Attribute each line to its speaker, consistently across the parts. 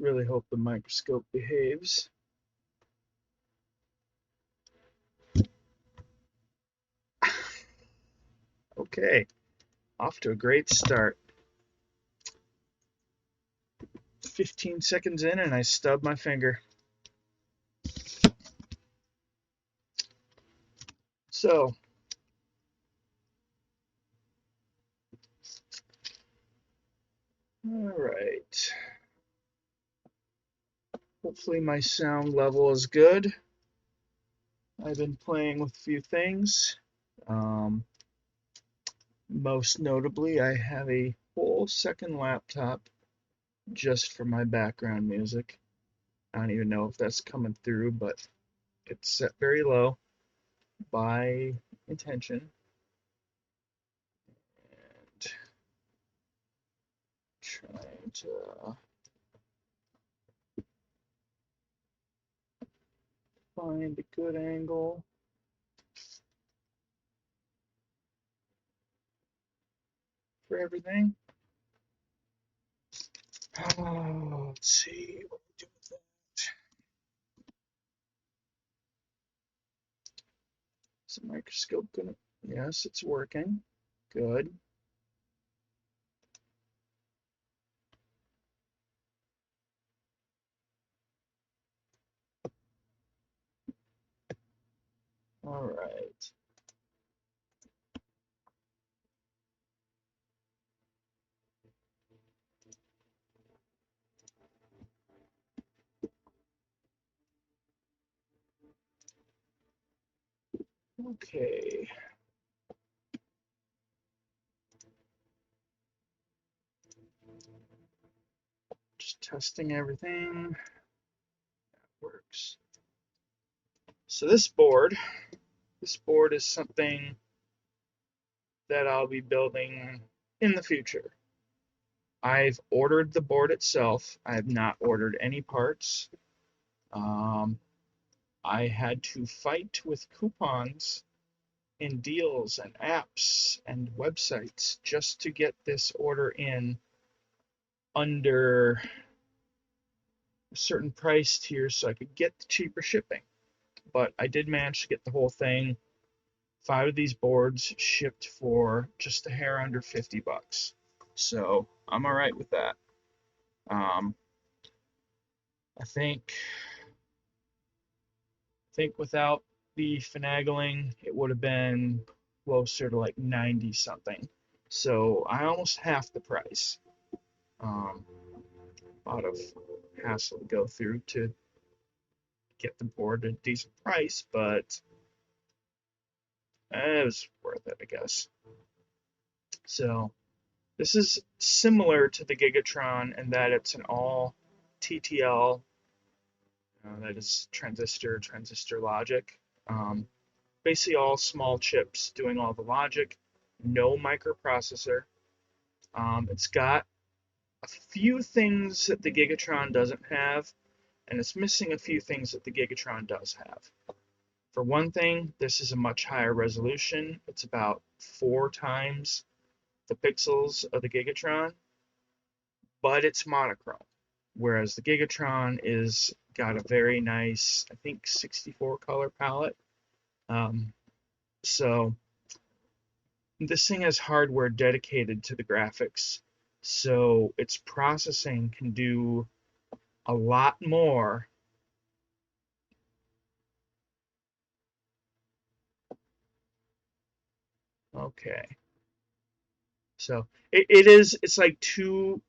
Speaker 1: Really hope the microscope behaves. Okay, off to a great start. 15 seconds in and I stubbed my finger. So, all right. Hopefully my sound level is good. I've been playing with a few things. Most notably, I have a whole second laptop just for my background music. I don't even know if that's coming through, but it's set very low by intention. And trying to find a good angle. For everything. Oh, let's see what we do with that. Is the microscope gonna? Yes, it's working. Good. All right. Okay. Just testing everything. That works. So this board is something that I'll be building in the future. I've ordered the board itself. I have not ordered any parts. Um, I had to fight with coupons and deals and apps and websites just to get this order in under a certain price tier so I could get the cheaper shipping. But I did manage to get the whole thing. 5 of these boards shipped for just a hair under 50 bucks. So I'm all right with that. Um, I think without the finagling, it would have been closer to like 90 something. So I almost half the price. Um, a lot of hassle to go through to get the board at a decent price, but it was worth it, I guess. So this is similar to the Gigatron in that it's an all TTL, that is transistor logic. Um, Basically all small chips doing all the logic, no microprocessor. It's got a few things that the Gigatron doesn't have, and it's missing a few things that the Gigatron does have. For one thing, this is a much higher resolution. It's about 4 times the pixels of the Gigatron, but it's monochrome. Whereas the Gigatron is got a very nice, I think, 64 color palette. Um, so this thing has hardware dedicated to the graphics, so its processing can do a lot more. Okay, so it's like two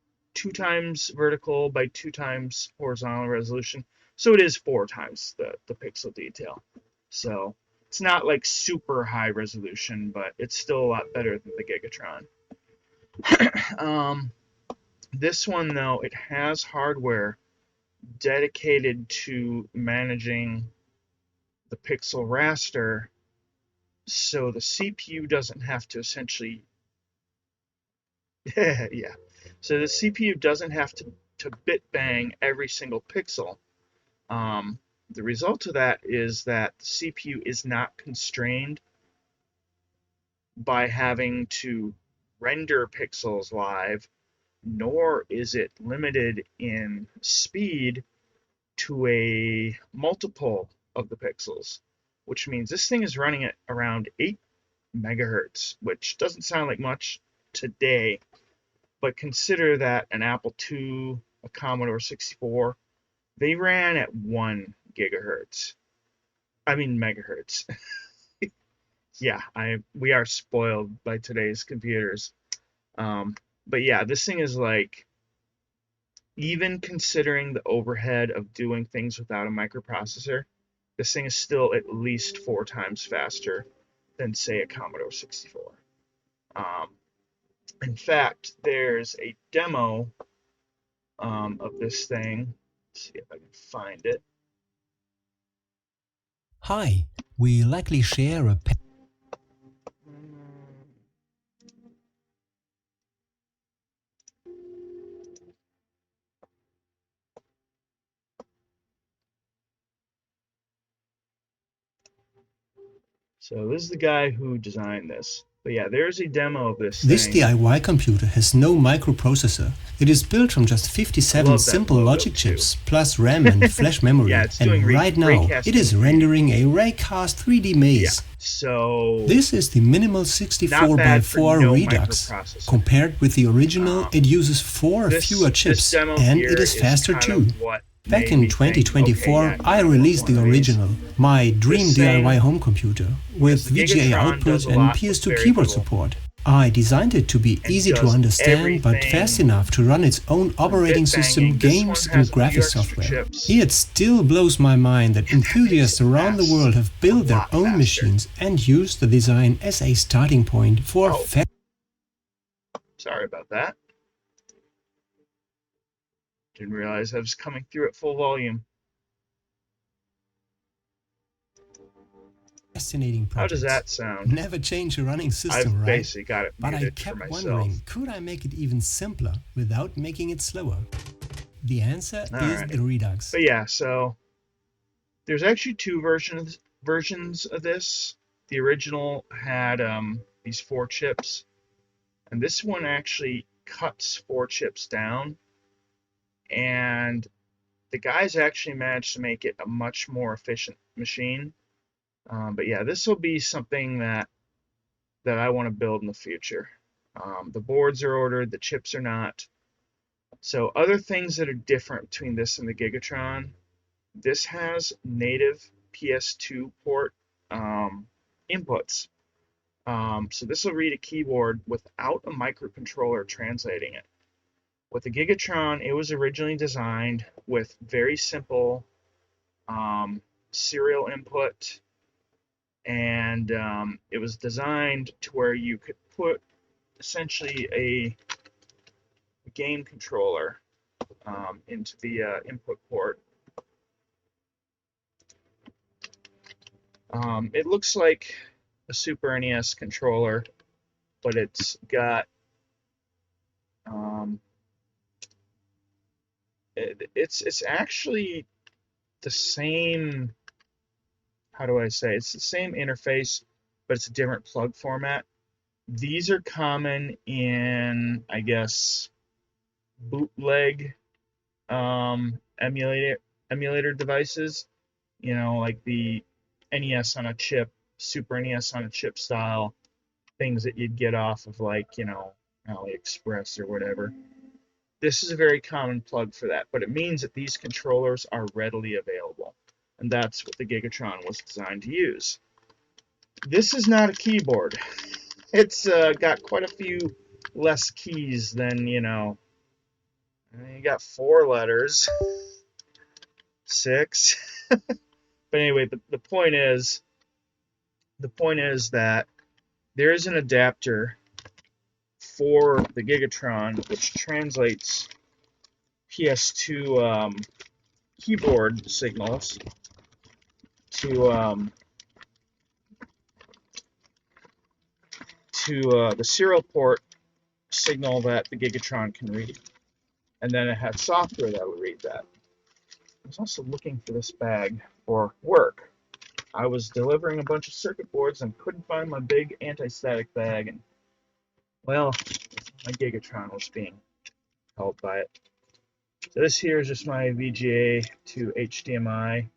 Speaker 1: times vertical by 2 times horizontal resolution, so it is 4 times the pixel detail. So it's not like super high resolution, but it's still a lot better than the Gigatron. This one though, it has hardware dedicated to managing the pixel raster, so the CPU doesn't have to essentially yeah. So the CPU doesn't have to bit bang every single pixel. Um, the result of that is that the CPU is not constrained by having to render pixels live nor is it limited in speed to a multiple of the pixels, which means this thing is running at around 8 megahertz, which doesn't sound like much today, but consider that an Apple II, a Commodore 64, they ran at 1 gigahertz. I mean megahertz. Yeah, we are spoiled by today's computers. But yeah, this thing is like, even considering the overhead of doing things without a microprocessor, this thing is still at least 4 times faster than, say, a Commodore 64. In fact, there's a demo of this thing. Let's see if I can find it.
Speaker 2: Hi, we likely share a
Speaker 1: So this is the guy who designed this. But yeah, there's a demo of this
Speaker 2: This
Speaker 1: thing.
Speaker 2: DIY computer has no microprocessor. It is built from just 57 simple logic chips, plus RAM and flash memory.
Speaker 1: Yeah, it's
Speaker 2: and
Speaker 1: doing
Speaker 2: right now, it is rendering a raycast 3D maze.
Speaker 1: Yeah, so
Speaker 2: this is the minimal 64x4 Redux. Compared with the original, it uses 4 fewer chips, and it is faster too. Back in 2024, okay, I released the original, my dream DIY home computer, with VGA output and PS2 keyboard support. I designed it to be easy to understand, but fast enough to run its own operating system, games and graphics software. It still blows my mind that enthusiasts around the world have built their own machines and used the design as a starting point for
Speaker 1: Sorry about that. Didn't realize I was coming through at full volume.
Speaker 2: Fascinating projects.
Speaker 1: How does that sound?
Speaker 2: Never change a running system,
Speaker 1: I've
Speaker 2: right?
Speaker 1: basically got it
Speaker 2: but I
Speaker 1: muted
Speaker 2: kept
Speaker 1: for myself.
Speaker 2: wondering, could I make it even simpler without making it slower? The answer is the Redux.
Speaker 1: But yeah, so there's actually 2 versions of this. The original had these 4 chips, and this one actually cuts 4 chips down, and the guys actually managed to make it a much more efficient machine. But yeah, this will be something that I want to build in the future. The boards are ordered, the chips are not. So other things that are different between this and the Gigatron, this has native PS2 port inputs. So this will read a keyboard without a microcontroller translating it. With the Gigatron, it was originally designed with very simple serial input, and it was designed to where you could put essentially a game controller into the input port. It looks like a Super NES controller, but it's got it's actually the same. How do I say? It's the same interface, but it's a different plug format. These are common in, I guess, bootleg emulator devices. You know, like the NES on a chip, Super NES on a chip style things that you'd get off of, like, you know, AliExpress or whatever. This is a very common plug for that, but it means that these controllers are readily available, and that's what the Gigatron was designed to use. This is not a keyboard. It's got quite a few less keys than, you know, you got 4 letters, 6. But anyway, the point is that there is an adapter for the Gigatron which translates PS2 keyboard signals to the serial port signal that the Gigatron can read, and then it had software that would read that. I was also looking for this bag for work. I was delivering a bunch of circuit boards and couldn't find my big anti-static bag, and well, my Gigatron was being helped by it. So this here is just my VGA to HDMI.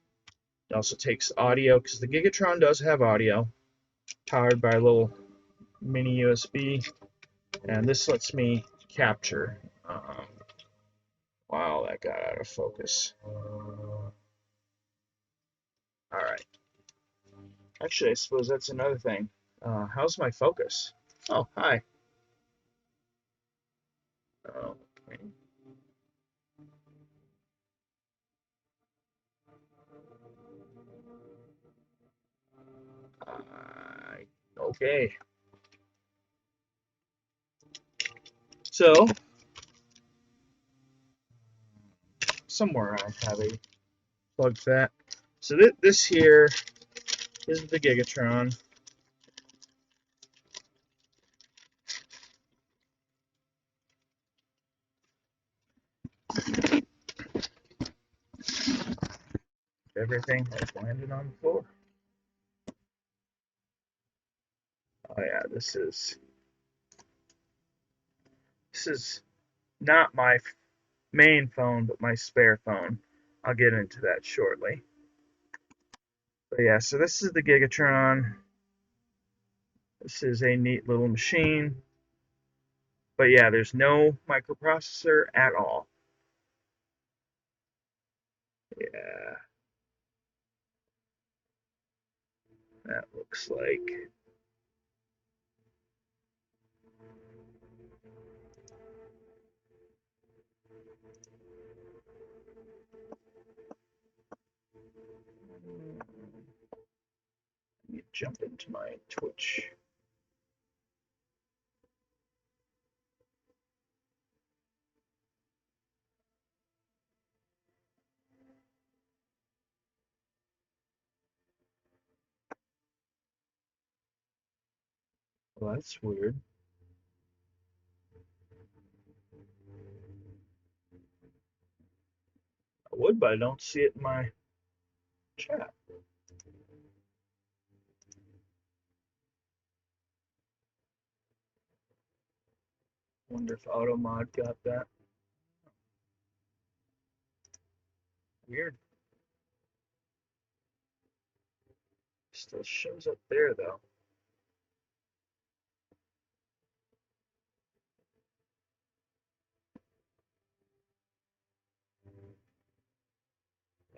Speaker 1: It also takes audio because the Gigatron does have audio, powered by a little mini USB, and this lets me capture. Wow, that got out of focus. All right. Actually, I suppose that's another thing. How's my focus? Oh, hi. Okay. Okay. So, somewhere I have a plug that. So this here is the Gigatron. Everything has landed on the floor. Oh yeah, this is not my main phone, but my spare phone. I'll get into that shortly. But yeah, so this is the Gigatron. This is a neat little machine. But yeah, there's no microprocessor at all. Yeah, that looks like. Let me jump into my Twitch. Well, that's weird. I would, but I don't see it in my chat. Wonder if AutoMod got that. Weird. Still shows up there though.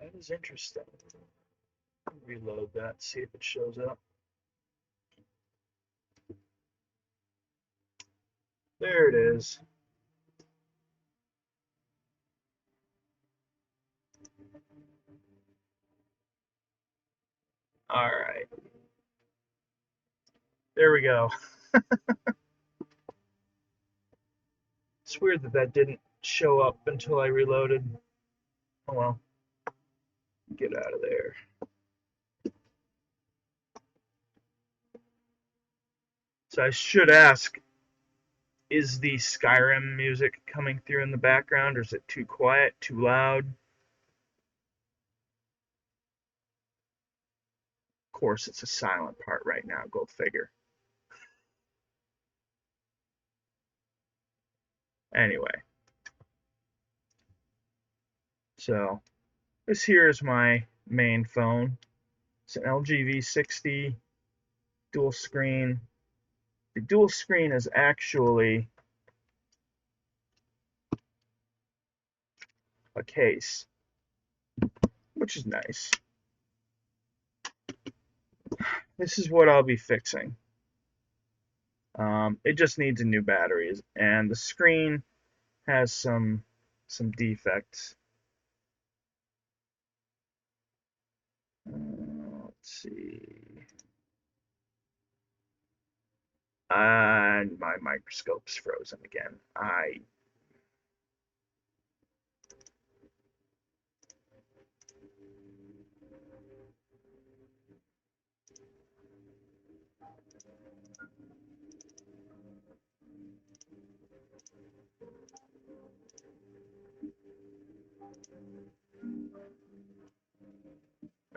Speaker 1: That is interesting. Reload that, see if it shows up. There it is. All right. There we go. It's weird that that didn't show up until I reloaded. Oh well. Get out of there. So I should ask, is the Skyrim music coming through in the background, or is it too quiet, too loud? Of course, it's a silent part right now. Go figure. Anyway. So this here is my main phone. It's an LG V60 dual screen. The dual screen is actually a case, which is nice. This is what I'll be fixing. It just needs a new battery, and the screen has some defects. Let's see. And my microscope's frozen again.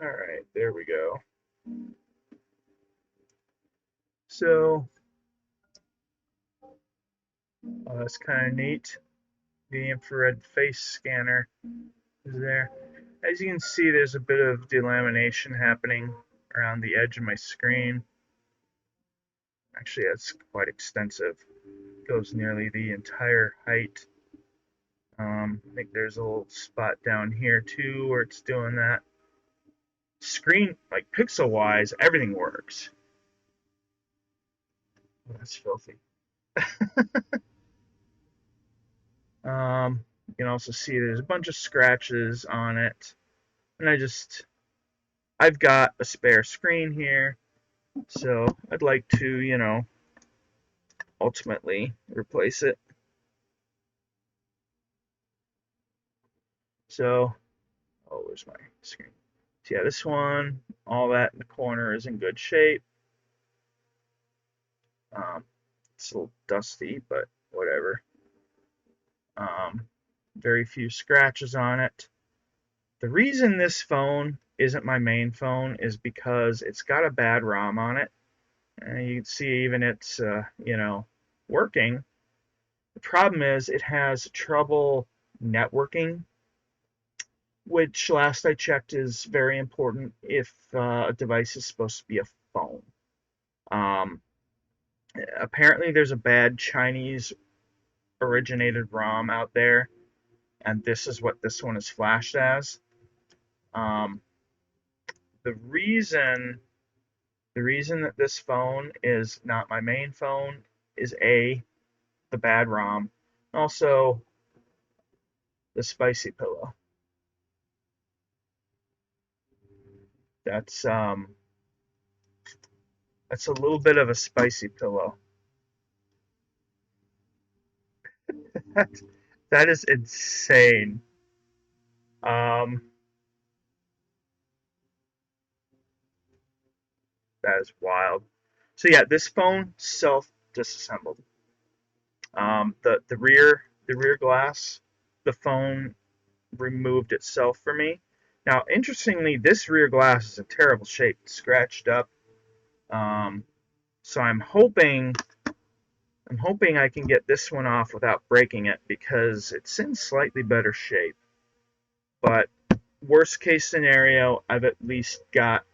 Speaker 1: All right, there we go. So that's kind of neat. The infrared face scanner is there. As you can see, there's a bit of delamination happening around the edge of my screen. Actually, that's quite extensive. It goes nearly the entire height. I think there's a little spot down here too where it's doing that. Screen, like pixel-wise, everything works. Oh, that's filthy. You can also see there's a bunch of scratches on it. And I've got a spare screen here, so I'd like to, you know, ultimately replace it. So, oh, where's my screen? So yeah, this one, all that in the corner is in good shape. It's a little dusty, but whatever. Very few scratches on it. The reason this phone isn't my main phone is because it's got a bad ROM on it. And you can see even it's, you know, working. The problem is it has trouble networking, which last I checked is very important if a device is supposed to be a phone. Apparently there's a bad Chinese originated ROM out there, and this is what this one is flashed as. The reason that this phone is not my main phone is A, the bad ROM, also the spicy pillow. That's a little bit of a spicy pillow. That is insane. That is wild. So yeah, this phone self-disassembled. The rear glass, the phone removed itself for me. Now, interestingly, this rear glass is in terrible shape, it's scratched up. So I'm hoping I can get this one off without breaking it because it's in slightly better shape. But worst case scenario, I've at least got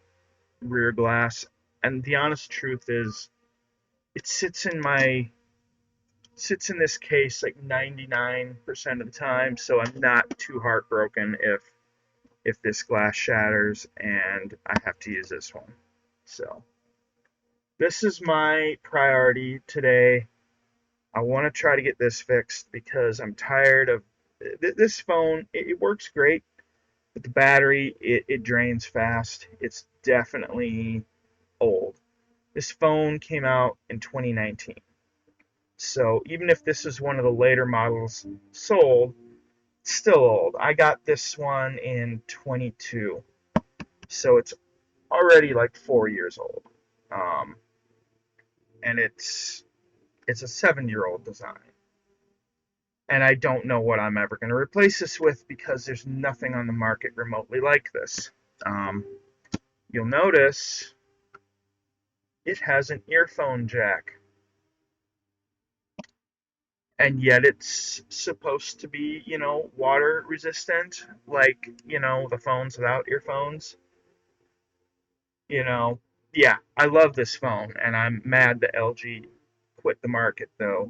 Speaker 1: rear glass. And the honest truth is, it sits in this case like 99% of the time, so I'm not too heartbroken if this glass shatters and I have to use this one. So this is my priority today. I want to try to get this fixed because I'm tired of this phone. It works great, but the battery, it drains fast. It's definitely old. This phone came out in 2019. So even if this is one of the later models sold, it's still old. I got this one in 22. So it's already like 4 years old. And it's a 7-year-old design. And I don't know what I'm ever going to replace this with because there's nothing on the market remotely like this. You'll notice it has an earphone jack. And yet it's supposed to be, you know, water resistant, like, you know, the phones without earphones. You know, yeah, I love this phone, and I'm mad that LG quit the market, though.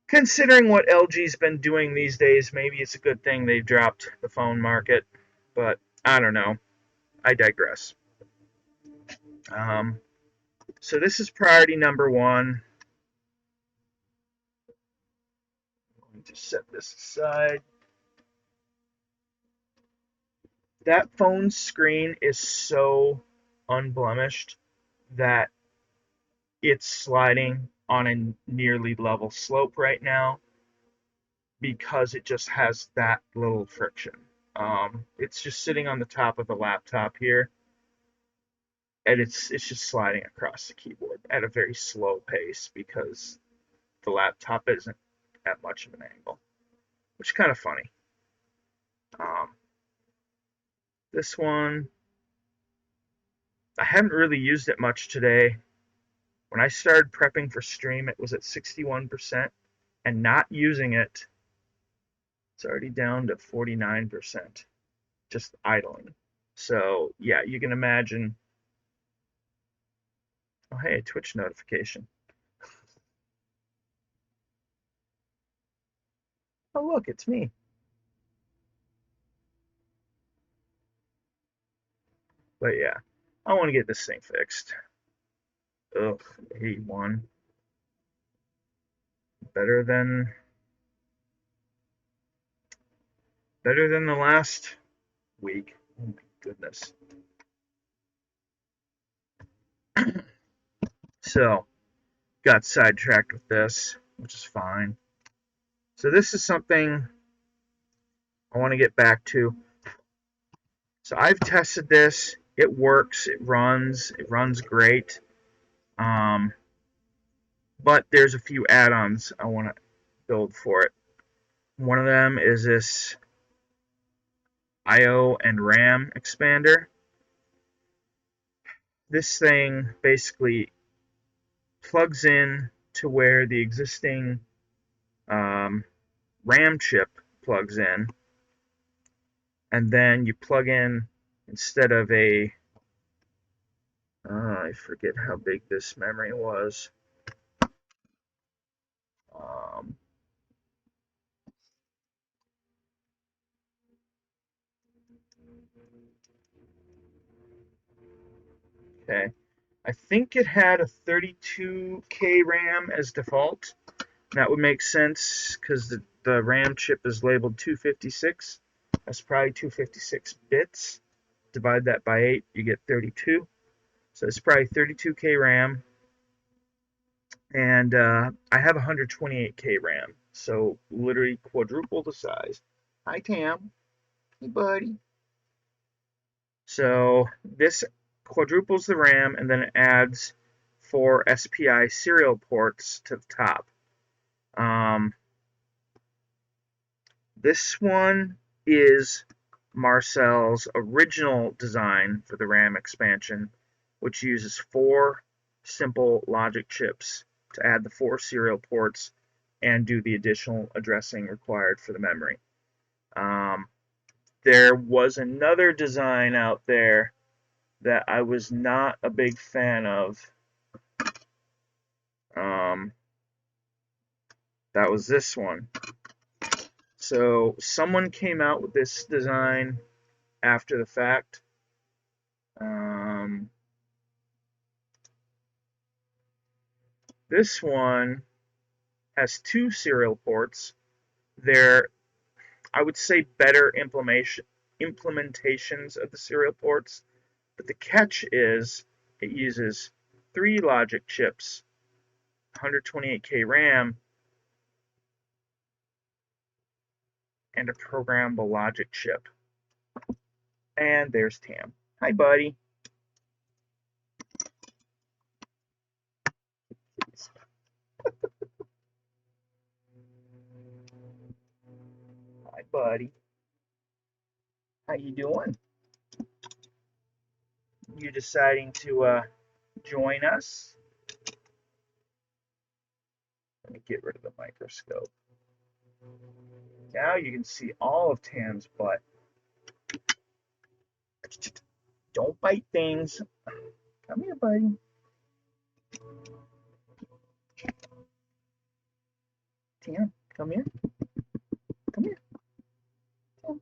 Speaker 1: Considering what LG's been doing these days, maybe it's a good thing they dropped the phone market, but I don't know. I digress. So this is priority number one. I'm going to set this aside. That phone screen is so unblemished that it's sliding on a nearly level slope right now because it just has that little friction. It's just sitting on the top of the laptop here, and it's just sliding across the keyboard at a very slow pace because the laptop isn't at much of an angle, which is kind of funny. This one, I haven't really used it much today. When I started prepping for stream, it was at 61%, and not using it It's already down to 49%, just idling. So yeah, you can imagine. Oh hey, a Twitch notification. Oh look, it's me. But yeah, I want to get this thing fixed. Ugh, 81. Better than the last week. Oh my goodness. So, got sidetracked with this, which is fine. So this is something I want to get back to. So I've tested this. It works. It runs great. But there's a few add-ons I want to build for it. One of them is this IO and RAM expander. This thing basically plugs in to where the existing RAM chip plugs in, and then you plug in, instead of a I forget how big this memory was. Okay, I think it had a 32K RAM as default. That would make sense because the RAM chip is labeled 256. That's probably 256 bits. Divide that by 8, you get 32. So it's probably 32K RAM. And I have 128K RAM. So literally quadruple the size. Hi, Tam. Hey, buddy. So this quadruples the RAM, and then it adds 4 SPI serial ports to the top. This one is Marcel's original design for the RAM expansion, which uses 4 simple logic chips to add the 4 serial ports and do the additional addressing required for the memory. There was another design out there that I was not a big fan of. That was this one. So someone came out with this design after the fact. This one has 2 serial ports. They're, I would say, better implementations of the serial ports, but the catch is it uses 3 logic chips, 128K RAM, and a programmable logic chip. And there's Tam. Hi, buddy. Hi, buddy. How you doing? You deciding to join us? Let me get rid of the microscope. Now you can see all of Tam's butt. Don't bite things. Come here, buddy. Tam, come here. Come here. Tam.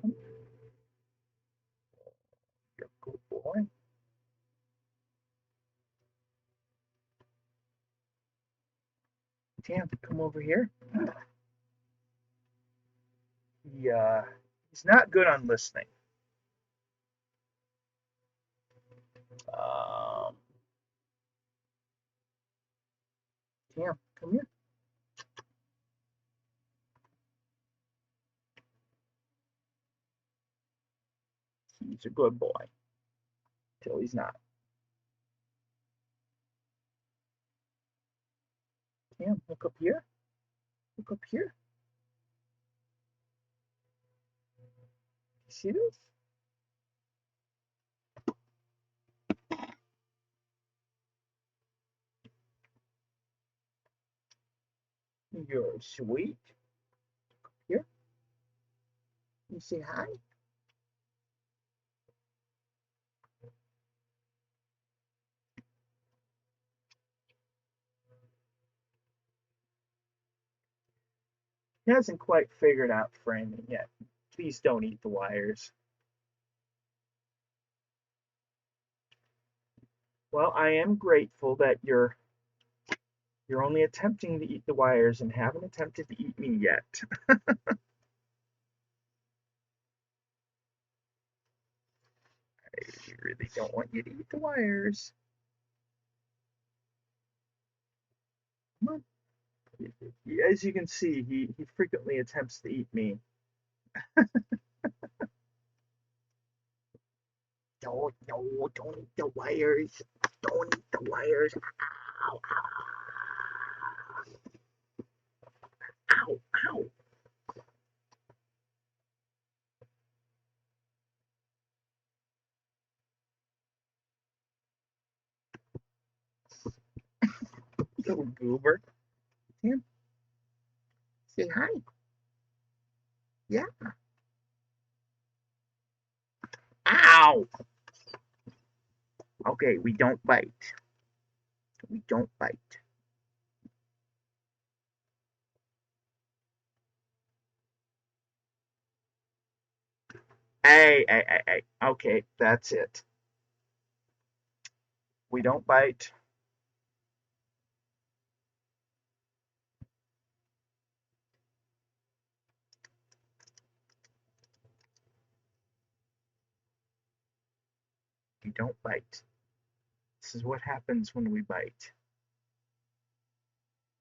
Speaker 1: Come. You're a good boy. Tam, come over here. He's not good on listening. Tam, come here. He's a good boy. Till he's not. Tam, look up here. Look up here. You see this? You're sweet. say hi? He hasn't quite figured out framing yet. Please don't eat the wires. Well, I am grateful that you're only attempting to eat the wires and haven't attempted to eat me yet. I really don't want you to eat the wires. Come on. As you can see, he frequently attempts to eat me. No, don't eat the wires. Don't eat the wires. Ow, ow, ow. Little goober. Tim, say hi. Yeah. Ow. Okay, we don't bite. We don't bite. Hey. Okay, that's it. We don't bite. We don't bite. This is what happens when we bite.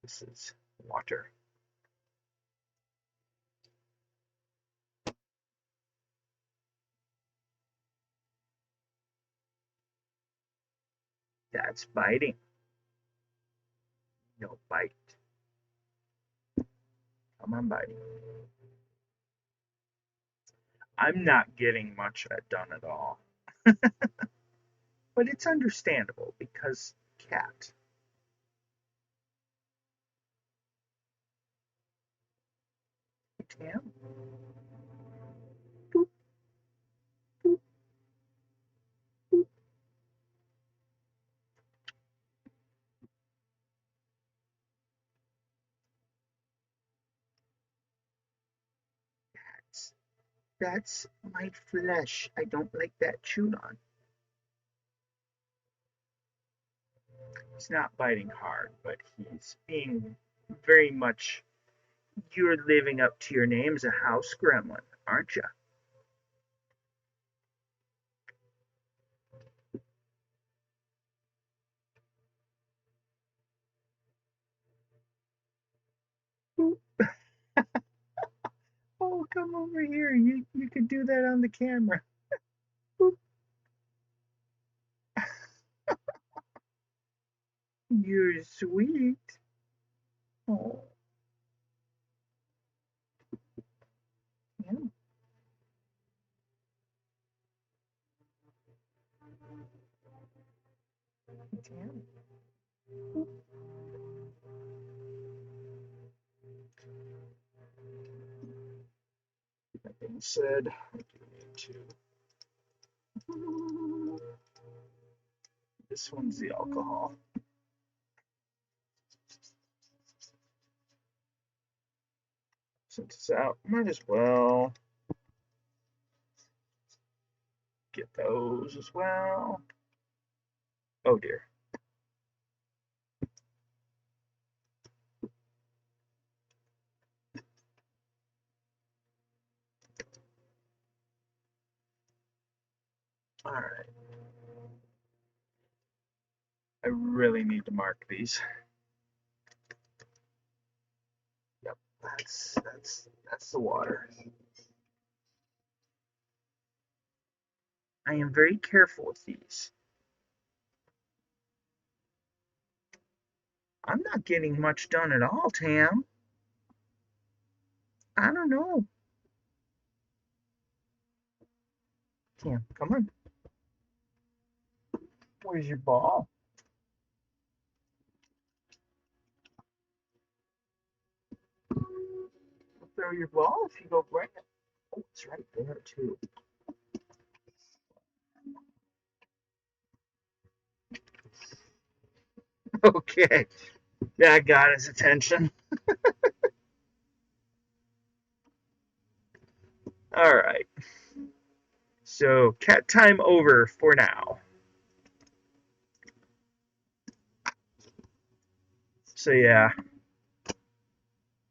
Speaker 1: This is water. That's biting. No bite. Come on, biting. I'm not getting much done at all. But it's understandable because cat. Tam. Boop, boop, boop. That's my flesh. I don't like that chewed on. He's not biting hard, but he's being very much. You're living up to your name as a house gremlin, aren't you? Oh, come over here. You could do that on the camera. You're sweet. Oh, yeah. Damn. That being said, I do need to. This one's the alcohol. Since it's out, might as well get those as well. Oh dear. All right. I really need to mark these. Yep, that's the water. I am very careful with these. I'm not getting much done at all, Tam. I don't know. Tam, come on. Where's your ball? I'll throw your ball if you go bring it. Oh, it's right there too. Okay, that got his attention. All right, so cat time over for now. So yeah,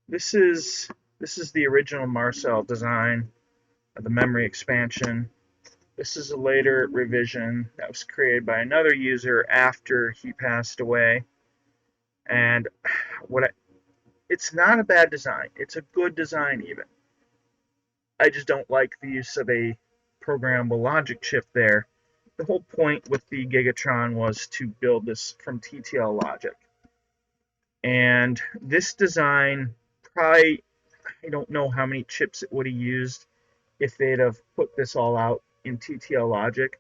Speaker 1: this is the original Marcel design of the memory expansion. This is a later revision that was created by another user after he passed away. And it's not a bad design. It's a good design even. I just don't like the use of a programmable logic chip there. The whole point with the Gigatron was to build this from TTL logic. And this design, probably, I don't know how many chips it would have used if they'd have put this all out in TTL logic.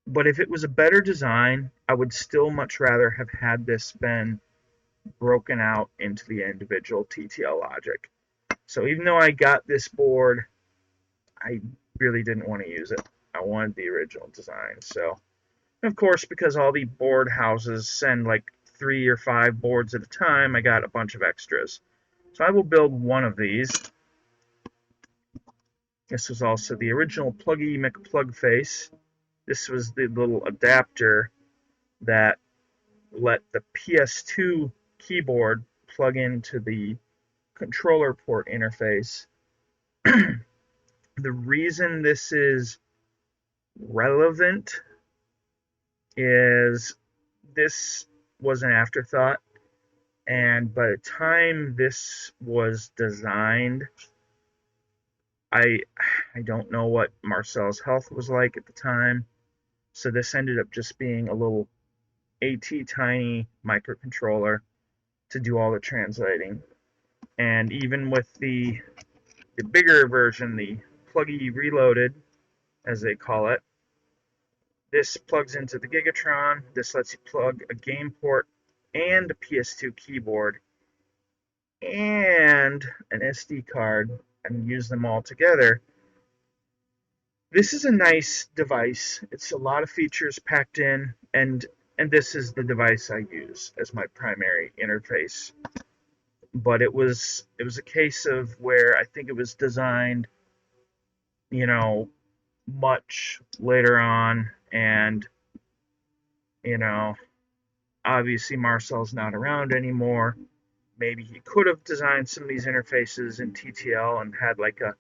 Speaker 1: But if it was a better design, I would still much rather have had this been broken out into the individual TTL logic. So even though I got this board, I really didn't want to use it. I wanted the original design. So, of course, because all the board houses send like 3 or 5 boards at a time, I got a bunch of extras. So I will build one of these. This was also the original Pluggy McPlug face. This was the little adapter that let the PS2 keyboard plug into the controller port interface. The reason this is relevant is this was an afterthought, and by the time this was designed, I don't know what Marcel's health was like at the time, so this ended up just being a little AT tiny microcontroller to do all the translating. And even with the bigger version, the Pluggy Reloaded, as they call it, this plugs into the Gigatron. This lets you plug a game port and a PS2 keyboard and an SD card and use them all together. This is a nice device. It's a lot of features packed in, and this is the device I use as my primary interface. But it was a case of where I think it was designed, you know, much later on, and you know, obviously Marcel's not around anymore. Maybe he could have designed some of these interfaces in TTL and had like a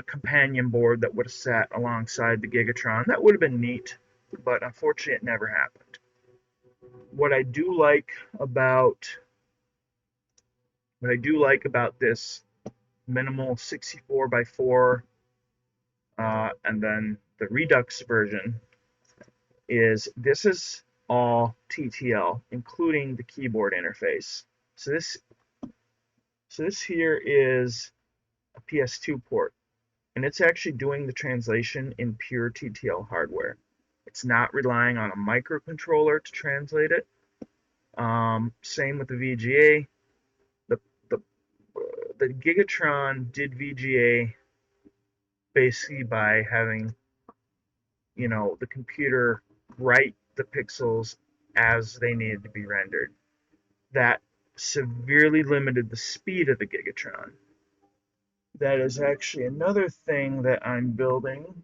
Speaker 1: companion board that would have sat alongside the Gigatron. That would have been neat, but unfortunately it never happened. What I do like about this minimal 64 by 4 and then the Redux version is this is all TTL, including the keyboard interface. So this here is a PS2 port, and it's actually doing the translation in pure TTL hardware. It's not relying on a microcontroller to translate it. Same with the VGA. The, the, the Gigatron did VGA basically by having, the computer write the pixels as they needed to be rendered. That severely limited the speed of the Gigatron. That is actually another thing that I'm building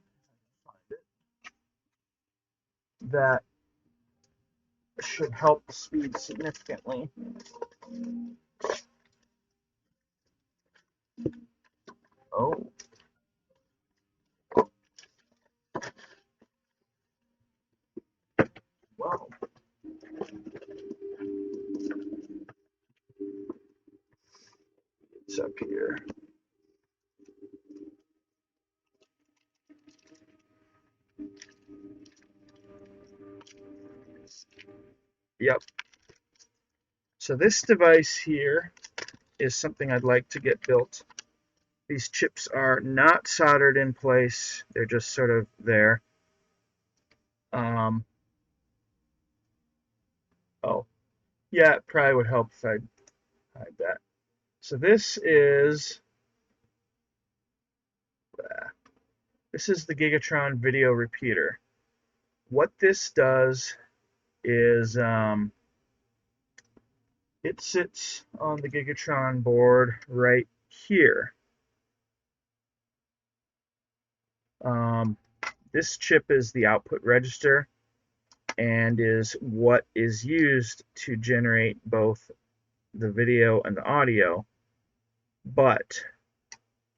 Speaker 1: that should help the speed significantly. Oh. Wow. It's up here. Yep. So this device here is something I'd like to get built. These chips are not soldered in place. They're just sort of there. Oh, yeah, it probably would help if I'd hide that. So this is This is the Gigatron video repeater. What this does is it sits on the Gigatron board right here. This chip is the output register and is what is used to generate both the video and the audio. But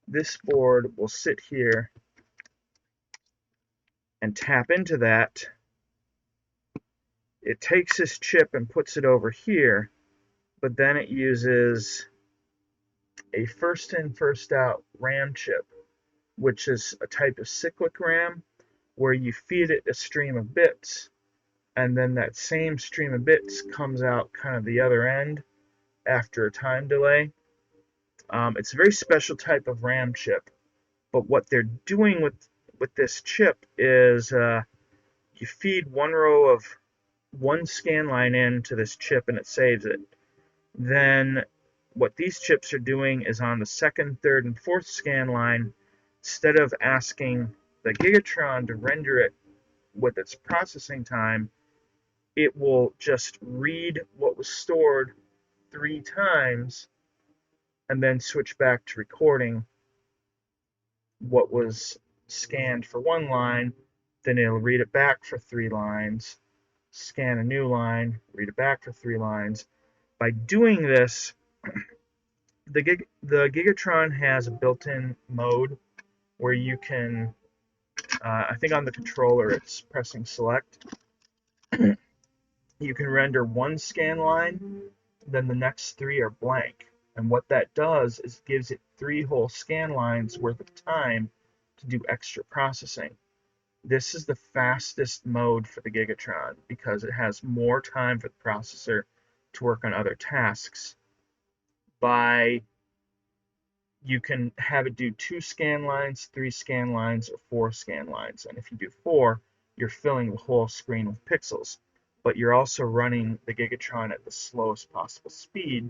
Speaker 1: this board will sit here and tap into that. It takes this chip and puts it over here, but then it uses a first in, first out RAM chip, which is a type of cyclic RAM where you feed it a stream of bits, and then that same stream of bits comes out kind of the other end after a time delay. It's a very special type of RAM chip, but what they're doing with this chip is you feed one row of one scan line into this chip and it saves it. Then what these chips are doing is on the second, third, and fourth scan line, instead of asking the Gigatron to render it with its processing time, it will just read what was stored 3 times and then switch back to recording what was scanned for 1 line. Then it'll read it back for 3 lines, scan a new line, read it back for 3 lines. By doing this, the Gigatron has a built-in mode where you can, I think on the controller it's pressing select, you can render 1 scan line, then the next 3 are blank. And what that does is gives it 3 whole scan lines worth of time to do extra processing. This is the fastest mode for the Gigatron because it has more time for the processor to work on other tasks. You can have it do 2 scan lines, 3 scan lines, or 4 scan lines. And if you do 4, you're filling the whole screen with pixels. But you're also running the Gigatron at the slowest possible speed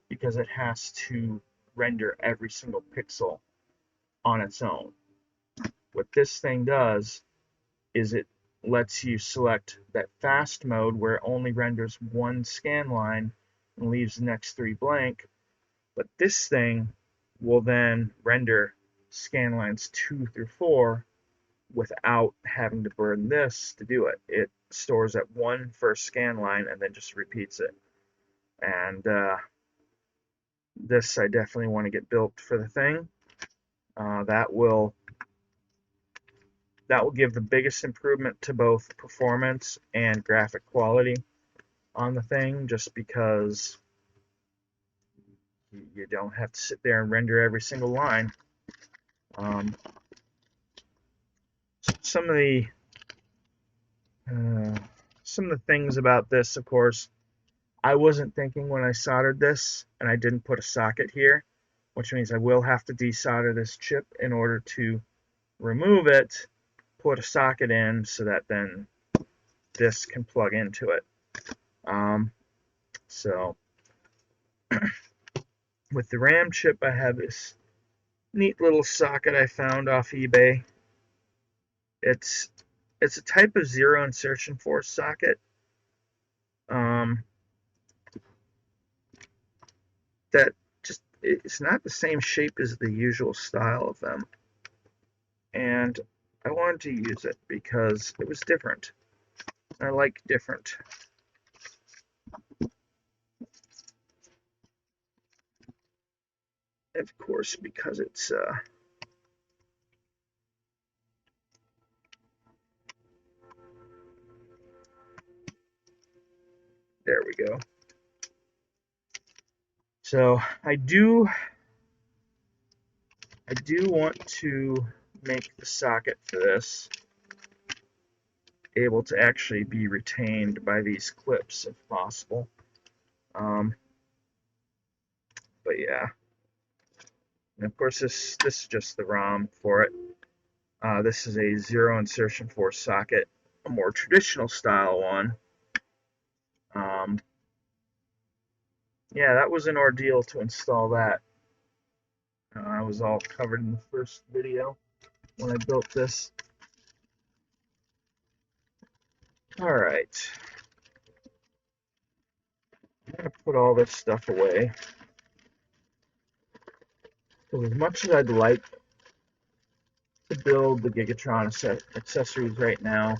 Speaker 1: because it has to render every single pixel on its own. What this thing does is it lets you select that fast mode where it only renders 1 scan line and leaves the next 3 blank. But this thing will then render scan lines 2 through 4 without having to burn this to do it. It stores at 1 first scan line and then just repeats it. And this I definitely want to get built for the thing. That will give the biggest improvement to both performance and graphic quality on the thing, just because you don't have to sit there and render every single line. Some of the things about this, of course, I wasn't thinking when I soldered this, and I didn't put a socket here, which means I will have to desolder this chip in order to remove it, put a socket in so that then this can plug into it. So with the RAM chip, I have this neat little socket I found off eBay. It's a type of zero insertion force socket. That just, it's not the same shape as the usual style of them. And I wanted to use it because it was different. I like different. Of course, because it's there we go. So I do want to make the socket for this able to actually be retained by these clips if possible. But yeah, and of course this is just the ROM for it. This is a zero insertion force socket, a more traditional style one. Yeah, that was an ordeal to install that. I was all covered in the first video. when I built this. All right. I'm going to put all this stuff away. So as much as I'd like to build the Gigatron accessories right now,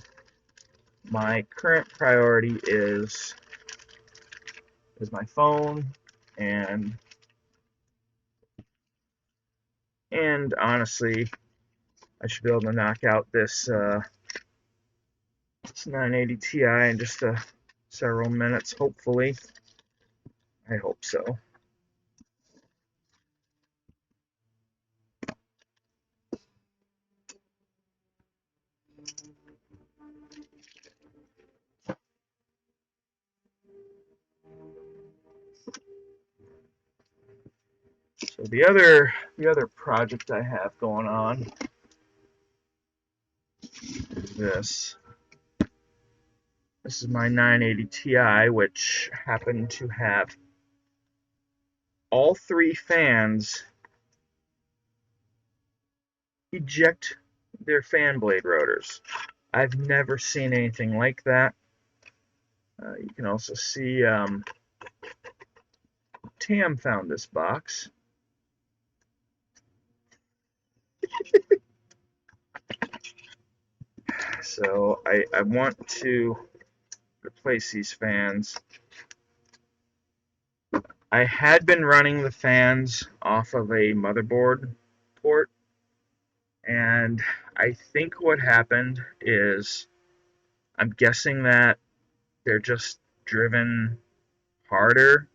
Speaker 1: my current priority is my phone and honestly, I should be able to knock out this 980 Ti in just several minutes, hopefully. I hope so. So the other project I have going on is this. This is my 980 Ti, which happened to have all three fans eject their fan blade rotors. I've never seen anything like that. You can also see Tam found this box. So I want to replace these fans. I had been running the fans off of a motherboard port, and I think what happened is, I'm guessing that they're just driven harder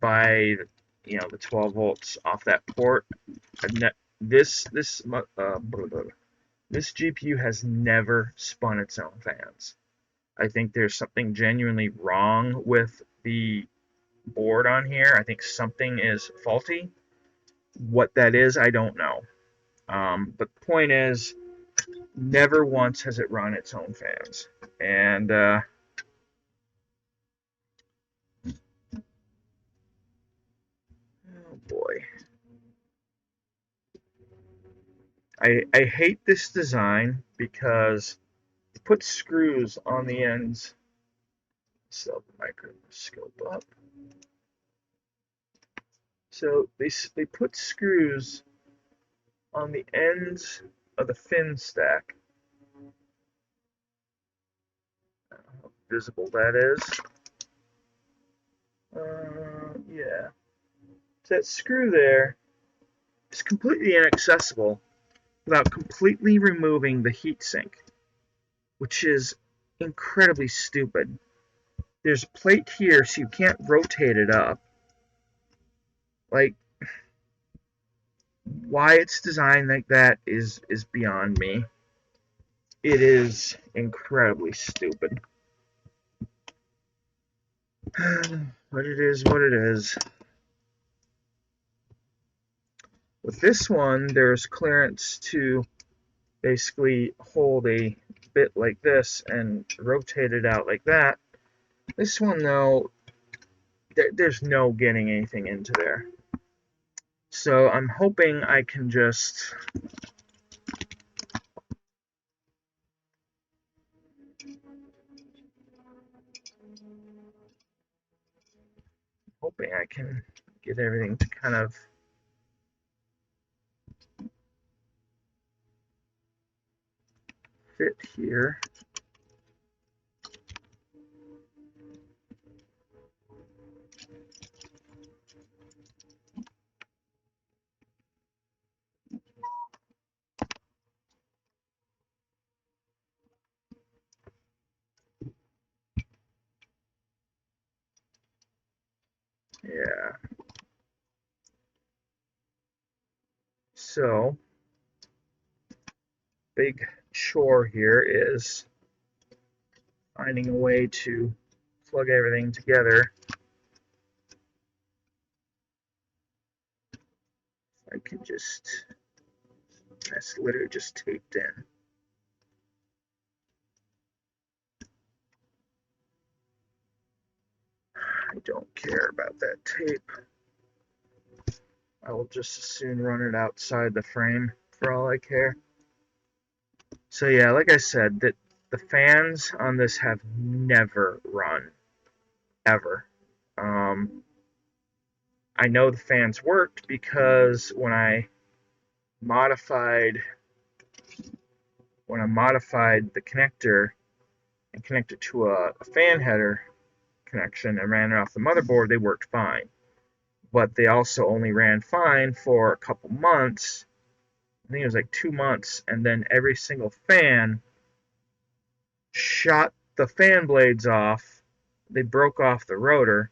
Speaker 1: by the 12 volts off that port. This GPU has never spun its own fans. I think there's something genuinely wrong with the board on here. I think something is faulty. What that is, I don't know. But the point is, never once has it run its own fans. And oh boy. I hate this design because it puts screws on the ends. So the microscope up. So they put screws on the ends of the fin stack. I don't know how visible that is. Yeah. So that screw there is completely inaccessible without completely removing the heatsink, which is incredibly stupid. There's a plate here, so you can't rotate it up. Like, why it's designed like that is beyond me. It is incredibly stupid. But it is what it is. With this one, there's clearance to basically hold a bit like this and rotate it out like that. This one, though, there's no getting anything into there. So I'm hoping I can just get everything to kind of fit here. Yeah. So, big chore here is finding a way to plug everything together. I can just, that's literally just taped in. I don't care about that tape. I will just as soon run it outside the frame for all I care. So yeah, like I said, that the fans on this have never run, ever. I know the fans worked because modified when I modified the connector and connected to a fan header connection and ran it off the motherboard, they worked fine. But they also only ran fine for a couple months. I think it was like 2 months, and then every single fan shot the fan blades off. They broke off the rotor.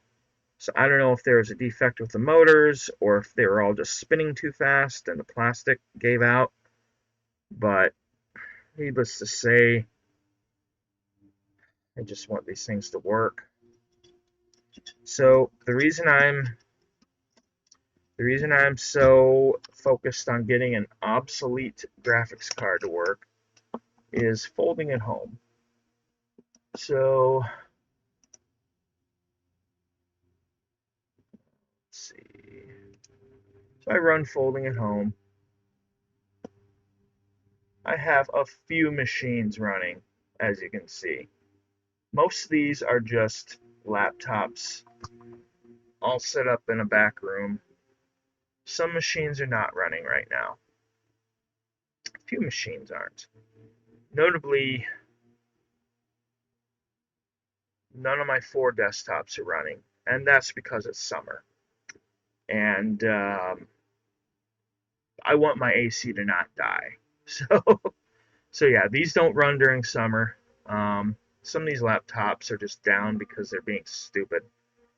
Speaker 1: So I don't know if there was a defect with the motors or if they were all just spinning too fast and the plastic gave out. But needless to say, I just want these things to work. So the reason I'm so focused on getting an obsolete graphics card to work is folding at home. So let's see. So I run folding at home. I have a few machines running, as you can see. Most of these are just laptops all set up in a back room. Some machines are not running right now. A few machines aren't. Notably, none of my 4 desktops are running, and that's because it's summer. And I want my AC to not die. So yeah, these don't run during summer. Some of these laptops are just down because they're being stupid,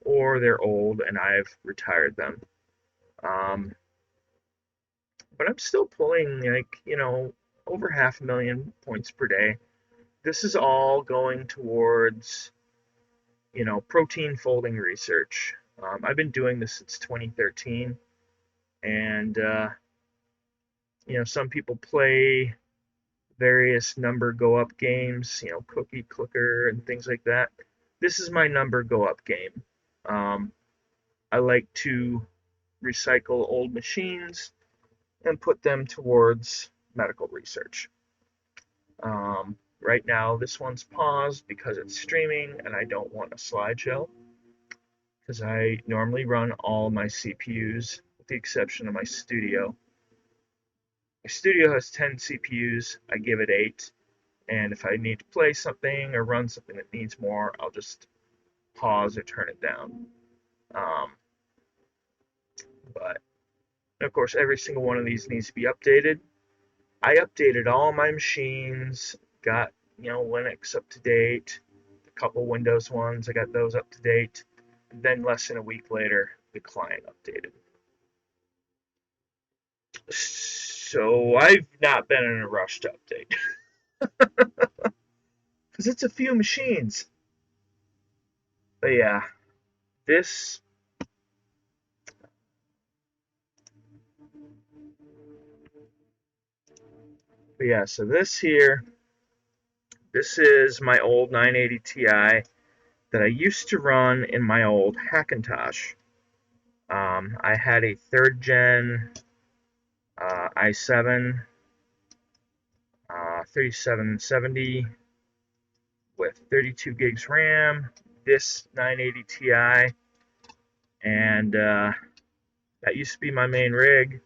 Speaker 1: or they're old and I've retired them. But I'm still pulling over 500,000 points per day. This is all going towards protein folding research. I've been doing this since 2013, and some people play various number go up games, cookie clicker and things like that. This is my number go up game. I like to recycle old machines and put them towards medical research. Right now, this one's paused because it's streaming and I don't want a slideshow, because I normally run all my CPUs with the exception of my studio. My studio has 10 CPUs, I give it 8, and if I need to play something or run something that needs more, I'll just pause or turn it down. But of course, every single one of these needs to be updated. I updated all my machines, got Linux up to date, a couple Windows ones, I got those up to date, and then less than a week later, the client updated. So I've not been in a rush to update, because it's a few machines. But yeah, this so this is my old 980 Ti that I used to run in my old Hackintosh. I had a 3rd gen i7 3770 with 32 gigs RAM, this 980 Ti, and that used to be my main rig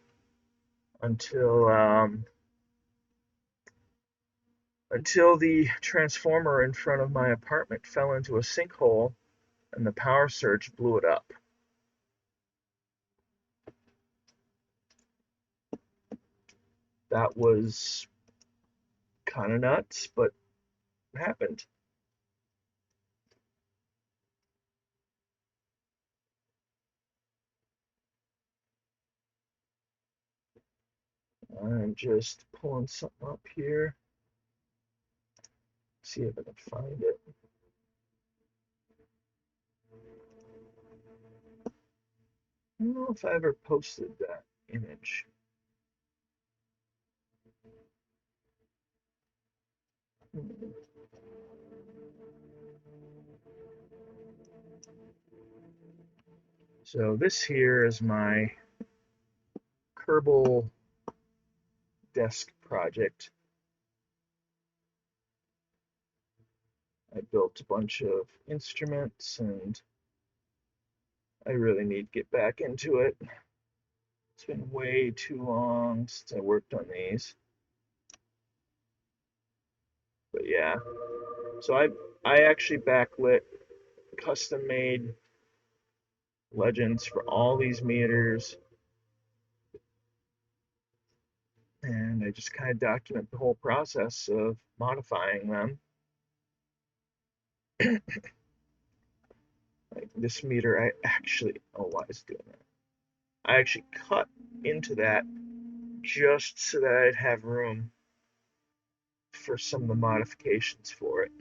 Speaker 1: until the transformer in front of my apartment fell into a sinkhole and the power surge blew it up. That was kind of nuts, but it happened. I'm just pulling something up here. See if I can find it. I don't know if I ever posted that image. So this here is my Kerbal desk project. I built a bunch of instruments, and I really need to get back into it. It's been way too long since I worked on these. But yeah, so I actually backlit custom made legends for all these meters, and I just kind of document the whole process of modifying them. Like this meter, I actually, oh, why is it doing that? I actually cut into that just so that I'd have room for some of the modifications for it.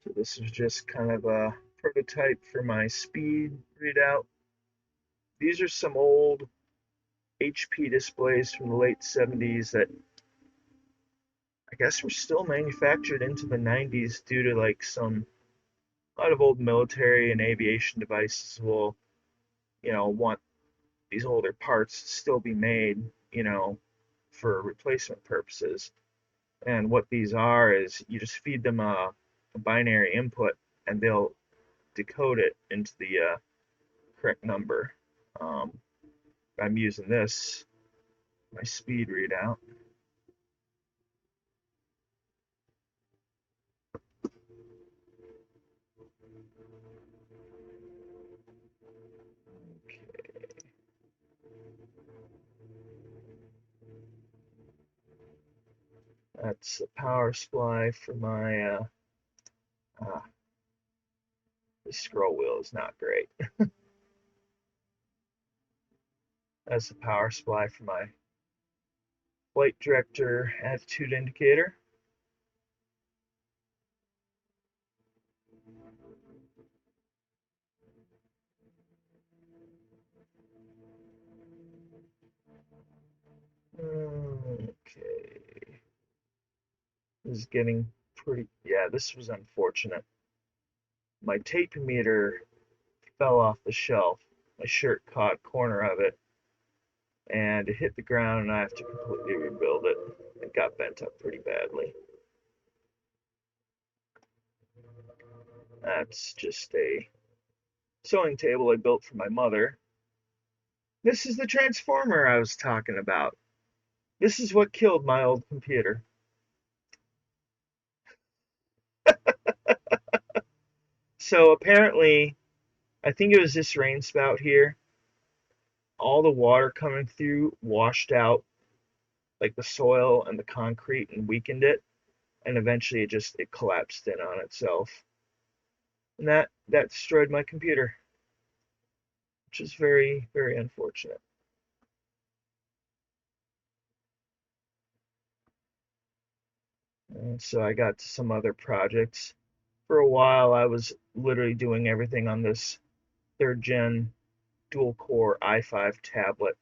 Speaker 1: So this is just kind of a prototype for my speed readout. These are some old HP displays from the late 70s that I guess were still manufactured into the 90s due to like a lot of old military and aviation devices will, want these older parts to still be made, for replacement purposes. And what these are is you just feed them a binary input and they'll decode it into the correct number. I'm using this, my speed readout. Okay. That's the power supply for my, the scroll wheel is not great. That's the power supply for my flight director attitude indicator. Okay. This is getting pretty, yeah, this was unfortunate. My tape meter fell off the shelf. My shirt caught a corner of it and it hit the ground and I have to completely rebuild it. It got bent up pretty badly. That's just a sewing table I built for my mother. This is the transformer I was talking about. This is what killed my old computer. So apparently, I think it was this rain spout here. All the water coming through washed out like the soil and the concrete and weakened it, and eventually it collapsed in on itself. And that destroyed my computer, which is very, very unfortunate. And so I got to some other projects. For a while, I was literally doing everything on this third gen dual core i5 tablet.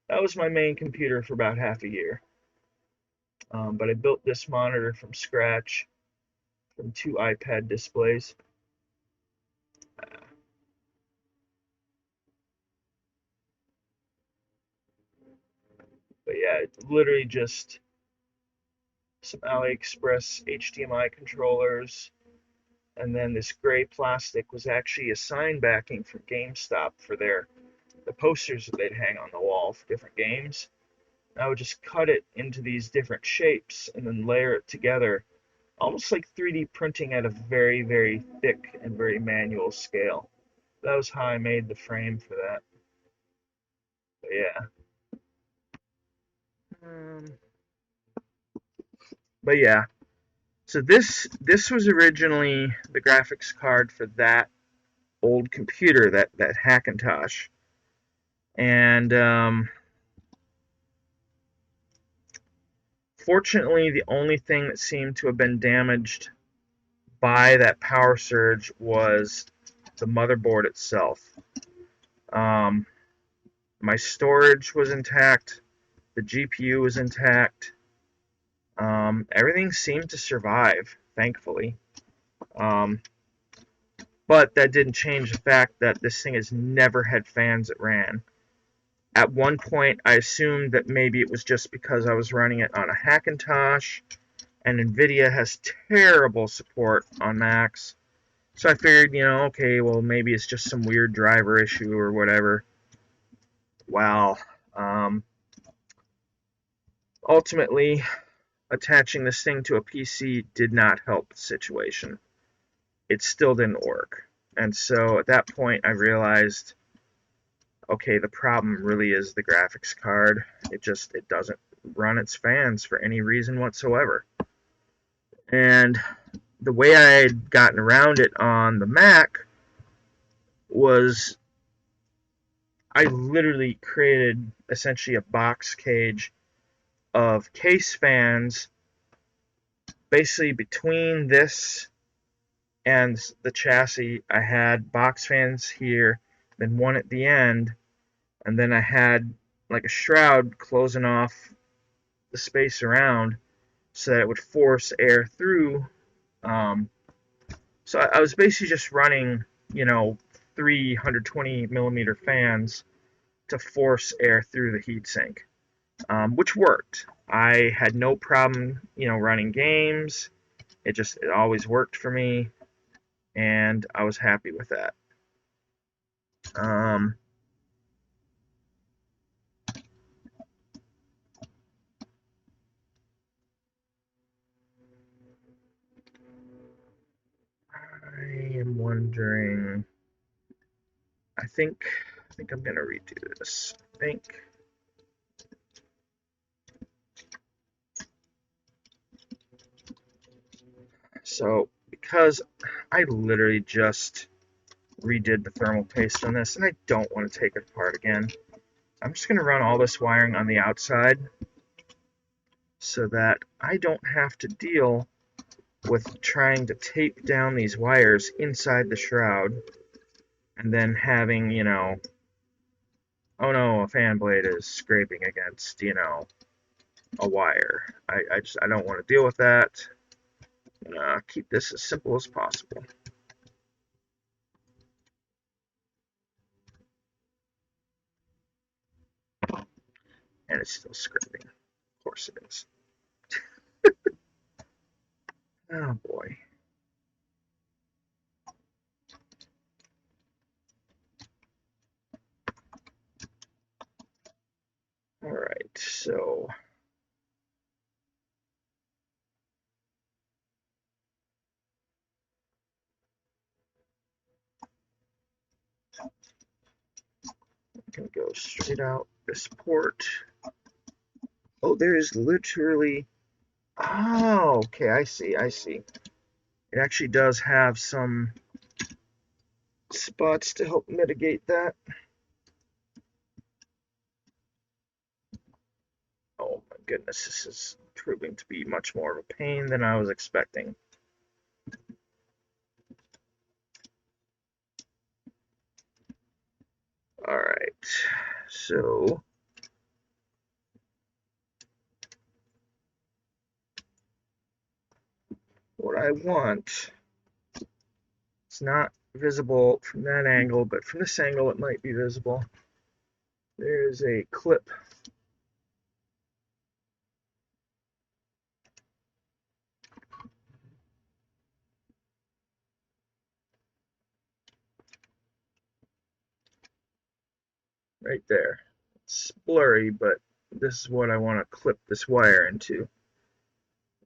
Speaker 1: That was my main computer for about half a year. But I built this monitor from scratch from 2 iPad displays. But yeah, it's literally just some AliExpress HDMI controllers, and then this gray plastic was actually a sign backing from GameStop for the posters that they'd hang on the wall for different games. I would just cut it into these different shapes and then layer it together, almost like 3D printing at a very, very thick and very manual scale. That was how I made the frame for that. But yeah. But yeah. So this was originally the graphics card for that old computer, that Hackintosh, and fortunately, the only thing that seemed to have been damaged by that power surge was the motherboard itself. My storage was intact, the GPU was intact. Everything seemed to survive, thankfully. But that didn't change the fact that this thing has never had fans that ran. At one point, I assumed that maybe it was just because I was running it on a Hackintosh, and NVIDIA has terrible support on Macs. So I figured, okay, well, maybe it's just some weird driver issue or whatever. Well, ultimately, attaching this thing to a PC did not help the situation. It still didn't work. And so at that point, I realized, okay, the problem really is the graphics card. It doesn't run its fans for any reason whatsoever. And the way I had gotten around it on the Mac was I literally created essentially a box cage of case fans basically between this and the chassis. I had box fans here, then one at the end, and then I had like a shroud closing off the space around so that it would force air through. So I was basically just running, 320 millimeter fans to force air through the heatsink, which worked. I had no problem, running games. It always worked for me, and I was happy with that. I am wondering. I think I'm gonna redo this. I think. So, because I literally just redid the thermal paste on this, and I don't want to take it apart again, I'm just going to run all this wiring on the outside so that I don't have to deal with trying to tape down these wires inside the shroud and then having, oh no, a fan blade is scraping against, a wire. I don't want to deal with that. Keep this as simple as possible. And it's still scraping. Of course it is. Oh boy. Alright, so I'm gonna go straight out this port. Oh, there is literally. Oh, okay, I see. It actually does have some spots to help mitigate that. Oh my goodness, this is proving to be much more of a pain than I was expecting. Alright, so what I want, it's not visible from that angle, but from this angle it might be visible. There's a clip right there. It's blurry, but this is what I want to clip this wire into.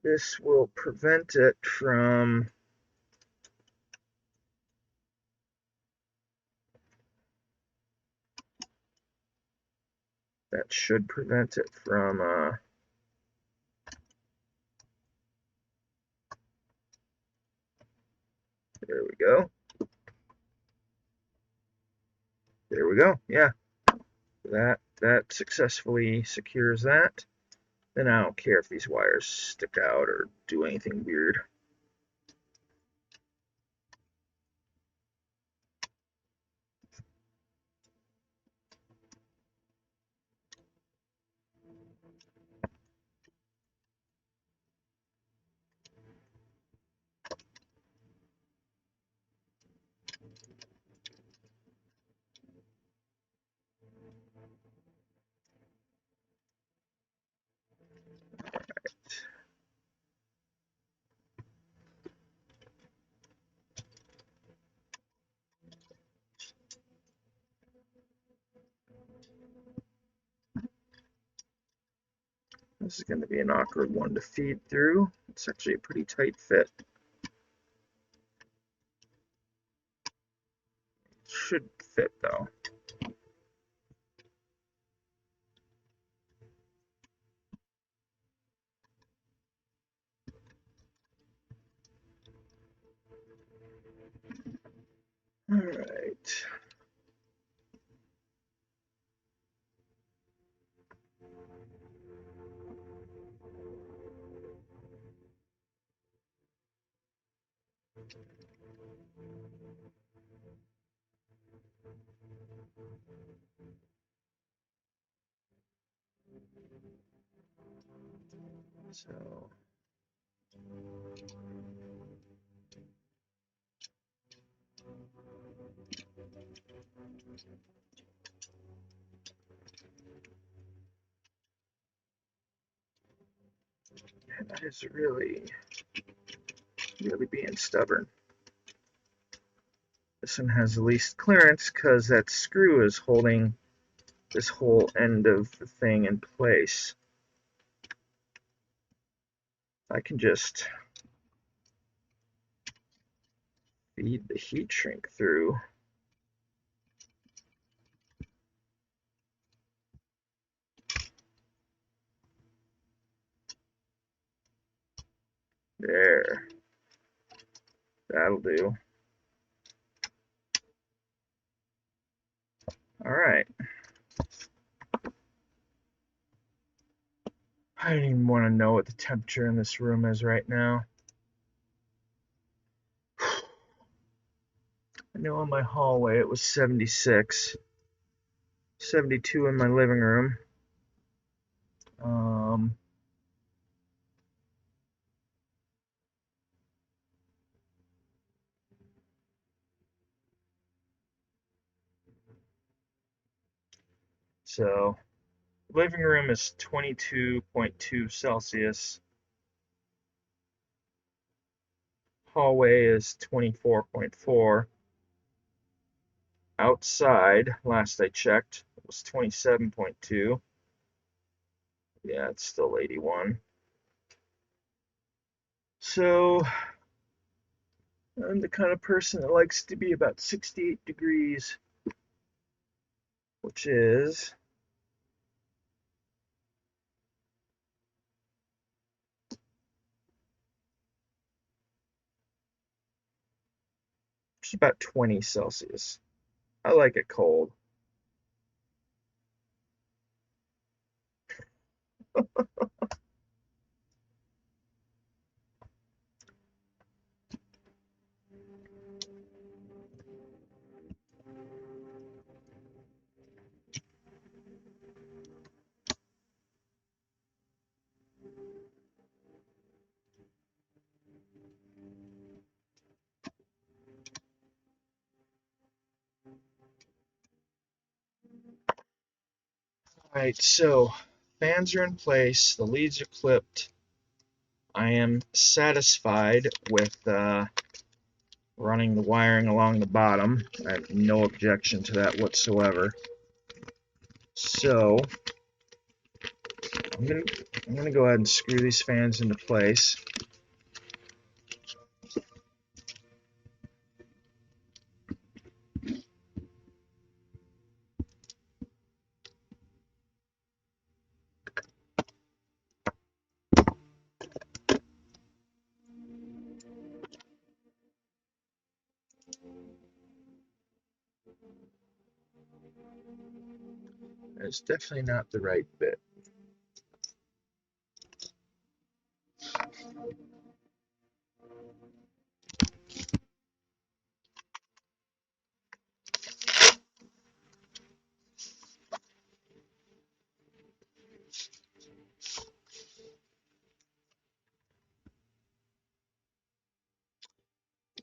Speaker 1: This will prevent it from that should prevent it from there we go. There we go. Yeah. That successfully secures that. Then I don't care if these wires stick out or do anything weird. This is going to be an awkward one to feed through. It's actually a pretty tight fit. Should fit though. All right. So that is really being stubborn. This one has the least clearance because that screw is holding this whole end of the thing in place. I can just feed the heat shrink through. There. That'll do. All right. I don't even want to know what the temperature in this room is right now. I know in my hallway it was 76, 72 in my living room. So living room is 22.2 Celsius. Hallway is 24.4. Outside, last I checked, it was 27.2. Yeah, it's still 81. So I'm the kind of person that likes to be about 68 degrees, which is just about 20 Celsius. I like it cold. Alright, so fans are in place, the leads are clipped. I am satisfied with running the wiring along the bottom. I have no objection to that whatsoever. So I'm gonna go ahead and screw these fans into place. It's definitely not the right bit.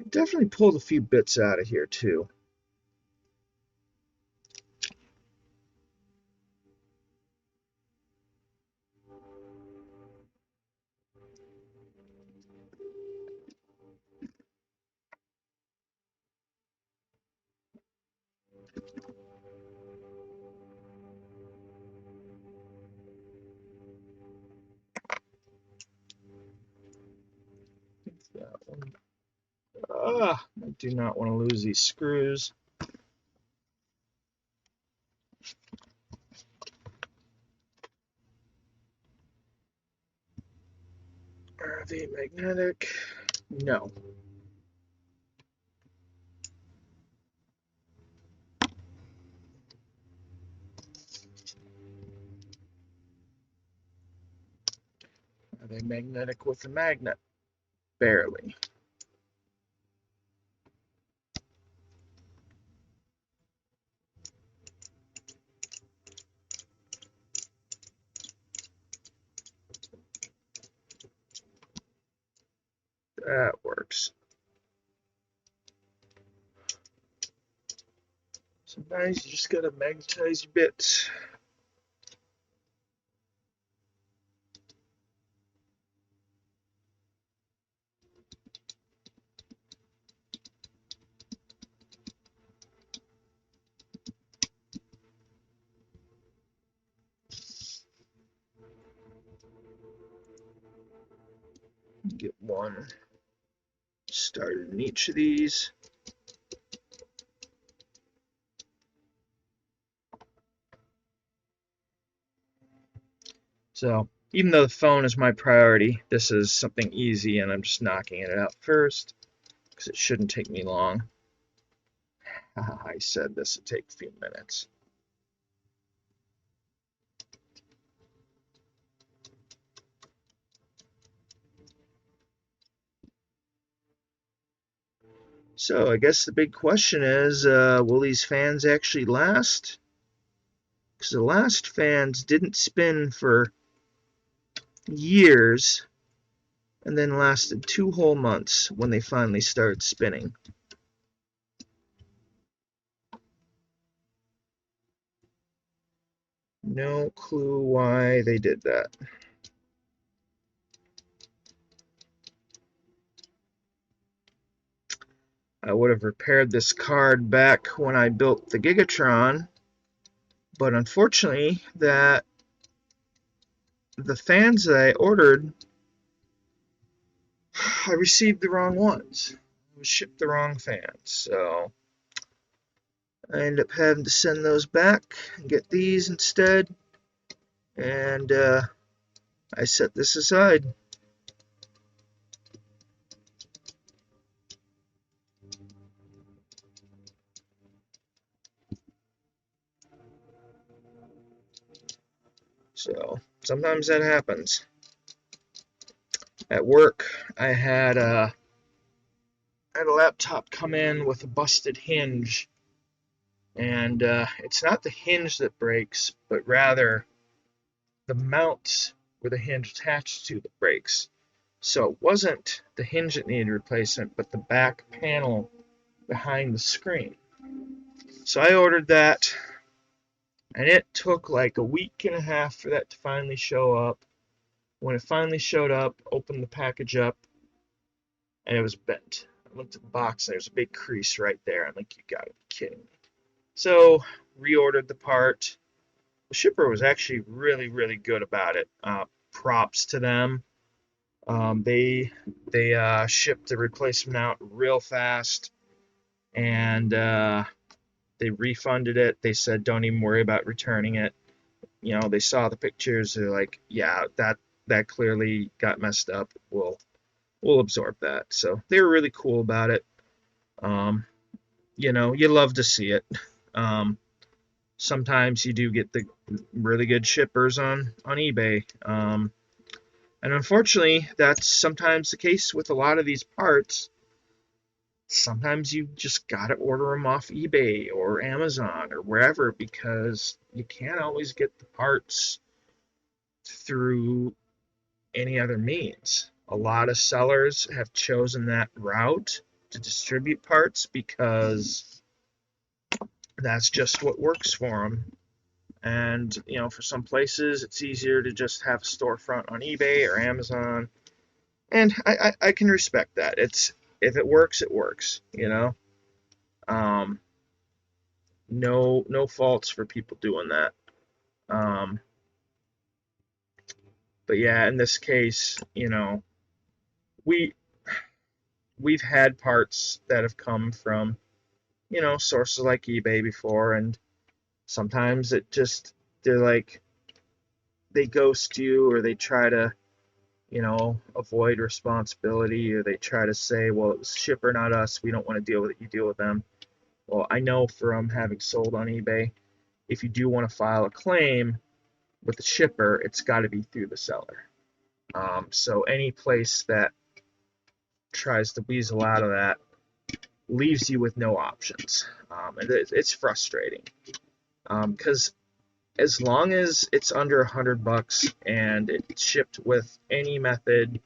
Speaker 1: Definitely pulled a few bits out of here too. I do not want to lose these screws. Are they magnetic? No. Are they magnetic with a magnet? Barely. That works. Sometimes you just gotta magnetize your bits. Get one started in each of these. So even though the phone is my priority, this is something easy, and I'm just knocking it out first because it shouldn't take me long. I said this would take a few minutes. So I guess the big question is, will these fans actually last? Because the last fans didn't spin for years and then lasted 2 whole months when they finally started spinning. No clue why they did that. I would have repaired this card back when I built the Gigatron, but unfortunately the fans that I ordered, I received the wrong ones. I was shipped the wrong fans, so I ended up having to send those back and get these instead, and I set this aside. So sometimes that happens. At work, I had a laptop come in with a busted hinge, and it's not the hinge that breaks, but rather the mount where the hinge attached to that breaks. So it wasn't the hinge that needed replacement, but the back panel behind the screen. So I ordered that, and it took like a week and a half for that to finally show up. When it finally showed up, opened the package up, and it was bent. I looked at the box, and there's a big crease right there. I'm like, you gotta be kidding me. So, reordered the part. The shipper was actually really, really good about it. Props to them. They shipped the replacement out real fast, and they refunded it. They said, don't even worry about returning it. You know, they saw the pictures. They're like, yeah, that clearly got messed up. We'll absorb that. So they were really cool about it. You know, you love to see it. Sometimes you do get the really good shippers on eBay. And unfortunately, that's sometimes the case with a lot of these parts. Sometimes you just gotta order them off eBay or Amazon or wherever because you can't always get the parts through any other means. A lot of sellers have chosen that route to distribute parts because that's just what works for them. And, you know, for some places, it's easier to just have a storefront on eBay or Amazon. And I can respect that. If it works, it works, you know. No faults for people doing that. But yeah, in this case, you know, we we've had parts that have come from, you know, sources like eBay before, and sometimes it just, they're like, they ghost you, or they try to, you know, avoid responsibility, or they try to say, well, it was shipper, not us, we don't want to deal with it, you deal with them. Well, I know from having sold on eBay, if you do want to file a claim with the shipper, it's got to be through the seller. So any place that tries to weasel out of that leaves you with no options. And it's frustrating, because as long as it's under $100 and it's shipped with any method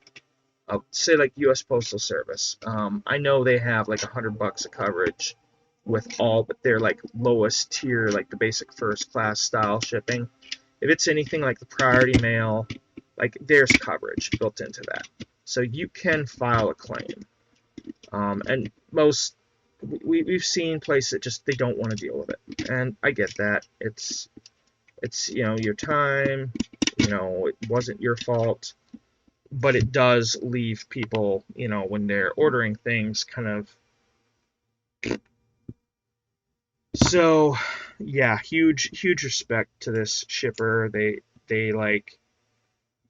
Speaker 1: of, say, like U.S. Postal Service, I know they have like $100 of coverage with all but their like lowest tier, like the basic first class style shipping. If it's anything like the priority mail, like there's coverage built into that, so you can file a claim. And most we've seen places that just, they don't want to deal with it, and I get that. It's you know, your time, you know, it wasn't your fault, but it does leave people, you know, when they're ordering things, kind of. So yeah, huge respect to this shipper. They like,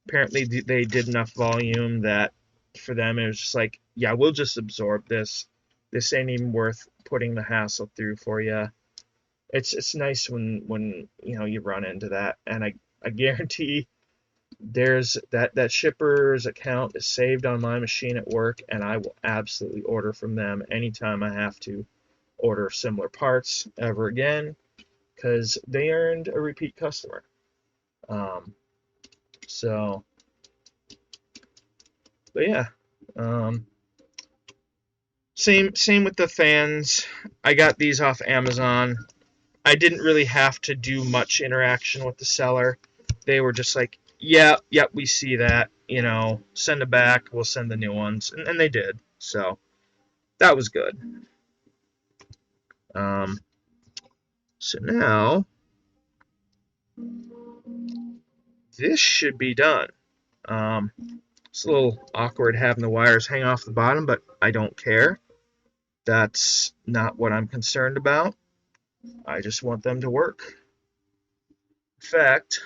Speaker 1: apparently they did enough volume that for them it was just like, yeah, we'll just absorb this. This ain't even worth putting the hassle through for you. It's nice when you know, you run into that, and I guarantee there's that shipper's account is saved on my machine at work, and I will absolutely order from them anytime I have to order similar parts ever again, because they earned a repeat customer. So, but yeah, same with the fans. I got these off Amazon. I didn't really have to do much interaction with the seller. They were just like, yeah, we see that, you know, send it back, we'll send the new ones, and they did. So that was good. So now this should be done. It's a little awkward having the wires hang off the bottom, but I don't care. That's not what I'm concerned about. I just want them to work. In fact,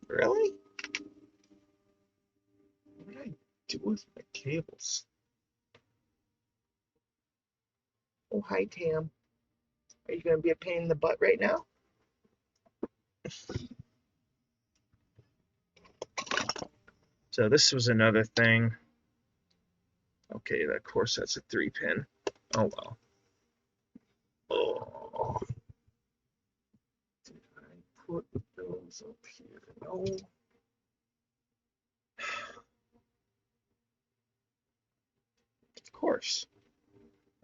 Speaker 1: really? What did I do with my cables? Oh, hi, Tam. Are you going to be a pain in the butt right now? So this was another thing. Okay, of course that's a 3-pin. Oh well. Oh. Did I put those up here? No. Of course.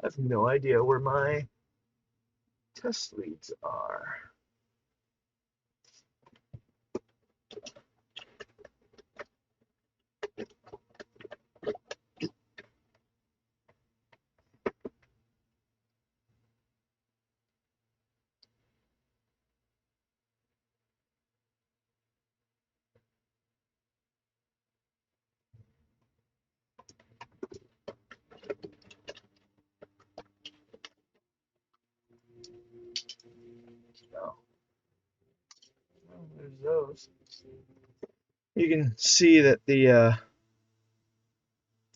Speaker 1: I have no idea where my test leads are. No. Oh, there's those. You can see that the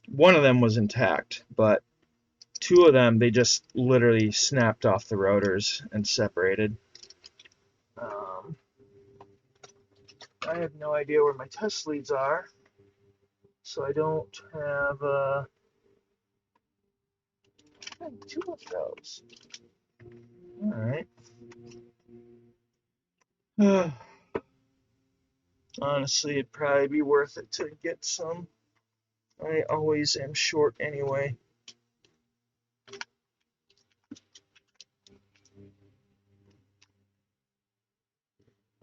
Speaker 1: one of them was intact, but two of them, they just literally snapped off the rotors and separated. I have no idea where my test leads are, so I don't have two of those. Alright. Honestly, it'd probably be worth it to get some. I always am short anyway.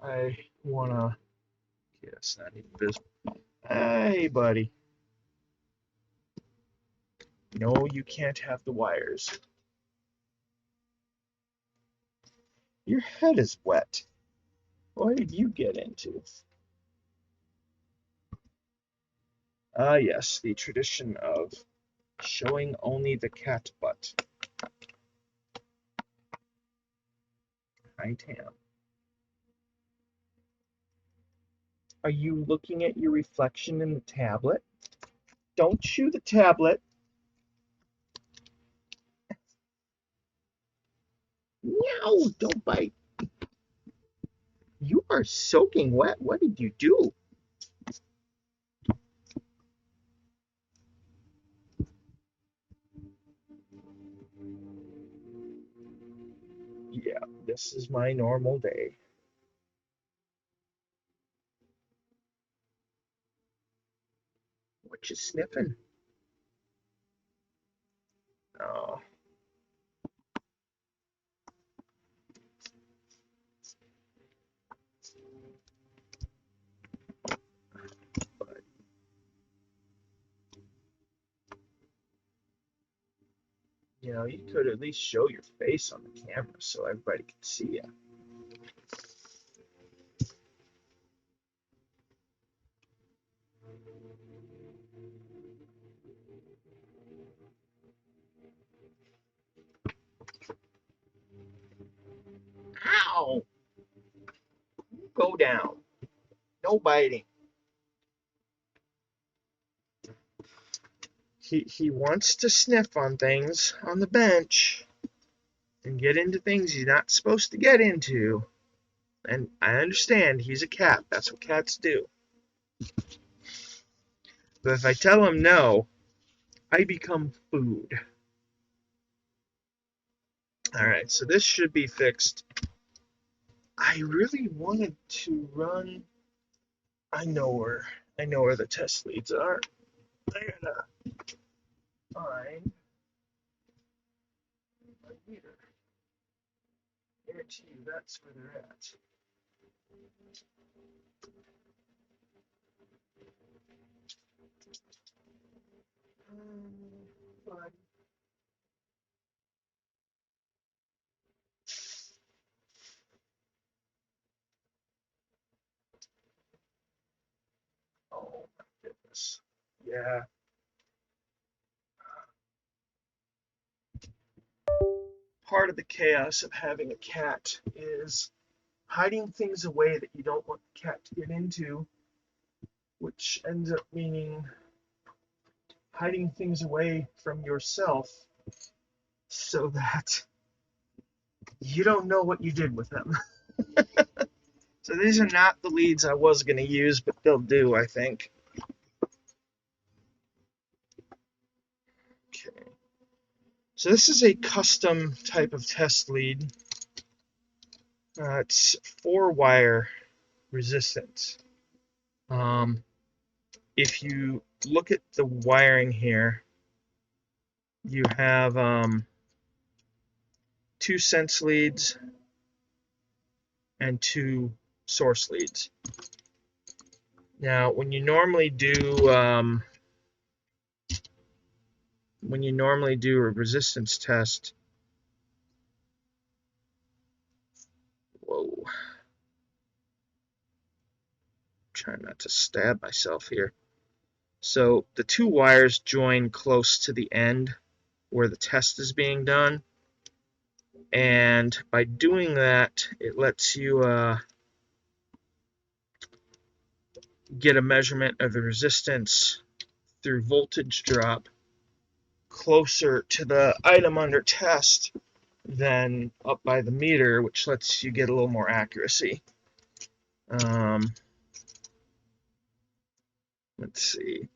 Speaker 1: I wanna. Yeah, it's not even visible. Hey, buddy. No, you can't have the wires. Your head is wet. What did you get into? Ah, yes, the tradition of showing only the cat butt. Hi, Tam. Are you looking at your reflection in the tablet? Don't chew the tablet. No, don't bite. You are soaking wet. What did you do? Yeah, this is my normal day. What you sniffing? Oh. But, you know, you could at least show your face on the camera so everybody could see you. Ow! Go down. No biting. He wants to sniff on things on the bench and get into things he's not supposed to get into. And I understand he's a cat. That's what cats do. But if I tell him no, I become food. Alright, so this should be fixed. I really wanted to run. I know where the test leads are. I gotta find my meter. Guarantee you that's where they're at. But oh my goodness. Yeah. Part of the chaos of having a cat is hiding things away that you don't want the cat to get into, which ends up meaning hiding things away from yourself so that you don't know what you did with them. So these are not the leads I was going to use, but they'll do, I think. Okay. So this is a custom type of test lead. It's 4-wire resistance. If you look at the wiring here, you have 2 sense leads and 2 source leads. Now, when you normally do a resistance test, whoa, trying not to stab myself here. So the 2 wires join close to the end where the test is being done, and by doing that, it lets you get a measurement of the resistance through voltage drop closer to the item under test than up by the meter, which lets you get a little more accuracy. Let's see.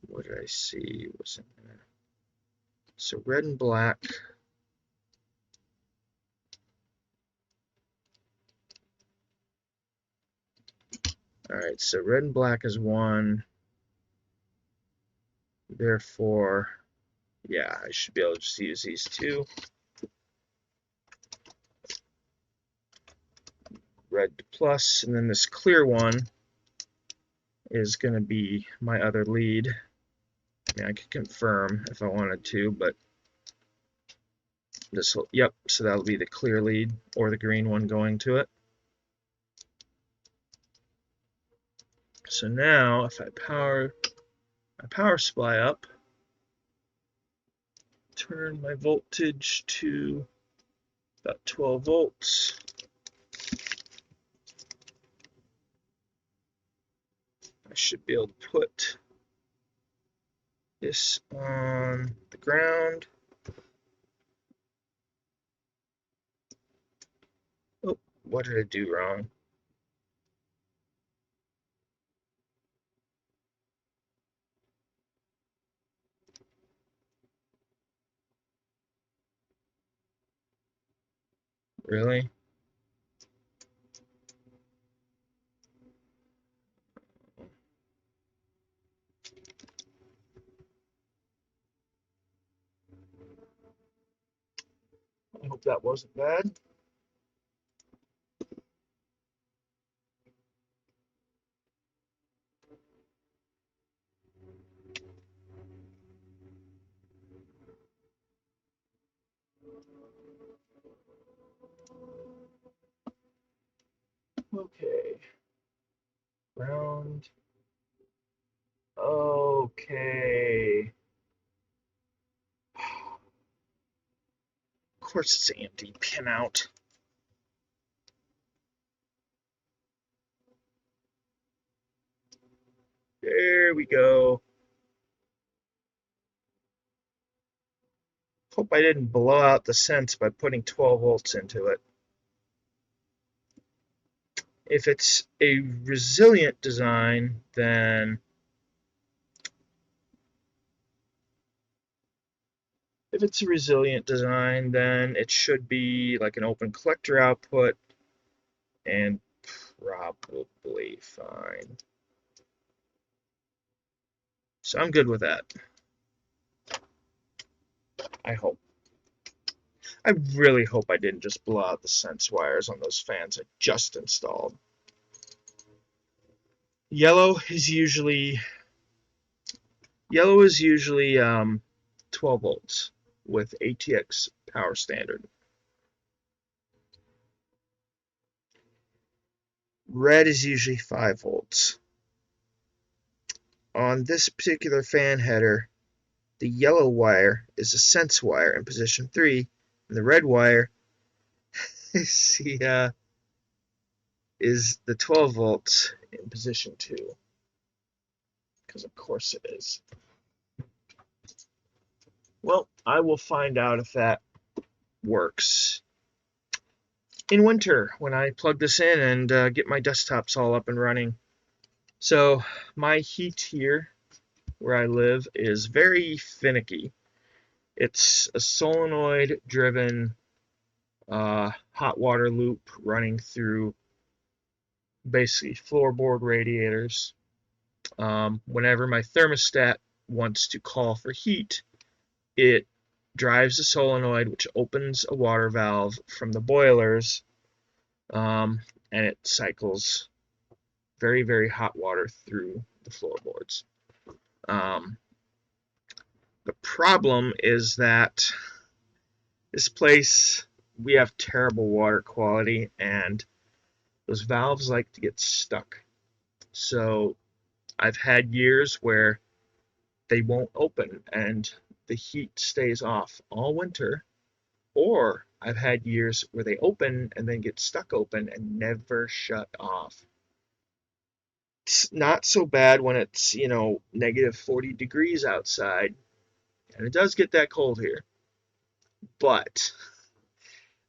Speaker 1: What did I see was in there? So red and black. Alright, so red and black is 1. Therefore, yeah, I should be able to just use these 2. Red to plus, and then this clear one is going to be my other lead. I could confirm if I wanted to, but this will, yep, so that'll be the clear lead or the green one going to it. So now if I power my power supply up, turn my voltage to about 12 volts. I should be able to put this on the ground. Oh, what did I do wrong? Really? I hope that wasn't bad. Okay. Ground. Okay. Of course it's an empty pinout. There we go. Hope I didn't blow out the sense by putting 12 volts into it. If it's a resilient design, then it should be like an open collector output and probably fine. So I'm good with that. I hope. I really hope I didn't just blow out the sense wires on those fans I just installed. Yellow is usually 12 volts with ATX power standard. Red is usually 5 volts. On this particular fan header, the yellow wire is a sense wire in position 3, and the red wire is the 12 volts in position 2. Because of course it is. Well, I will find out if that works in winter when I plug this in and get my desktops all up and running. So my heat here where I live is very finicky. It's a solenoid driven hot water loop running through basically floorboard radiators. Whenever my thermostat wants to call for heat, it drives the solenoid, which opens a water valve from the boilers, and it cycles very, very hot water through the floorboards. The problem is that this place, we have terrible water quality, and those valves like to get stuck. So I've had years where they won't open and the heat stays off all winter, or I've had years where they open and then get stuck open and never shut off. It's not so bad when it's, negative 40 degrees outside, and it does get that cold here. But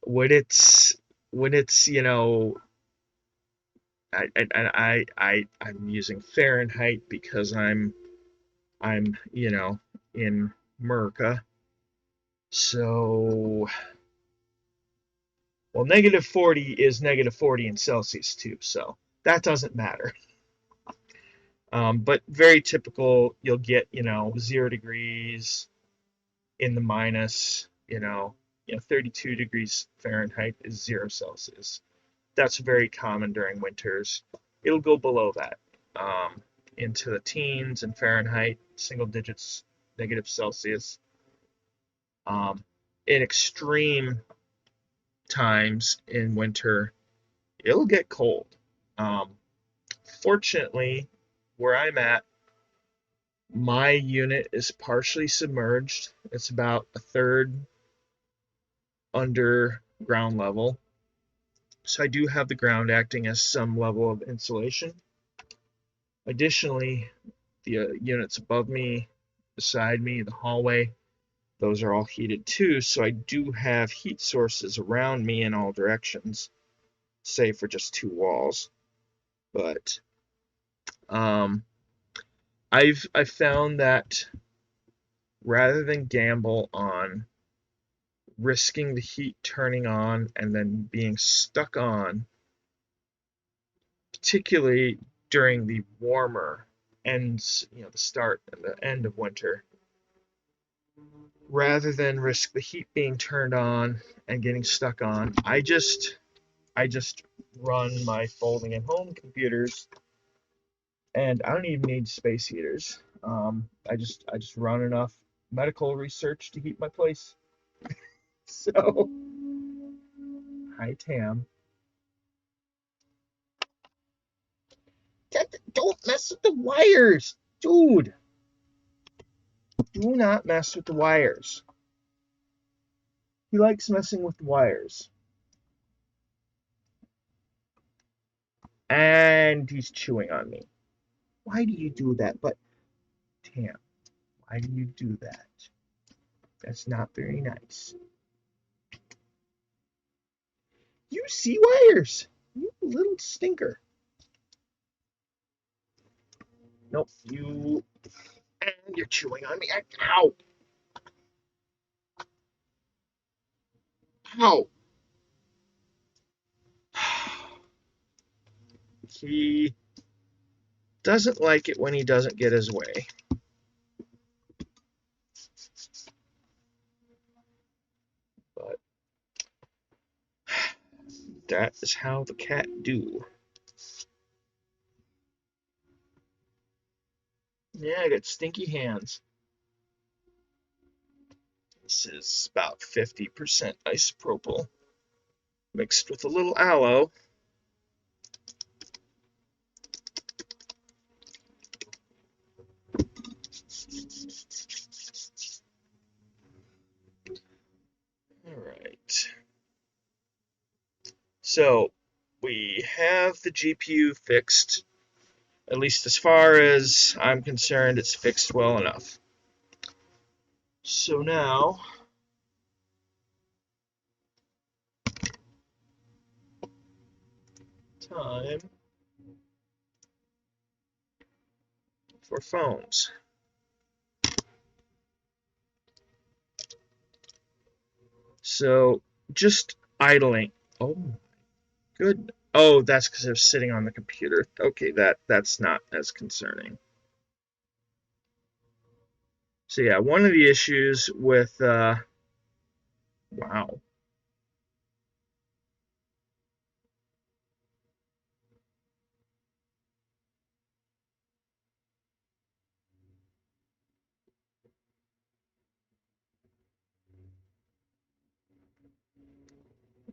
Speaker 1: when it's I'm using Fahrenheit because I'm in America. So, well, negative 40 is negative 40 in Celsius too, so that doesn't matter. But very typical, you'll get 0 degrees in the minus, 32 degrees Fahrenheit is 0 Celsius. That's very common during winters. It'll go below that, into the teens in Fahrenheit, single digits -Celsius. In extreme times in winter, it'll get cold. Fortunately, where I'm at, my unit is partially submerged. It's about a third under ground level. So I do have the ground acting as some level of insulation. Additionally, the units above me, beside me, the hallway, those are all heated too. So I do have heat sources around me in all directions, save for just two walls. But I've found that rather than gamble on risking the heat turning on and then being stuck on, particularly during the warmer ends, the start and the end of winter, rather than risk the heat being turned on and getting stuck on, I just run my folding and home computers, and I don't even need space heaters. I just run enough medical research to heat my place. So, hi Tam. Don't mess with the wires, dude. Do not mess with the wires. He likes messing with the wires. And he's chewing on me. Why do you do that? But, Tam, why do you do that? That's not very nice. You see wires. You little stinker. Nope, you... And you're chewing on me. Ow! Ow! He doesn't like it when he doesn't get his way. But that is how the cat do. Yeah, I got stinky hands. This is about 50% isopropyl mixed with a little aloe. All right. So we have the GPU fixed. At least as far as I'm concerned, it's fixed well enough. So now, time for phones. So just idling. Oh my good. Oh, that's because they're sitting on the computer. Okay, that's not as concerning. So yeah, one of the issues with wow.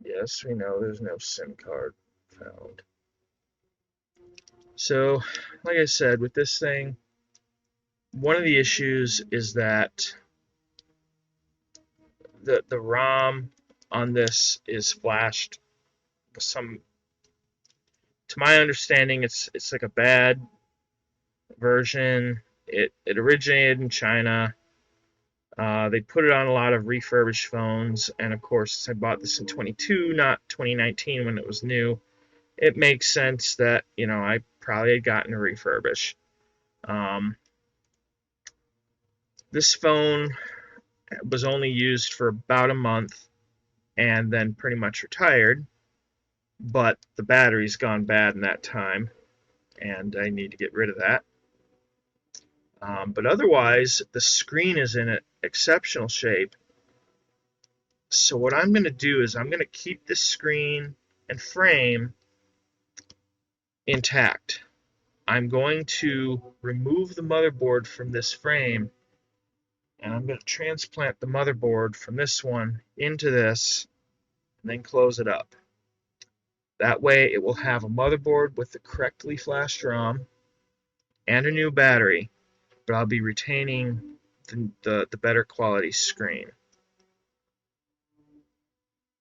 Speaker 1: Yes, we know there's no SIM card found. So, like I said, with this thing, one of the issues is that the ROM on this is flashed with some, to my understanding, it's like a bad version. It originated in China. They put it on a lot of refurbished phones, and of course, I bought this in 22, not 2019 when it was new. It makes sense that, I probably had gotten a refurbish. This phone was only used for about a month and then pretty much retired, but the battery's gone bad in that time, and I need to get rid of that. But otherwise, the screen is in exceptional shape. So what I'm going to do is I'm going to keep this screen and frame intact. I'm going to remove the motherboard from this frame And I'm going to transplant the motherboard from this one into this and then close it up. That way it will have a motherboard with the correctly flashed ROM and a new battery, but I'll be retaining the better quality screen.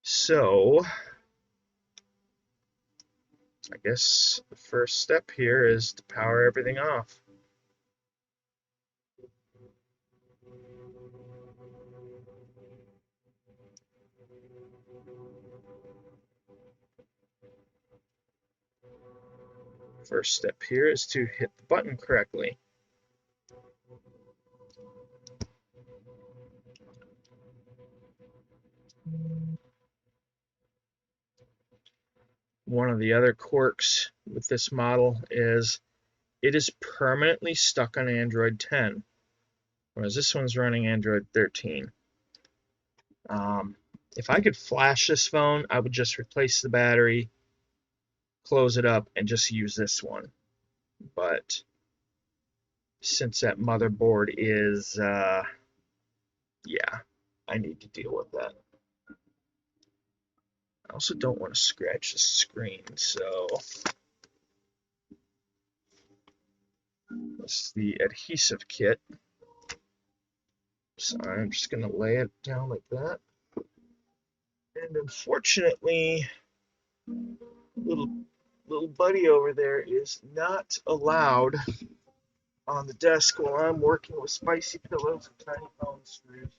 Speaker 1: So I guess the first step here is to power everything off. First step here is to hit the button correctly. One of the other quirks with this model is it is permanently stuck on Android 10, whereas this one's running Android 13. If I could flash this phone, I would just replace the battery, close it up, and just use this one. But since that motherboard is, yeah, I need to deal with that. I also don't want to scratch the screen, so this is the adhesive kit. So I'm just going to lay it down like that. And unfortunately, little buddy over there is not allowed on the desk while I'm working with spicy pillows and tiny phone screws.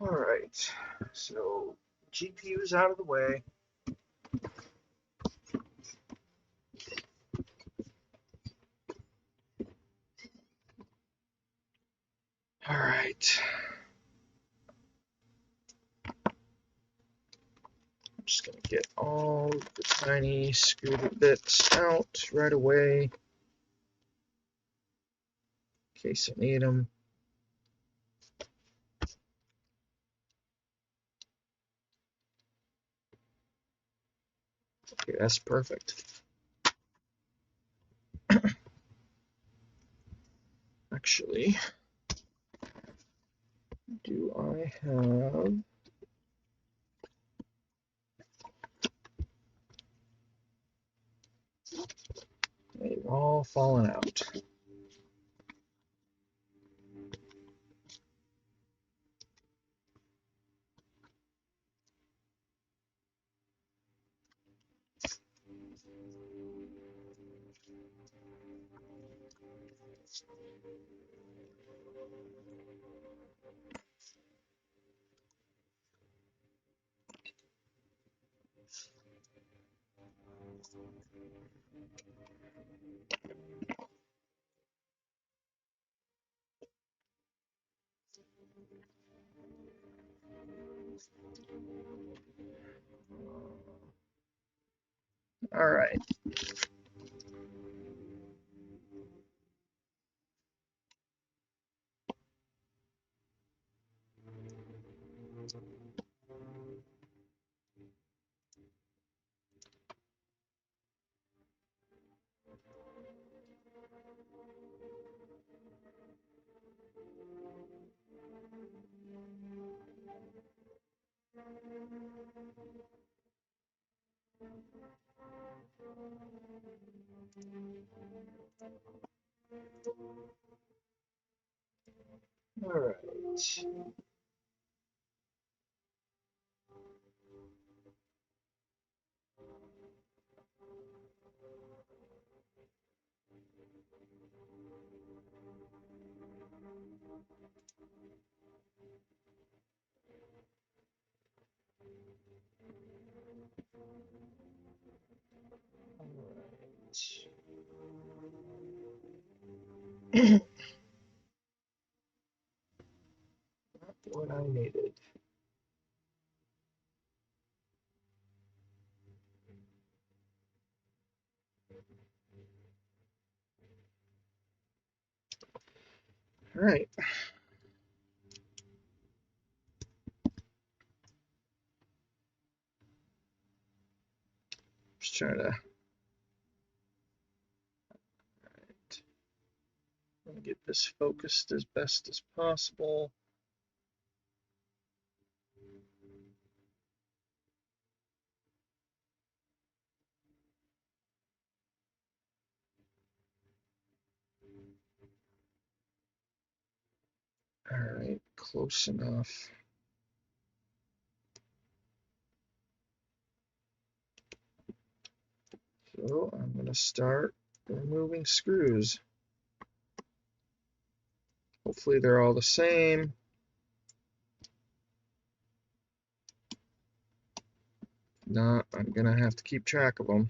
Speaker 1: Alright, so GPU is out of the way. Alright. I'm just going to get all the tiny screw bits out right away in case I need them. Okay, that's perfect. Actually, do I have... They've all fallen out. Alright. Alright. Not what I needed. All right. Just trying to get this focused as best as possible. All right, close enough. So I'm going to start removing screws. Hopefully they're all the same. No, I'm going to have to keep track of them.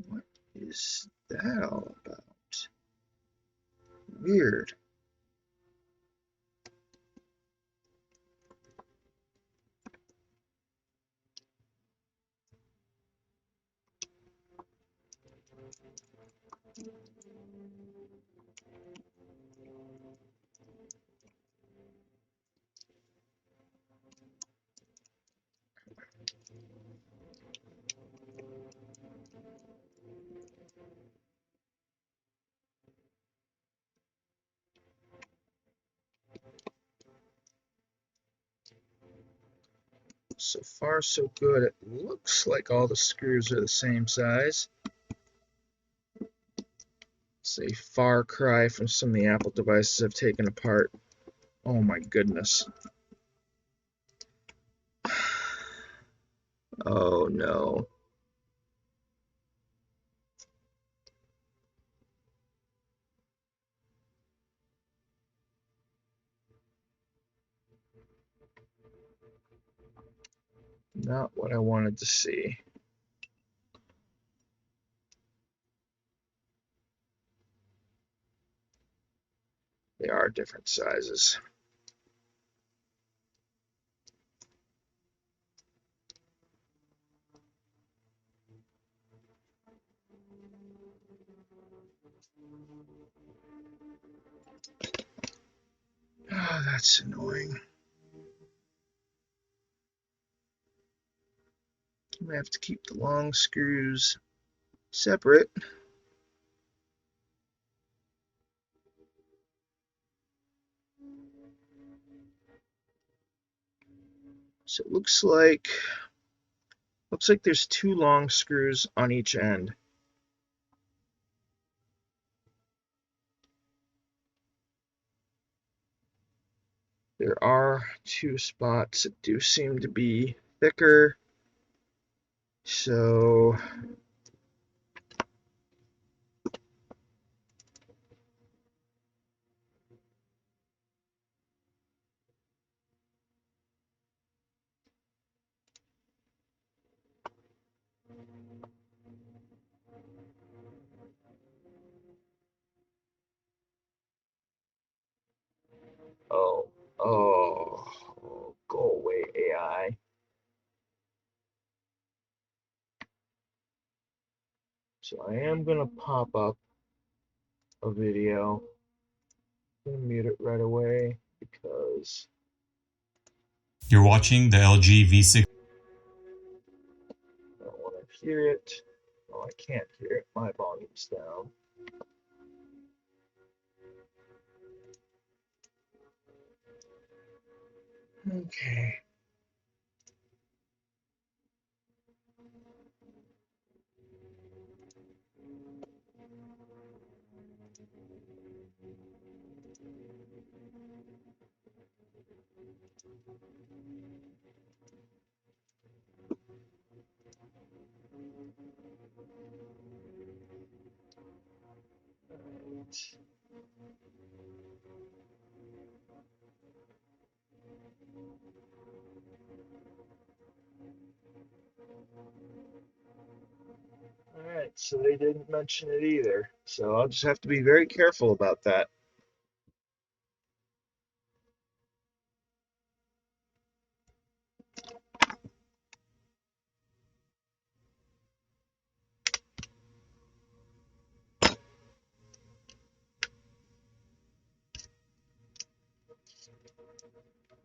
Speaker 1: What is that all about? Weird. So far, so good. It looks like all the screws are the same size. It's a far cry from some of the Apple devices I've taken apart. Oh my goodness. Oh no. Not what I wanted to see. They are different sizes. Oh, that's annoying. I'm gonna have to keep the long screws separate. So it looks like there's 2 long screws on each end. There are 2 spots that do seem to be thicker. So oh, go away, AI. So I am gonna pop up a video. I'm gonna mute it right away because
Speaker 3: you're watching the LG V60.
Speaker 1: I don't want to hear it. Oh, I can't hear it. My volume's down. Okay. Alright, so they didn't mention it either. So I'll just have to be very careful about that.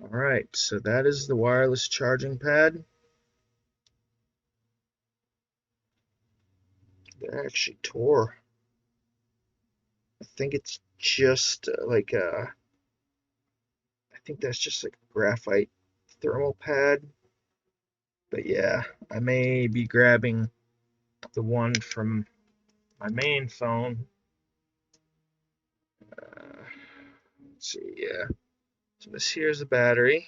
Speaker 1: Alright, so that is the wireless charging pad. It actually tore. I think it's just like a, I think that's just like a graphite thermal pad. But yeah, I may be grabbing the one from my main phone. Let's see, yeah. So this here's the battery.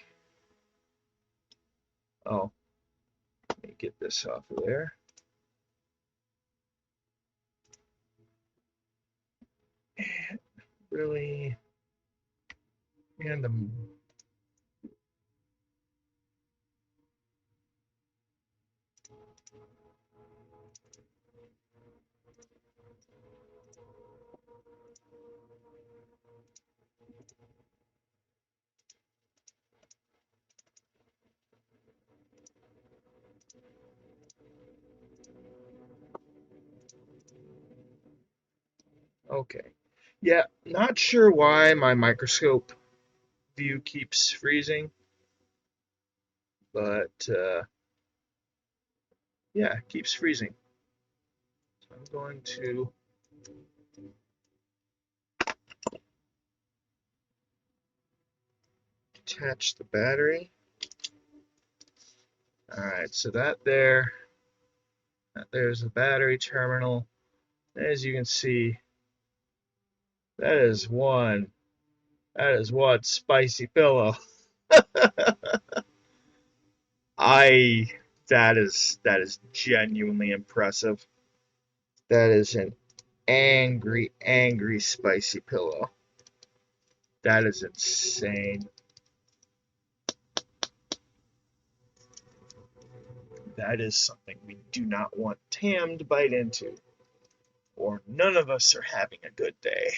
Speaker 1: Oh, let me get this off of there. And really, and the okay. Yeah, not sure why my microscope view keeps freezing, but yeah, it keeps freezing. So I'm going to attach the battery. Alright, so there's the battery terminal. As you can see, that is one spicy pillow. That is genuinely impressive. That is an angry, angry spicy pillow. That is insane. That is something we do not want Tam to bite into, or none of us are having a good day.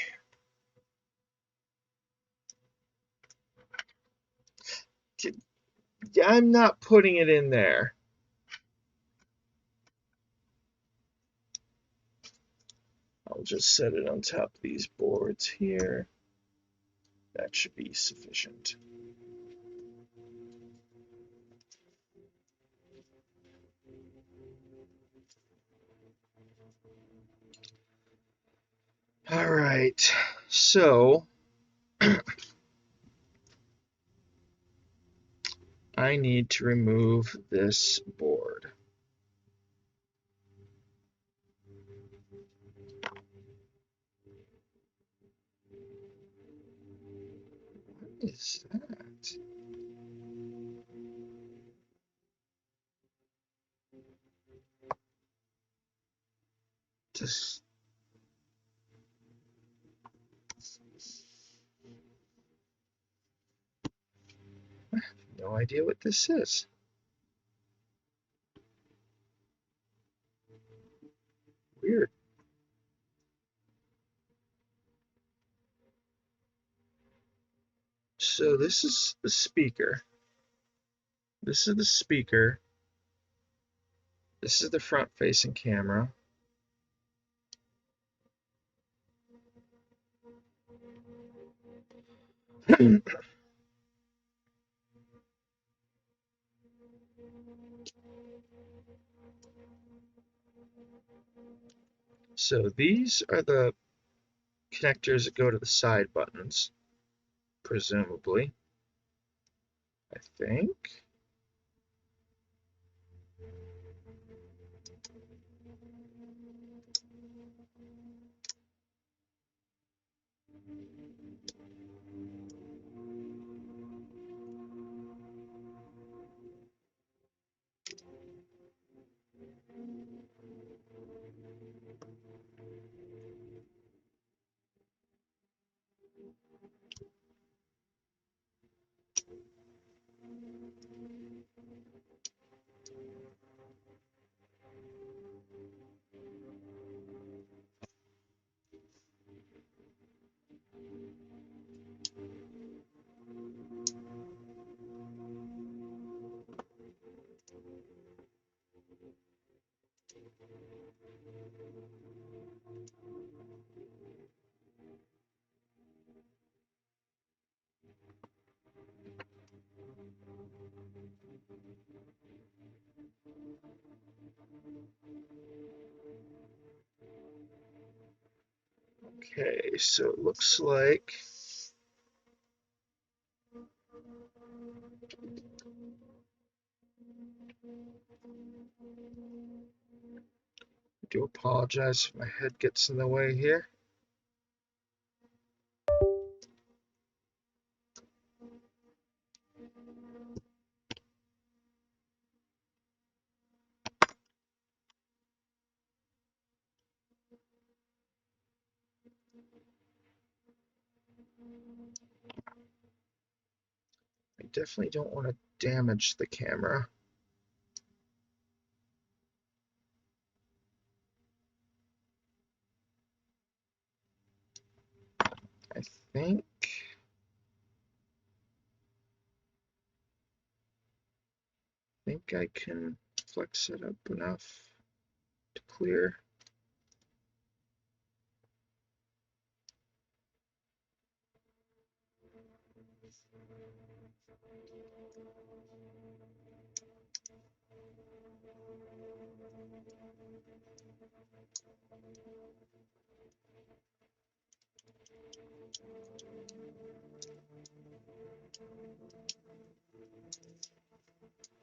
Speaker 1: I'm not putting it in there. I'll just set it on top of these boards here. That should be sufficient. All right, so I need to remove this board. What is that? Just no idea what this is. Weird. So this is the speaker. This is the speaker. This is the front-facing camera. So these are the connectors that go to the side buttons, presumably. I think. Okay, so it looks like I do apologize if my head gets in the way here. I definitely don't want to damage the camera. I think I can flex it up enough to clear.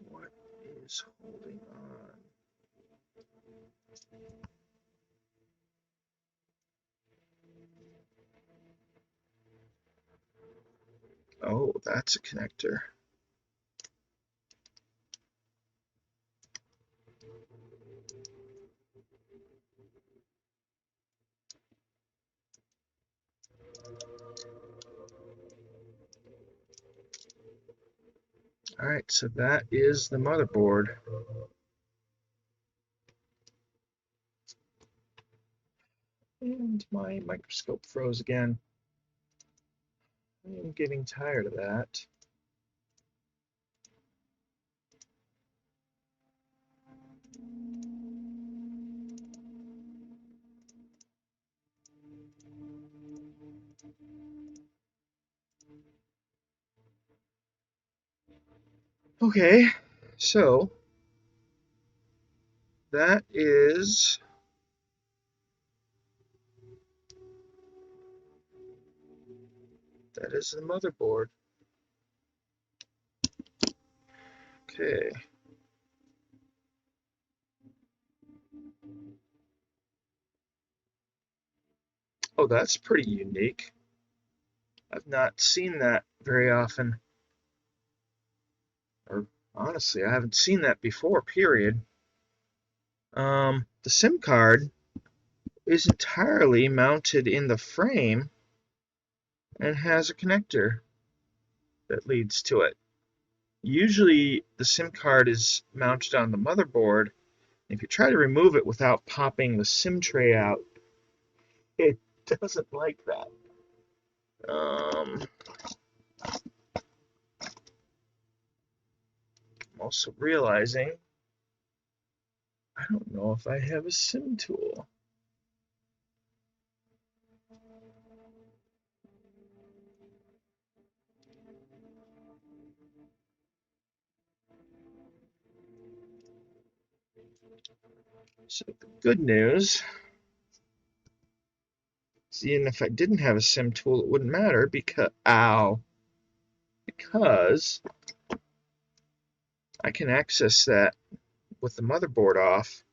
Speaker 1: What is holding on? Oh, that's a connector. All right, so that is the motherboard. And my microscope froze again. I am getting tired of that. Okay, so that is the motherboard. Okay. Oh, that's pretty unique. I've not seen that very often. Or honestly, I haven't seen that before, period. The SIM card is entirely mounted in the frame and has a connector that leads to it. Usually the SIM card is mounted on the motherboard. If you try to remove it without popping the SIM tray out, it doesn't like that. I'm also realizing I don't know if I have a SIM tool. So the good news is even if I didn't have a SIM tool, it wouldn't matter because I can access that with the motherboard off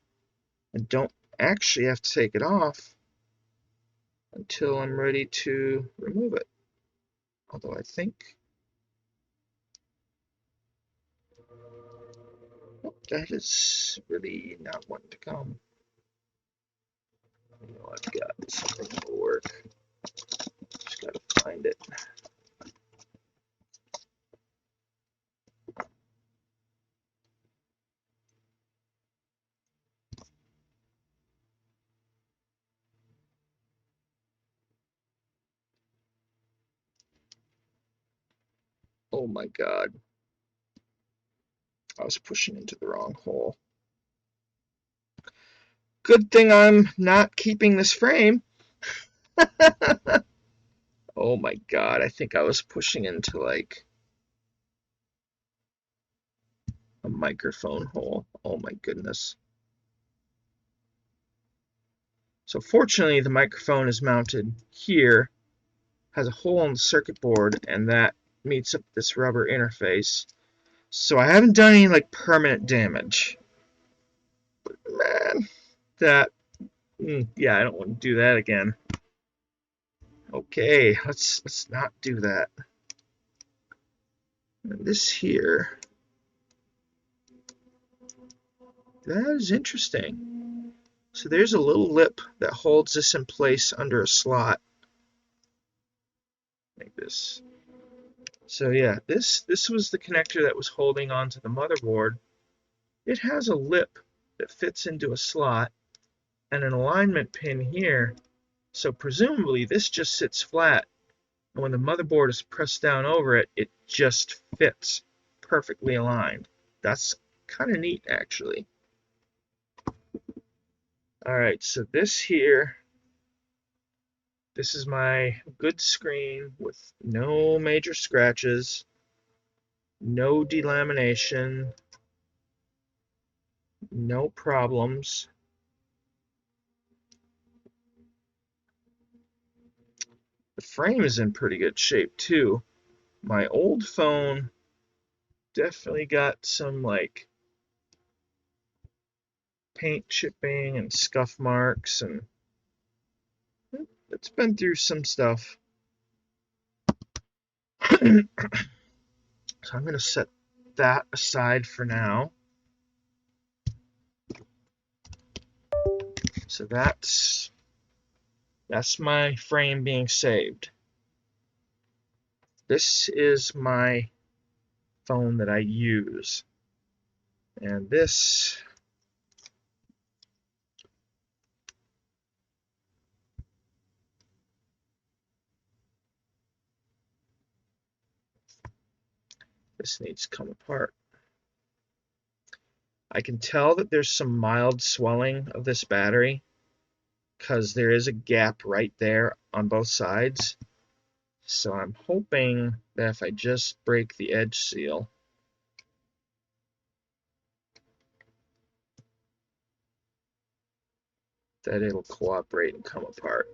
Speaker 1: and don't actually have to take it off until I'm ready to remove it. Although I think that is really not wanting to come. I know I've got something that will work. Just gotta find it. Oh my god. I was pushing into the wrong hole. Good thing I'm not keeping this frame. Oh my god, I think I was pushing into like a microphone hole. Oh my goodness. So fortunately the microphone is mounted here, has a hole in the circuit board, and that meets up this rubber interface. So I haven't done any like permanent damage. But man, that yeah, I don't want to do that again. Okay, let's not do that. And this here, that is interesting. So there's a little lip that holds this in place under a slot like this. So yeah, this was the connector that was holding onto the motherboard. It has a lip that fits into a slot and an alignment pin here. So presumably this just sits flat, and when the motherboard is pressed down over it, it just fits perfectly aligned. That's kind of neat, actually. Alright, so this here, this is my good screen with no major scratches, no delamination, no problems. The frame is in pretty good shape too. My old phone definitely got some like paint chipping and scuff marks, and it's been through some stuff. So I'm going to set that aside for now. So that's my frame being saved. This is my phone that I use. And this needs to come apart. I can tell that there's some mild swelling of this battery because there is a gap right there on both sides. So I'm hoping that if I just break the edge seal, that it'll cooperate and come apart.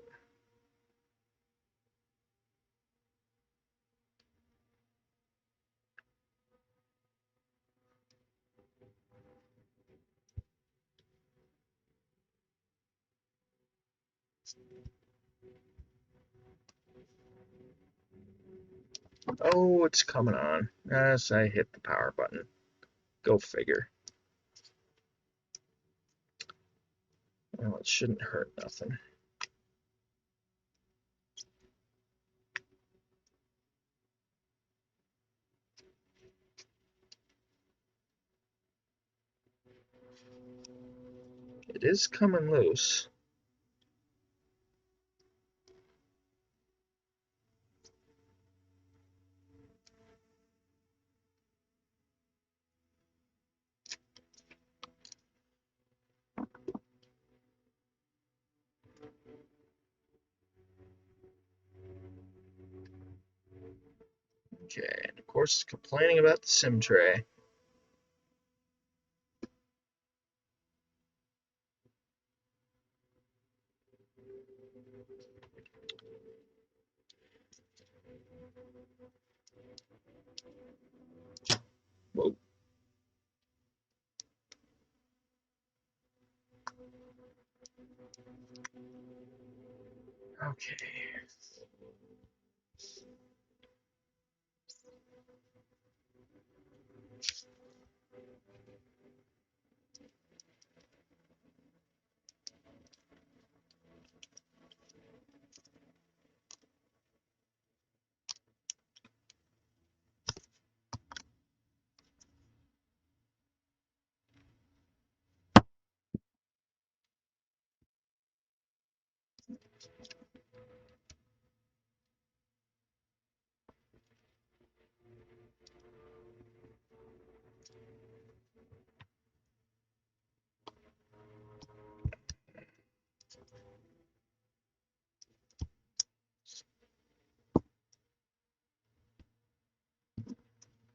Speaker 1: Oh, it's coming on as I hit the power button. Go figure. Well, it shouldn't hurt nothing. It is coming loose. Okay, and of course it's complaining about the SIM tray. Whoa. Okay.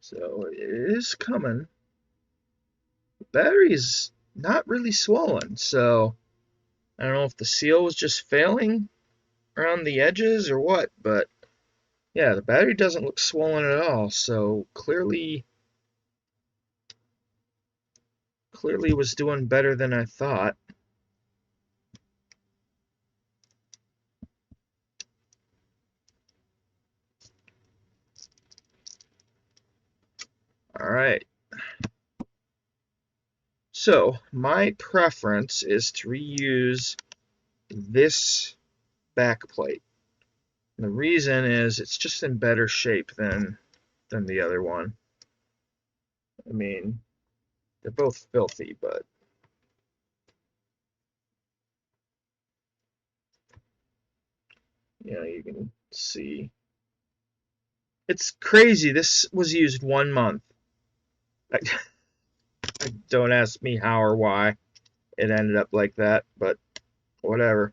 Speaker 1: So it is coming. The battery's not really swollen, so I don't know if the seal was just failing around the edges or what, but yeah, the battery doesn't look swollen at all, so clearly was doing better than I thought. Alright, so my preference is to reuse this back plate. And the reason is it's just in better shape than the other one. I mean, they're both filthy, but you know, you can see. It's crazy. This was used 1 month. Don't ask me how or why it ended up like that, but whatever.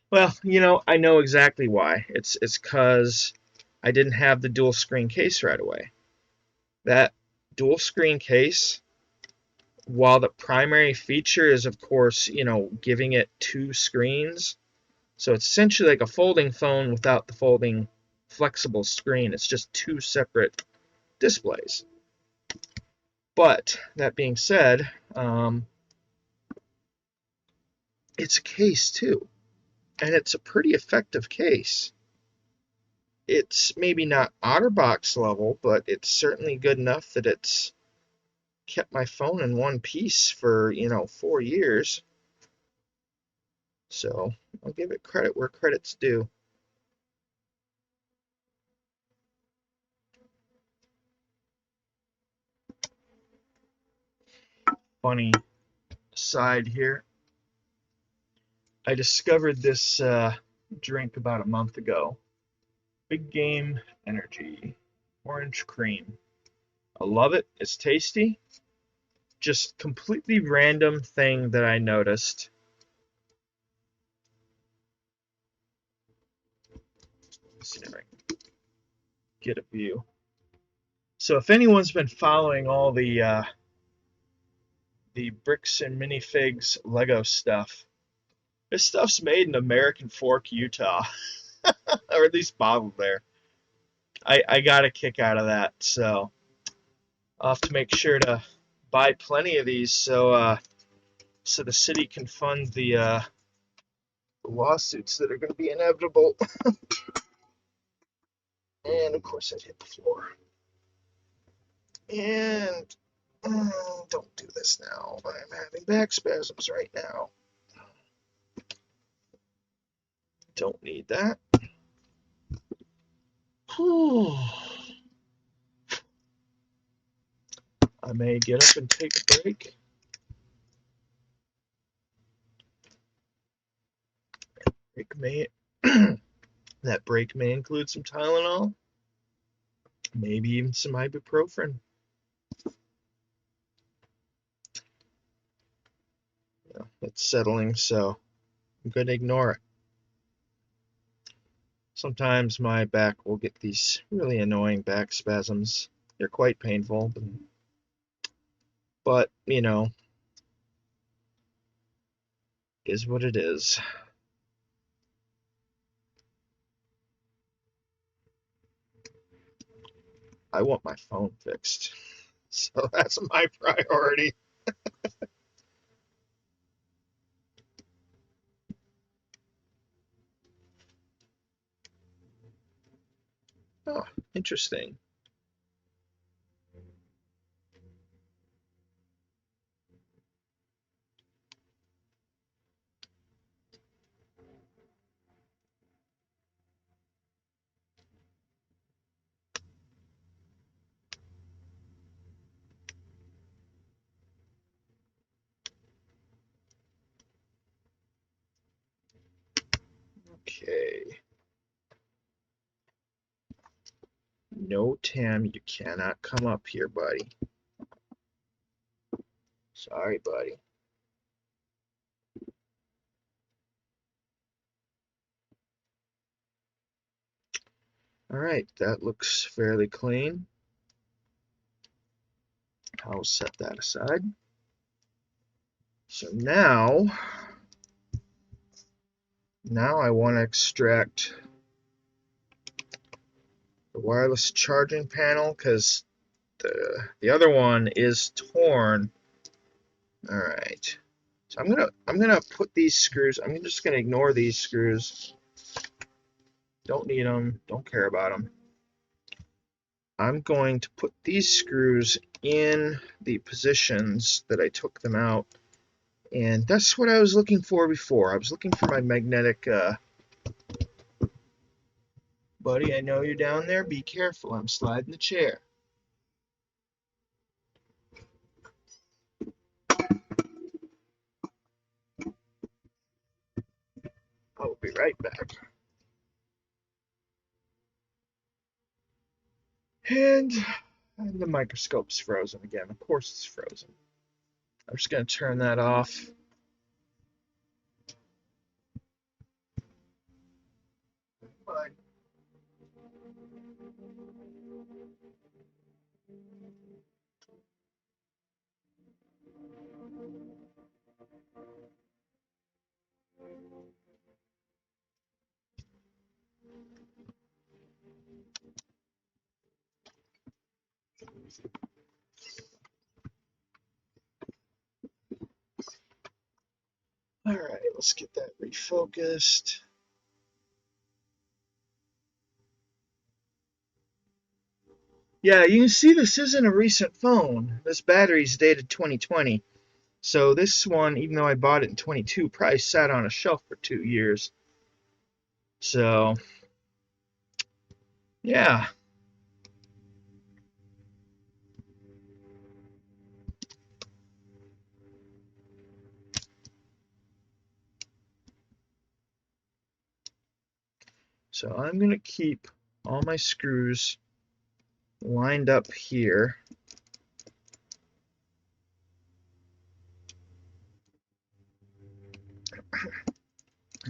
Speaker 1: Well, you know, I know exactly why. It's because I didn't have the dual screen case right away. That dual screen case, while the primary feature is, of course, you know, giving it 2 screens, so it's essentially like a folding phone without the folding flexible screen. It's just 2 separate displays. But that being said, it's a case too, and it's a pretty effective case. It's maybe not OtterBox level, but it's certainly good enough that it's kept my phone in one piece for, you know, 4 years. So I'll give it credit where credit's due. Funny side here. I discovered this drink about a month ago. Big Game Energy. Orange cream. I love it. It's tasty. Just completely random thing that I noticed. Let's see if I can get a view. So if anyone's been following all the bricks and minifigs Lego stuff, this stuff's made in American Fork, Utah, or at least bottled there. I got a kick out of that, so I'll have to make sure to buy plenty of these so so the city can fund the lawsuits that are going to be inevitable. And of course, it hit the floor. And don't do this now. I'm having back spasms right now. Don't need that. Whew. I may get up and take a break. That break may include some Tylenol, maybe even some ibuprofen. Yeah, it's settling, so I'm going to ignore it. Sometimes my back will get these really annoying back spasms. They're quite painful, but you know, is what it is. I want my phone fixed, so that's my priority. Oh, interesting. Okay. No, Tim, you cannot come up here, buddy. Sorry, buddy. All right, that looks fairly clean. I'll set that aside. So now I want to extract the wireless charging panel because the other one is torn. All right. So I'm gonna put these screws. I'm just gonna ignore these screws. Don't need them. Don't care about them. I'm going to put these screws in the positions that I took them out, and that's what I was looking for before. I was looking for my magnetic. Buddy, I know you're down there. Be careful. I'm sliding the chair. I'll be right back. And the microscope's frozen again. Of course it's frozen. I'm just going to turn that off. Fine. All right, let's get that refocused. Yeah, you can see this isn't a recent phone. This battery's dated 2020. So this one, even though I bought it in 22, probably sat on a shelf for 2 years. So, yeah. So I'm going to keep all my screws lined up here.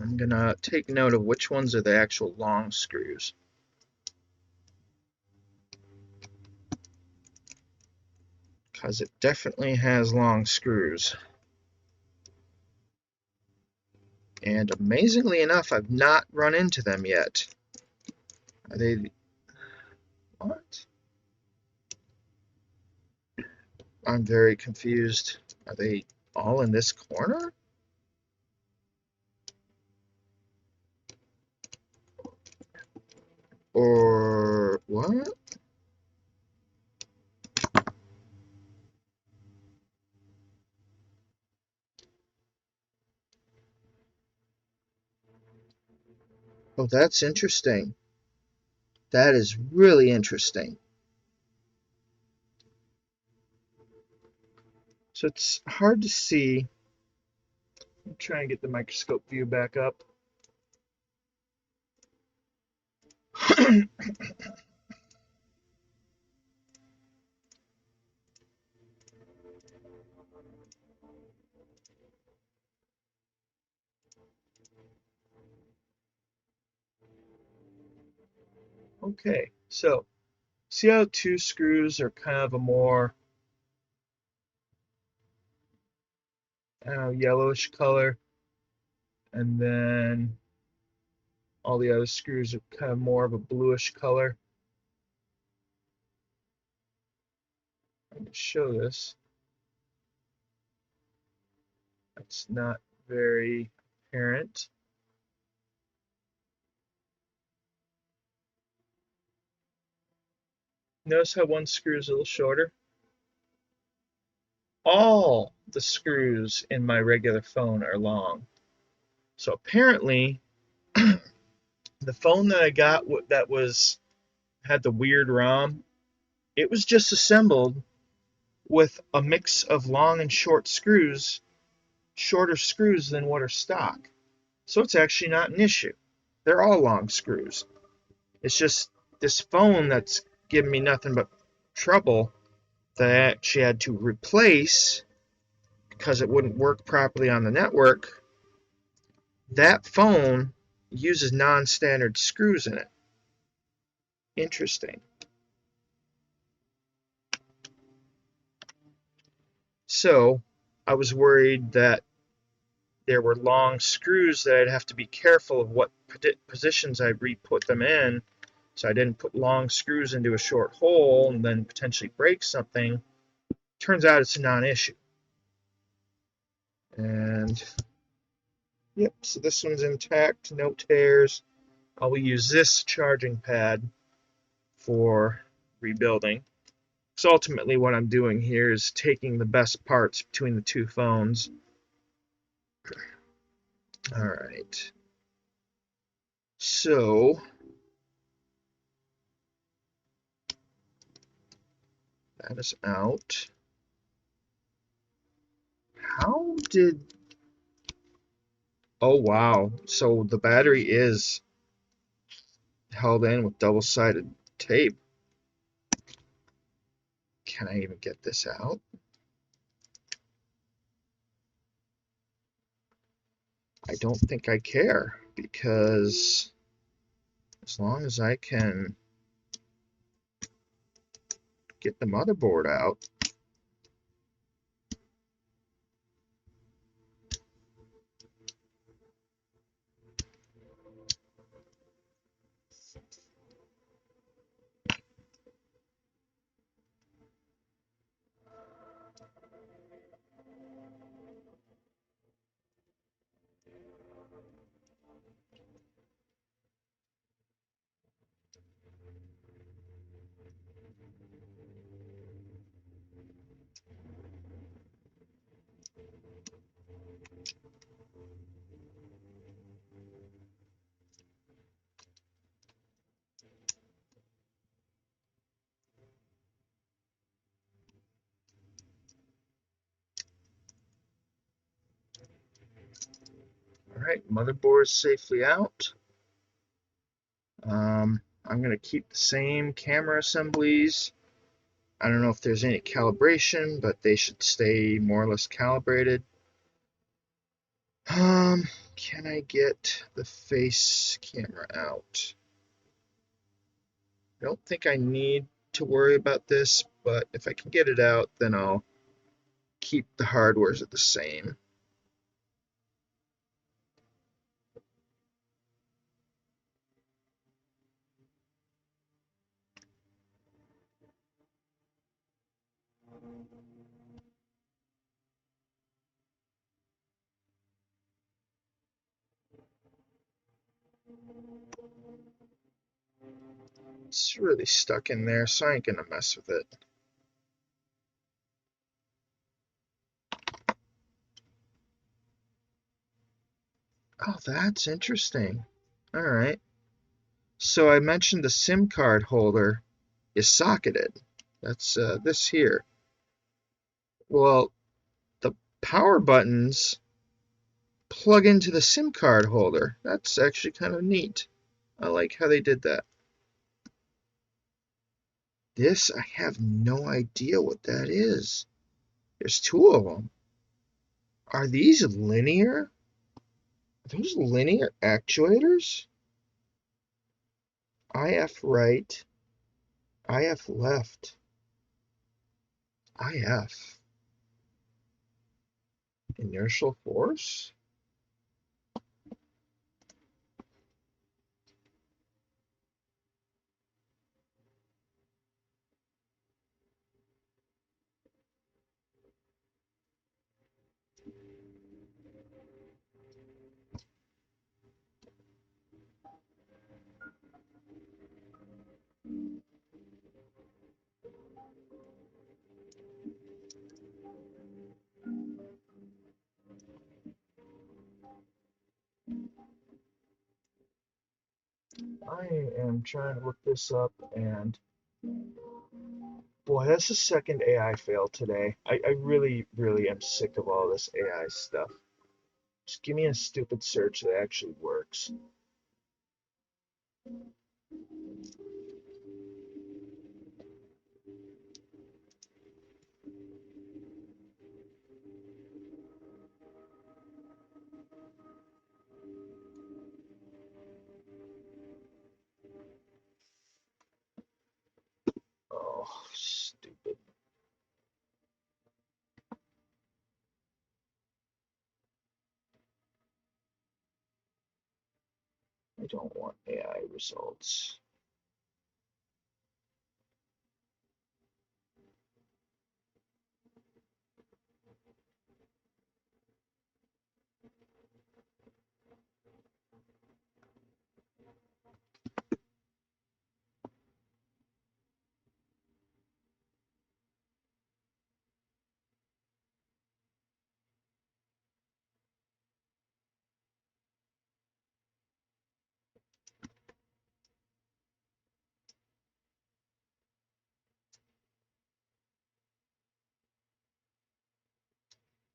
Speaker 1: I'm going to take note of which ones are the actual long screws. Because it definitely has long screws. And amazingly enough, I've not run into them yet. Are they... What? I'm very confused. Are they all in this corner? Or what? Oh, that's interesting. That is really interesting. So it's hard to see. I'm trying to get the microscope view back up. Okay, so see how 2 screws are kind of a more yellowish color, and then all the other screws are kind of more of a bluish color. I can show this. That's not very apparent. Notice how one screw is a little shorter? All the screws in my regular phone are long. So apparently, the phone that I got that had the weird ROM, it was just assembled with a mix of long and short screws, shorter screws than what are stock. So it's actually not an issue. They're all long screws. It's just this phone that's giving me nothing but trouble that I actually had to replace because it wouldn't work properly on the network. That phone uses non-standard screws in it. Interesting. So I was worried that there were long screws that I'd have to be careful of what positions I re-put them in, so I didn't put long screws into a short hole and then potentially break something. Turns out it's a non-issue. And yep, so this one's intact, no tears. I will use this charging pad for rebuilding. So ultimately what I'm doing here is taking the best parts between the two phones. All right. So that is out. How did... Oh, wow. So the battery is held in with double-sided tape. Can I even get this out? I don't think I care, because as long as I can get the motherboard out. Alright, motherboard is safely out. I'm going to keep the same camera assemblies. I don't know if there's any calibration, but they should stay more or less calibrated. Can I get the face camera out? I don't think I need to worry about this, but if I can get it out, then I'll keep the hardwares at the same. It's really stuck in there, so I ain't gonna mess with it. Oh, that's interesting. Alright. So I mentioned the SIM card holder is socketed. That's this here. Well, the power buttons plug into the SIM card holder. That's actually kind of neat. I like how they did that. This, I have no idea what that is. There's two of them. Are these linear? Are those linear actuators? IF right, IF left, IF. Inertial force? I am trying to look this up, and boy, that's the second AI fail today. I really, really am sick of all this AI stuff. Just give me a stupid search that actually works. Oh, stupid. I don't want AI results.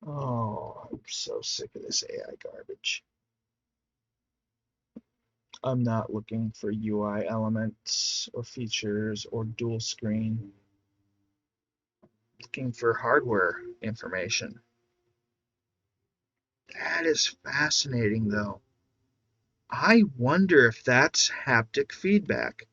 Speaker 1: Oh, I'm so sick of this AI garbage. I'm not looking for UI elements or features or dual screen. Looking for hardware information. That is fascinating, though. I wonder if that's haptic feedback.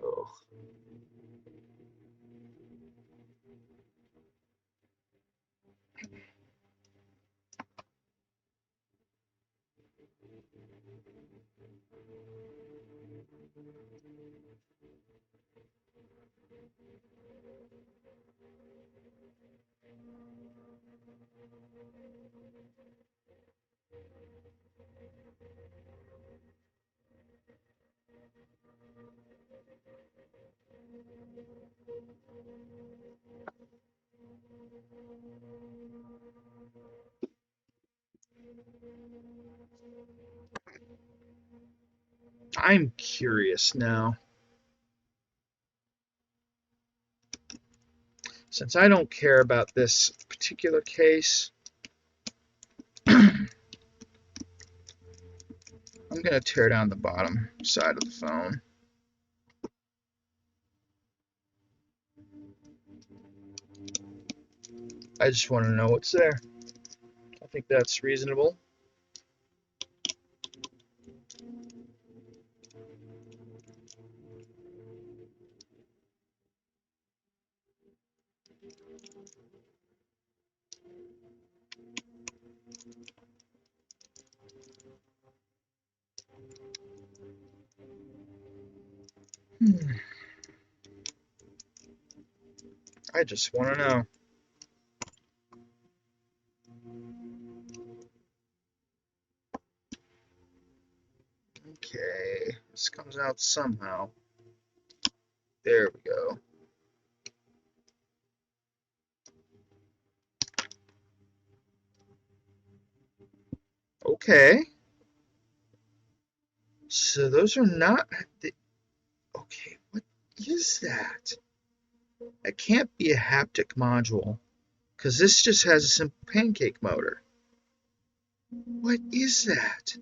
Speaker 1: Oh. I'm curious now. Since I don't care about this particular case, I'm going to tear down the bottom side of the phone. I just want to know what's there. I think that's reasonable. I just want to know. Okay, this comes out somehow. There we go. Okay. So those are not the... Okay, what is that? It can't be a haptic module, because this just has a simple pancake motor. What is that?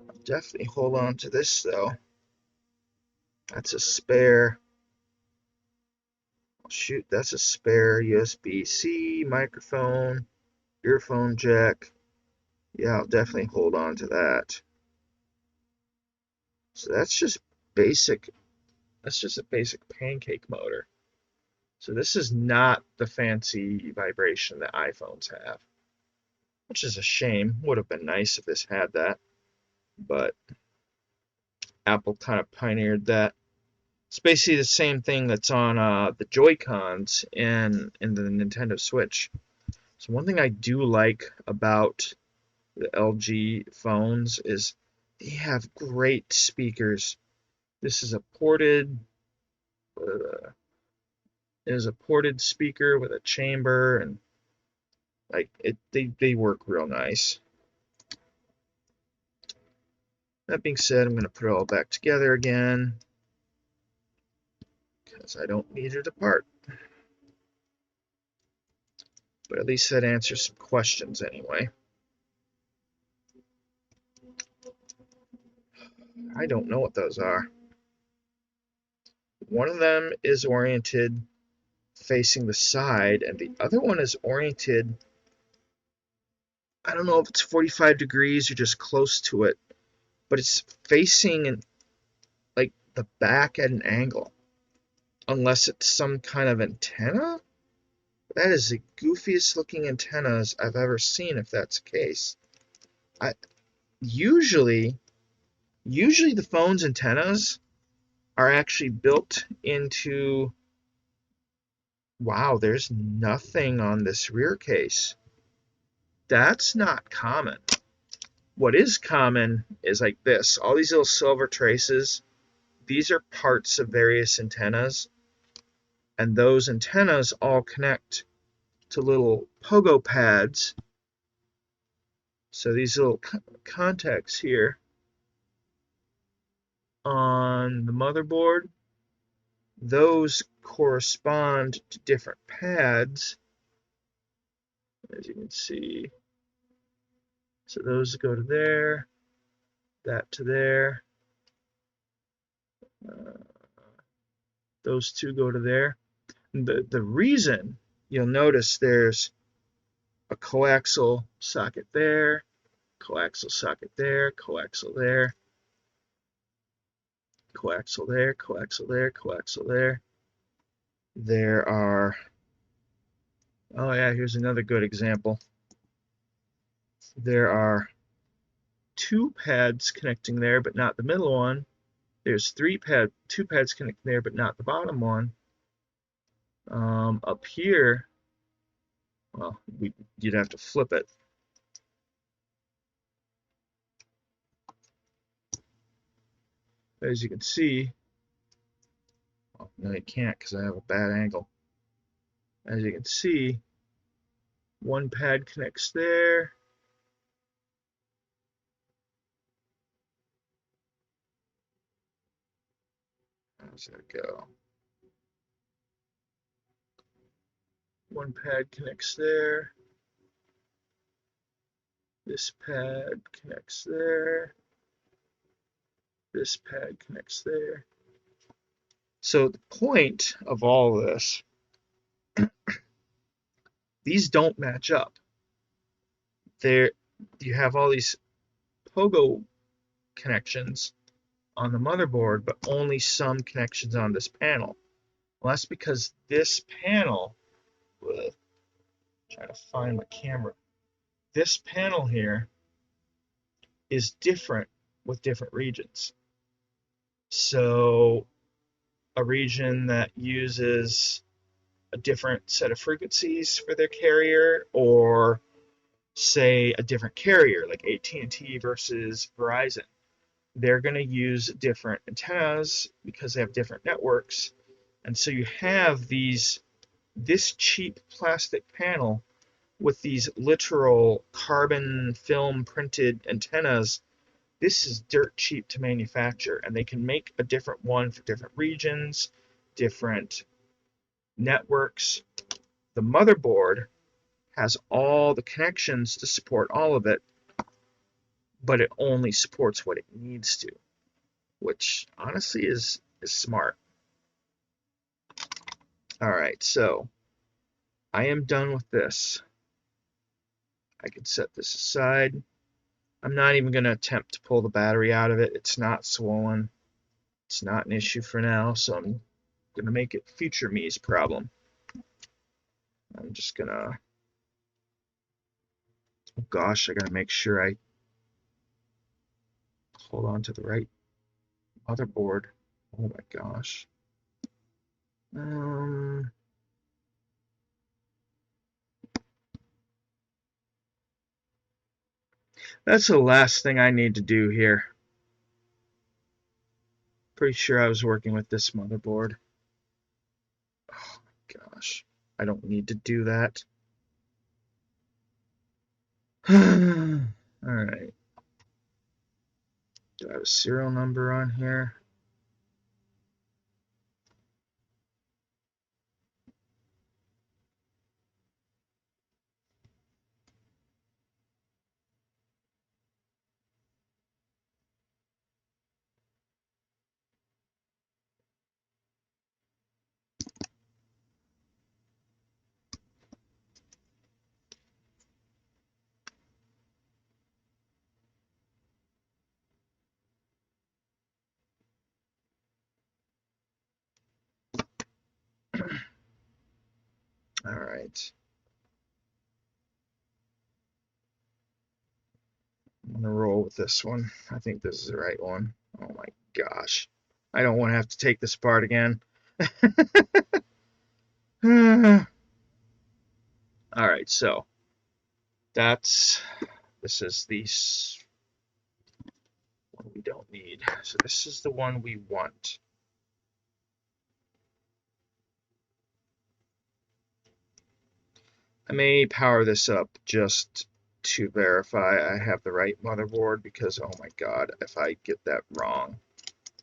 Speaker 1: I'll definitely hold on to this, though. That's a spare. Oh, shoot, that's a spare USB-C microphone, earphone jack. Yeah, I'll definitely hold on to that. So that's just basic. That's just a basic pancake motor. So this is not the fancy vibration that iPhones have, which is a shame. Would have been nice if this had that, but Apple kind of pioneered that. It's basically the same thing that's on the Joy-Cons in the Nintendo Switch. So one thing I do like about the LG phones is they have great speakers. This is a ported speaker with a chamber, and like they work real nice. That being said, I'm going to put it all back together again because I don't need it apart. But at least that answers some questions anyway. I don't know what those are. One of them is oriented facing the side, and the other one is oriented, I don't know if it's 45 degrees or just close to it, but it's facing like the back at an angle. Unless it's some kind of antenna? That is the goofiest looking antennas I've ever seen, if that's the case. Usually the phone's antennas are actually built into... Wow, there's nothing on this rear case. That's not common. What is common is like this. All these little silver traces, these are parts of various antennas, and those antennas all connect to little pogo pads. So these little contacts here on the motherboard, those correspond to different pads, as you can see. So those go to there, that to there, those two go to there. The reason, you'll notice there's a coaxial socket there, coaxial socket there, coaxial there, coaxial there, coaxial there, coaxial there. There are, oh yeah, here's another good example. There are two pads connecting there, but not the middle one. There's two pads connecting there, but not the bottom one. Up here, well, you'd have to flip it. As you can see, well, no, you can't because I have a bad angle. As you can see, one pad connects there. How's that go? One pad connects there. This pad connects there. This pad connects there. So the point of all this, these don't match up. You have all these pogo connections on the motherboard, but only some connections on this panel. Well, that's because this panel, trying to find my camera, this panel here is different with different regions. So a region that uses a different set of frequencies for their carrier, or say a different carrier like AT&T versus Verizon, they're going to use different antennas because they have different networks. And so you have this cheap plastic panel with these literal carbon film printed antennas. This is dirt cheap to manufacture, and they can make a different one for different regions, different networks. The motherboard has all the connections to support all of it, but it only supports what it needs to, which honestly is smart. All right, so I am done with this. I can set this aside. I'm not even going to attempt to pull the battery out of it. It's not swollen. It's not an issue for now, so I'm going to make it future me's problem. I'm just going to... Oh gosh, I got to make sure I hold on to the right motherboard. Oh my gosh. That's the last thing I need to do here. Pretty sure I was working with this motherboard. Oh my gosh. I don't need to do that. Alright. Do I have a serial number on here? All right. I'm going to roll with this one. I think this is the right one. Oh my gosh. I don't want to have to take this apart again. All right, so this is the one we don't need. So this is the one we want. I may power this up just to verify I have the right motherboard, because oh my god, if I get that wrong,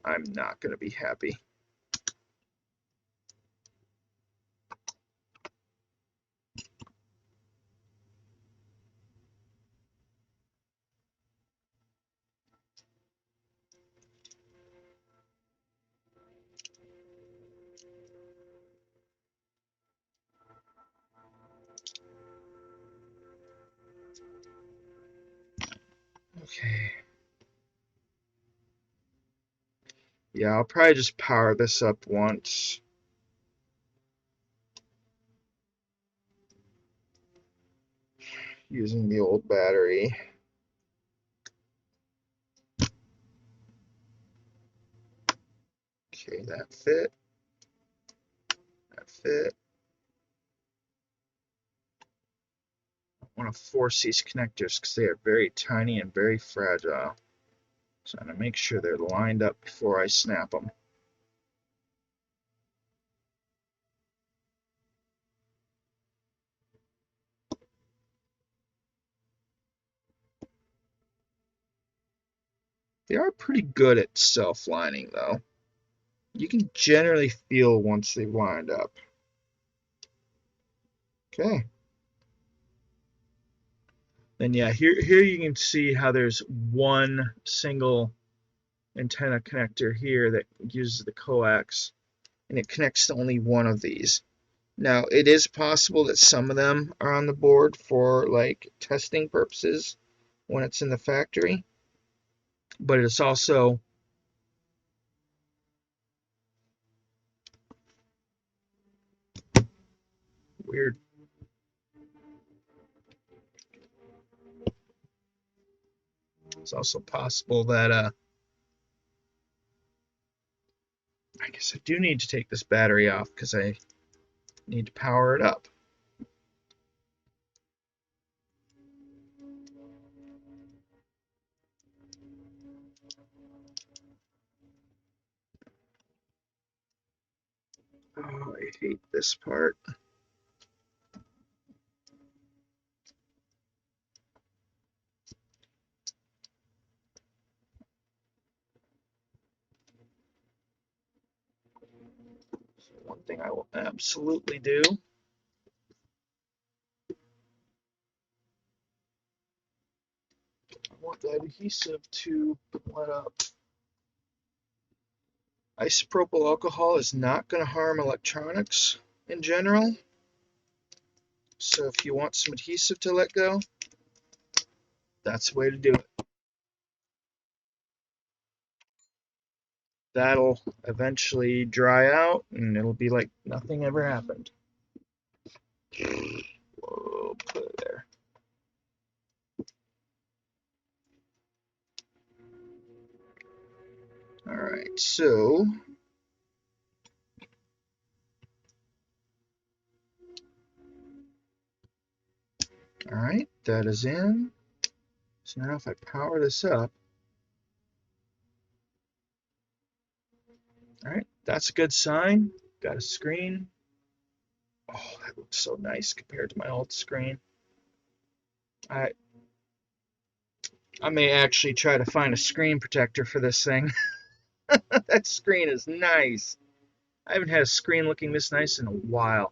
Speaker 1: I'm not going to be happy. Okay. Yeah, I'll probably just power this up once. Using the old battery. Okay, that fit. That fit. I want to force these connectors because they are very tiny and very fragile. So I'm going to make sure they're lined up before I snap them. They are pretty good at self-lining, though. You can generally feel once they've lined up. Okay. Then yeah, here you can see how there's one single antenna connector here that uses the coax, and it connects to only one of these. Now, it is possible that some of them are on the board for like testing purposes when it's in the factory, but it's also weird. It's also possible that I guess I do need to take this battery off because I need to power it up. Oh, I hate this part. So one thing I will absolutely do I want that adhesive to let up. Isopropyl alcohol is not going to harm electronics in general. So if you want some adhesive to let go, that's the way to do it. That'll eventually dry out and it'll be like nothing ever happened. Whoa, put it there. Alright, so alright, that is in. So now if I power this up, alright, that's a good sign. Got a screen. Oh, that looks so nice compared to my old screen. I may actually try to find a screen protector for this thing. That screen is nice. I haven't had a screen looking this nice in a while.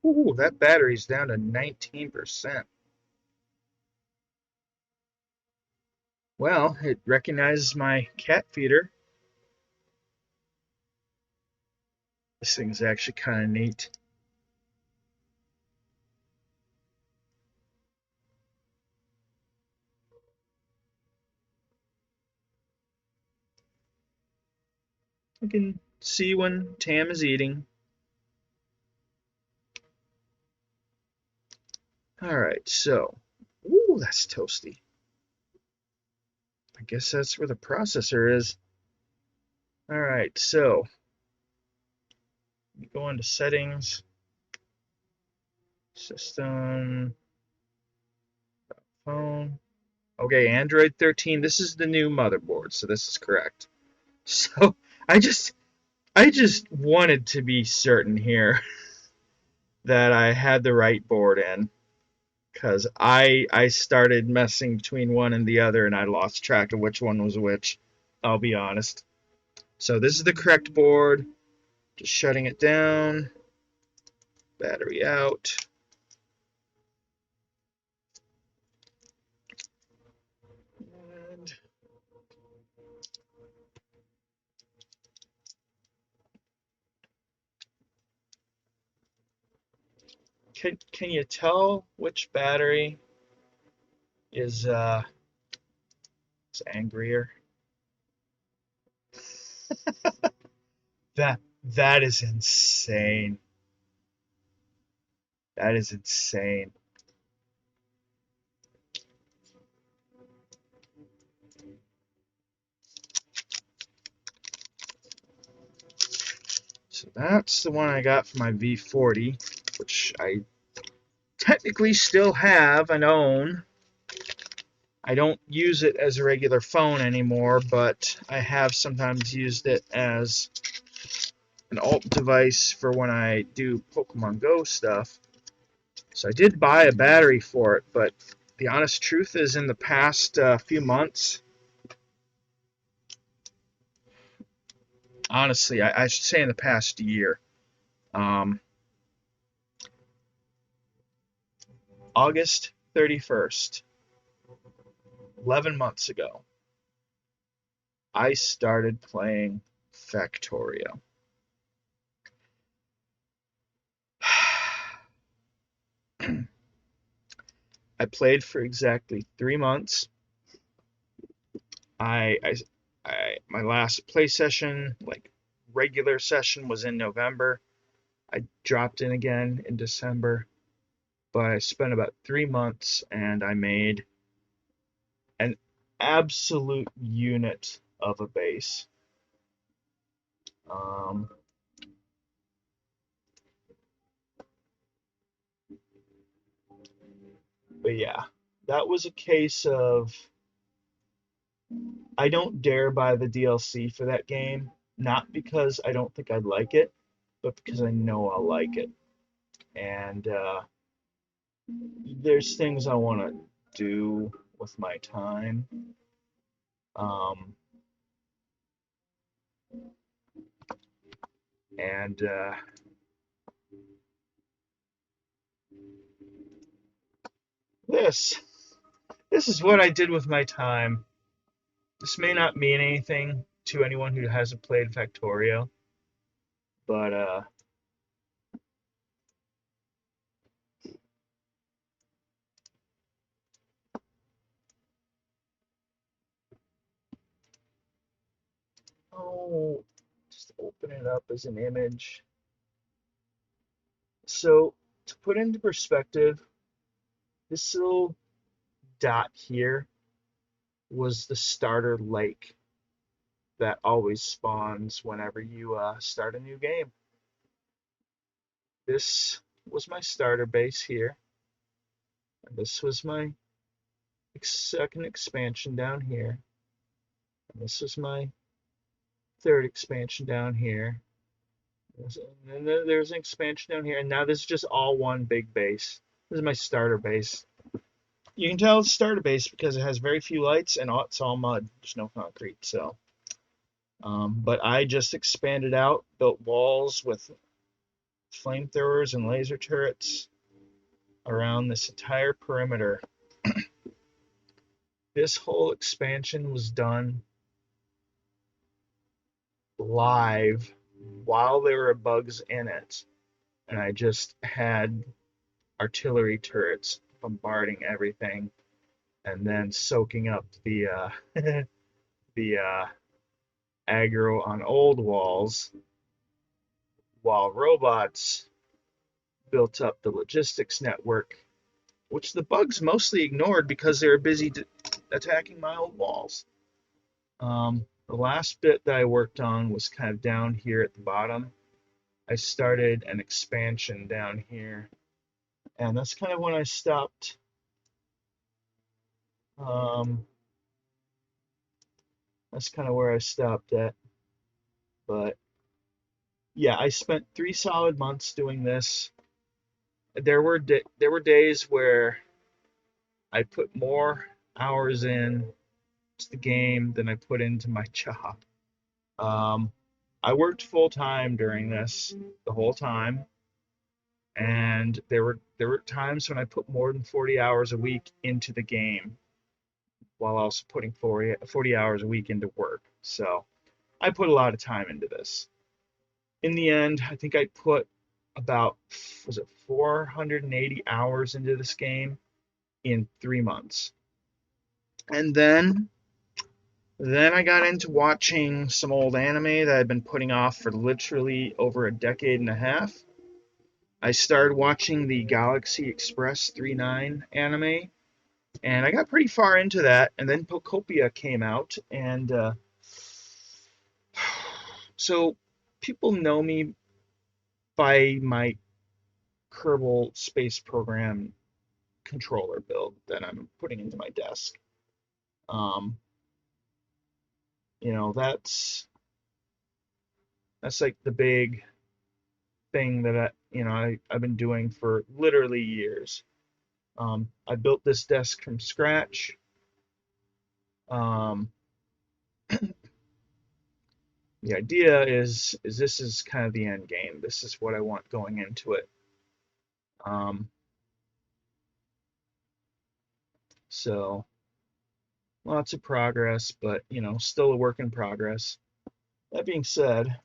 Speaker 1: Ooh, that battery's down to 19%. Well, it recognizes my cat feeder. This thing's actually kind of neat. You can see when Tam is eating. Alright, so, ooh, that's toasty. I guess that's where the processor is. Alright, so, go into settings, system, phone. Okay, Android 13, this is the new motherboard, so this is correct. So, I just wanted to be certain here that I had the right board in, because I started messing between one and the other, and I lost track of which one was which, I'll be honest. So this is the correct board. Just shutting it down. Battery out. And can you tell which battery is angrier? That is insane. That is insane. So that's the one I got for my V40, which I technically still have and own. I don't use it as a regular phone anymore, but I have sometimes used it as an alt device for when I do Pokemon Go stuff. So I did buy a battery for it, but the honest truth is in the past few months, honestly, I should say in the past year, August 31st, 11 months ago, I started playing Factorio. I played for exactly 3 months. My last play session, like regular session, was in November. I dropped in again in December, but I spent about 3 months and I made an absolute unit of a base. But yeah, that was a case of I don't dare buy the DLC for that game, not because I don't think I'd like it, but because I know I'll like it. And there's things I want to do with my time. And this is what I did with my time. This may not mean anything to anyone who hasn't played Factorio, but oh, just open it up as an image. So to put into perspective, this little dot here was the starter lake that always spawns whenever you start a new game. This was my starter base here. And this was my second expansion down here. And this was my third expansion down here. And then there's an expansion down here. And now this is just all one big base. This is my starter base. You can tell it's starter base because it has very few lights and it's all mud. There's no concrete. So, but I just expanded out, built walls with flamethrowers and laser turrets around this entire perimeter. This whole expansion was done live while there were bugs in it, and I just had artillery turrets bombarding everything and then soaking up the the aggro on old walls, while robots built up the logistics network, which the bugs mostly ignored because they were busy attacking my old walls. The last bit that I worked on was kind of down here at the bottom. I started an expansion down here, and that's kind of when I stopped. That's kind of where I stopped at. But yeah, I spent 3 solid months doing this. There were days where I put more hours in to the game than I put into my job. I worked full time during this the whole time, and there were times when I put more than 40 hours a week into the game, while also putting 40 hours a week into work. So I put a lot of time into this. In the end, I think I put about, was it 480 hours into this game in 3 months. And then I got into watching some old anime that I'd been putting off for literally over a decade and a half. I started watching the Galaxy Express 39 anime, and I got pretty far into that, and then Pocopia came out, and so people know me by my Kerbal Space Program controller build that I'm putting into my desk. You know, that's like the big thing that I've been doing for literally years. I built this desk from scratch. The idea is this is kind of the end game. This is what I want going into it. So lots of progress, but still a work in progress. That being said,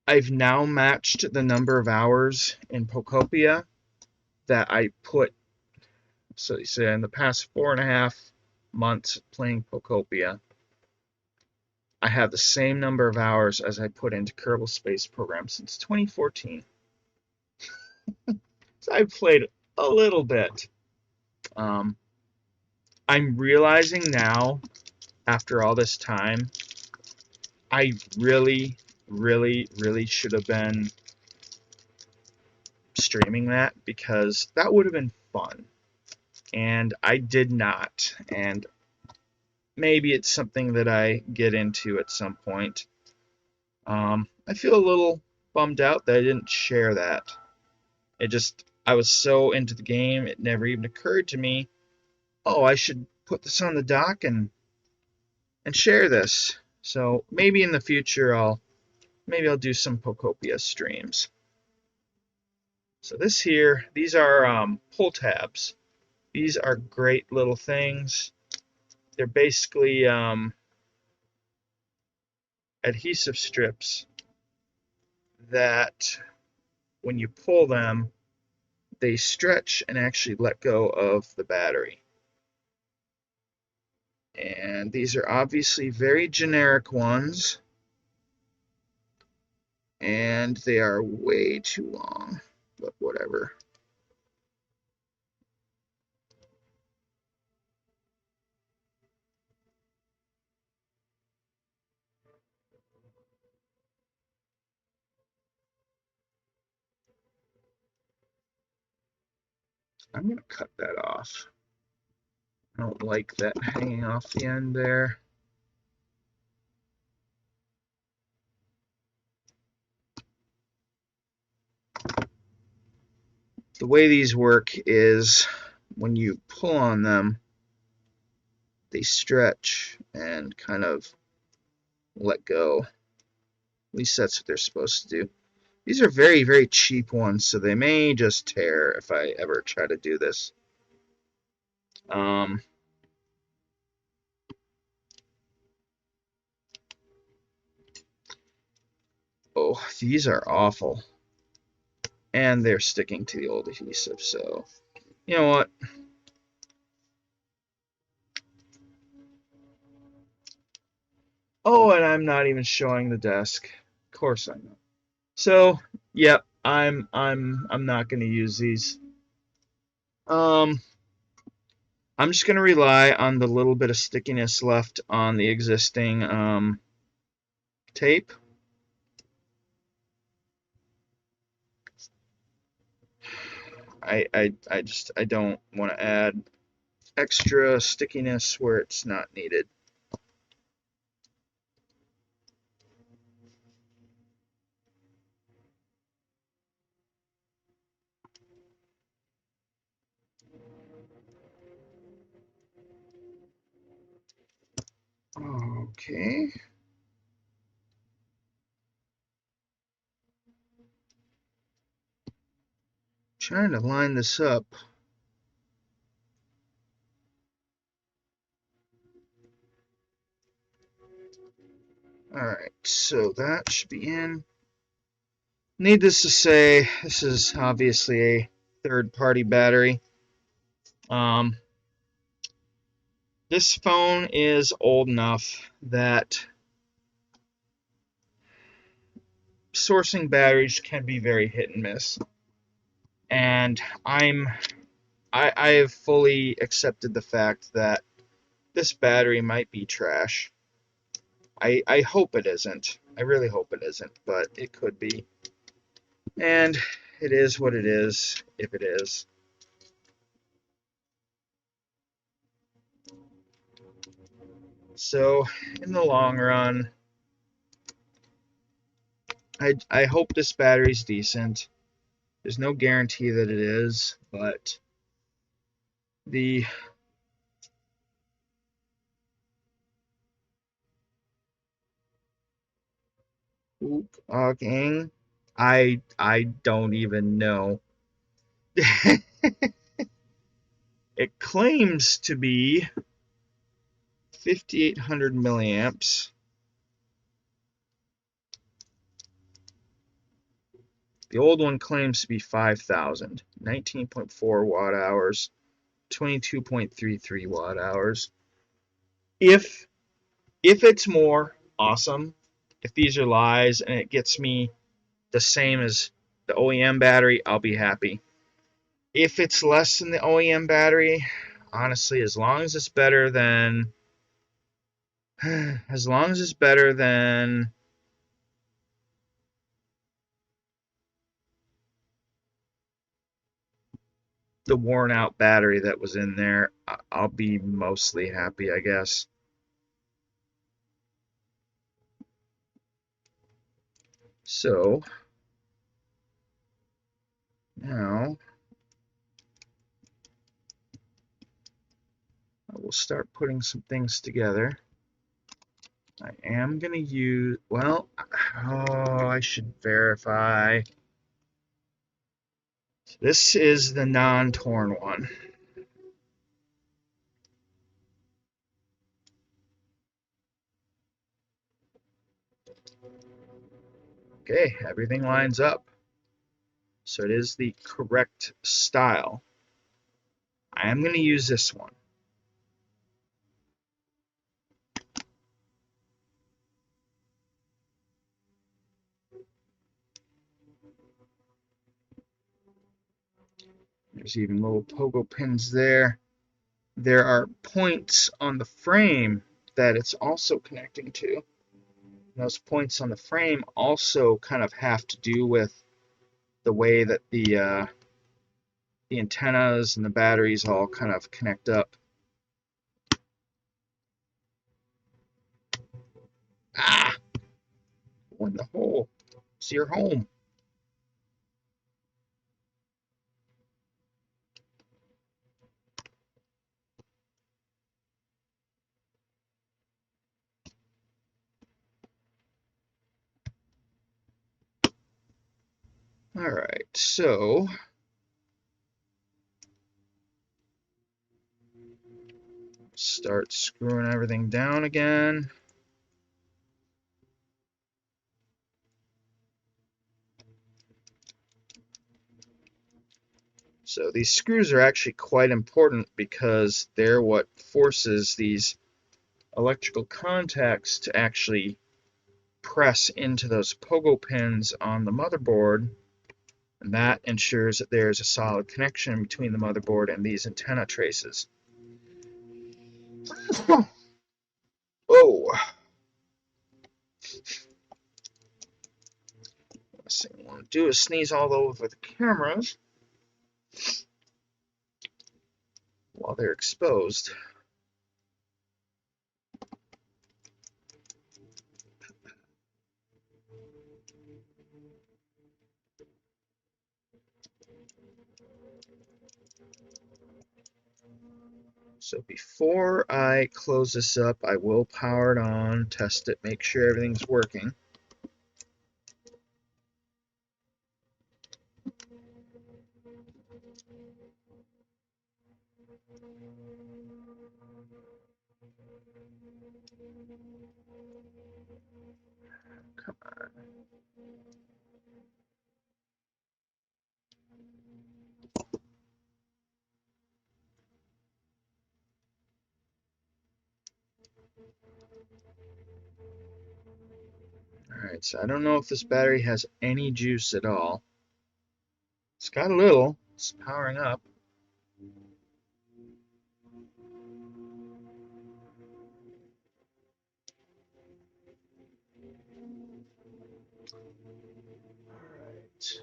Speaker 1: I've now matched the number of hours in Pocopia that I put. So you say in the past 4.5 months playing Pocopia, I have the same number of hours as I put into Kerbal Space Program since 2014. So I've played a little bit. I'm realizing now, after all this time, I really should have been streaming that, because that would have been fun. And I did not. And maybe it's something that I get into at some point. I feel a little bummed out that I didn't share that. I was so into the game, it never even occurred to me, oh, I should put this on the dock and share this. So maybe in the future I'll do some Pocopia streams. So these are pull tabs. These are great little things. They're basically adhesive strips that when you pull them, they stretch and actually let go of the battery. And these are obviously very generic ones, and they are way too long, but whatever. I'm going to cut that off. I don't like that hanging off the end there. The way these work is when you pull on them, they stretch and kind of let go. At least that's what they're supposed to do. These are very cheap ones, so they may just tear if I ever try to do this. Oh, these are awful. And they're sticking to the old adhesive, so You know what? Oh, and I'm not even showing the desk. Of course I know. So, yep, I'm not going to use these. I'm just going to rely on the little bit of stickiness left on the existing tape. I don't want to add extra stickiness where it's not needed. Okay. Trying to line this up. Alright, so that should be in. Needless to say, this is obviously a third-party battery. This phone is old enough that sourcing batteries can be very hit and miss. And I have fully accepted the fact that this battery might be trash. I hope it isn't. I really hope it isn't, but it could be. And it is what it is, if it is. So, in the long run, I hope this battery's decent. There's no guarantee that it is, but the gang, I don't even know. It claims to be 5,800 milliamps. The old one claims to be 5,000, 19.4 watt hours, 22.33 watt hours. If it's more, awesome. If these are lies and it gets me the same as the OEM battery, I'll be happy. If it's less than the OEM battery, honestly, as long as it's better than the worn out battery that was in there, I'll be mostly happy, I guess. So now I will start putting some things together. I am going to use, well, I should verify. This is the non-torn one. Okay, everything lines up. So it is the correct style. I am going to use this one. There's even little pogo pins there. There are points on the frame that it's also connecting to. Those points on the frame also kind of have to do with the way that the antennas and the batteries all kind of connect up. Ah! Go in the hole. It's your home. Alright, so start screwing everything down again. So these screws are actually quite important because they're what forces these electrical contacts to actually press into those pogo pins on the motherboard, and that ensures that there's a solid connection between the motherboard and these antenna traces. Oh, last thing I want to do is sneeze all over the cameras while they're exposed. So before I close this up, I will power it on, test it, make sure everything's working. Come on. Alright, so I don't know if this battery has any juice at all. It's got a little. It's powering up. Alright.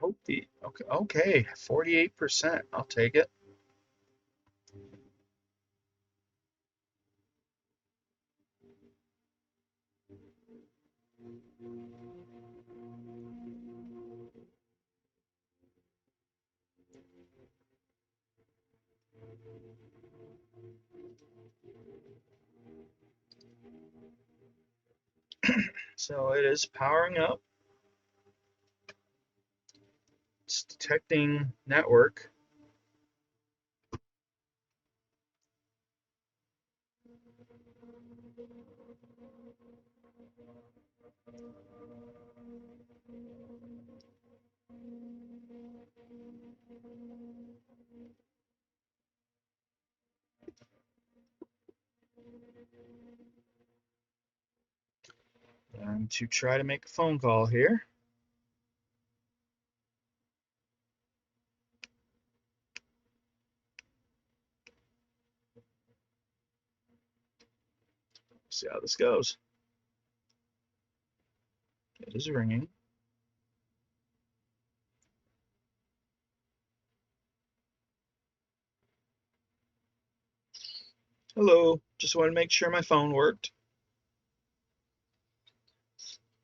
Speaker 1: Hope the okay, 48%. I'll take it. So it is powering up. It's detecting network. And to try to make a phone call here. See how this goes. It is ringing. Hello, just wanted to make sure my phone worked.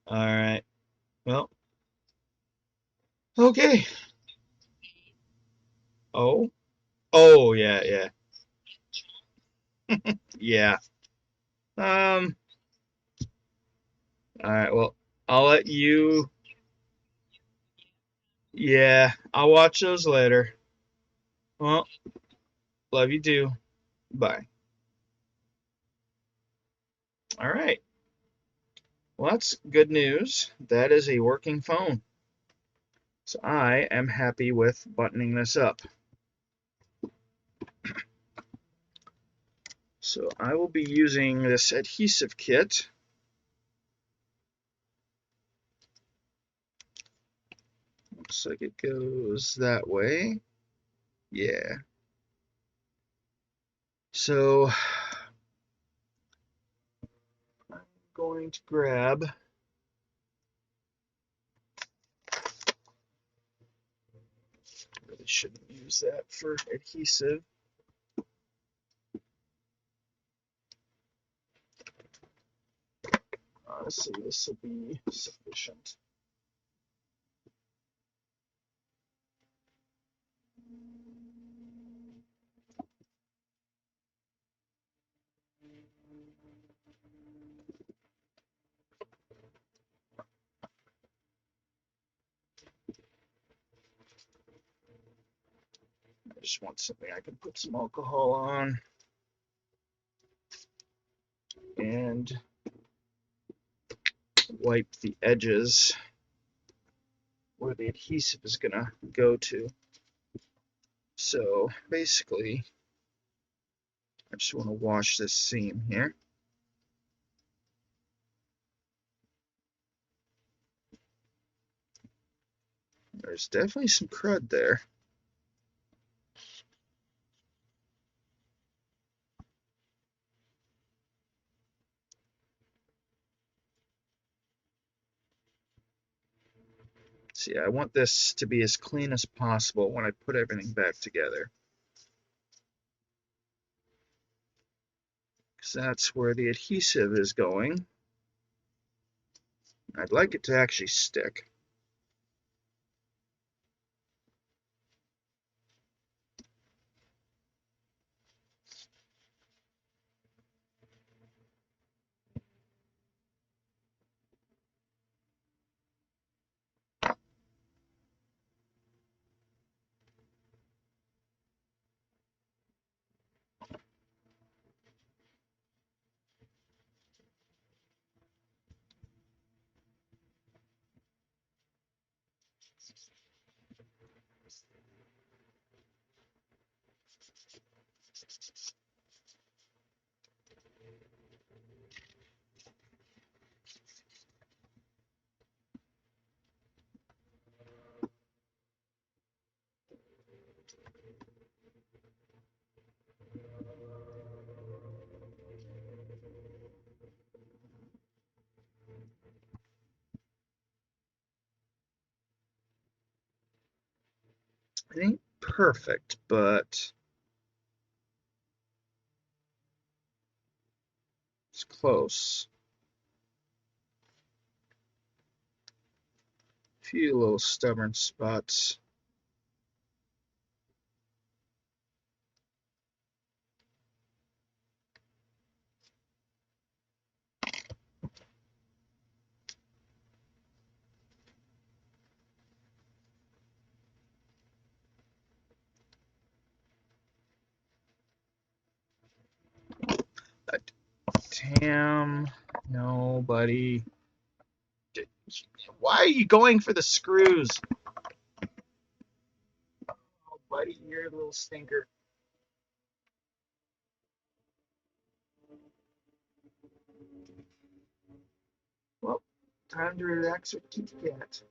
Speaker 1: All right. Well, okay. Oh, oh yeah, yeah, yeah. Um. All right. Well, I'll let you. Yeah, I'll watch those later. Well, love you too. Bye. All right. Well, that's good news. That is a working phone. So I am happy with buttoning this up. So I will be using this adhesive kit. Looks like it goes that way. Yeah. So I'm going to grab really shouldn't use that for adhesive. Honestly, this will be sufficient. I just want something I can put some alcohol on and and wipe the edges where the adhesive is going to go to. So basically, I just want to wash this seam here. There's definitely some crud there. See, I want this to be as clean as possible when I put everything back together, because that's where the adhesive is going. I'd like it to actually stick. It ain't perfect, but it's close. A few little stubborn spots. Damn, nobody. Why are you going for the screws? Oh, buddy, you're a little stinker. Well, time to relax with Kitty Cat.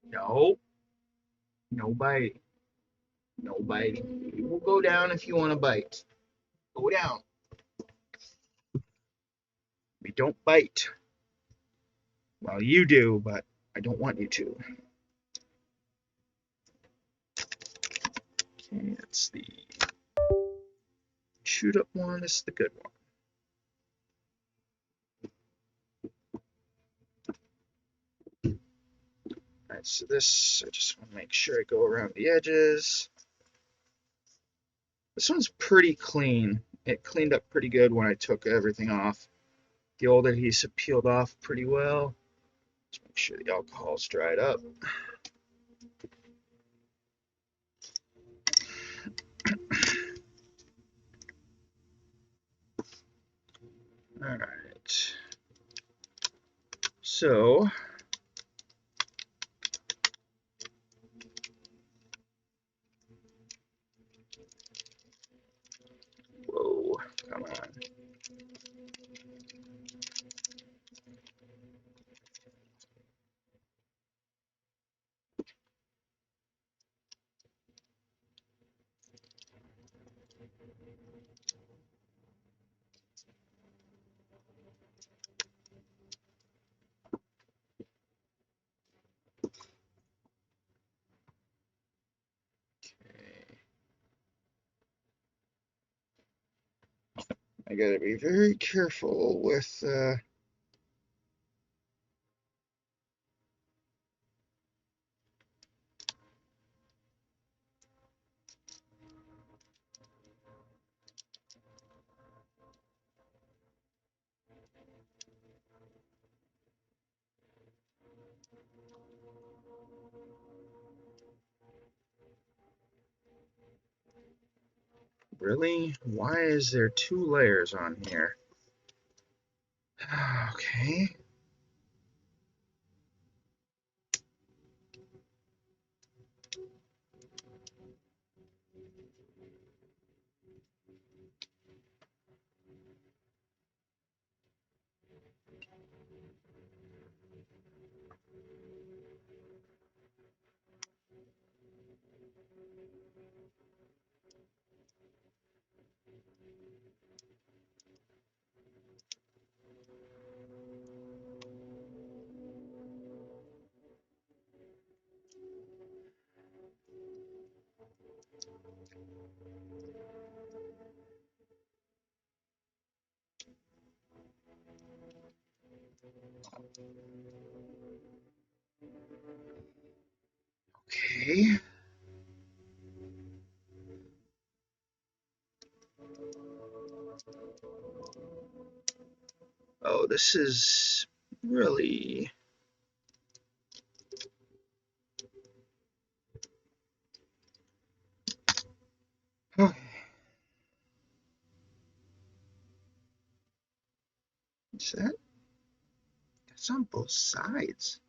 Speaker 1: No, no biting. No biting. You will go down if you want to bite. Go down. We don't bite. Well, you do, but I don't want you to. Okay, that's the shoot up one. This is the good one. Alright, so this, I just want to make sure I go around the edges. This one's pretty clean. It cleaned up pretty good when I took everything off. The old adhesive peeled off pretty well. Just make sure the alcohol's dried up. Alright. So, whoa, come on. I gotta be very careful with Really? Why is there 2 layers on here? Okay. Okay. Oh, this is really... Okay. Is that? That's on both sides.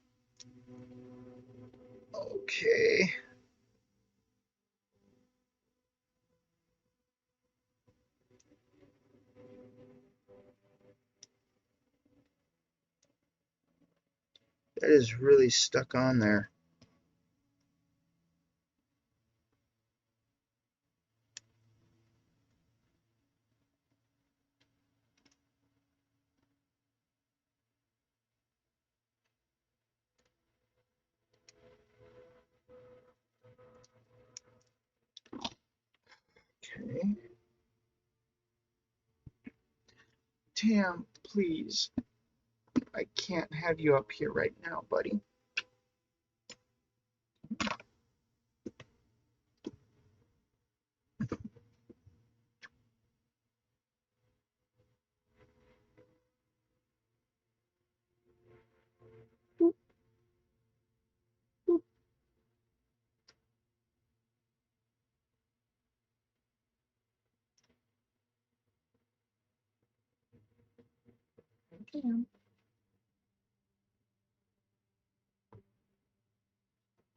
Speaker 1: Okay. That is really stuck on there. Okay. Tam, please. I can't have you up here right now, buddy. Boop, boop. Tam.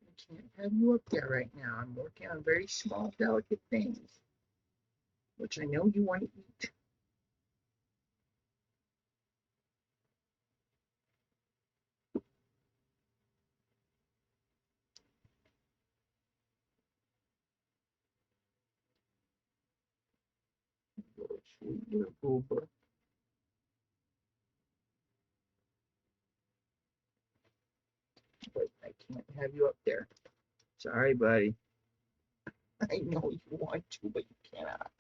Speaker 1: I can't have you up there right now. I'm working on very small, delicate things, which I know you want to eat. Sweet little boober. But I can't have you up there. Sorry, buddy. I know you want to, but you cannot.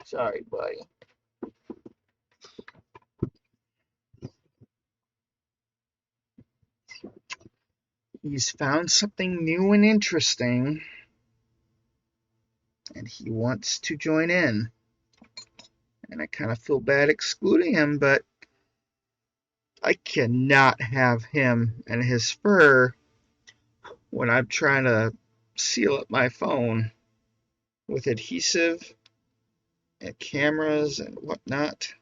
Speaker 1: Sorry, buddy. He's found something new and interesting, and he wants to join in. And I kind of feel bad excluding him, but I cannot have him and his fur when I'm trying to seal up my phone with adhesive and cameras and whatnot.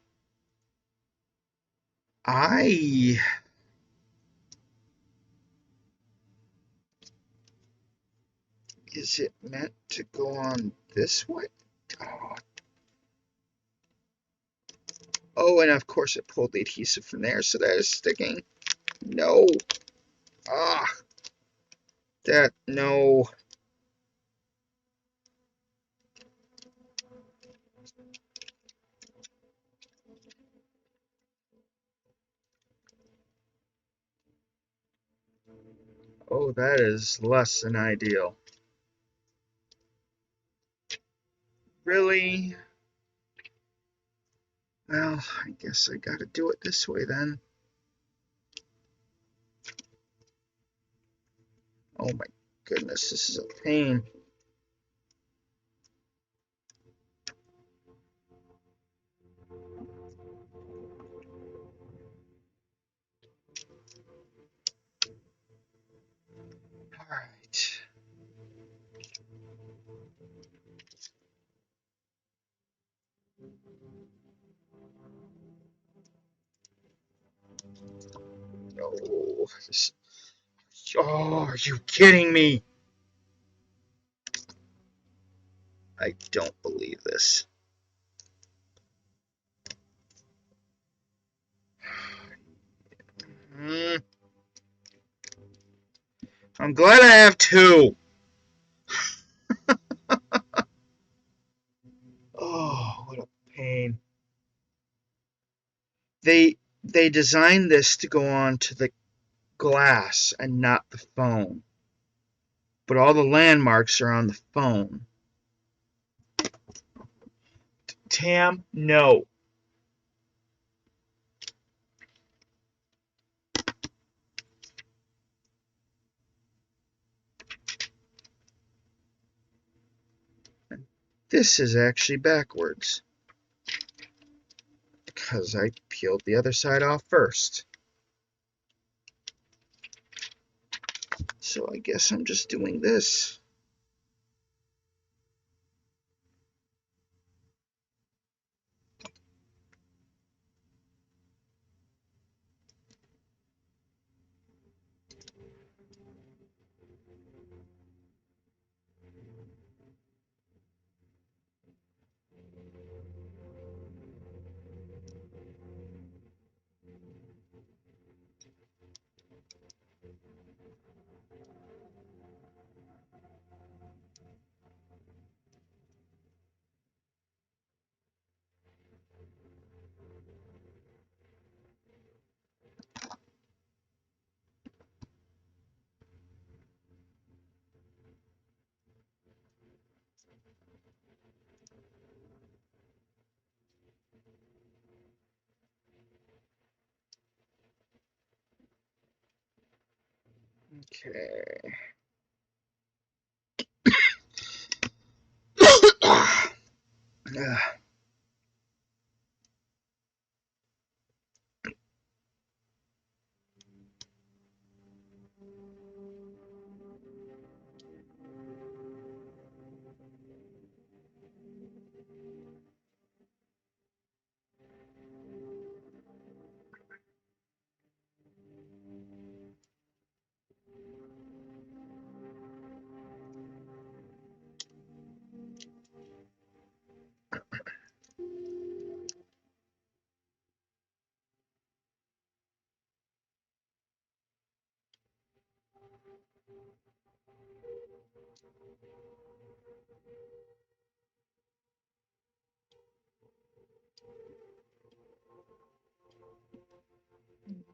Speaker 1: Is it meant to go on this way? Oh, oh, and of course it pulled the adhesive from there, so that is sticking. No. Ah, that, no. Oh, that is less than ideal. Really? Well, I guess I gotta do it this way then. Oh my goodness, this is a pain. Alright. Oh, oh, are you kidding me? I don't believe this. I'm glad I have two. Oh, what a pain. They designed this to go on to the glass and not the phone. But all the landmarks are on the phone. Tam, no. This is actually backwards, because I peeled the other side off first. So I guess I'm just doing this. Okay.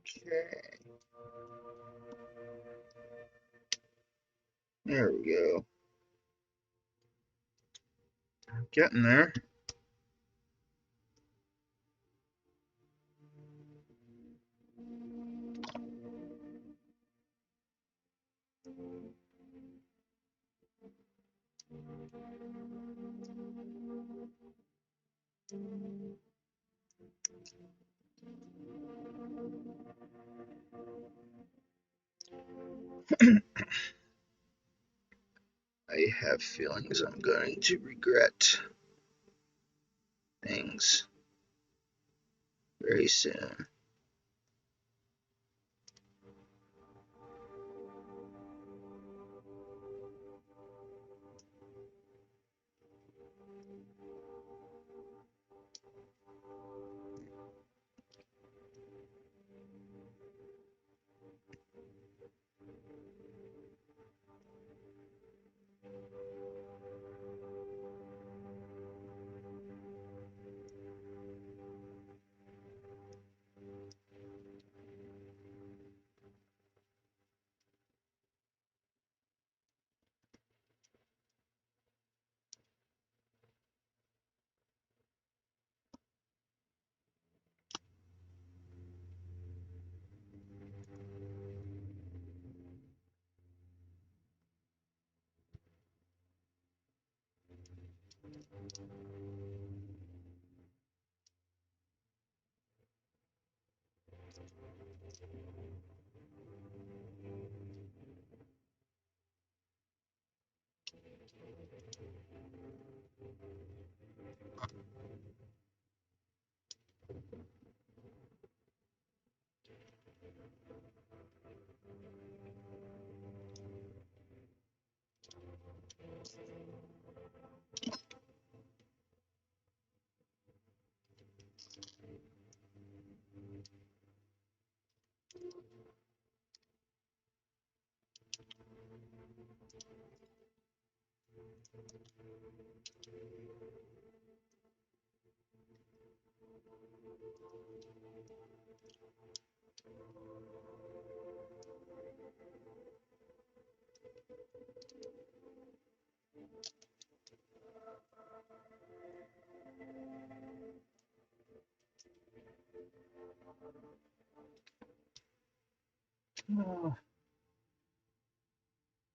Speaker 1: Okay. There we go. Getting there. I have feelings I'm going to regret things very soon.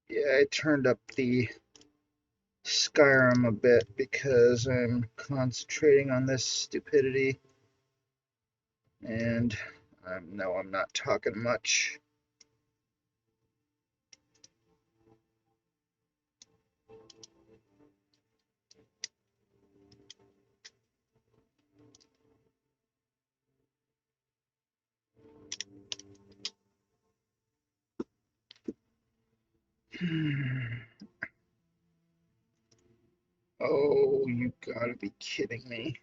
Speaker 1: Yeah, I turned up the Skyrim a bit because I'm concentrating on this stupidity, and no, I'm not talking much. Oh, you gotta be kidding me.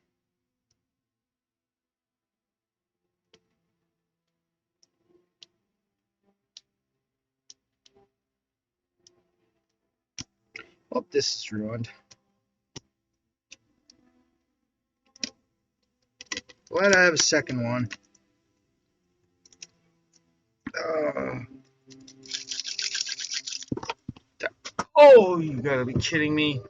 Speaker 1: Oh, this is ruined. Glad I have a second one. Oh, you gotta be kidding me.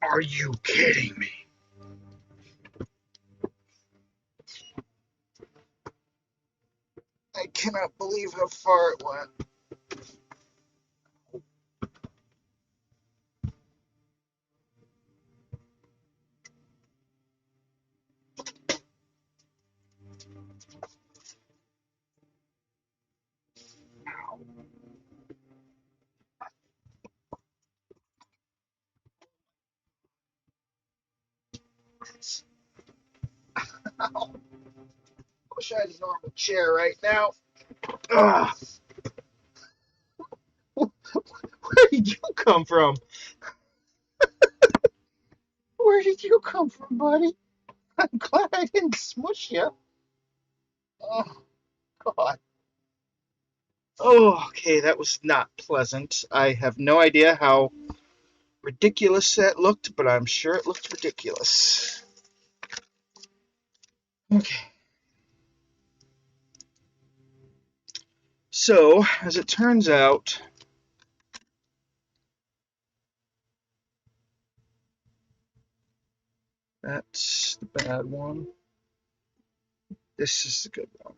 Speaker 1: Are you kidding me? I cannot believe how far it went. Ow. Wish I had a normal chair right now. Ugh. Where did you come from? Where did you come from, buddy? I'm glad I didn't smush you. Oh, God. Oh, okay, that was not pleasant. I have no idea how ridiculous that looked, but I'm sure it looked ridiculous. Okay. So, as it turns out, that's the bad one. This is the good one.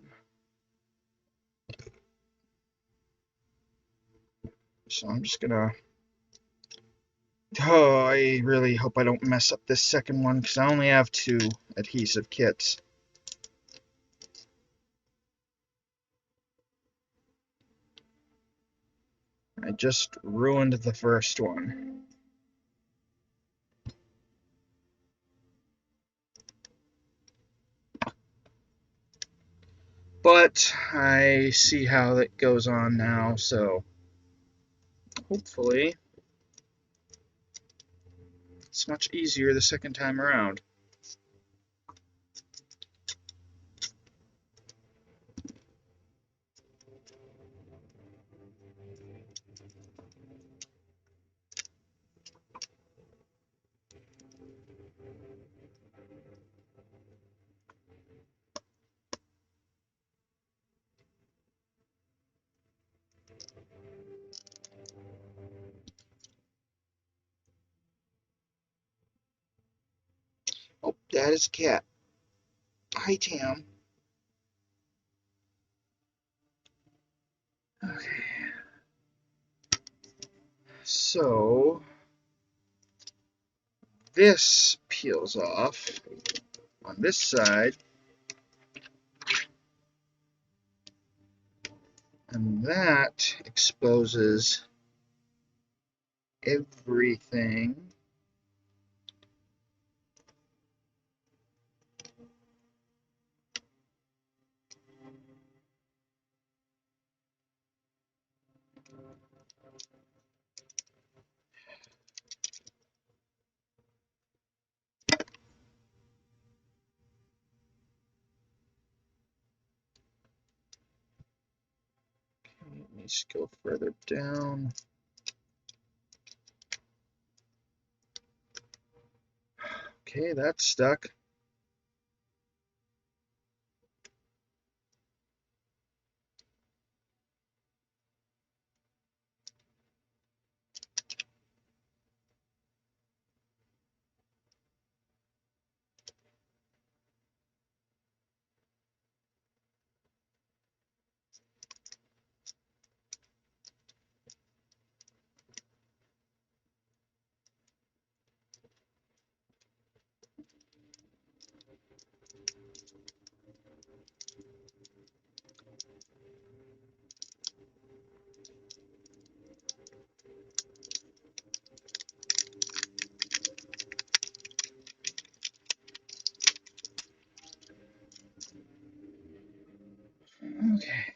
Speaker 1: So I'm just gonna... Oh, I really hope I don't mess up this second one, because I only have 2 adhesive kits. I just ruined the first one. But I see how that goes on now, so hopefully it's much easier the second time around. Oh, that is a cat. Hi, Tam. Okay. So this peels off on this side, and that exposes everything. Let me just go further down. Okay, that's stuck. Okay.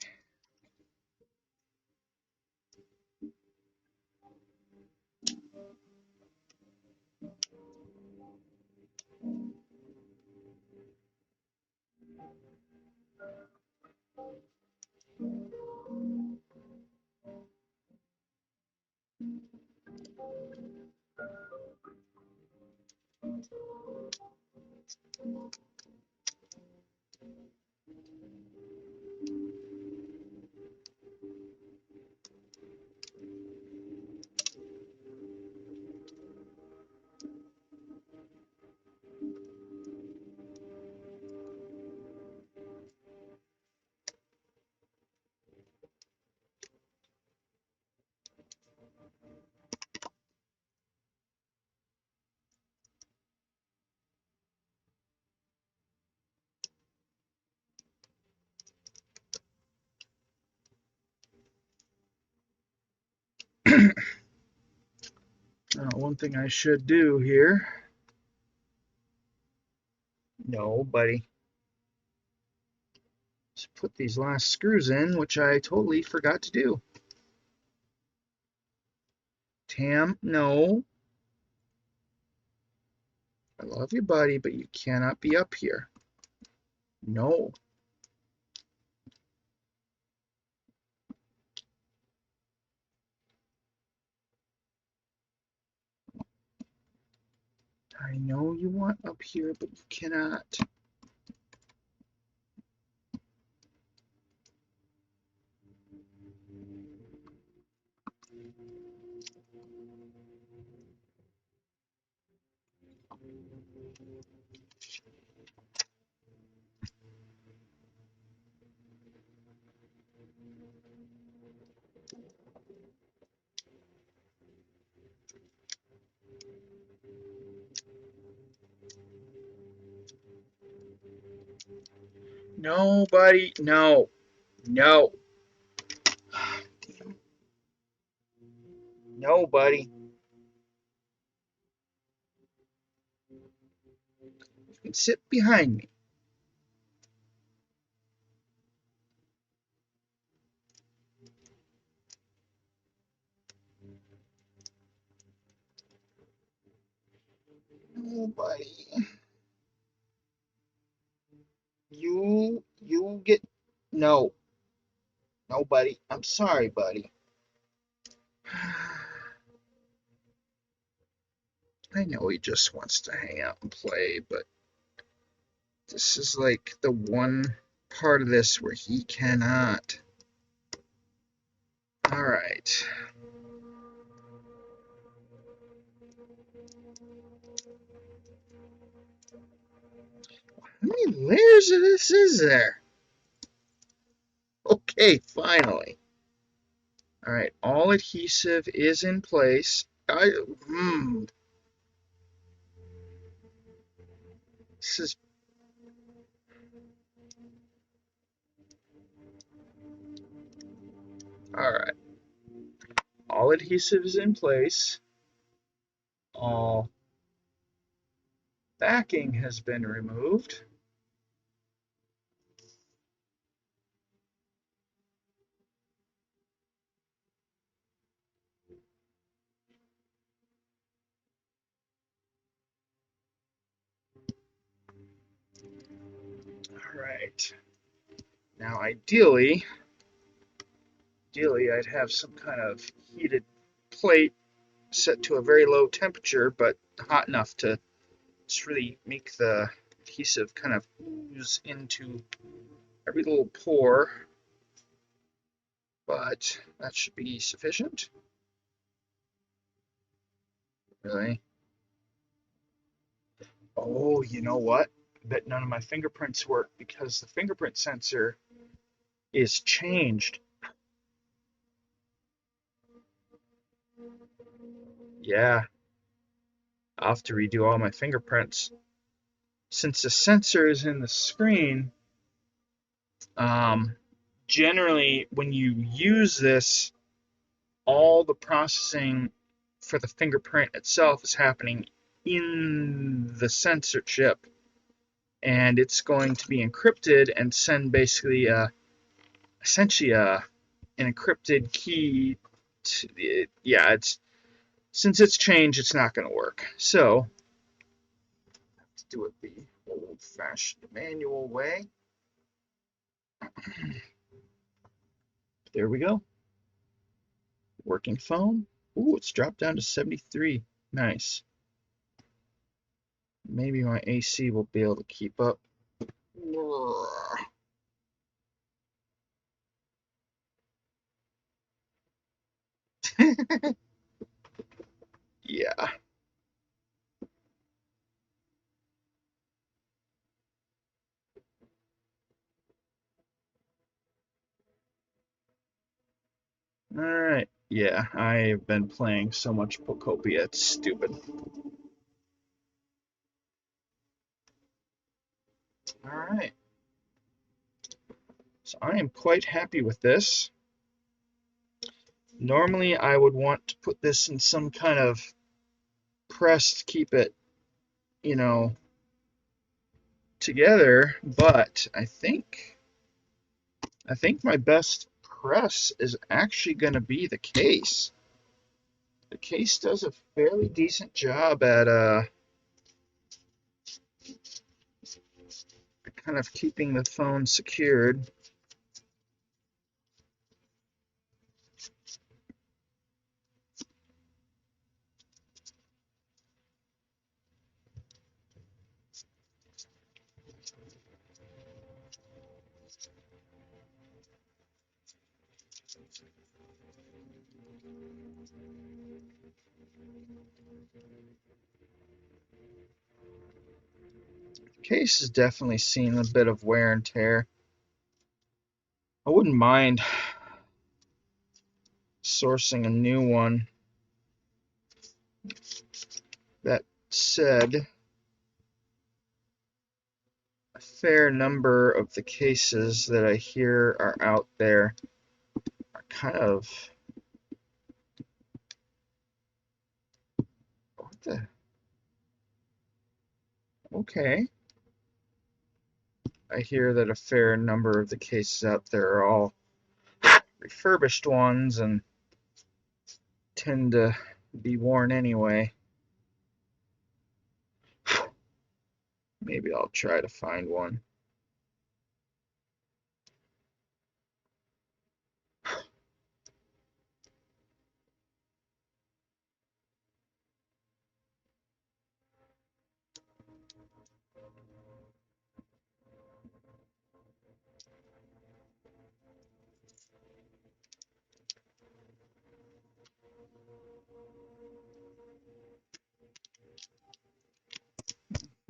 Speaker 1: One thing I should do here. No, buddy. Just put these last screws in, which I totally forgot to do. Tam, no. I love you, buddy, but you cannot be up here. No. I know you want up here, but you cannot. No, buddy, no. No. No, buddy. You can sit behind me. No, buddy. You get... No. No, buddy. I'm sorry, buddy. I know he just wants to hang out and play, but this is like the one part of this where he cannot. All right. How many layers of this is there? Okay, finally. All right, all adhesive is in place. This is... All right. All adhesive is in place. All backing has been removed. All right. Now, ideally, ideally I'd have some kind of heated plate set to a very low temperature, but hot enough to just really make the adhesive kind of ooze into every little pore. But that should be sufficient. Really? Oh, you know what? I bet none of my fingerprints work because the fingerprint sensor is changed. Yeah, I'll have to redo all my fingerprints. Since the sensor is in the screen, generally when you use this, all the processing for the fingerprint itself is happening in the sensor chip, and it's going to be encrypted and send basically essentially an encrypted key to it. Yeah, it's since it's changed, it's not going to work. So let's do it the old-fashioned manual way. There we go. Working phone. Ooh, it's dropped down to 73. Nice. Maybe my AC will be able to keep up. Yeah. Alright. Yeah, I've been playing so much Pocopia, it's stupid. Alright. So I am quite happy with this. Normally I would want to put this in some kind of press to keep it, you know, together, but I think my best press is actually going to be the case. The case does a fairly decent job at kind of keeping the phone secured. The case has definitely seen a bit of wear and tear. I wouldn't mind sourcing a new one. That said, a fair number of the cases that I hear are out there are kind of... What the... Okay. I hear that a fair number of the cases out there are all refurbished ones and tend to be worn anyway. Maybe I'll try to find one.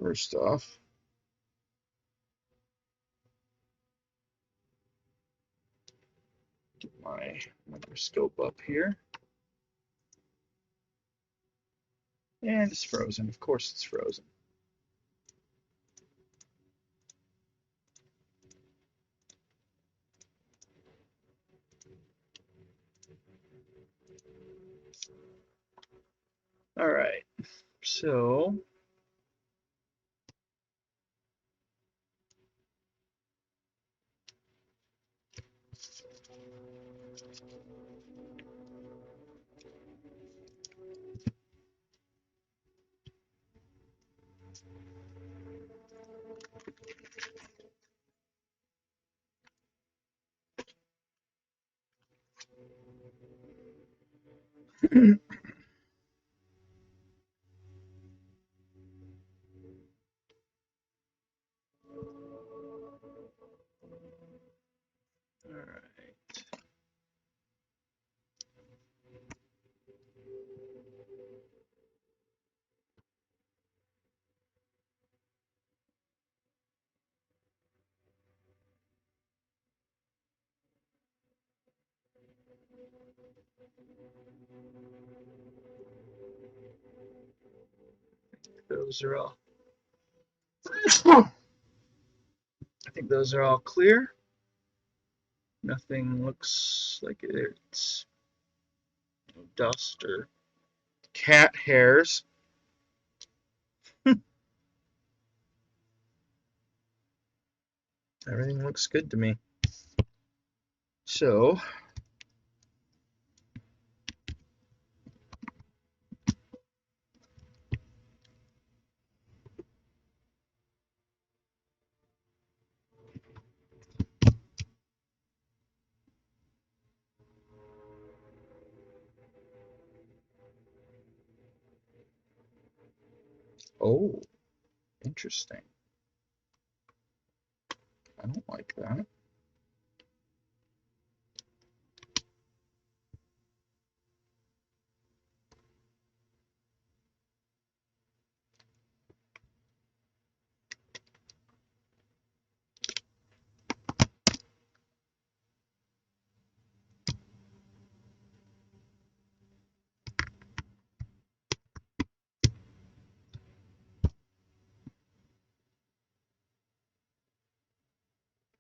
Speaker 1: First off, get my microscope up here. And it's frozen. Of course it's frozen. All right. So Alright. Those are all. I think those are all clear. Nothing looks like it's dust or cat hairs. Everything looks good to me. So, oh, interesting. I don't like that.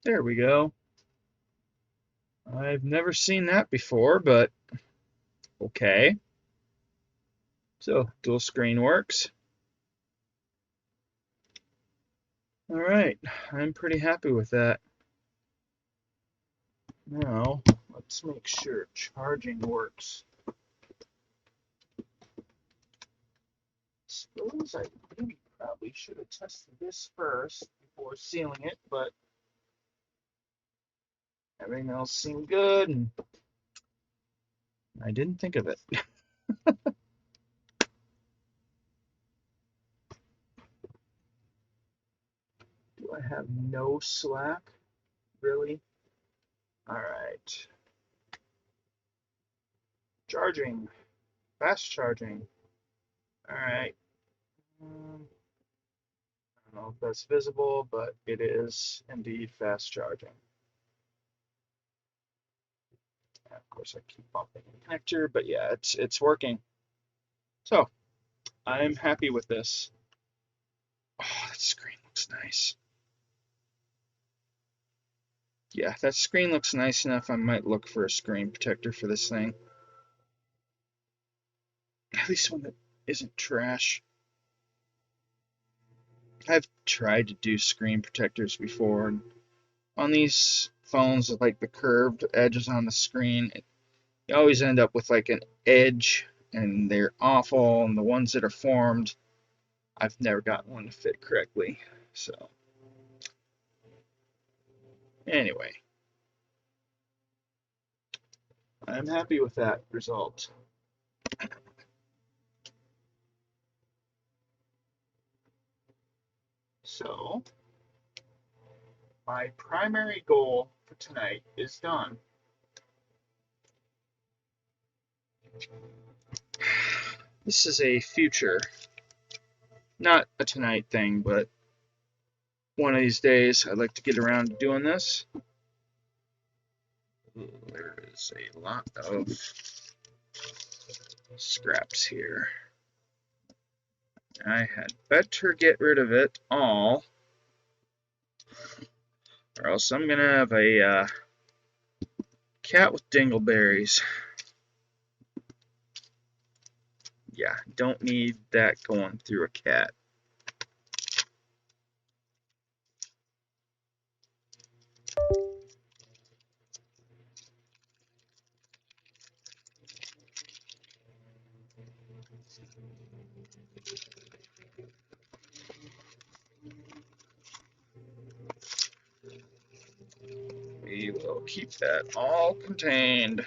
Speaker 1: There we go. I've never seen that before, but okay. So, dual screen works. All right, I'm pretty happy with that. Now, let's make sure charging works. Suppose I really probably should have tested this first before sealing it, but everything else seemed good, and I didn't think of it. Do I have no slack? Really? All right. Charging. Fast charging. All right. I don't know if that's visible, but it is indeed fast charging. And of course, I keep bumping the connector, but yeah, it's working. So I'm happy with this. Oh, that screen looks nice. Yeah, that screen looks nice enough. I might look for a screen protector for this thing. At least one that isn't trash. I've tried to do screen protectors before, and on these phones with like the curved edges on the screen, you always end up with like an edge, and they're awful, and the ones that are formed, I've never gotten one to fit correctly. So, anyway, I'm happy with that result. So, my primary goal for tonight is done. This is a future, not a tonight thing, but one of these days I'd like to get around to doing this. Ooh, there is a lot of scraps here. I had better get rid of it all, or else I'm gonna have a cat with dingleberries. Yeah, don't need that going through a cat. We will keep that all contained.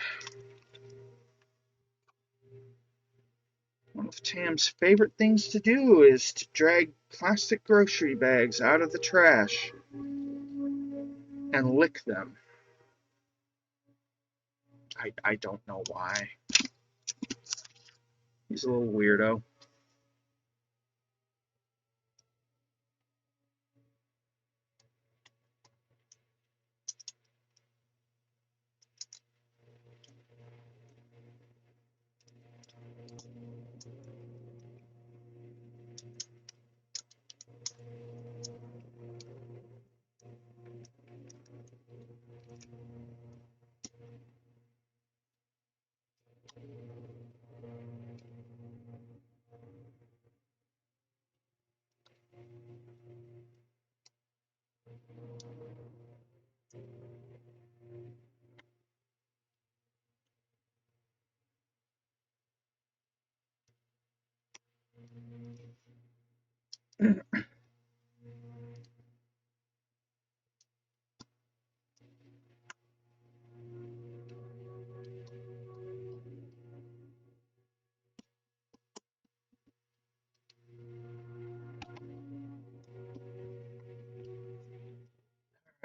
Speaker 1: One of Tam's favorite things to do is to drag plastic grocery bags out of the trash and lick them. I don't know why. He's a little weirdo.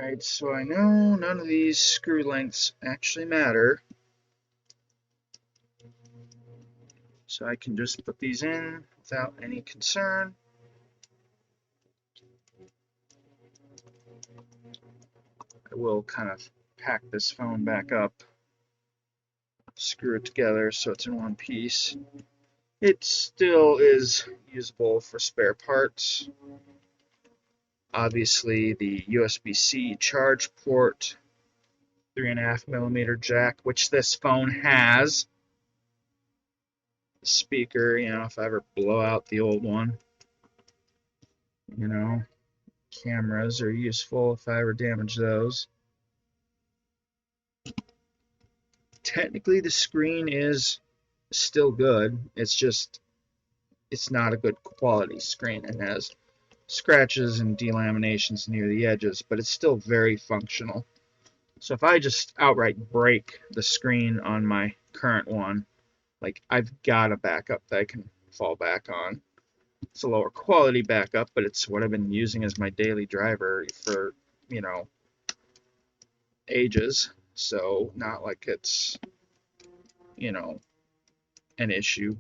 Speaker 1: Alright, so I know none of these screw lengths actually matter. So I can just put these in without any concern. I will kind of pack this phone back up, screw it together so it's in one piece. It still is usable for spare parts. Obviously, the USB-C charge port, 3.5mm jack, which this phone has. The speaker, you know, if I ever blow out the old one, you know, cameras are useful if I ever damage those. Technically, the screen is still good. It's just, it's not a good quality screen. It has scratches and delaminations near the edges, but it's still very functional. So if I just outright break the screen on my current one, like, I've got a backup that I can fall back on. It's a lower quality backup, but it's what I've been using as my daily driver for, you know, ages. So not like it's, you know, an issue.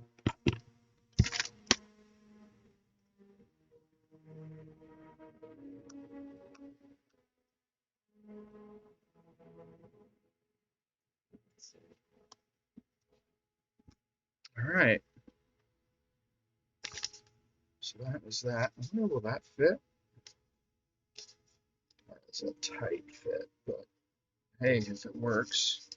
Speaker 1: All right. So that was that. I wonder, will that fit? That's a tight fit, but hey, if it works.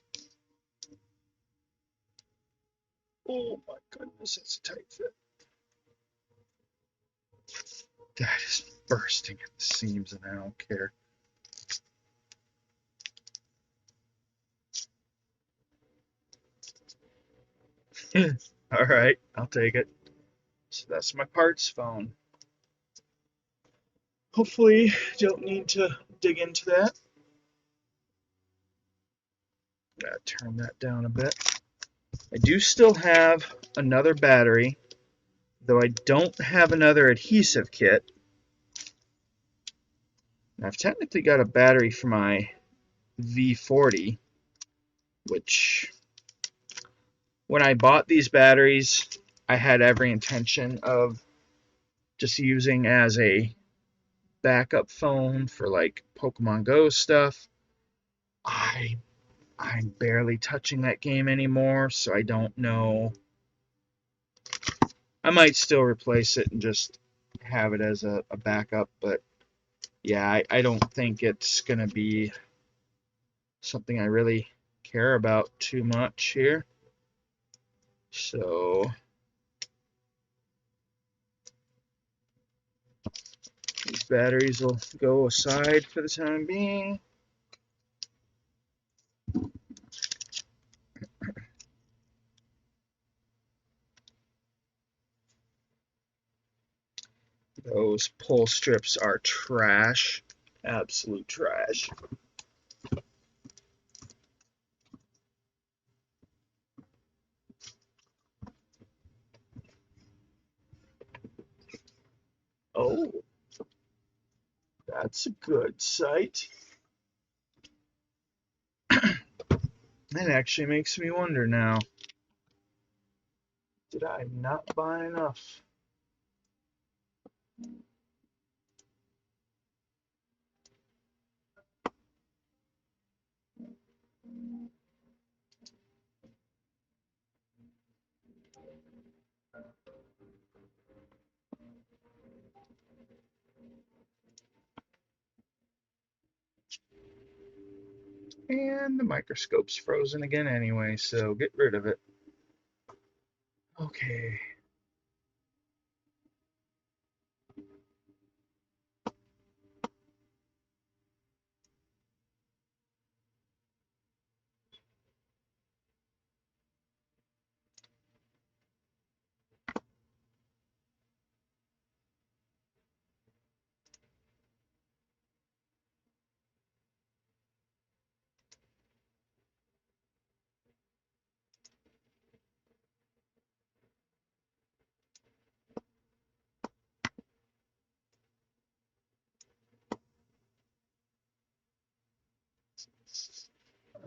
Speaker 1: Oh my goodness, that's a tight fit. That is bursting at the seams, and I don't care. All right, I'll take it. So that's my parts phone. Hopefully, don't need to dig into that. Gotta turn that down a bit. I do still have another battery, though I don't have another adhesive kit. I've technically got a battery for my V40, which, when I bought these batteries, I had every intention of just using as a backup phone for like Pokemon Go stuff. I'm barely touching that game anymore, so I don't know. I might still replace it and just have it as a backup, but yeah, I don't think it's going to be something I really care about too much here. So these batteries will go aside for the time being. Those pull strips are trash. Absolute trash. that's a good sight. That actually makes me wonder now. Did I not buy enough? And the microscope's frozen again anyway, so get rid of it. Okay.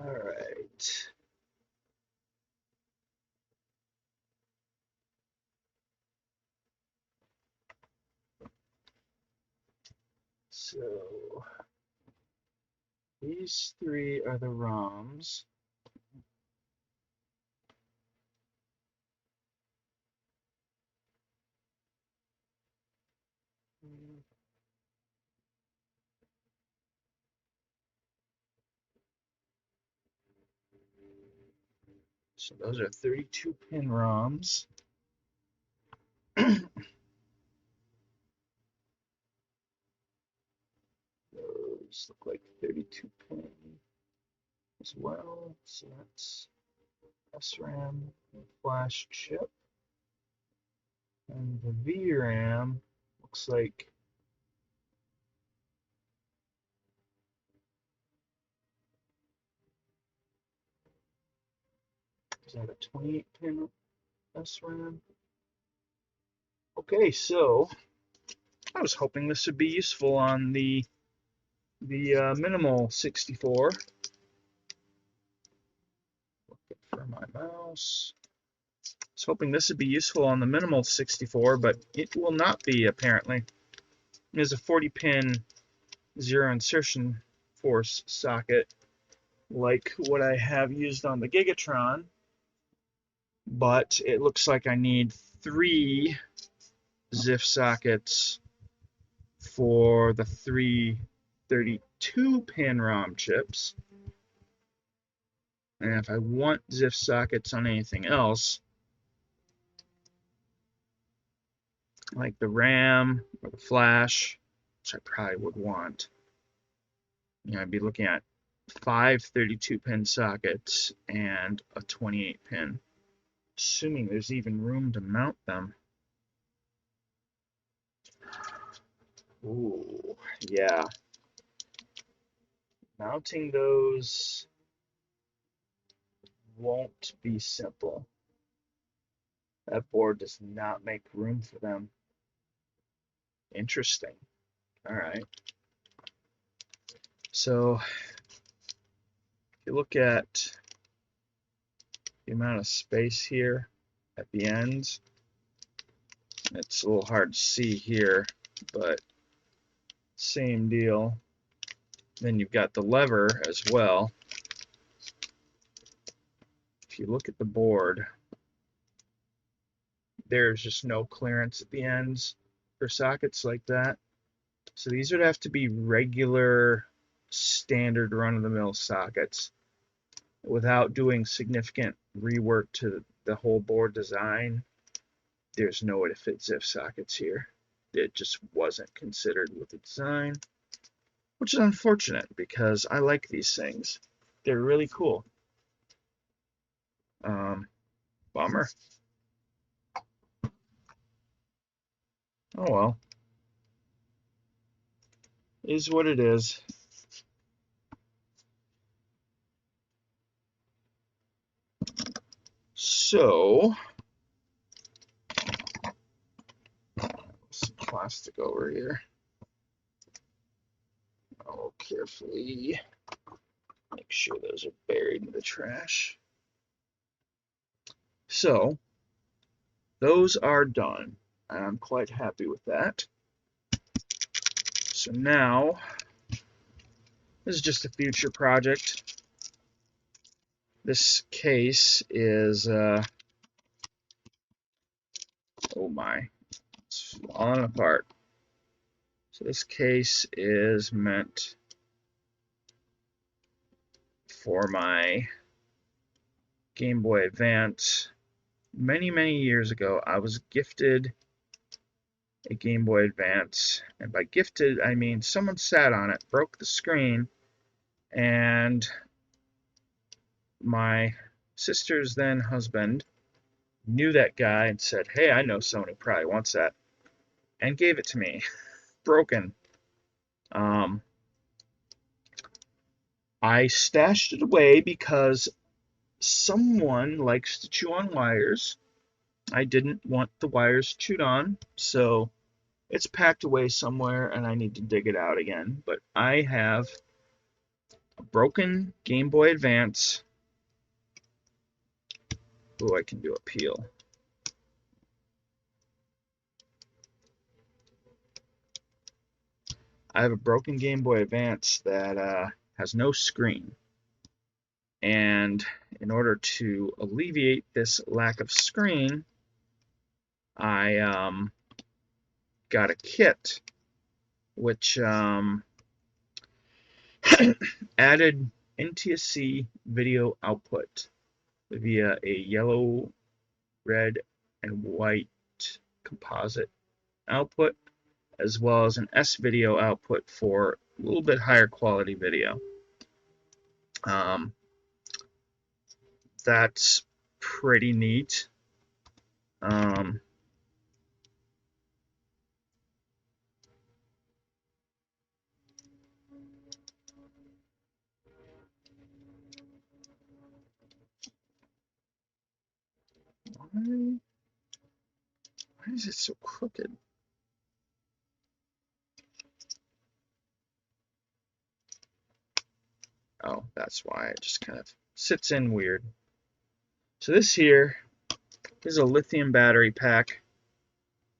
Speaker 1: All right. So these three are the ROMs. So those are 32-pin ROMs. Those look like 32-pin as well. So that's SRAM flash chip. And the VRAM looks like is that a 28-pin SRAM? Okay, so I was hoping this would be useful on the minimal 64. Looking for my mouse. I was hoping this would be useful on the minimal 64, but it will not be apparently. There's a 40-pin zero insertion force socket like what I have used on the Gigatron, but it looks like I need 3 ZIF sockets for the 3 32-pin ROM chips. And if I want ZIF sockets on anything else, like the RAM or the flash, which I probably would want, I'd be looking at 5 32-pin sockets and a 28-pin, assuming there's even room to mount them. Ooh, yeah. Mounting those won't be simple. That board does not make room for them. Interesting. All right. So if you look at the amount of space here at the ends, it's a little hard to see here, but same deal. Then you've got the lever as well. If you look at the board, there's just no clearance at the ends for sockets like that. So these would have to be regular, standard run-of-the-mill sockets without doing significant rework to the whole board design. There's no way to fit ZIF sockets here. It just wasn't considered with the design, which is unfortunate because I like these things. They're really cool. Bummer. Oh well. Is what it is. So, some plastic over here. carefully make sure those are buried in the trash. So those are done. I'm quite happy with that. So now, this is just a future project. This case is, oh my, it's falling apart. So this case is meant for my Game Boy Advance. Many, many years ago, I was gifted a Game Boy Advance, and by gifted, I mean someone sat on it, broke the screen, and my sister's then husband knew that guy and said, hey, I know someone who probably wants that, and gave it to me, broken. I stashed it away because someone likes to chew on wires. I didn't want the wires chewed on, so it's packed away somewhere and I need to dig it out again. But I have a broken Game Boy Advance. Oh, I can do a peel. I have a broken Game Boy Advance that has no screen. And in order to alleviate this lack of screen, I got a kit which added NTSC video output via a yellow, red, and white composite output, as well as an S video output for a little bit higher quality video. That's pretty neat. Why is it so crooked? Oh, that's why it just kind of sits in weird. So this here is a lithium battery pack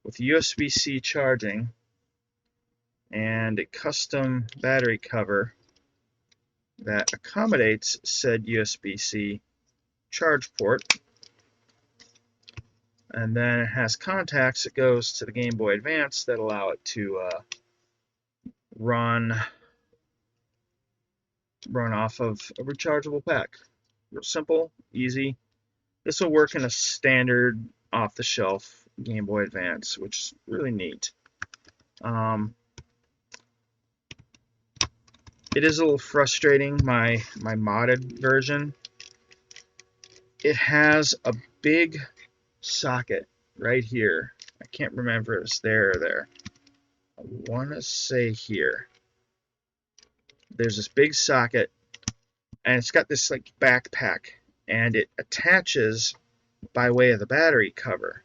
Speaker 1: with USB-C charging and a custom battery cover that accommodates said USB-C charge port. And then it has contacts that goes to the Game Boy Advance that allow it to run off of a rechargeable pack. Real simple, easy. This will work in a standard off-the-shelf Game Boy Advance, which is really neat. It is a little frustrating, my modded version. It has a big socket right here. I can't remember if it's there or there. I want to say here. There's this big socket, and it's got this like backpack, and it attaches by way of the battery cover.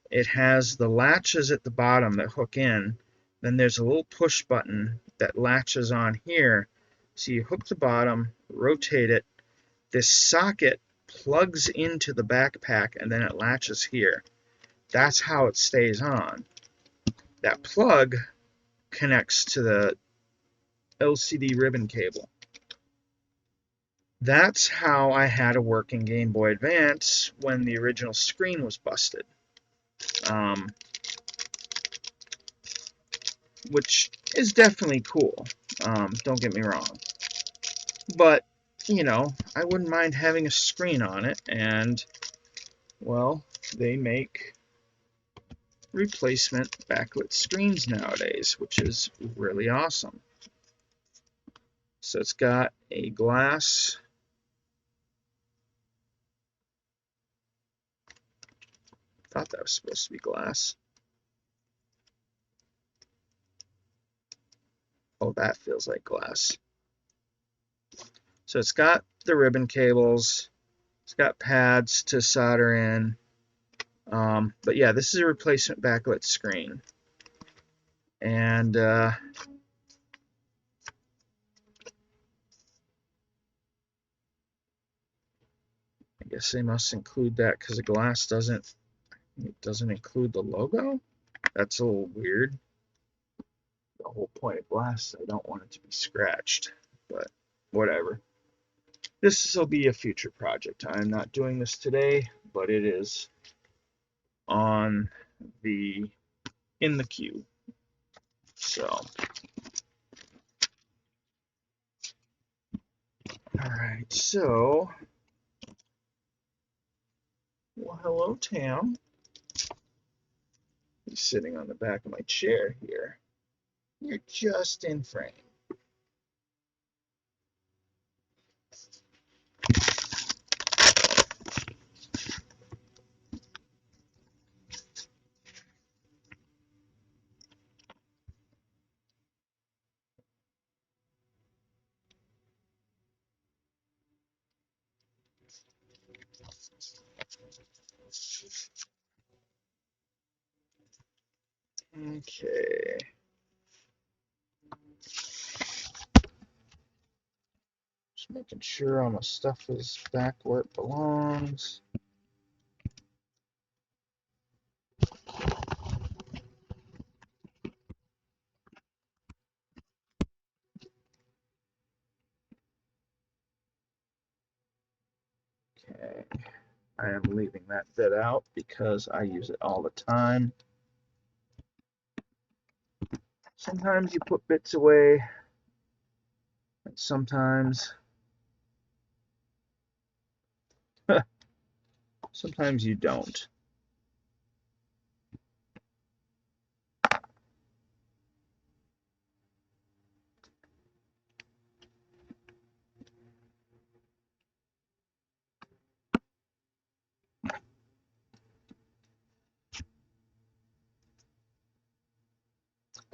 Speaker 1: It has the latches at the bottom that hook in. Then there's a little push button that latches on here. So you hook the bottom, rotate it. This socket plugs into the backpack, and then it latches here. That's how it stays on. That plug connects to the LCD ribbon cable. That's how I had a working Game Boy Advance when the original screen was busted. Which is definitely cool. Don't get me wrong. But, you know, I wouldn't mind having a screen on it, and, well, they make replacement backlit screens nowadays, which is really awesome. So it's got a glass thought that was supposed to be glass. Oh, that feels like glass. So it's got the ribbon cables. It's got pads to solder in. But yeah, this is a replacement backlit screen. And guess they must include that because the glass doesn't include the logo. That's a little weird. The whole point of glass, I don't want it to be scratched, but whatever. This will be a future project. I'm not doing this today, but it is in the queue. So, all right. So, well, hello, Tam. He's sitting on the back of my chair here. You're just in frame. Okay. Just making sure all my stuff is back where it belongs. Okay. I am leaving that bit out because I use it all the time. Sometimes you put bits away, and sometimes you don't.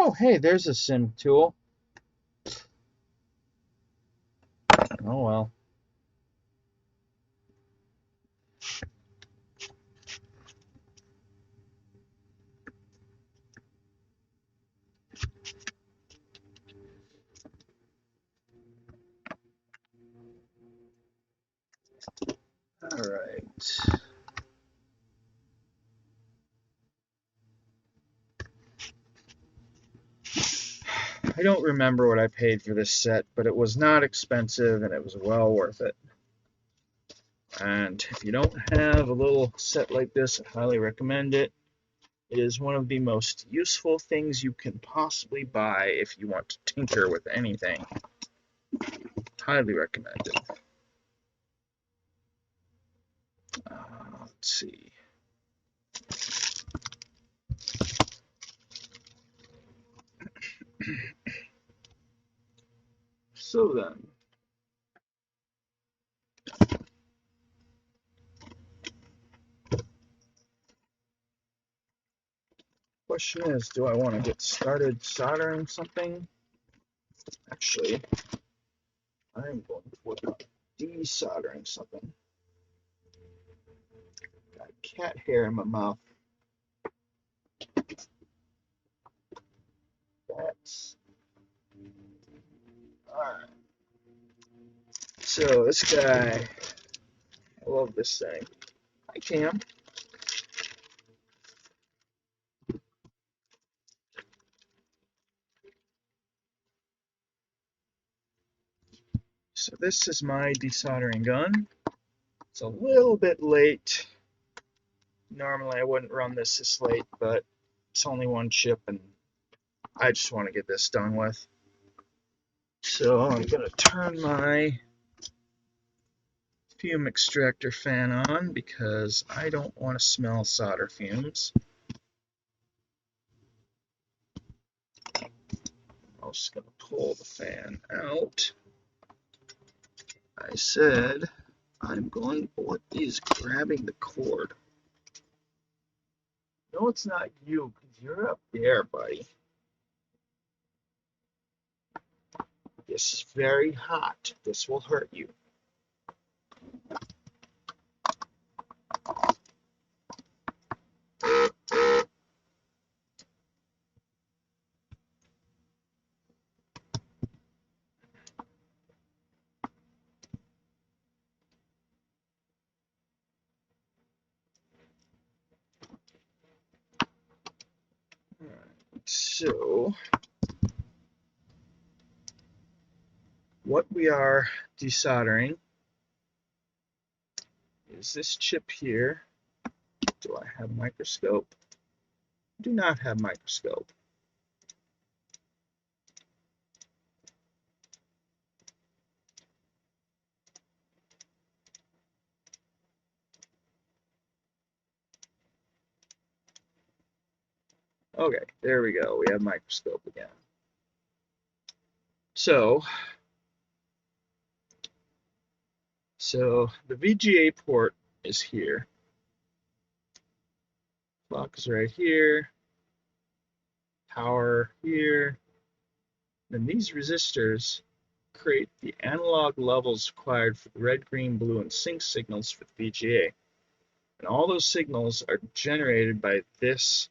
Speaker 1: Oh, hey, there's a sim tool. Oh, well. All right. I don't remember what I paid for this set, but it was not expensive and it was well worth it. And if you don't have a little set like this, I highly recommend it. It is one of the most useful things you can possibly buy if you want to tinker with anything. Highly recommend it. Let's see. So then, question is, do I want to get started soldering something? Actually, I'm going to work on desoldering something. Got cat hair in my mouth. That's alright. So this guy, I love this thing. Hi, Cam. So this is my desoldering gun. It's a little bit late. Normally I wouldn't run this late, but it's only one chip and I just want to get this done with. So I'm going to turn my fume extractor fan on because I don't want to smell solder fumes. I'm just going to pull the fan out. I said I'm going. What is grabbing the cord? No, it's not you because you're up there, buddy. This is very hot. This will hurt you. So what we are desoldering is this chip here. Do I have a microscope? Do not have a microscope. Okay, there we go. We have microscope again. So the VGA port is here. Clock is right here. Power here. Then these resistors create the analog levels required for the red, green, blue, and sync signals for the VGA. And all those signals are generated by this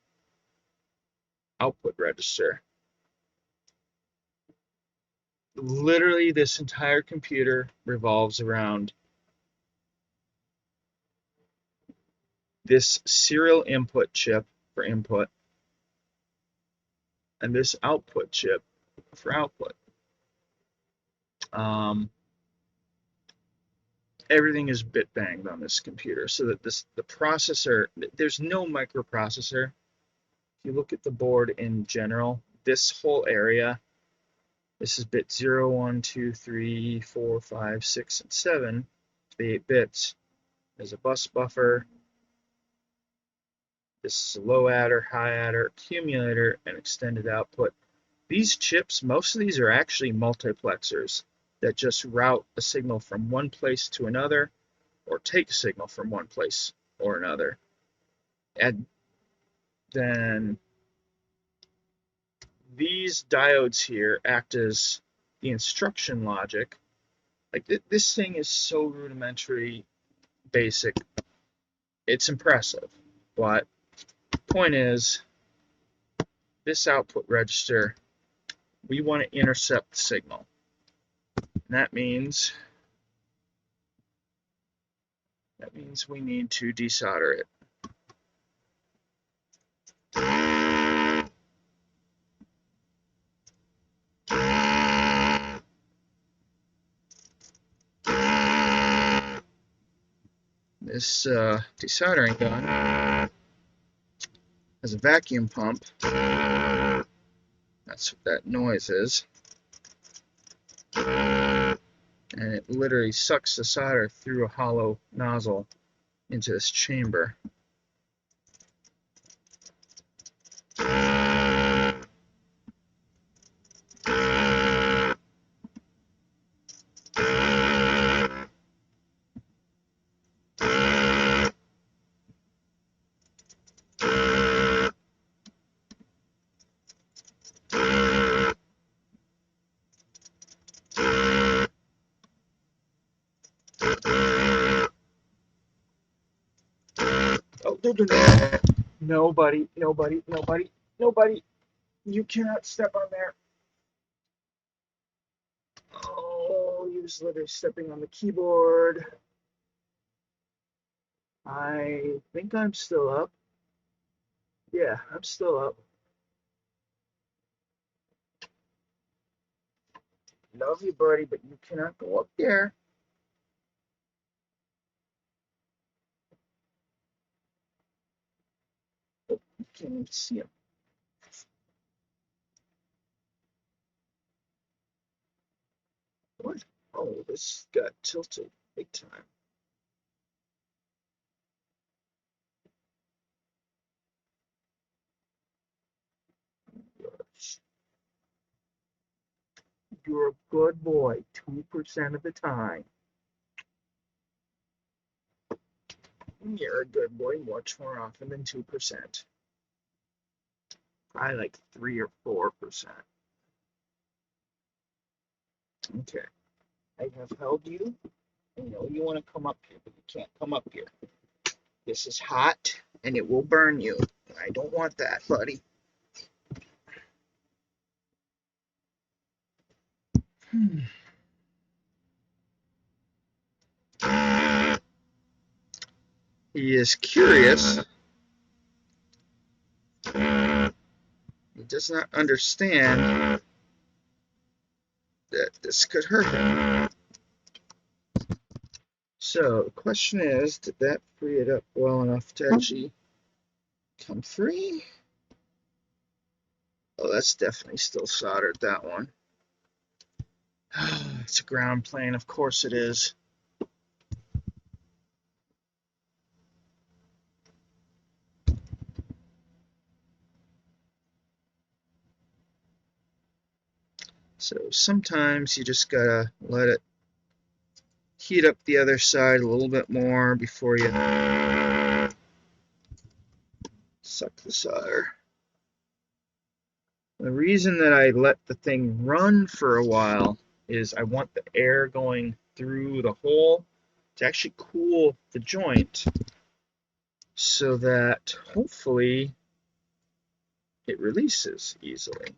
Speaker 1: output register. Literally, this entire computer revolves around this serial input chip for input and this output chip for output. Everything is bit banged on this computer, so that the processor, there's no microprocessor. If you look at the board in general, this whole area, this is bit 0, 1, 2, 3, 4, 5, 6, and 7, the 8 bits. There's a bus buffer. This is a low adder, high adder, accumulator, and extended output. These chips, most of these are actually multiplexers that just route a signal from one place to another, or take a signal from one place or another. And then these diodes here act as the instruction logic. Like this thing is so rudimentary, basic. It's impressive, but the point is, this output register, we want to intercept the signal. And that means we need to desolder it. This desoldering gun has a vacuum pump. That's what that noise is. And it literally sucks the solder through a hollow nozzle into this chamber. Nobody. You cannot step on there. Oh, he was literally stepping on the keyboard. I think I'm still up. Yeah, I'm still up. Love you, buddy, but you cannot go up there. Oh, you can't even see him. What? Oh, this got tilted big time. You're a good boy 2% of the time. You're a good boy much more often than 2%. Probably like 3 or 4%. Okay. I have held you. I know you want to come up here, but you can't come up here. This is hot, and it will burn you. I don't want that, buddy. He is curious. does not understand that this could hurt him. So the question is, did that free it up well enough to actually come free? Oh, that's definitely still soldered, that one. It's a ground plane, of course it is. So sometimes you just gotta let it heat up the other side a little bit more before you suck the solder. The reason that I let the thing run for a while is I want the air going through the hole to actually cool the joint so that hopefully it releases easily.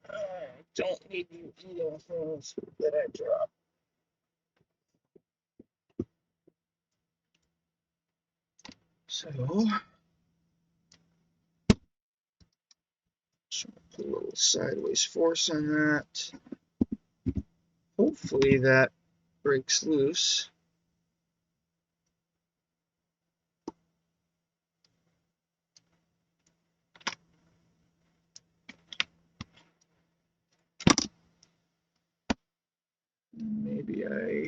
Speaker 1: I don't need you eating things that I drop. So, just put a little sideways force on that. Hopefully that breaks loose. Maybe I...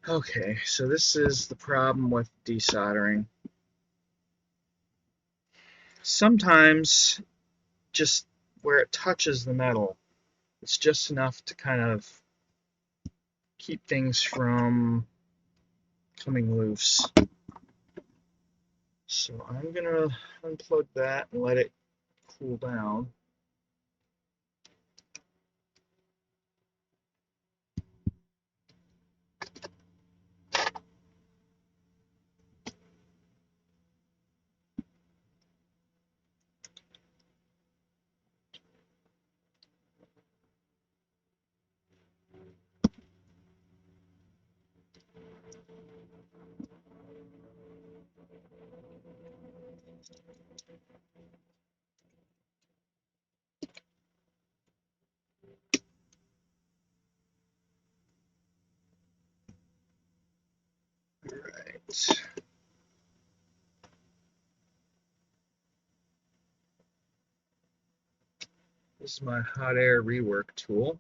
Speaker 1: Okay, so this is the problem with desoldering. Sometimes just where it touches the metal, it's just enough to kind of keep things from coming loose. So I'm gonna unplug that and let it cool down. Alright. This is my hot air rework tool.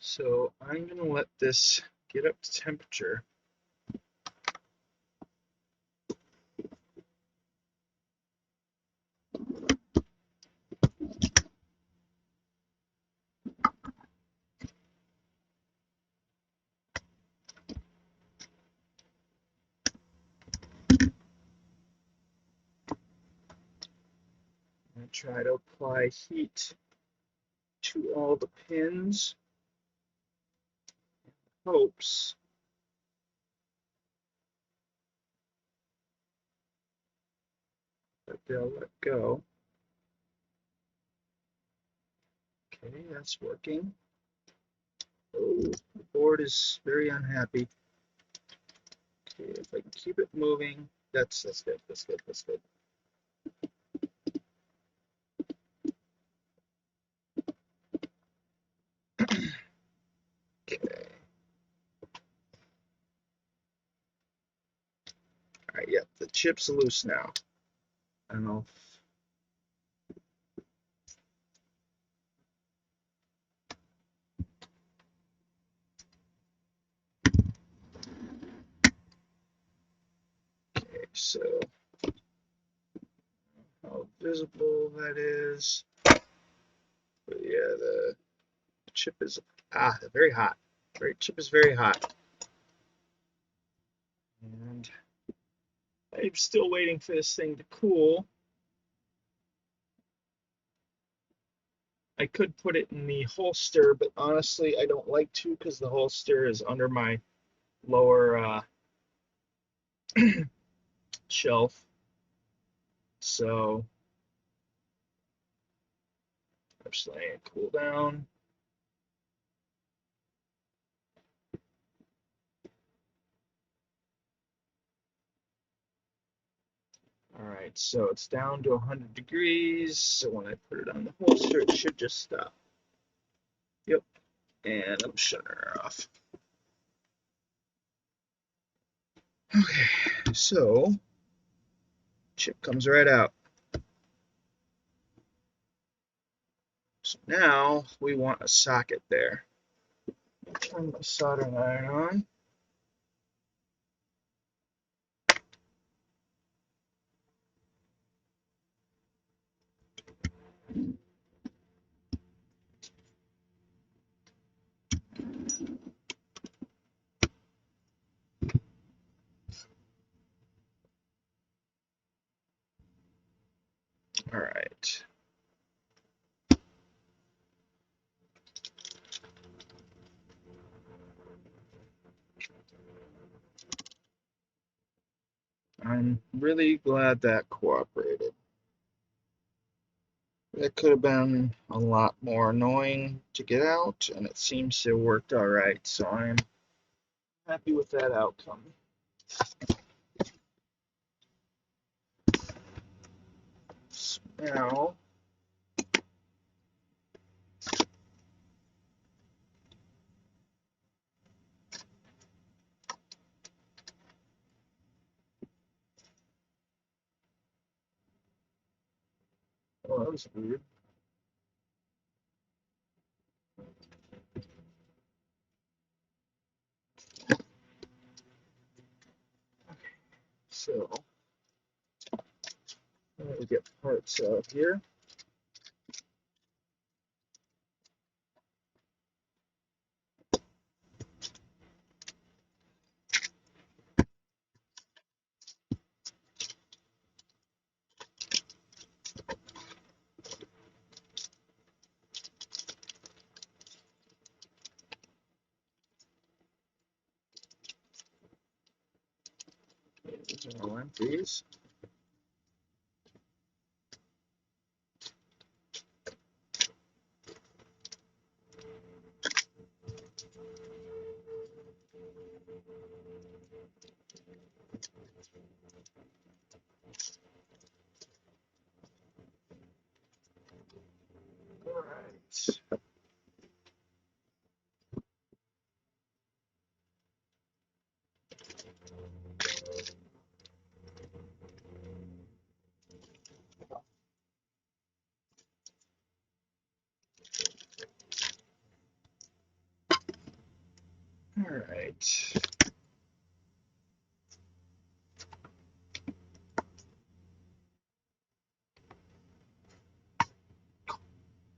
Speaker 1: So I'm going to let this get up to temperature. And try to apply heat to all the pins. Hopes that they'll let go. Okay, that's working. Oh, the board is very unhappy. Okay, if I can keep it moving, that's good, that's good, that's good. Okay. Alright, yeah, the chip's loose now. I don't know. Okay, so how visible that is. But yeah, the chip is very hot. Chip is very hot. And I'm still waiting for this thing to cool. I could put it in the holster, but honestly, I don't like to because the holster is under my lower shelf. So I'm just letting it cool down. All right, so it's down to 100 degrees. So when I put it on the holster, it should just stop. Yep, and I'm shutting her off. Okay, so chip comes right out. So now we want a socket there. Turn my soldering iron on. All right. I'm really glad that cooperated. That could have been a lot more annoying to get out, and it seems to have worked all right, so I'm happy with that outcome. So now, oh, that was weird. So, let me get parts out here. These are all empties. All right. All right.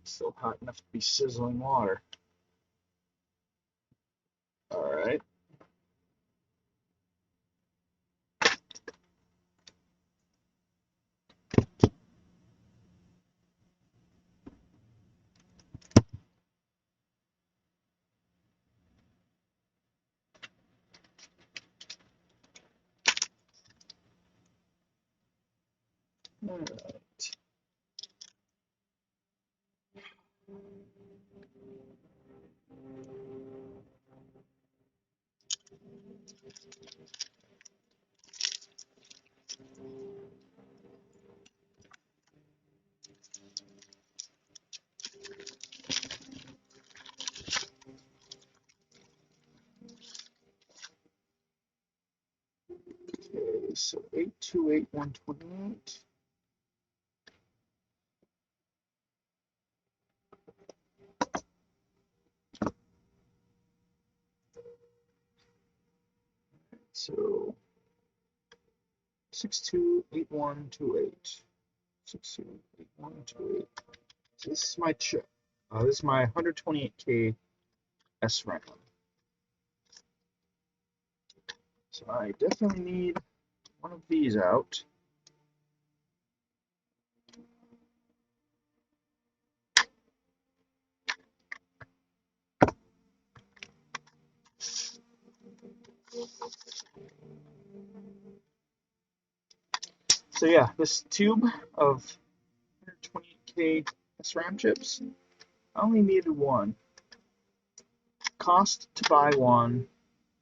Speaker 1: Still hot enough to be sizzling water. All right. All right. Okay, so 828128. So 628128. 628128. So this is my chip. This is my 128K SRAM. So I definitely need one of these out. So yeah, this tube of 128K SRAM chips, I only needed one. Cost to buy one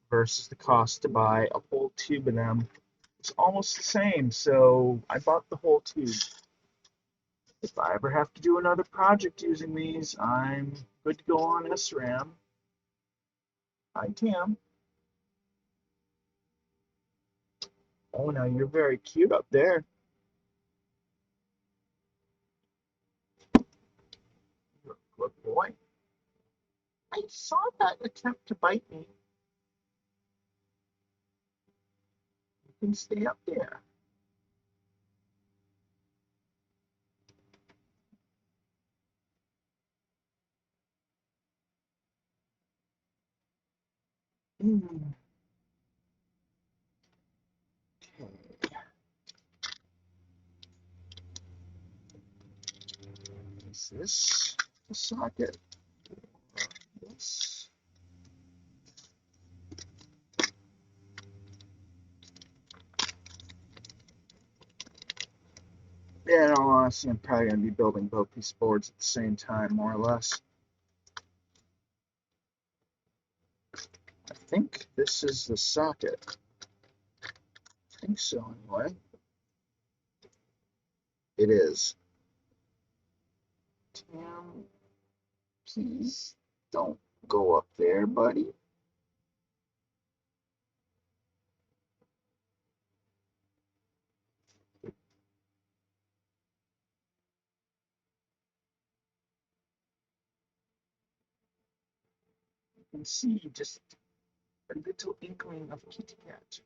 Speaker 1: versus the cost to buy a whole tube of them is almost the same, so I bought the whole tube. If I ever have to do another project using these, I'm good to go on SRAM. Hi, Tim. Oh, now you're very cute up there. You're a good boy. I saw that attempt to bite me. You can stay up there. Mm. Okay. Is this the socket? This. Yeah, in all honesty, I'm probably going to be building both these boards at the same time, more or less. I think this is the socket. I think so, anyway. It is. Tim, please don't go up there, buddy. You can see just a little inkling of kitty cat.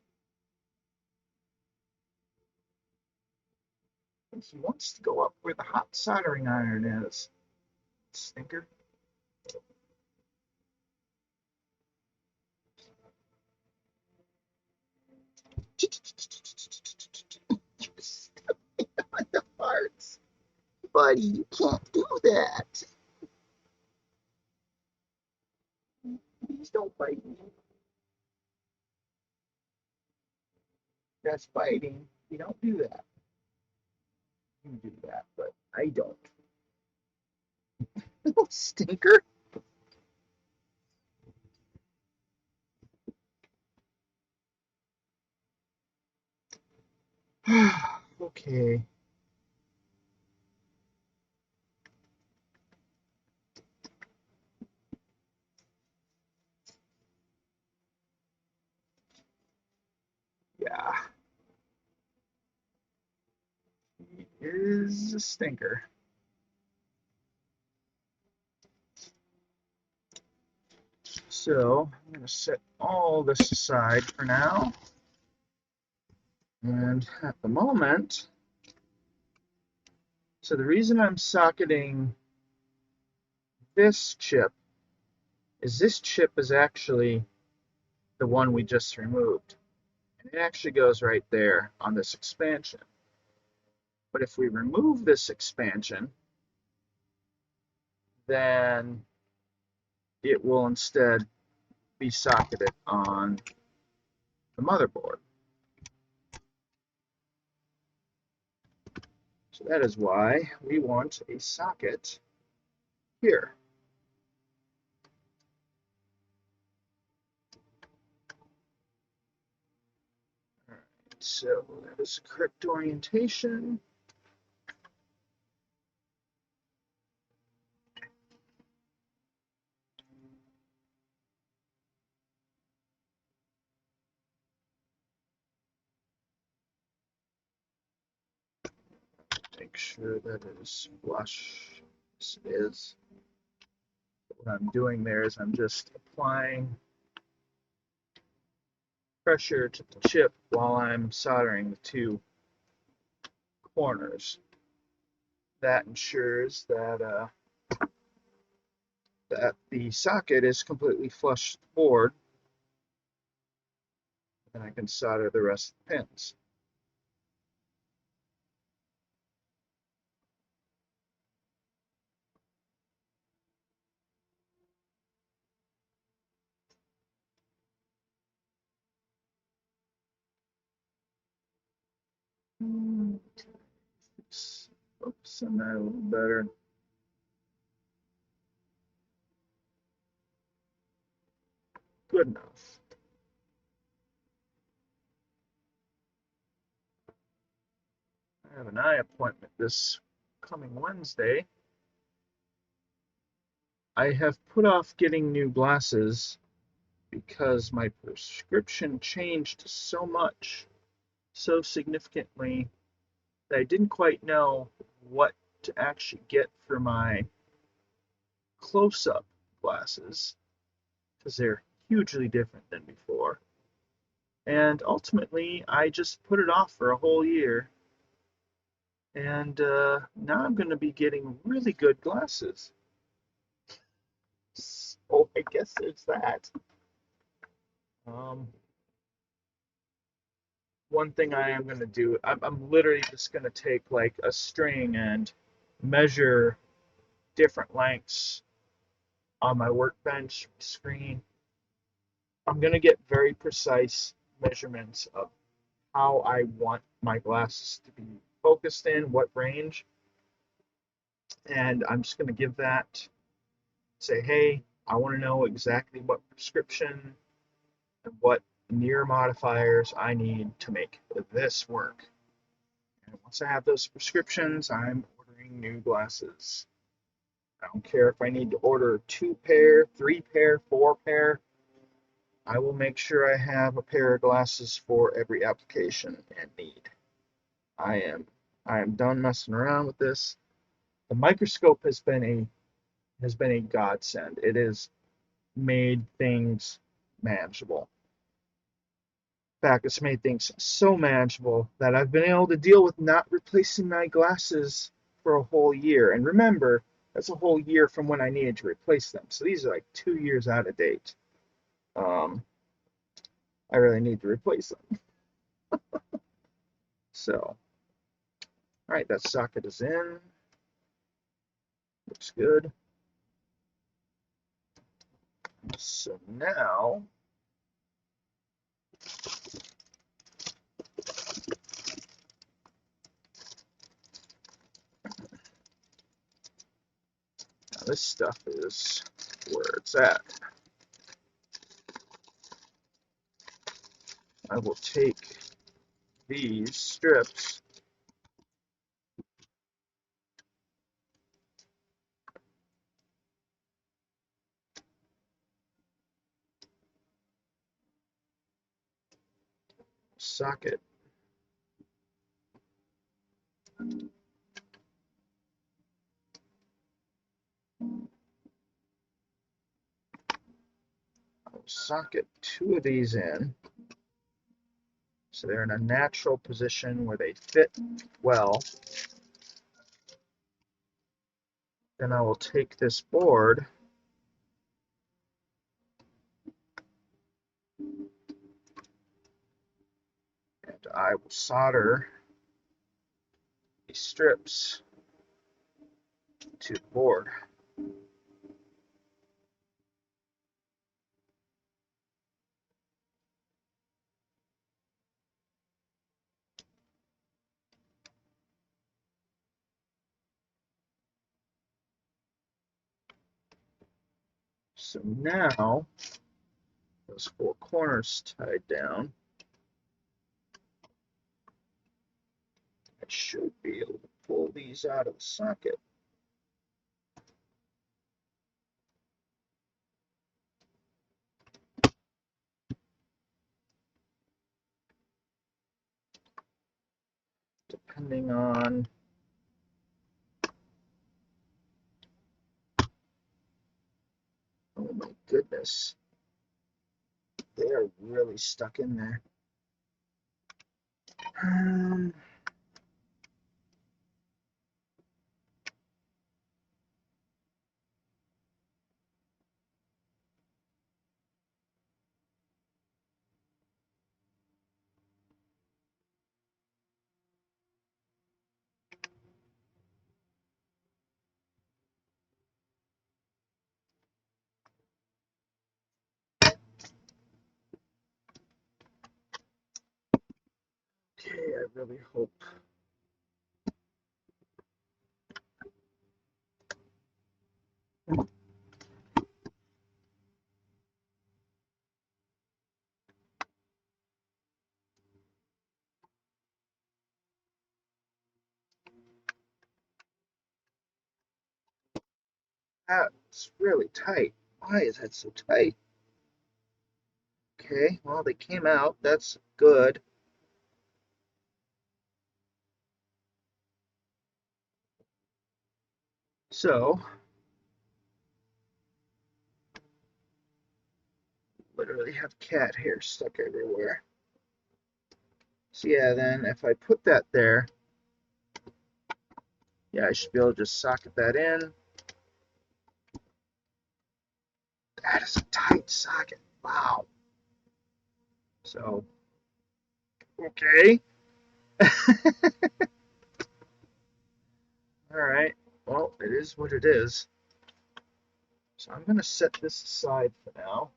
Speaker 1: And he wants to go up where the hot soldering iron is. Stinker. On the parts. Buddy, you can't do that. Please don't bite me. That's biting. You don't do that. You do that, but I don't. Little stinker. Okay. Yeah. He is a stinker. So I'm going to set all this aside for now. And at the moment, so the reason I'm socketing this chip is this chip is actually the one we just removed. And it actually goes right there on this expansion. But if we remove this expansion, then it will instead be socketed on the motherboard. So that is why we want a socket here. All right, so that is correct orientation. Make sure that it is flush. Yes, it is. What I'm doing there is I'm just applying pressure to the chip while I'm soldering the two corners. That ensures that that the socket is completely flush with the board, and I can solder the rest of the pins. Focus on that a little better. Good enough. I have an eye appointment this coming Wednesday. I have put off getting new glasses because my prescription changed so much, so significantly, that I didn't quite know what to actually get for my close-up glasses, because they're hugely different than before. And ultimately, I just put it off for a whole year. And now I'm going to be getting really good glasses. So I guess there's that. One thing I am going to do, I'm literally just going to take like a string and measure different lengths on my workbench screen. I'm going to get very precise measurements of how I want my glasses to be focused in, what range. And I'm just going to give that, say, hey, I want to know exactly what prescription and what near modifiers I need to make this work. And once I have those prescriptions, I'm ordering new glasses. I don't care if I need to order 2 pair, 3 pair, 4 pair. I will make sure I have a pair of glasses for every application and need. I am done messing around with this. The microscope has been a godsend. It has made things manageable. In fact, it's made things so manageable that I've been able to deal with not replacing my glasses for a whole year. And remember, that's a whole year from when I needed to replace them. So these are like 2 years out of date. I really need to replace them. So, all right, that socket is in. Looks good. So now, this stuff is where it's at. I will take these strips socket. I'll socket 2 of these in so they're in a natural position where they fit well. Then I will take this board and I will solder these strips to the board. So now, those 4 corners tied down, I should be able to pull these out of the socket. Depending on oh my goodness. They are really stuck in there. Okay, I really hope. That's really tight. Why is that so tight? Okay, well, they came out. That's good. So, literally have cat hair stuck everywhere. So yeah, then if I put that there, yeah, I should be able to just socket that in. That is a tight socket. Wow. So, okay. All right. Well, it is what it is. So I'm going to set this aside for now.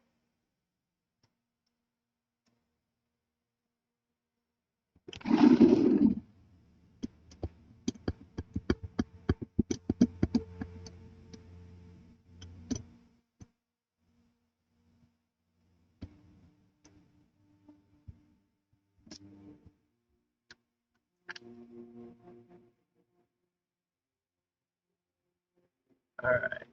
Speaker 1: All right.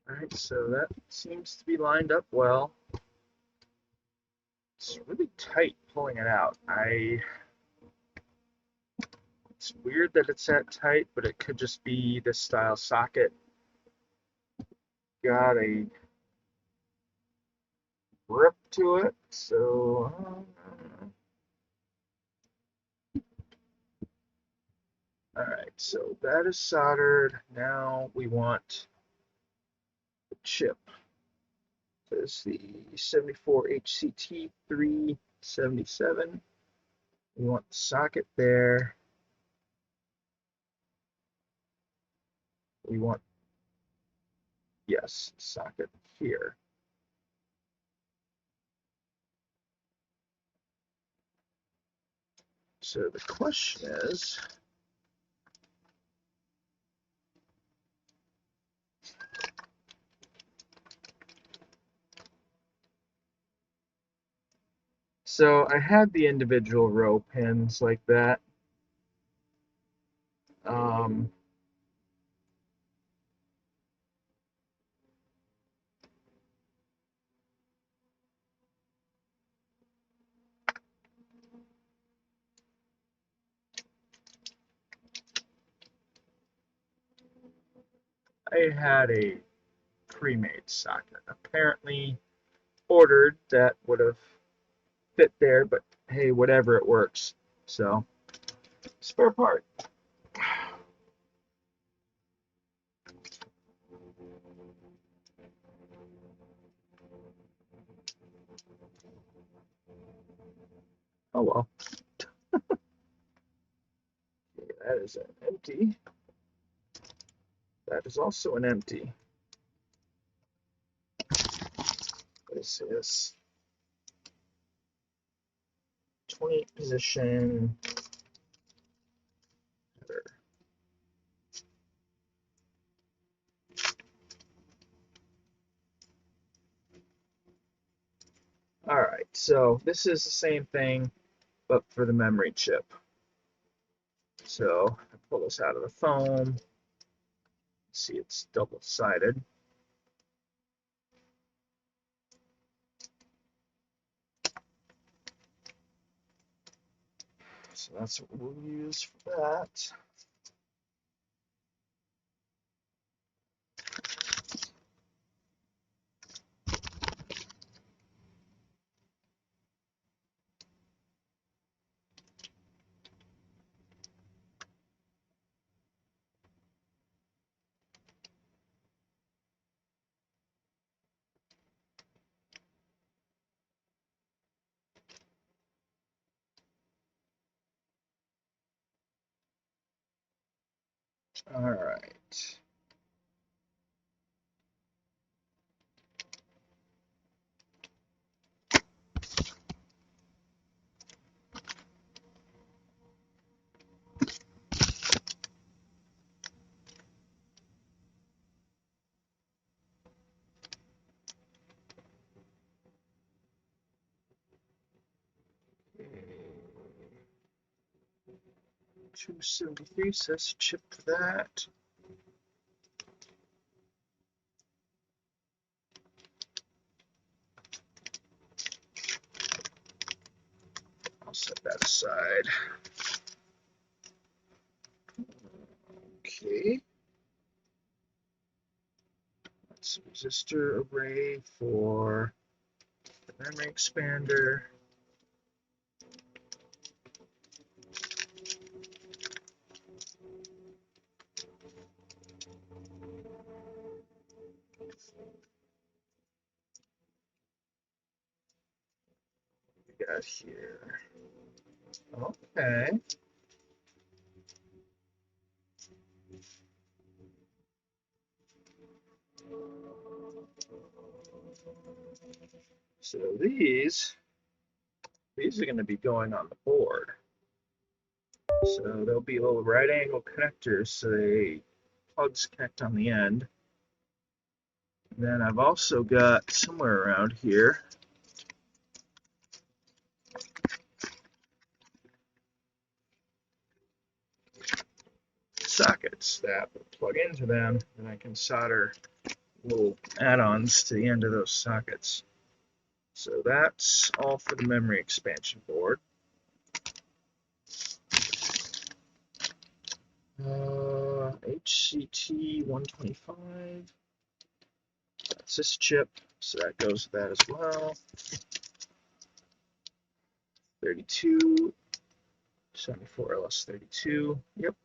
Speaker 1: All right, so that seems to be lined up well. It's really tight pulling it out. It's weird that it's that tight, but it could just be this style socket got a grip to it. So, all right, so that is soldered. Now we want the chip. There's the 74 HCT 377. We want the socket there. We want, yes, socket here. So the question is, so I had the individual row pins like that. I had a pre-made socket, apparently ordered, that would have fit there, but hey, whatever, it works. So, spare part. Oh well. Okay, that is an empty. That is also an empty. This is 28 position. All right, so this is the same thing, but for the memory chip. So I pull this out of the foam. See, it's double-sided. So that's what we'll use for that. All right. $273, so that's chip for that. I'll set that aside. Okay. That's a resistor array for the memory expander. We got here. Okay. So these are going to be going on the board. So there'll be little right angle connectors, so the plugs connect on the end. And then I've also got somewhere around here sockets that will plug into them, and I can solder little add-ons to the end of those sockets. So that's all for the memory expansion board. HCT 125. That's this chip, so that goes with that as well. 32, 74 LS32. Yep.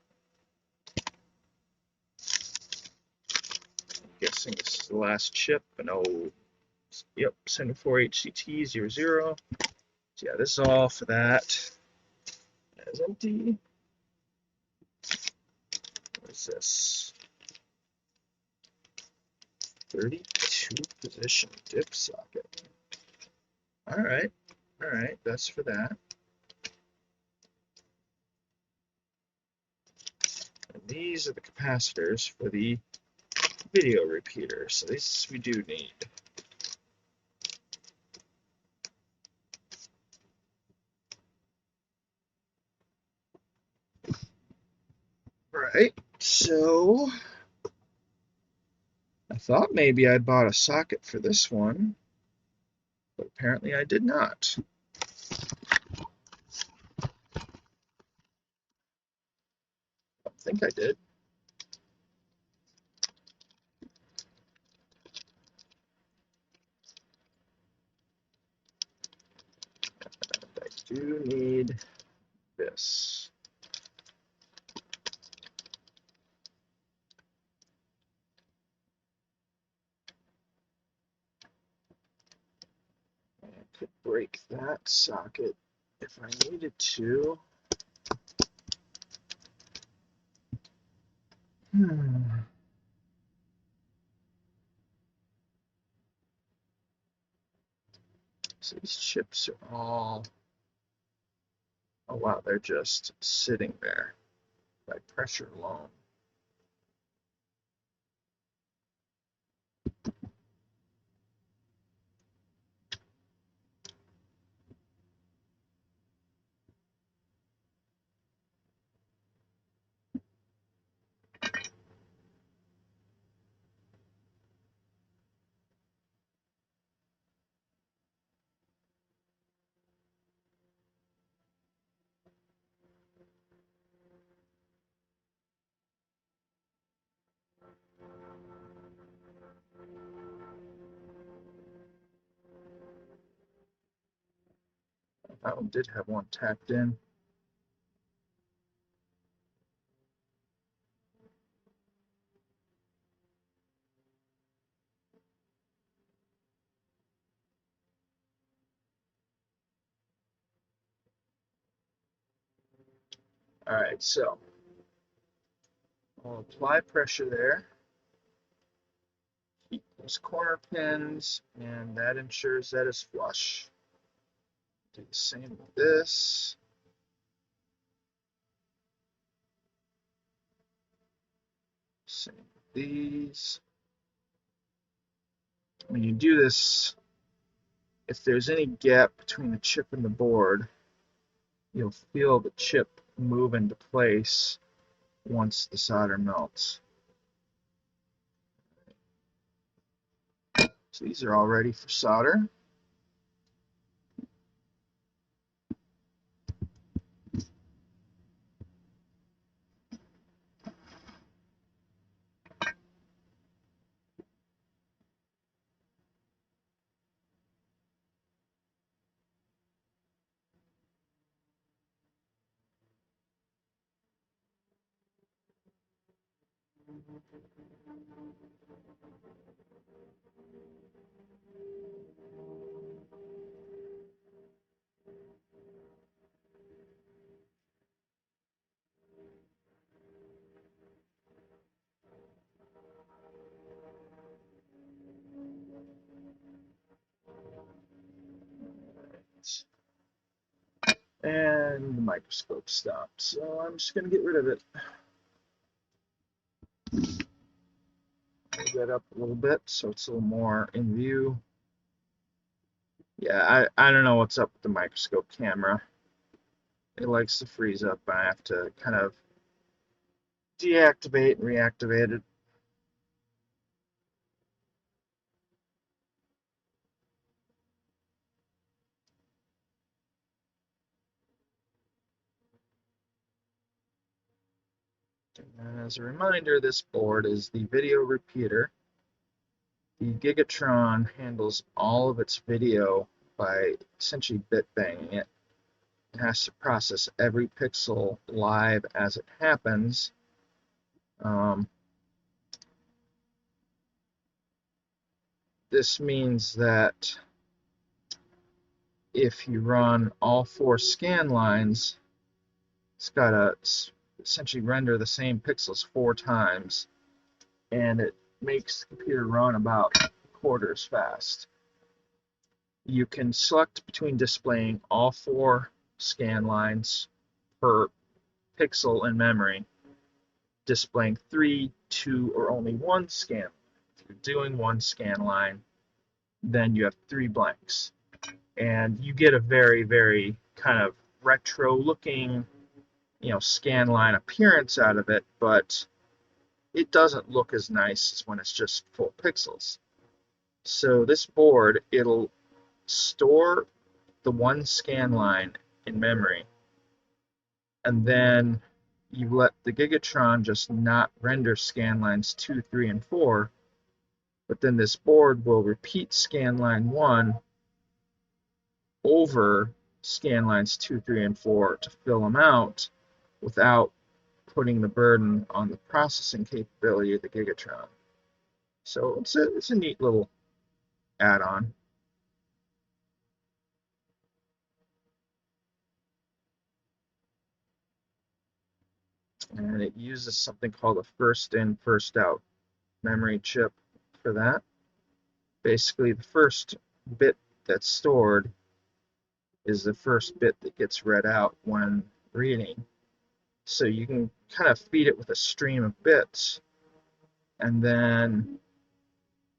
Speaker 1: I'm guessing this is the last chip. No. Yep. 74 HCT 00. So yeah, this is all for that. That is empty. What is this? 32 position dip socket. All right. All right. That's for that. And these are the capacitors for the video repeater. So these we do need. All right. So I thought maybe I bought a socket for this one, but apparently I did not. I think I did. I do need this. I could break that socket if I needed to, so these chips are all, oh wow, they're just sitting there by pressure alone. That one did have one tapped in. All right, so I'll apply pressure there. Keep those corner pins, and that ensures that it's flush. Do the same with this. Same with these. When you do this, if there's any gap between the chip and the board, you'll feel the chip move into place once the solder melts. So these are all ready for solder. And the microscope stopped, so I'm just going to get rid of it. Move that up a little bit so it's a little more in view. Yeah, I don't know what's up with the microscope camera. It likes to freeze up. I have to kind of deactivate and reactivate it. And as a reminder, this board is the video repeater. The Gigatron handles all of its video by essentially bit banging it. It has to process every pixel live as it happens. This means that if you run all 4 scan lines, it's got to essentially render the same pixels 4 times, and it makes the computer run about quarters fast. You can select between displaying all 4 scan lines per pixel in memory, displaying 3, 2, or only 1 scan. If you're doing 1 scan line, then you have 3 blanks. And you get a very, very kind of retro looking, scan line appearance out of it, but it doesn't look as nice as when it's just full pixels. So this board, it'll store the 1 scan line in memory, and then you let the Gigatron just not render scan lines 2, 3, and 4, but then this board will repeat scan line 1 over scan lines 2, 3, and 4 to fill them out without putting the burden on the processing capability of the Gigatron. So it's a neat little add-on. and it uses something called a first in, first out memory chip for that. Basically, the first bit that's stored is the first bit that gets read out when reading. So you can kind of feed it with a stream of bits, and then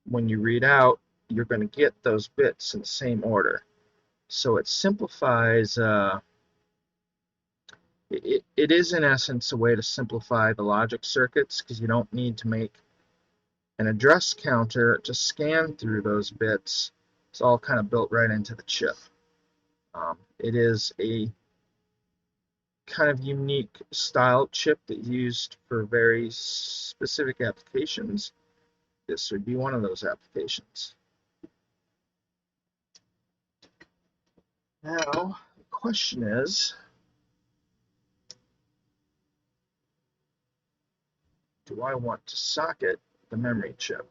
Speaker 1: when you read out, you're going to get those bits in the same order. So it simplifies, it is in essence a way to simplify the logic circuits, because you don't need to make an address counter to scan through those bits. It's all kind of built right into the chip. It is a kind of unique style chip that's used for very specific applications. This would be one of those applications. Now, the question is, do I want to socket the memory chip?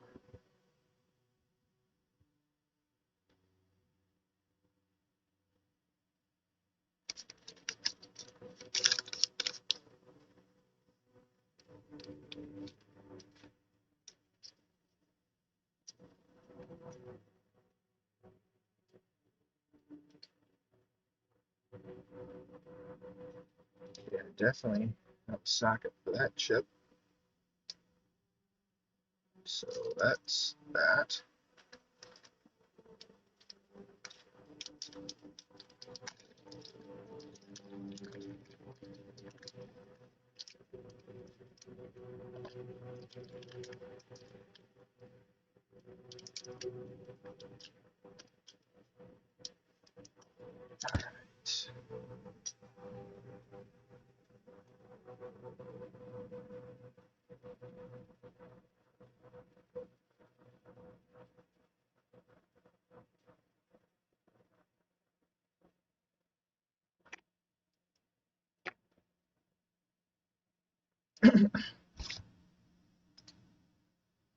Speaker 1: Yeah, definitely have a socket for that chip. So that's that. All right.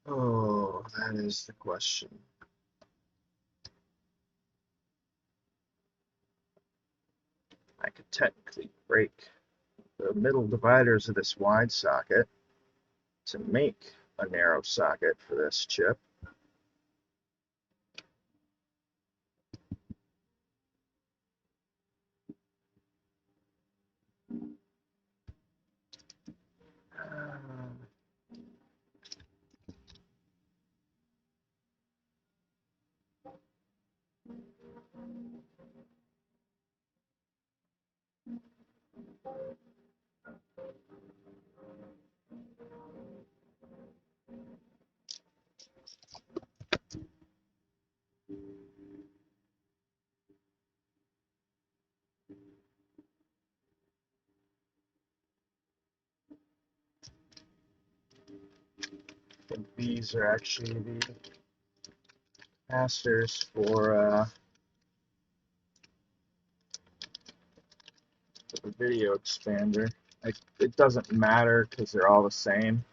Speaker 1: Oh, that is the question. I could technically break the middle dividers of this wide socket to make a narrow socket for this chip. I think these are actually the capacitors for the video expander. It doesn't matter because they're all the same.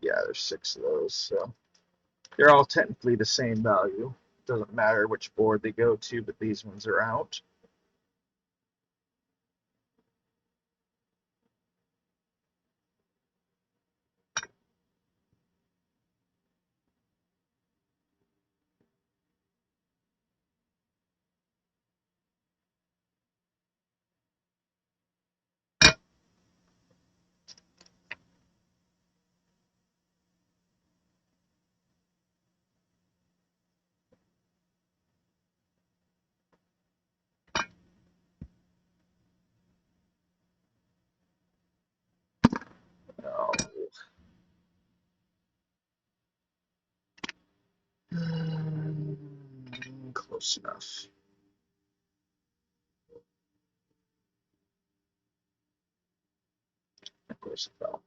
Speaker 1: Yeah, there's 6 of those, so they're all technically the same value. Doesn't matter which board they go to, but these ones are out. Oh. Close enough. Of course it fell.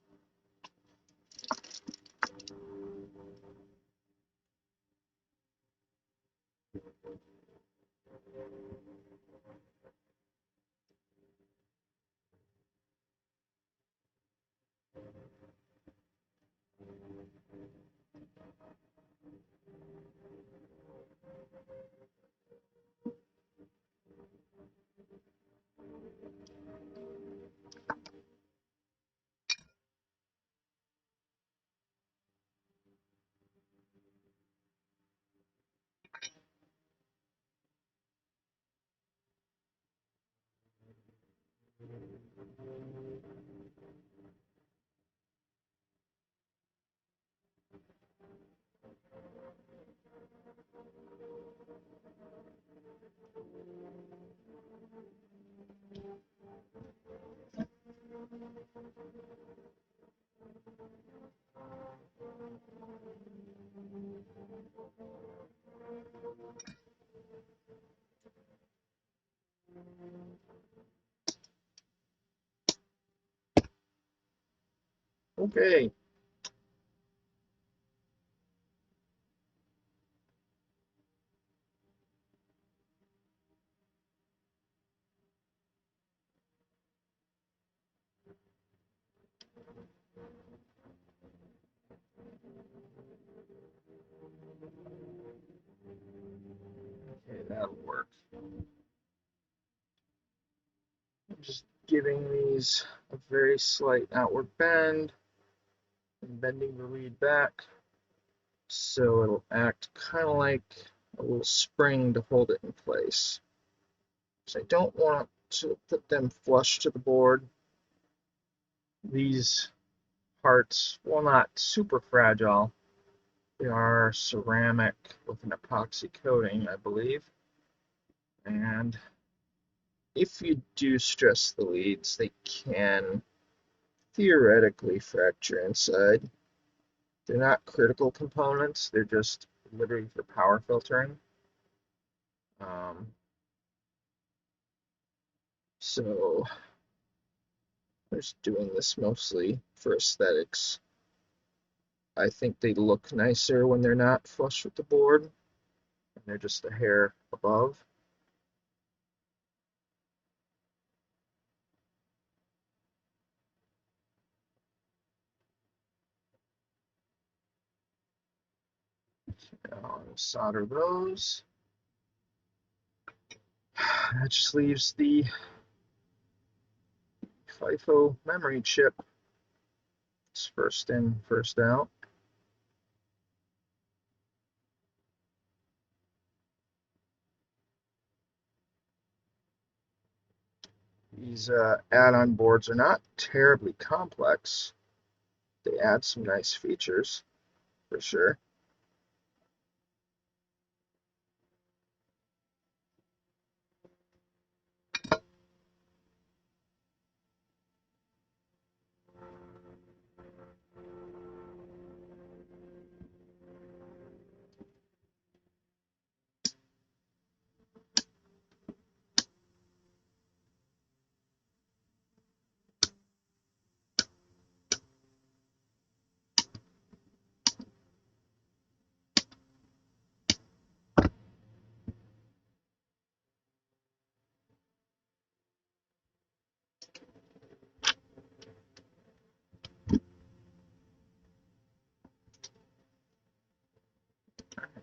Speaker 1: Okay. Okay, that'll work. I'm just giving these a very slight outward bend and bending the lead back so it'll act kind of like a little spring to hold it in place. So I don't want to put them flush to the board. These parts, while not super fragile, they are ceramic with an epoxy coating, I believe. And if you do stress the leads, they can theoretically fracture inside. They're not critical components, they're just literally for power filtering. So I'm just doing this mostly for aesthetics. I think they look nicer when they're not flush with the board and they're just a hair above. Now I'll solder those. That just leaves the FIFO memory chip. It's first in, first out. These add-on boards are not terribly complex. They add some nice features, for sure.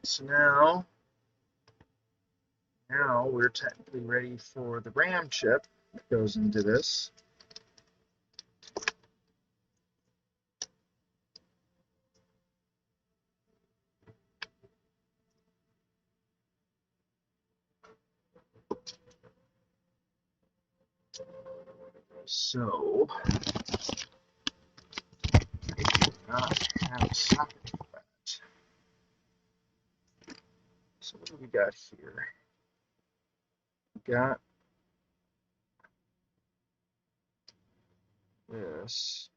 Speaker 1: So now we're technically ready for the RAM chip that goes into this. So I do not have a socket for that. So what do we got here? We got this.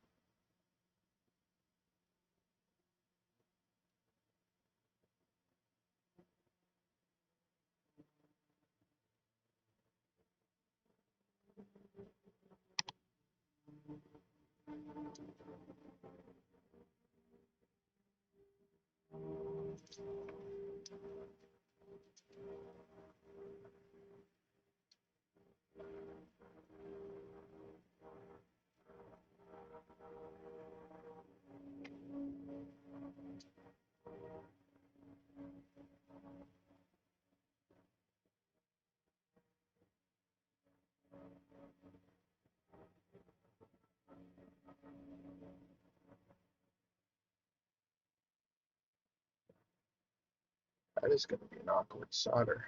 Speaker 1: That is going to be an awkward solder.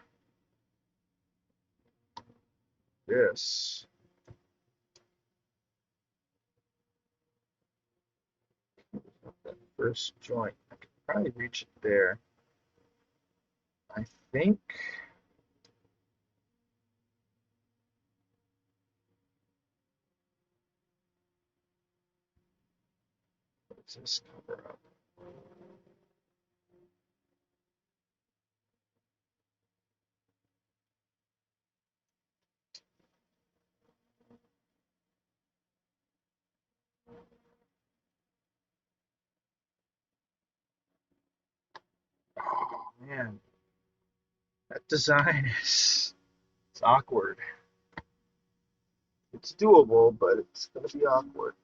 Speaker 1: This. That first joint. I could probably reach it there. I think. What's this cover up? Man, that design is it's awkward. It's doable, but it's gonna be awkward.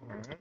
Speaker 1: All right.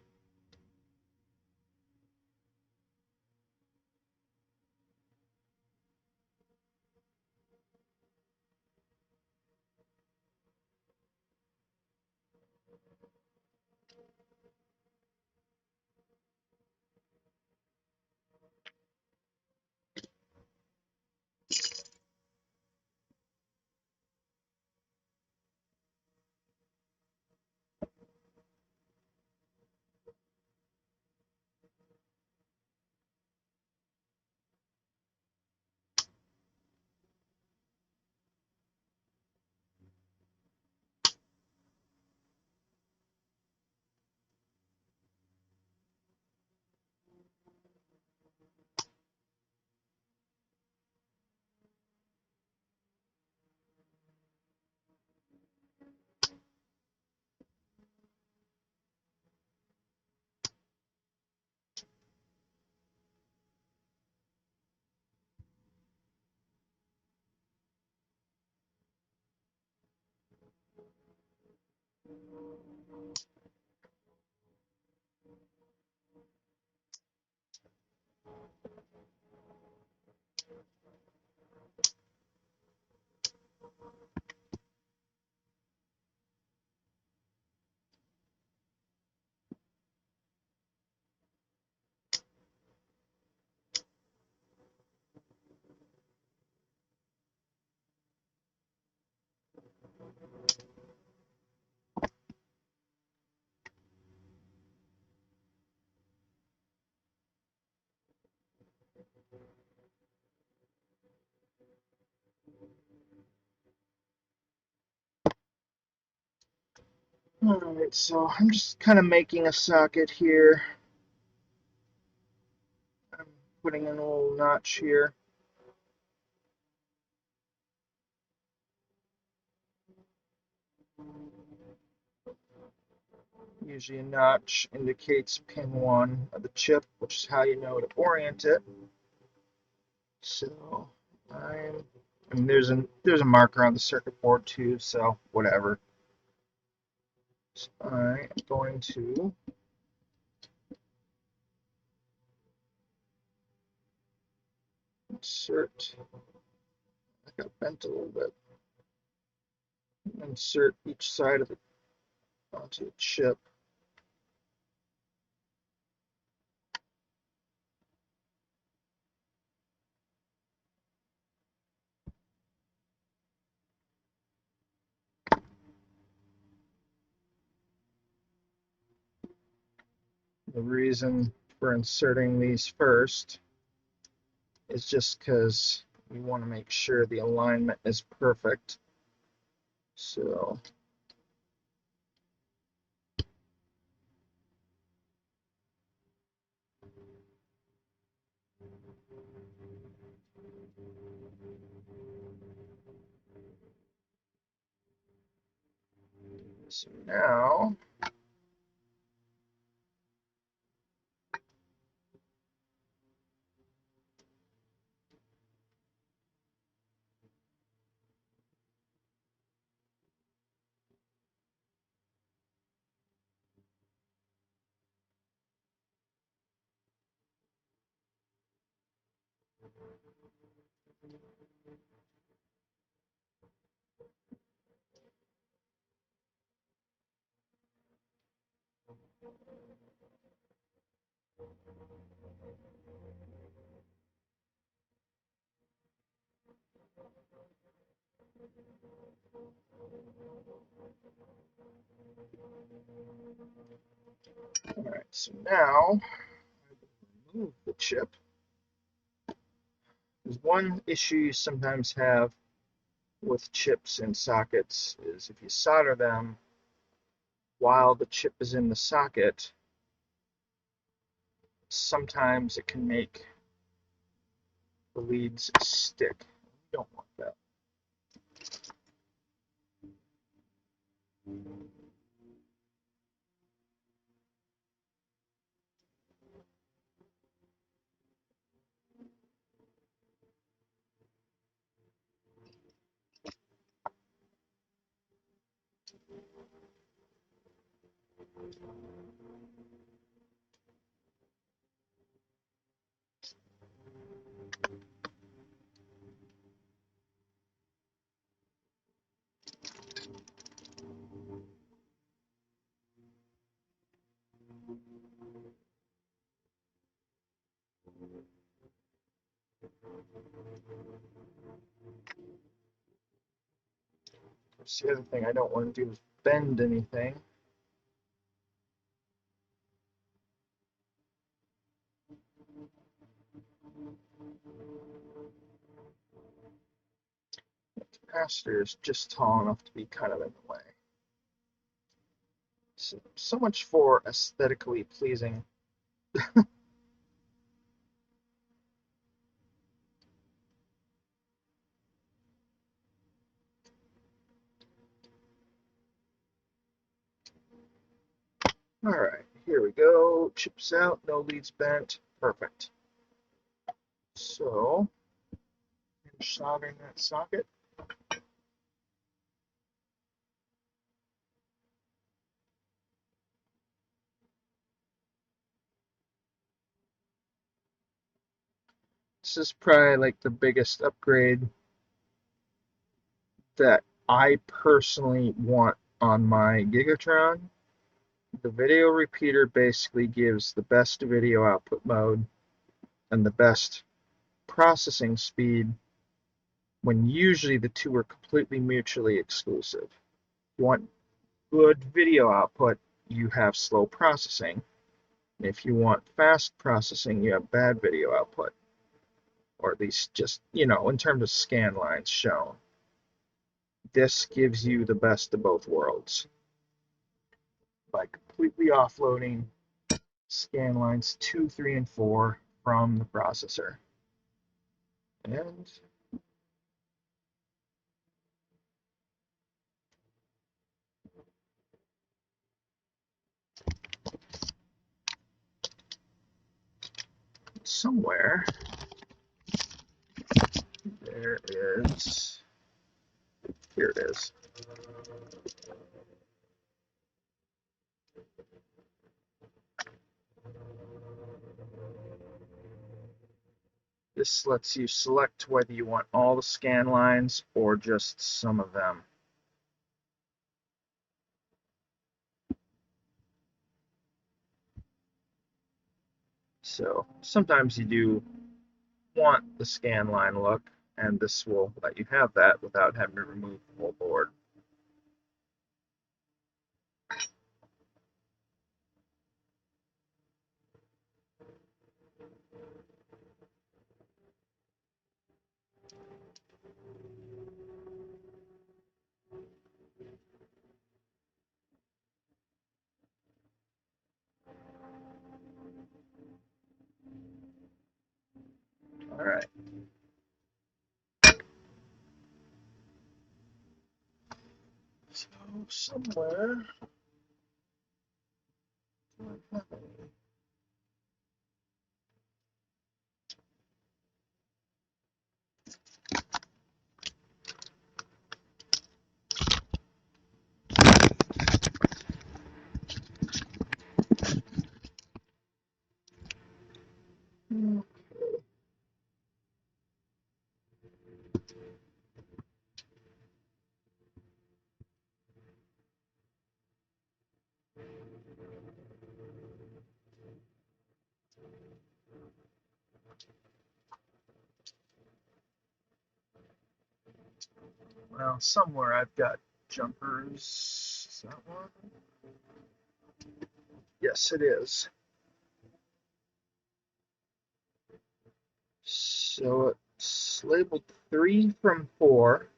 Speaker 1: Alright, so I'm just kind of making a socket here. I'm putting in a little notch here. Usually a notch indicates pin 1 of the chip, which is how you know to orient it. So I mean there's a marker on the circuit board too, so whatever. So I am going to insert, I got bent a little bit, insert each side of it onto the chip. The reason for inserting these first is just because we want to make sure the alignment is perfect. So now Alright, so now I remove the chip. There's one issue you sometimes have with chips and sockets is if you solder them while the chip is in the socket, sometimes it can make the leads stick. You don't want that. So the other thing I don't want to do is bend anything. The capacitor is just tall enough to be kind of in the way. So much for aesthetically pleasing. Alright, here we go. Chips out, no leads bent. Perfect. So, finish soldering that socket. This is probably like the biggest upgrade that I personally want on my Gigatron. The video repeater basically gives the best video output mode and the best processing speed when usually the two are completely mutually exclusive. If you want good video output, you have slow processing. And if you want fast processing, you have bad video output. Or at least just, in terms of scan lines shown. This gives you the best of both worlds by completely offloading scan lines 2, 3, and 4 from the processor. And somewhere there is, here it is. This lets you select whether you want all the scan lines or just some of them. So sometimes you do want the scan line look, and this will let you have that without having to remove the whole board. All right. So somewhere, well, somewhere I've got jumpers. Is that one? Yes, it is. So it's labeled 3 from 4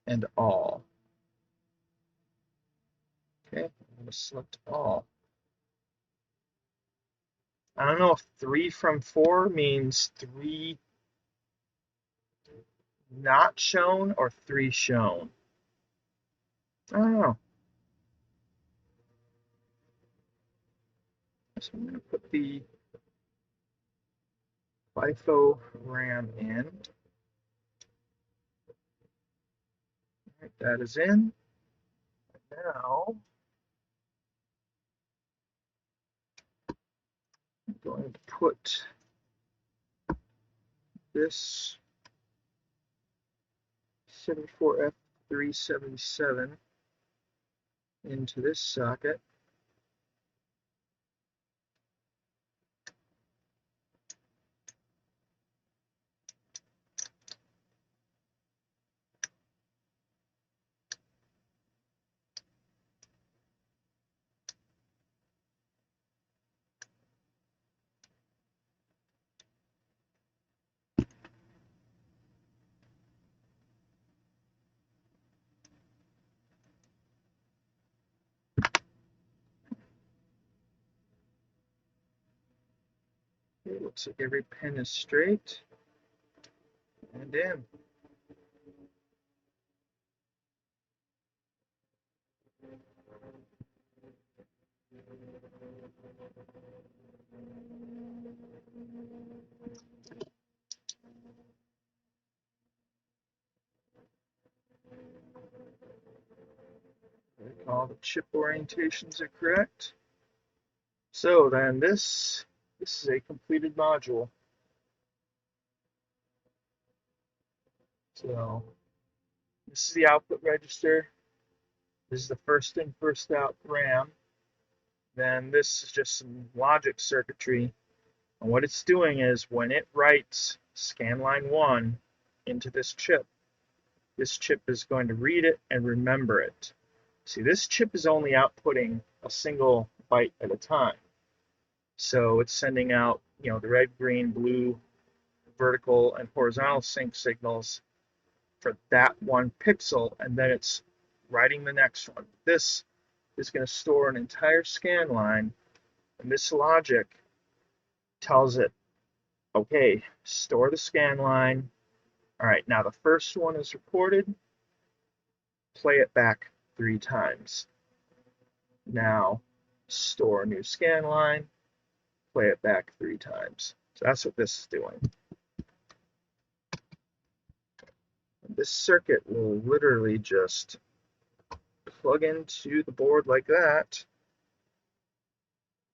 Speaker 1: and all. Okay, I'm going to select all. I don't know if 3 from 4 means 3 not shown or 3 shown. I don't know. So I'm going to put the FIFO RAM in. All right, that is in. Now I'm going to put this 74F377 into this socket. Okay, looks like every pin is straight and in. All the chip orientations are correct. So then this is a completed module. So this is the output register. This is the first in, first out RAM. Then this is just some logic circuitry. And what it's doing is when it writes scanline 1 into this chip is going to read it and remember it. See, this chip is only outputting a single byte at a time. So it's sending out, the red, green, blue, vertical, and horizontal sync signals for that one pixel, and then it's writing the next one. This is going to store an entire scan line, and this logic tells it, okay, store the scan line. All right, now the first one is recorded. Play it back 3 times. Now store a new scan line. Play it back 3 times. So that's what this is doing. This circuit will literally just plug into the board like that,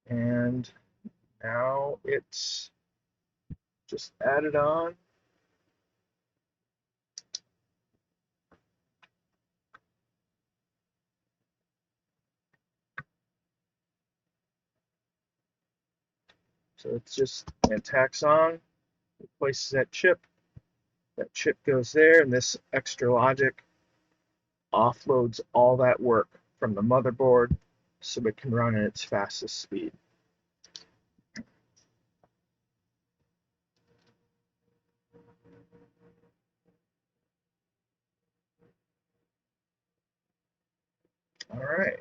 Speaker 1: and now it's just added on. So it's just, it tacks on, replaces that chip goes there, and this extra logic offloads all that work from the motherboard so it can run at its fastest speed. All right,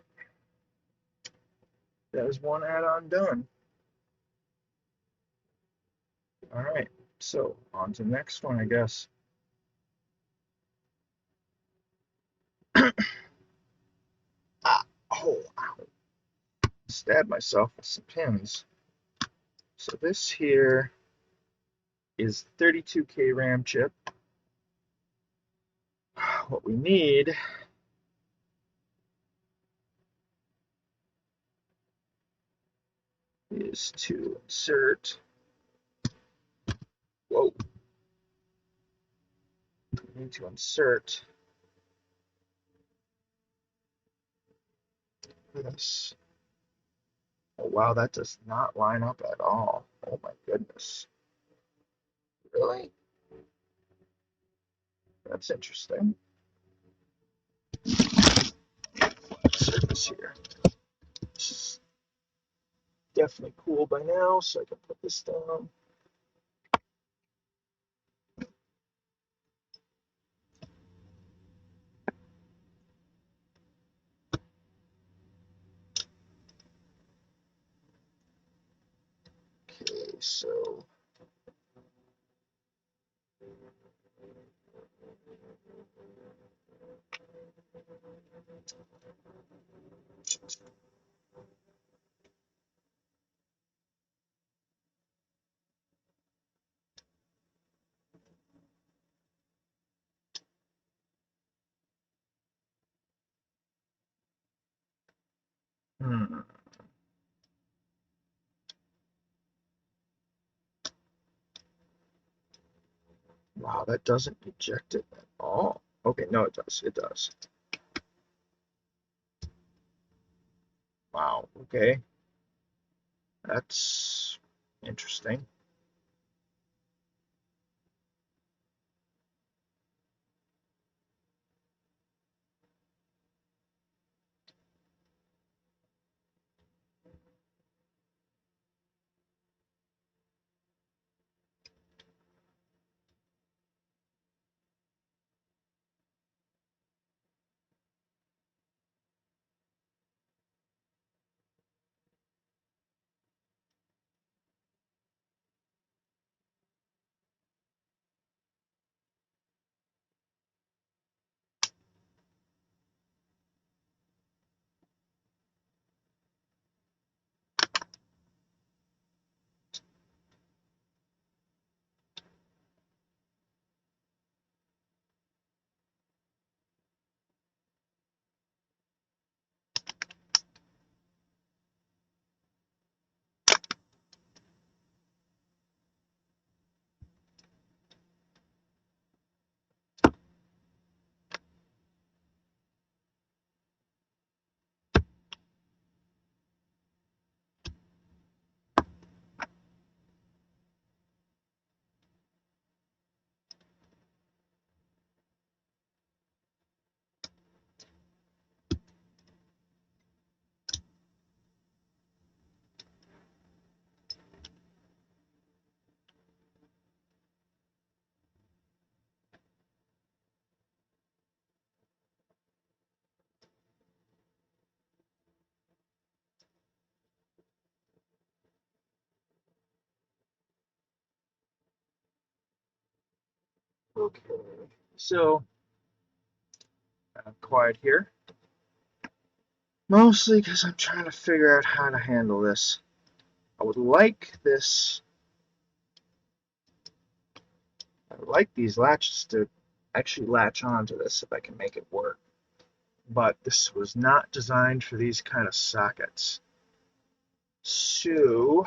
Speaker 1: that is one add-on done. All right, so on to the next one, I guess. Oh, ow. Stabbed myself with some pins. So this here is 32K RAM chip. What we need is to insert, whoa, we need to insert this. Oh wow, that does not line up at all. Oh my goodness. Really? That's interesting. Insert this else here. This is definitely cool by now, so I can put this down. Okay, so wow, that doesn't eject it at all. Okay, no, it does. It does. Wow, okay. That's interesting. Okay, so quiet here. Mostly because I'm trying to figure out how to handle this. I would like this. I would like these latches to actually latch onto this if I can make it work. But this was not designed for these kind of sockets. So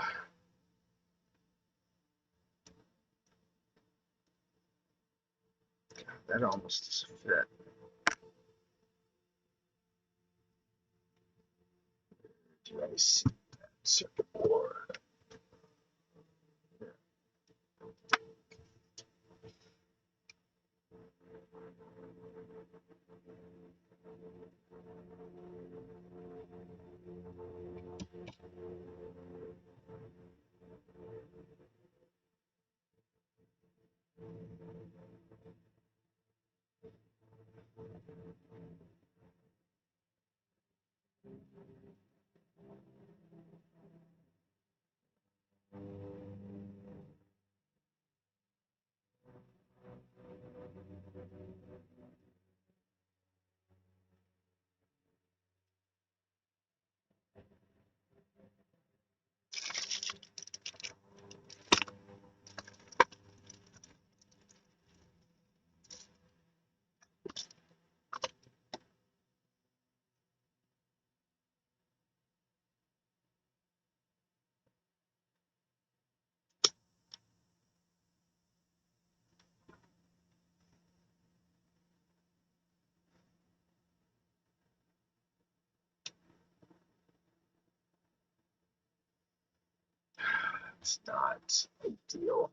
Speaker 1: that almost doesn't fit. Do I see that circuit board? It's not ideal.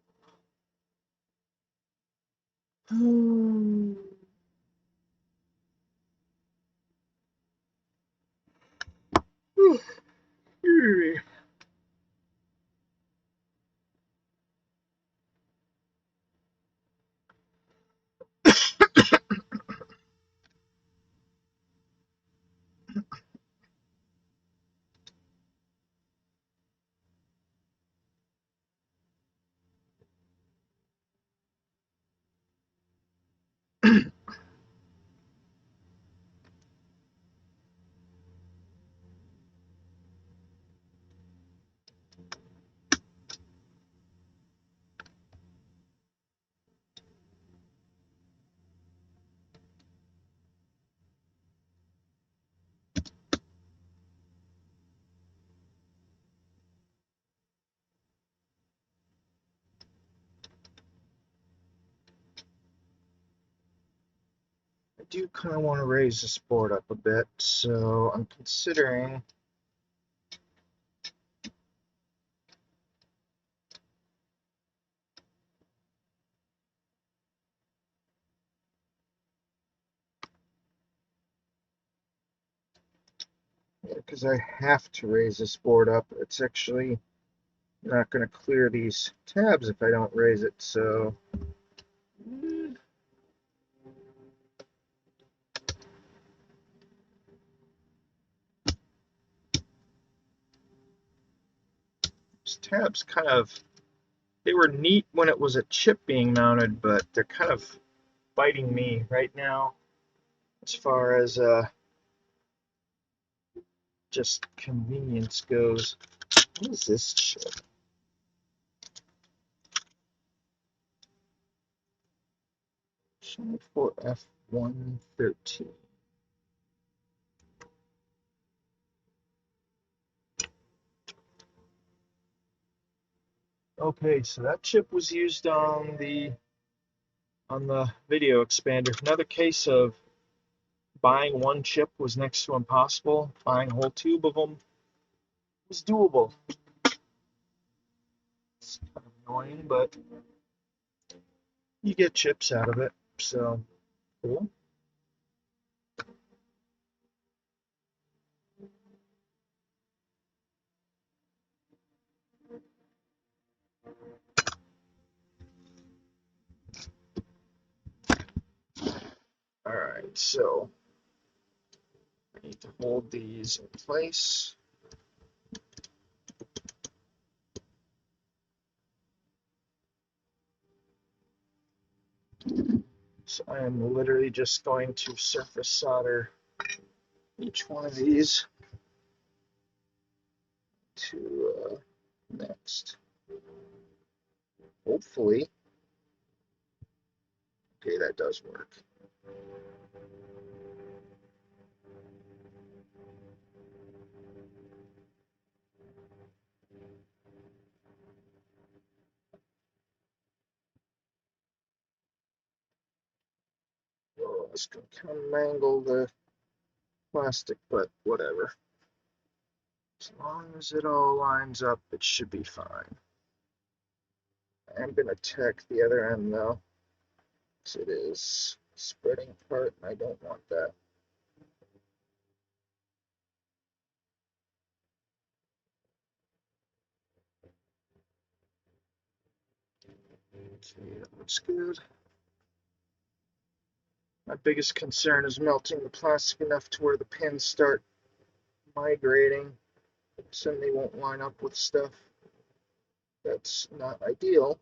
Speaker 1: do kind of want to raise this board up a bit, so I'm considering because I have to raise this board up. It's actually not going to clear these tabs if I don't raise it, so these tabs kind of, they were neat when it was a chip being mounted, but they're kind of biting me right now as far as just convenience goes. What is this chip? For F113. Okay, so that chip was used on the video expander. Another case of buying one chip was next to impossible. Buying a whole tube of them was doable. It's kind of annoying, but you get chips out of it, so cool. Alright, so I need to hold these in place. So I am literally just going to surface solder each one of these to next. Hopefully. Okay, that does work. Oh, it's going to kind of mangle the plastic, but whatever. As long as it all lines up, it should be fine. I'm going to tack the other end though, because it is spreading apart and I don't want that. Okay, that looks good. My biggest concern is melting the plastic enough to where the pins start migrating, so they won't line up with stuff. That's not ideal.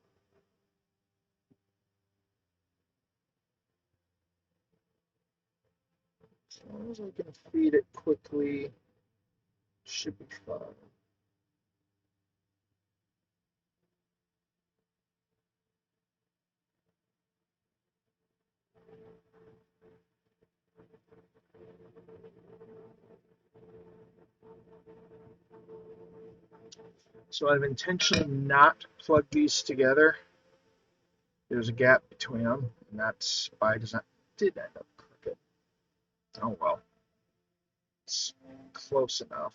Speaker 1: As long as I can feed it quickly, should be fine. So I've intentionally not plugged these together. There's a gap between them, and that's by design. Did end up crooked. Oh well. It's close enough.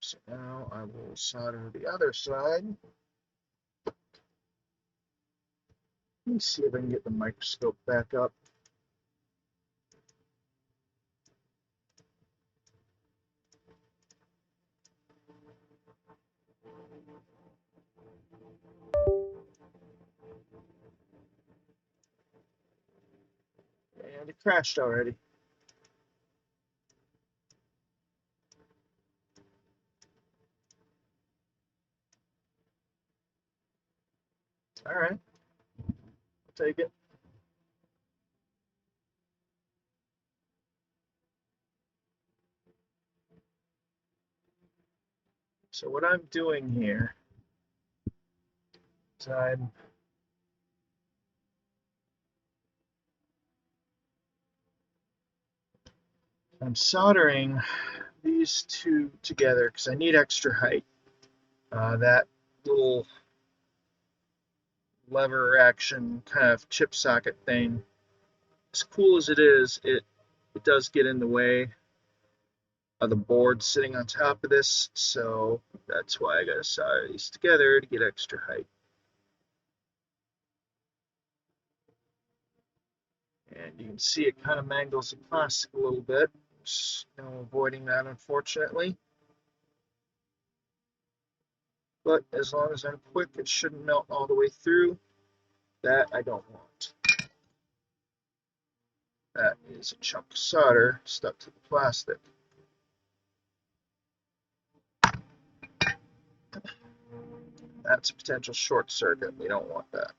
Speaker 1: So now I will solder the other side. Let me see if I can get the microscope back up. And it crashed already. All right, I'll take it. So what I'm doing here is I'm soldering these two together because I need extra height. That little lever action kind of chip socket thing. As cool as it is, it does get in the way of the board sitting on top of this, so that's why I got to solder these together to get extra height. And you can see it kind of mangles the plastic a little bit. Just, avoiding that, unfortunately. But as long as I'm quick, it shouldn't melt all the way through. That I don't want. That is a chunk of solder stuck to the plastic. That's a potential short circuit. We don't want that.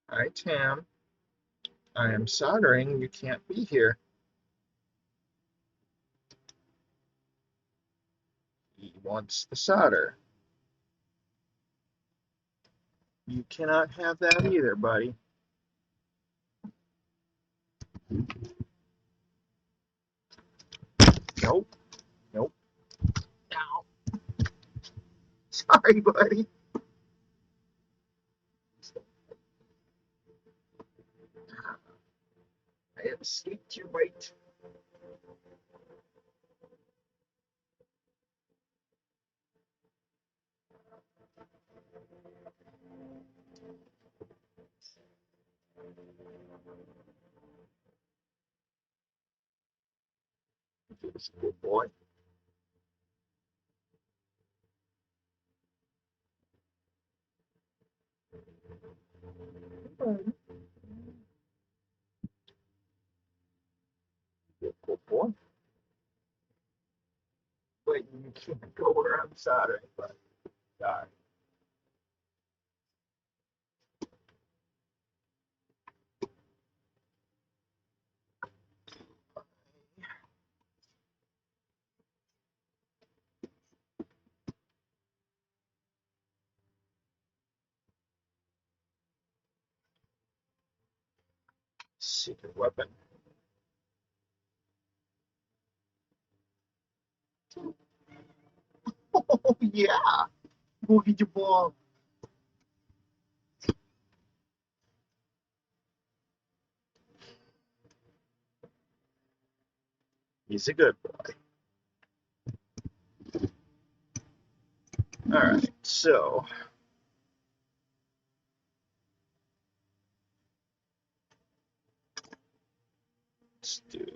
Speaker 1: Hi, Tam. I am soldering. You can't be here. He wants the solder. You cannot have that either, buddy. Nope. Nope. Ow. Sorry, buddy. I have escaped your bite. Good boy. Good boy. Wait, you can't go where I'm soldering, but sorry. Secret weapon. Oh, yeah. Go get your ball. He's a good boy. All right, so let's do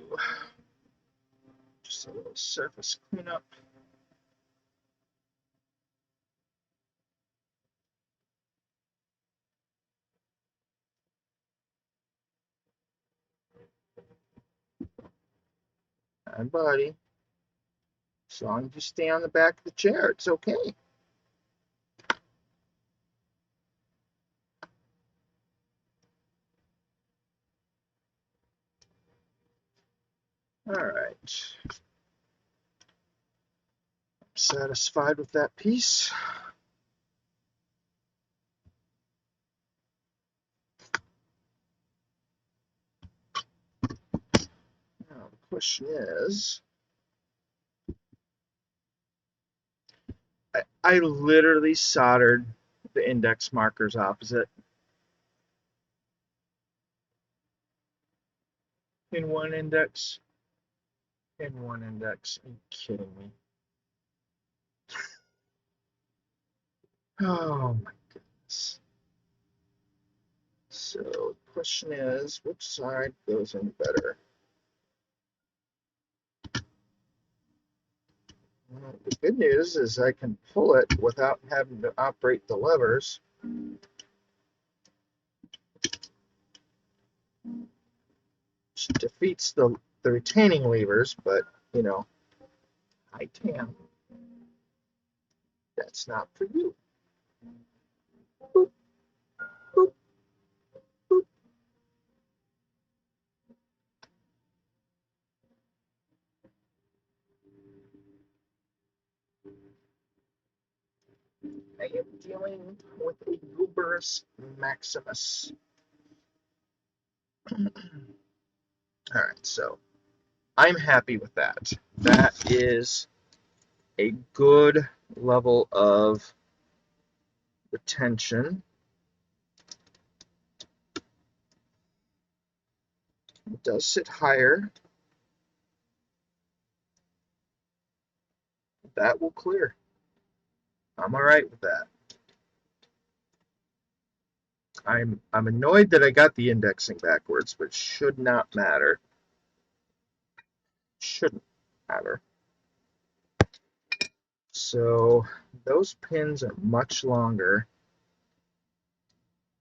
Speaker 1: just a little surface cleanup. Hi, buddy. As long as you stay on the back of the chair, it's okay. All right. Satisfied with that piece. Now the question is, I literally soldered the index markers opposite in one index. In one index. Are you kidding me? Oh my goodness. So the question is, which side goes in better? Well, the good news is I can pull it without having to operate the levers. Which defeats the retaining levers, but you know, I can. That's not for you. Boop, boop, boop. I am dealing with a Uberus Maximus. Alright, so I'm happy with that. That is a good level of retention. It does sit higher. That will clear. I'm alright with that. I'm annoyed that I got the indexing backwards, but should not matter. Shouldn't matter. So those pins are much longer.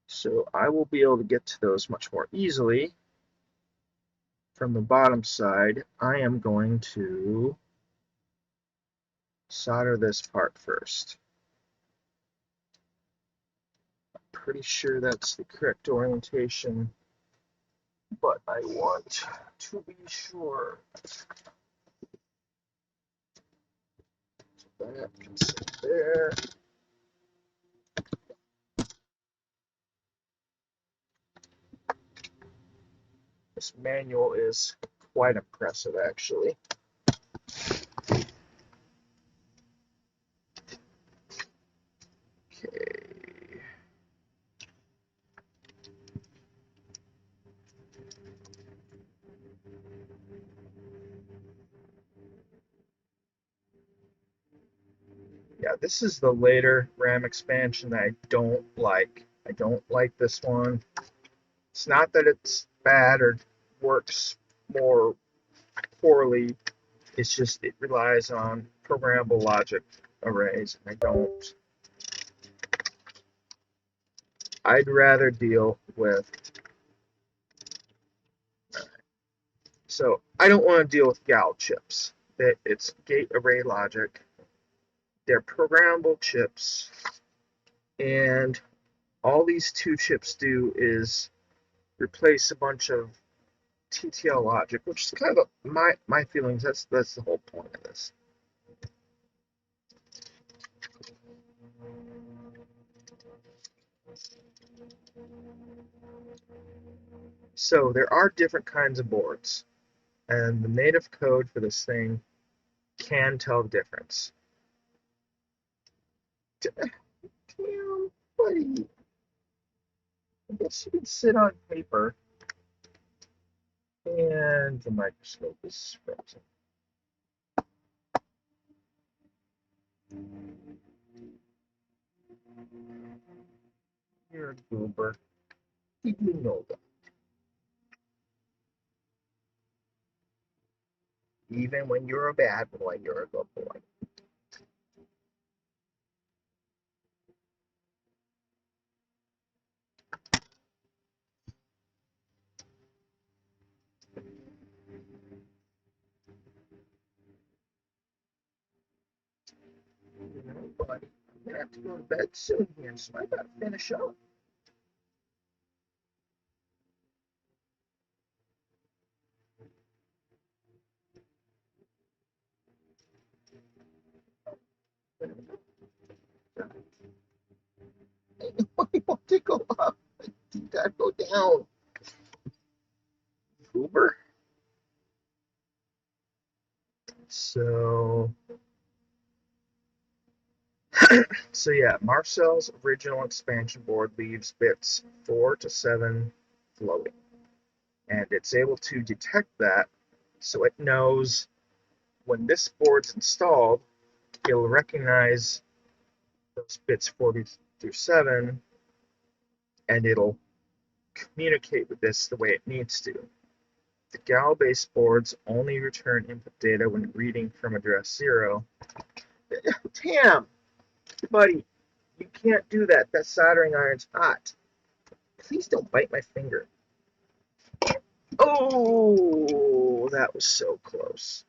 Speaker 1: So I will be able to get to those much more easily. From the bottom side, I am going to solder this part first. I'm pretty sure that's the correct orientation, but I want to be sure. So that can sit there. This manual is quite impressive, actually. Okay. Yeah, this is the later RAM expansion that I don't like. I don't like this one. It's not that it's bad or works more poorly. It's just it relies on programmable logic arrays, and I don't. I'd rather deal with. So I don't want to deal with GAL chips. It's gate array logic. They're programmable chips, and all these two chips do is replace a bunch of TTL logic, which is kind of my feelings. That's the whole point of this. So there are different kinds of boards, and the native code for this thing can tell the difference. Damn, buddy. I guess you can sit on paper, and the microscope is frozen. You're a goober. Did you know that? Even when you're a bad boy, you're a good boy. You know, buddy, I'm gonna have to go to bed soon here, so I gotta finish up. I want to go up. You gotta go down. Uber. So, so yeah, Marcel's original expansion board leaves bits 4 to 7 floating, and it's able to detect that, so it knows when this board's installed, it'll recognize those bits 40 through 7, and it'll communicate with this the way it needs to. The GAL-based boards only return input data when reading from address 0. Damn, buddy, you can't do that. That soldering iron's hot. Please don't bite my finger. Oh, that was so close.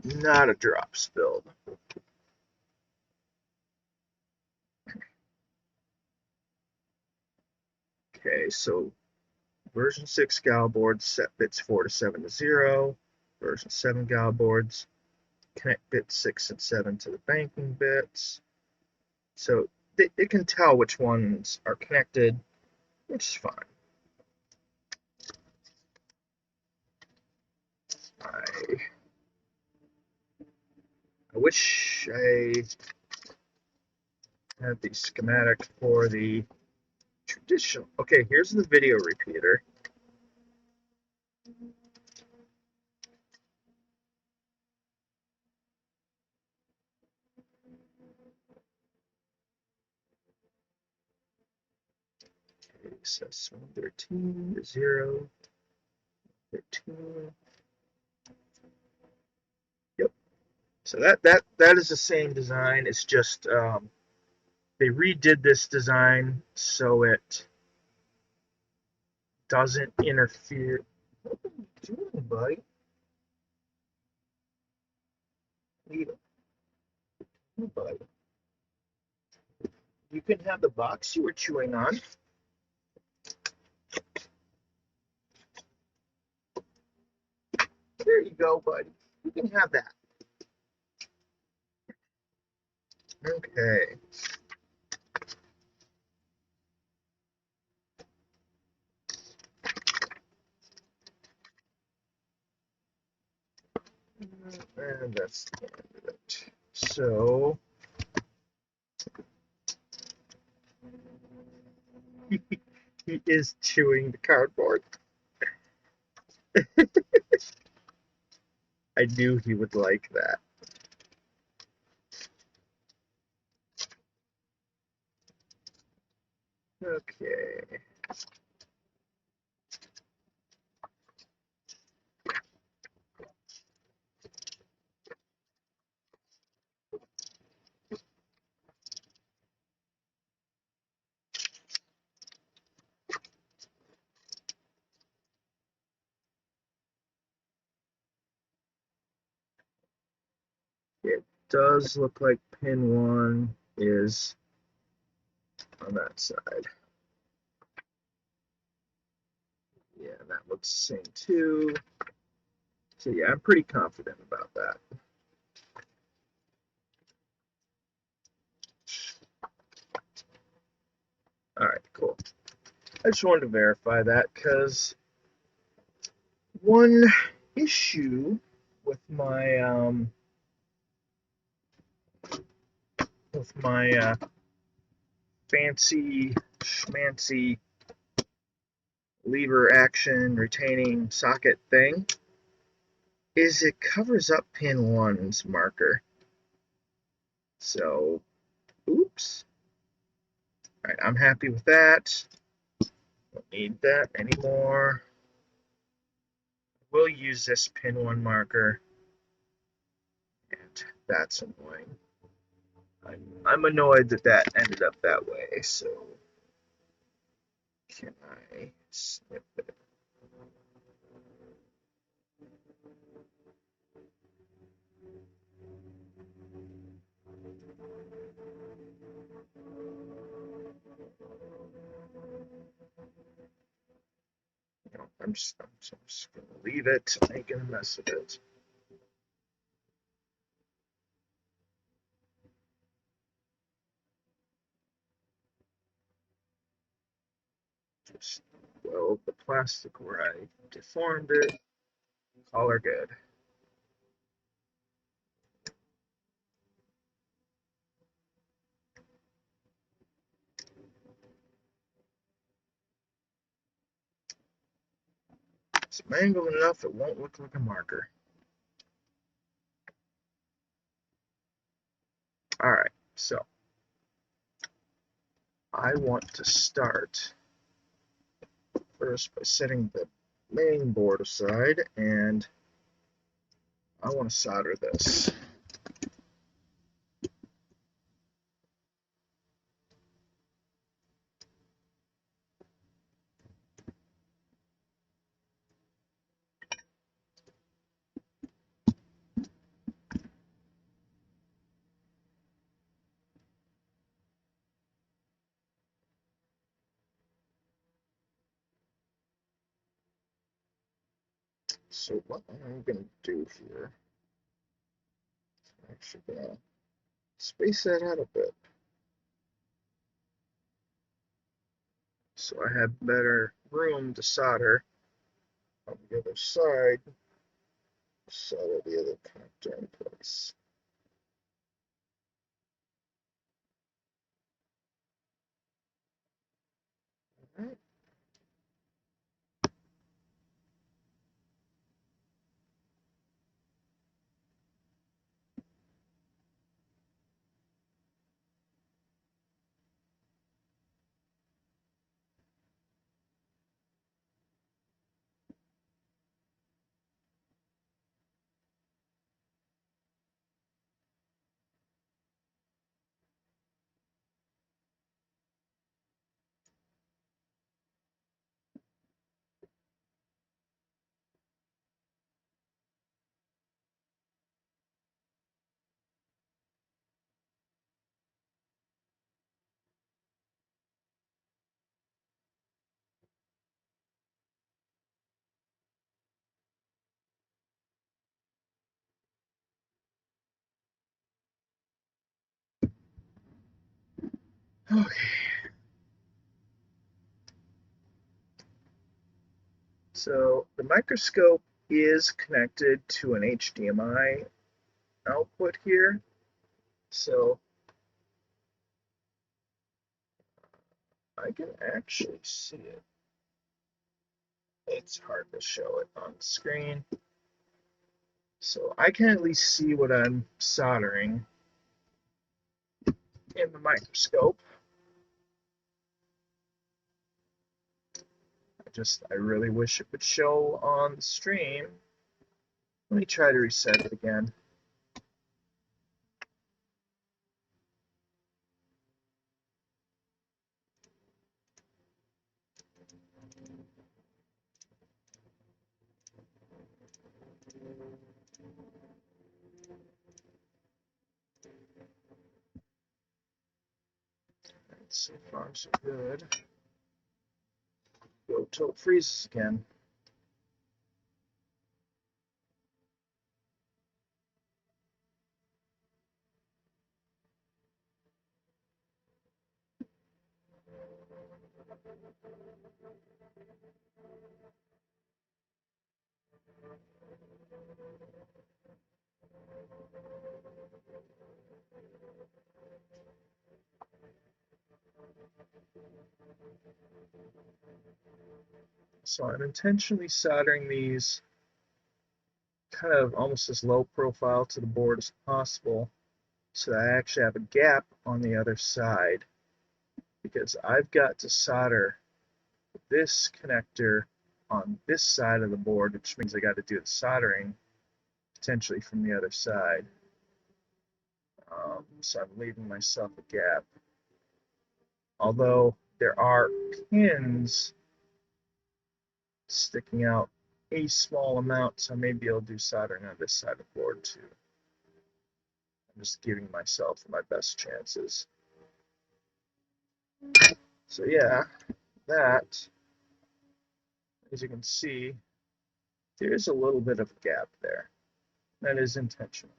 Speaker 1: Not a drop spilled. Okay, so version 6 gal boards set bits 4 to 7 to 0. Version 7 gal boards connect bits 6 and 7 to the banking bits. So it can tell which ones are connected, which is fine. I wish I had the schematic for the traditional. Okay, here's the video repeater. Okay, so 13 to 0, 13. Yep. So that is the same design. It's just they redid this design so it doesn't interfere. What are you doing, buddy? Leave it. Buddy. You can have the box you were chewing on. There you go, buddy. You can have that. Okay. And that's the end of it. So he is chewing the cardboard. I knew he would like that. Okay. It does look like pin 1 is on that side. Yeah, that looks the same too. So yeah, I'm pretty confident about that. Alright, cool. I just wanted to verify that because one issue with my fancy schmancy lever action retaining socket thing is it covers up pin 1's marker. So, oops. Alright, I'm happy with that. Don't need that anymore. We'll use this pin 1 marker. And that's annoying. I'm annoyed that that ended up that way, so can I snip it? No, I'm just gonna leave it, making a mess of it. Just weld the plastic where I deformed it. Call her good. It's mangled enough it won't look like a marker. Alright, so I want to start first by setting the main board aside, and I want to solder this. So what I'm going to do here, I'm actually going to space that out a bit, so I have better room to solder on the other side, solder the other connector in place. All right. Okay. So the microscope is connected to an HDMI output here. So I can actually see it. It's hard to show it on the screen. So I can at least see what I'm soldering in the microscope. I really wish it would show on the stream. Let me try to reset it again. So far, so good. Go till it freezes again. So I'm intentionally soldering these kind of almost as low profile to the board as possible, so that I actually have a gap on the other side, because I've got to solder this connector on this side of the board, which means I got to do the soldering potentially from the other side. So I'm leaving myself a gap. Although there are pins sticking out a small amount, so I may be able to do soldering on this side of the board too. I'm just giving myself my best chances. So yeah, that, as you can see, there's a little bit of a gap there. That is intentional.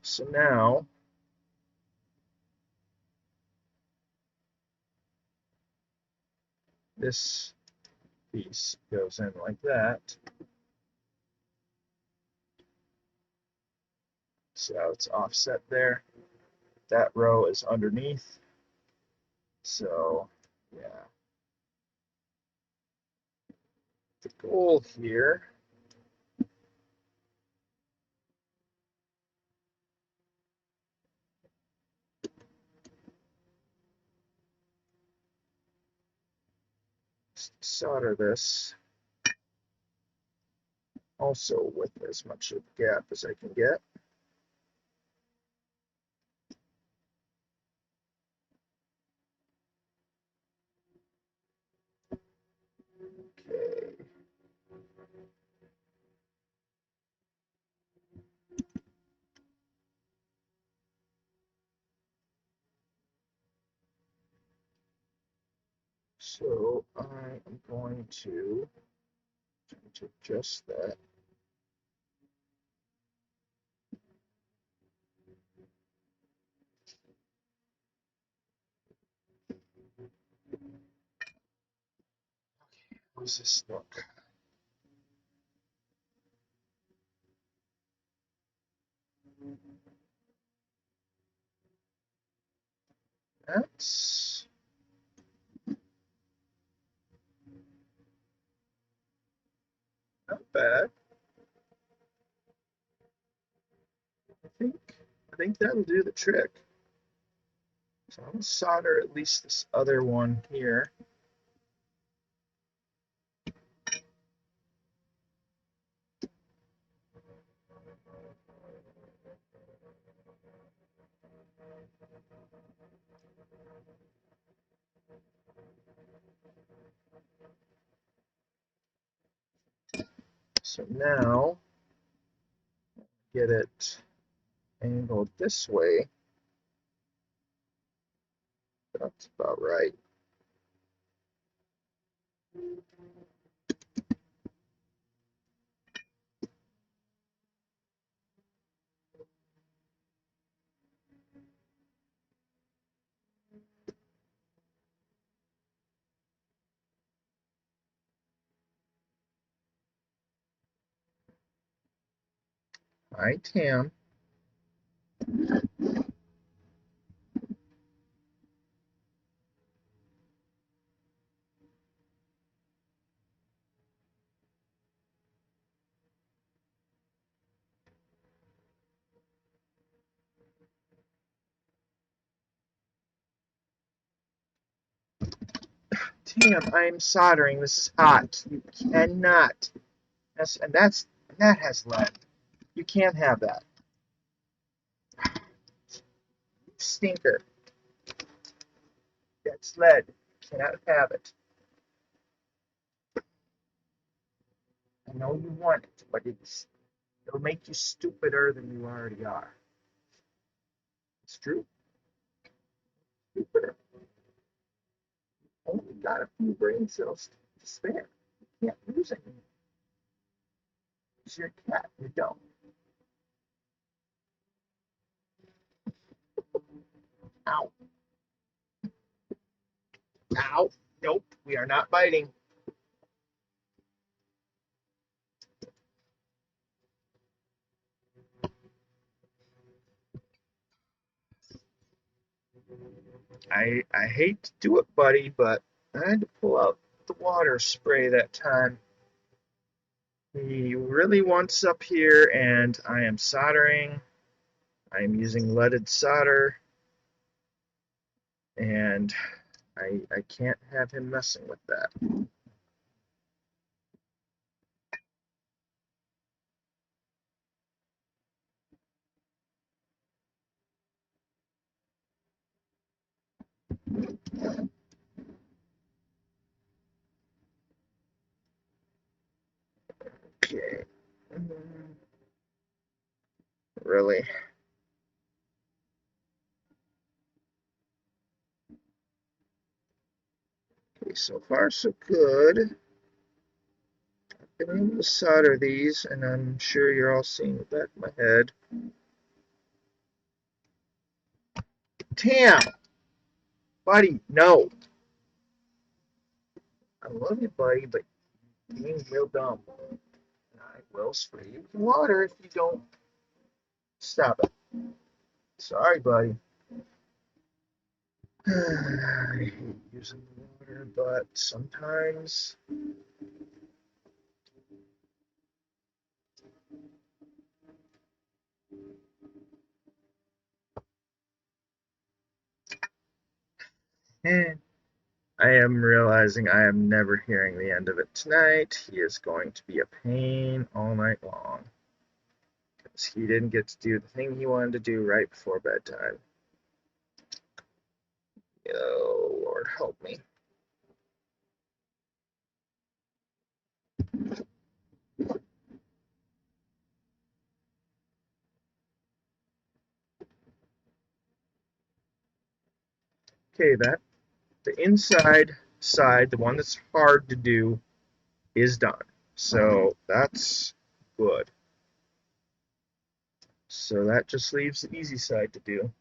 Speaker 1: So now, this piece goes in like that. See how it's offset there? That row is underneath. So, yeah. The goal here is to solder this also with as much of a gap as I can get. Okay. So I am going to to adjust that. How does this look? That's not bad. I think that'll do the trick. So I'm gonna solder at least this other one here. So now get it angled this way. That's about right. Hi, Tam. Tam, I'm soldering. This is hot. You cannot. That has lead. You can't have that. Stinker. That's lead. You cannot have it. I know you want it, but it'll make you stupider than you already are. It's true. Stupider. Only got a few brain cells to spare. You can't use it. It's your cat. You don't. Ow. Ow. Nope. We are not biting. I hate to do it, buddy, but I had to pull out the water spray that time. He really wants up here, and I am soldering. I am using leaded solder, and I can't have him messing with that. Okay. Really? Okay, so far so good. I've been able to solder these, and I'm sure you're all seeing the back of my head. Tam! Buddy, no! I love you, buddy, but you're being real dumb. And I will spray you with water if you don't stop it. Sorry, buddy. I hate using water, but sometimes I am realizing I am never hearing the end of it tonight. He is going to be a pain all night long because he didn't get to do the thing he wanted to do right before bedtime. Oh, Lord, help me. Okay, the inside side, the one that's hard to do, is done. So that's good. So that just leaves the easy side to do.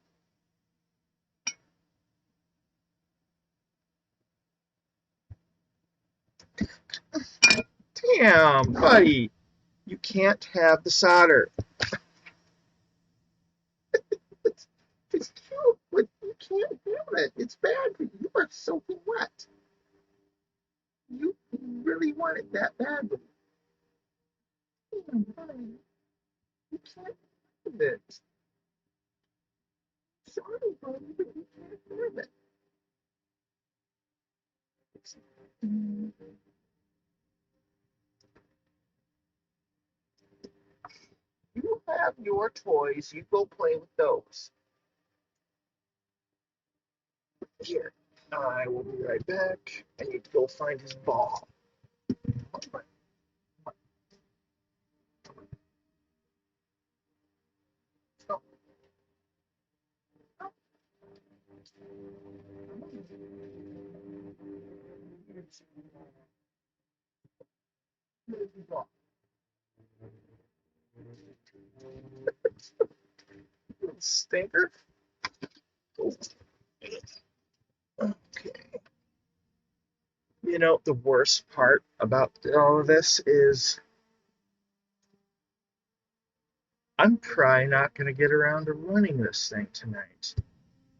Speaker 1: Damn, buddy, you can't have the solder. It's cute, but you can't have it. It's bad for you. You are soaking wet. You really want it that badly. Damn, buddy, you can't have it. Sorry, buddy, but you can't have it. You have your toys. You go play with those. Here, I will be right back. I need to go find his ball. Stinker. Okay. You know, the worst part about all of this is I'm probably not going to get around to running this thing tonight.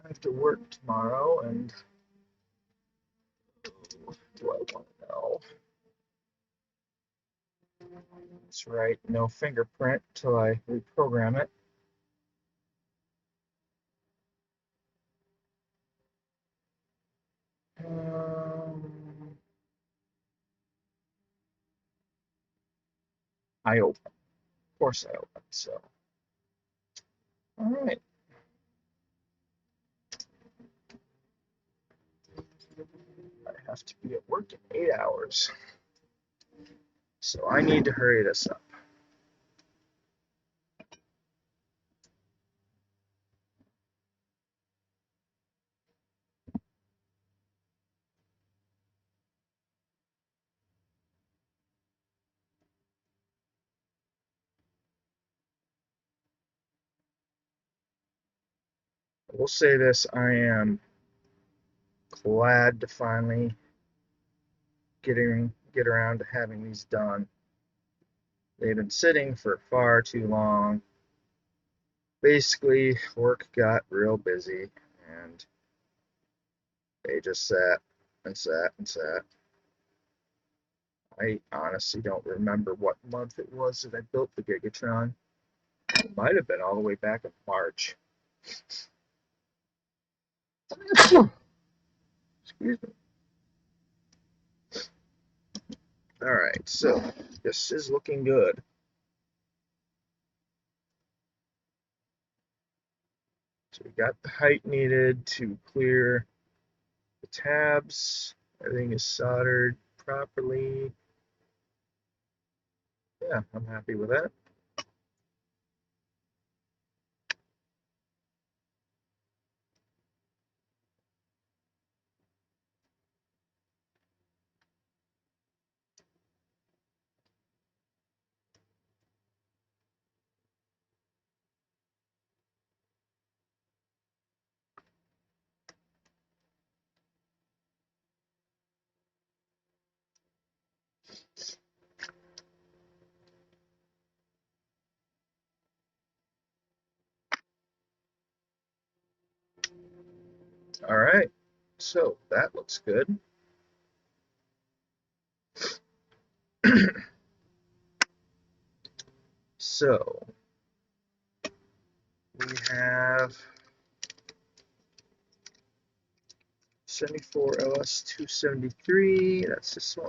Speaker 1: I have to work tomorrow, and what do I want to know? That's right, no fingerprint till I reprogram it. I open. Of course I open, so. All right. I have to be at work in 8 hours. So I need to hurry this up. I will say this, I am glad to finally get around to having these done. They've been sitting for far too long. Basically, work got real busy, and they just sat and sat and sat. I honestly don't remember what month it was that I built the Gigatron. It might have been all the way back in March. Excuse me. Alright, so this is looking good. So we got the height needed to clear the tabs. Everything is soldered properly. Yeah, I'm happy with that. All right, so that looks good. So we have 74 LS 273. That's this one.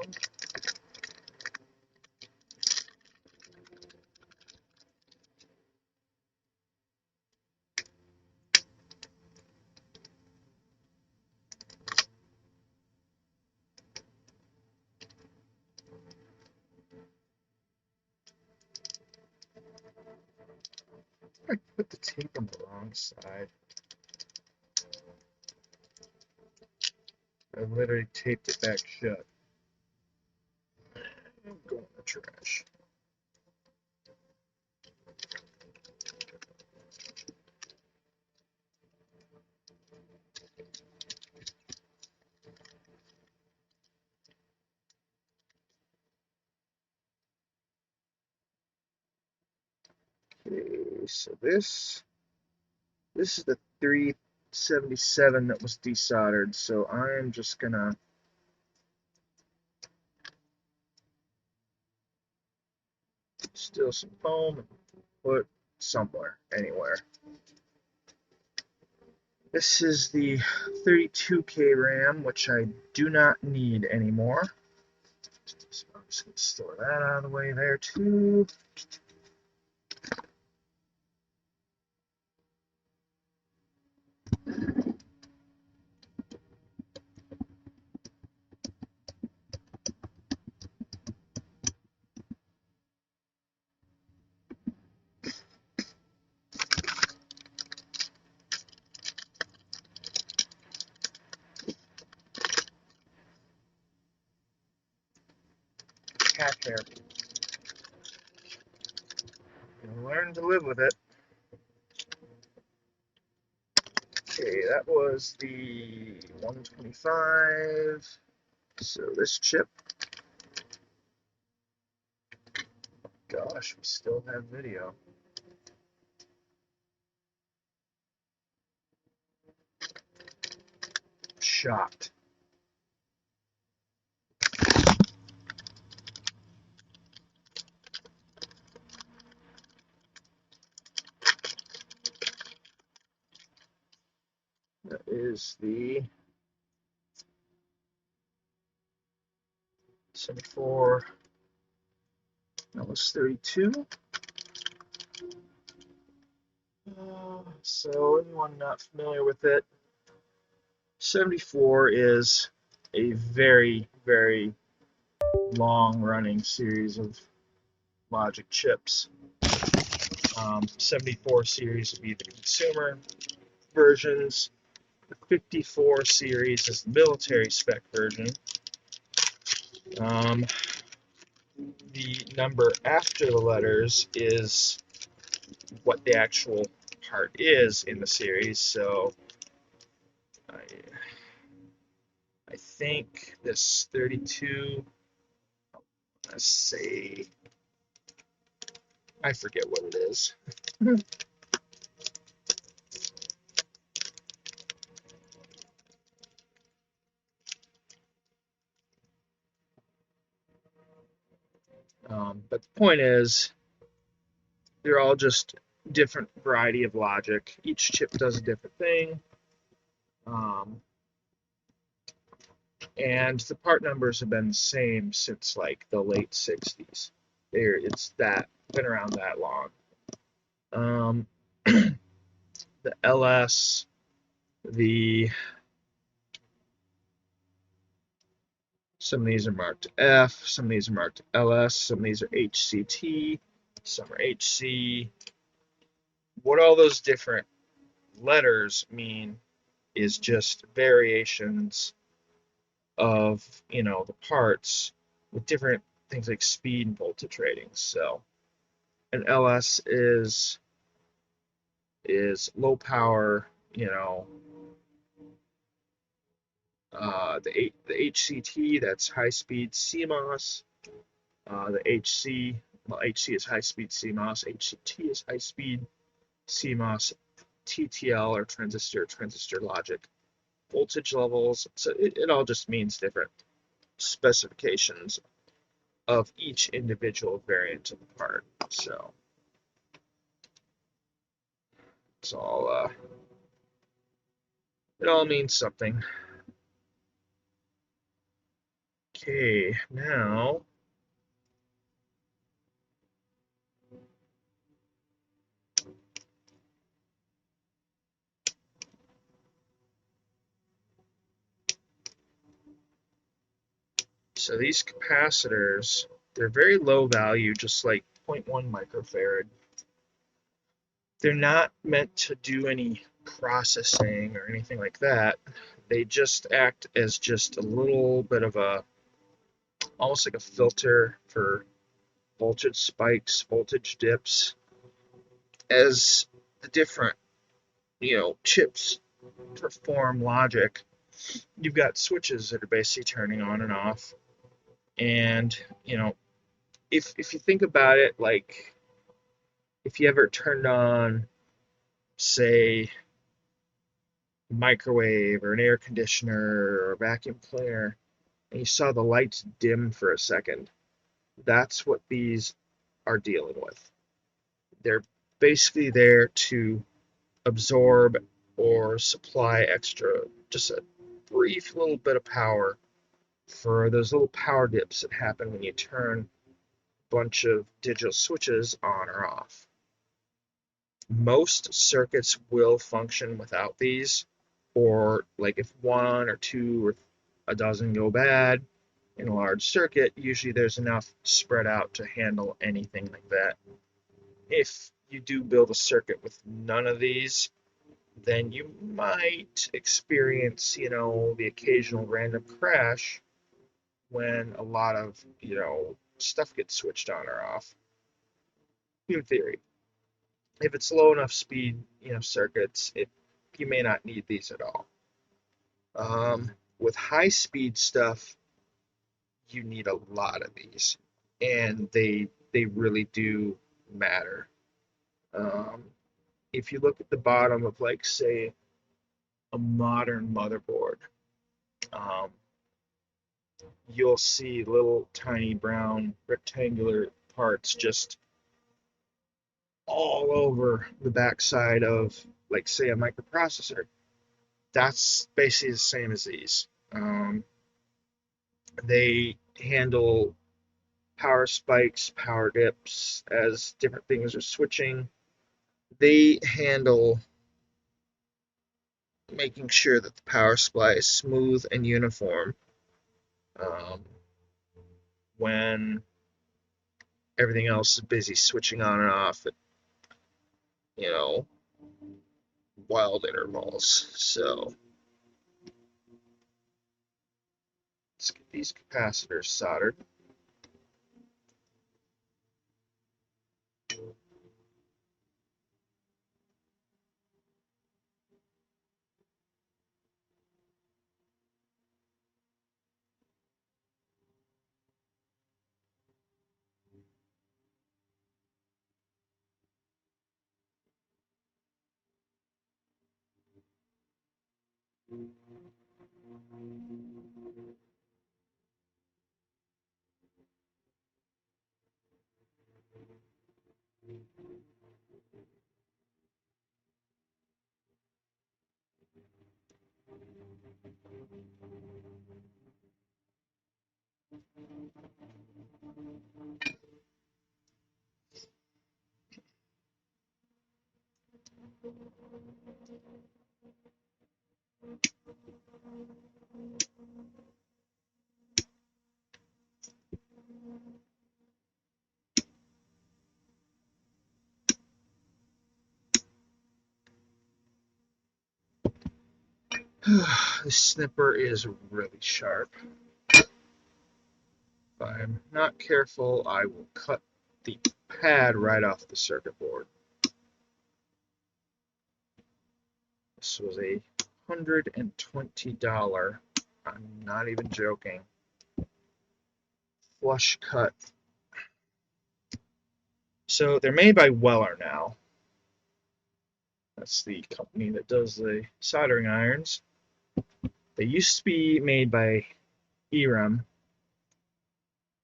Speaker 1: I put the tape on the wrong side. I literally taped it back shut. I'm going to try Okay, so this is the 377 that was desoldered, so I'm just gonna steal some foam and put somewhere, anywhere. This is the 32K RAM, which I do not need anymore. So I'm just going to store that out of the way there too. Cat hair. You'll learn to live with it. Okay, that was the 125. So this chip, gosh, we still have video. Shocked. That is the 74. That was 32. So anyone not familiar with it, 74 is a very, very long-running series of logic chips. 74 series would be the consumer versions. The 54 series is the military spec version. The number after the letters is what the actual part is in the series. So I think this 32, let's say, I forget what it is. But the point is, they're all just different variety of logic. Each chip does a different thing. And the part numbers have been the same since like the late 60s. It's been around that long. The LS, some of these are marked F, some of these are marked LS, some of these are HCT, some are HC. What all those different letters mean is just variations of, the parts with different things like speed and voltage ratings. So an LS is low power, the HCT, that's high speed CMOS. The HC is high speed CMOS, HCT is high speed CMOS, TTL or transistor logic, voltage levels. So it all just means different specifications of each individual variant of the part. So it's all it all means something. Okay, now so these capacitors, they're very low value, just like 0.1 microfarad. They're not meant to do any processing or anything like that. They just act as just a little bit of almost like a filter for voltage spikes, voltage dips, as the different, chips perform logic. You've got switches that are basically turning on and off. And, if you think about it, like if you ever turned on, say, a microwave or an air conditioner or a vacuum cleaner, and you saw the lights dim for a second, that's what these are dealing with. They're basically there to absorb or supply extra, just a brief little bit of power for those little power dips that happen when you turn a bunch of digital switches on or off. Most circuits will function without these, or like if one or two or a dozen go bad in a large circuit, usually there's enough spread out to handle anything like that. If you do build a circuit with none of these, then you might experience, the occasional random crash when a lot of, stuff gets switched on or off. In theory, if it's low enough speed, circuits, you may not need these at all. With high speed stuff, you need a lot of these, and they really do matter. If you look at the bottom of, like, say, a modern motherboard, um, you'll see little tiny brown rectangular parts just all over the backside of, like, say, a microprocessor. That's basically the same as these. They handle power spikes, power dips, as different things are switching. They handle making sure that the power supply is smooth and uniform when everything else is busy switching on and off at, wild intervals. So let's get these capacitors soldered. This snipper is really sharp. If I'm not careful, I will cut the pad right off the circuit board. This was a $120, I'm not even joking, flush cut. So they're made by Weller now. That's the company that does the soldering irons. They used to be made by ERM,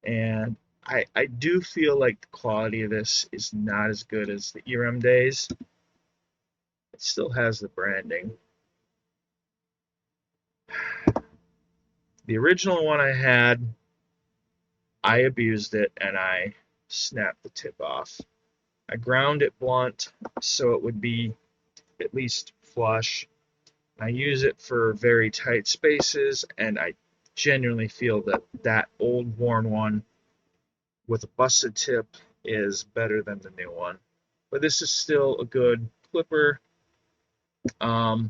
Speaker 1: and I do feel like the quality of this is not as good as the ERM days. It still has the branding. The original one I had, I abused it and I snapped the tip off. I ground it blunt so it would be at least flush. I use it for very tight spaces, and I genuinely feel that that old worn one with a busted tip is better than the new one. But this is still a good clipper. I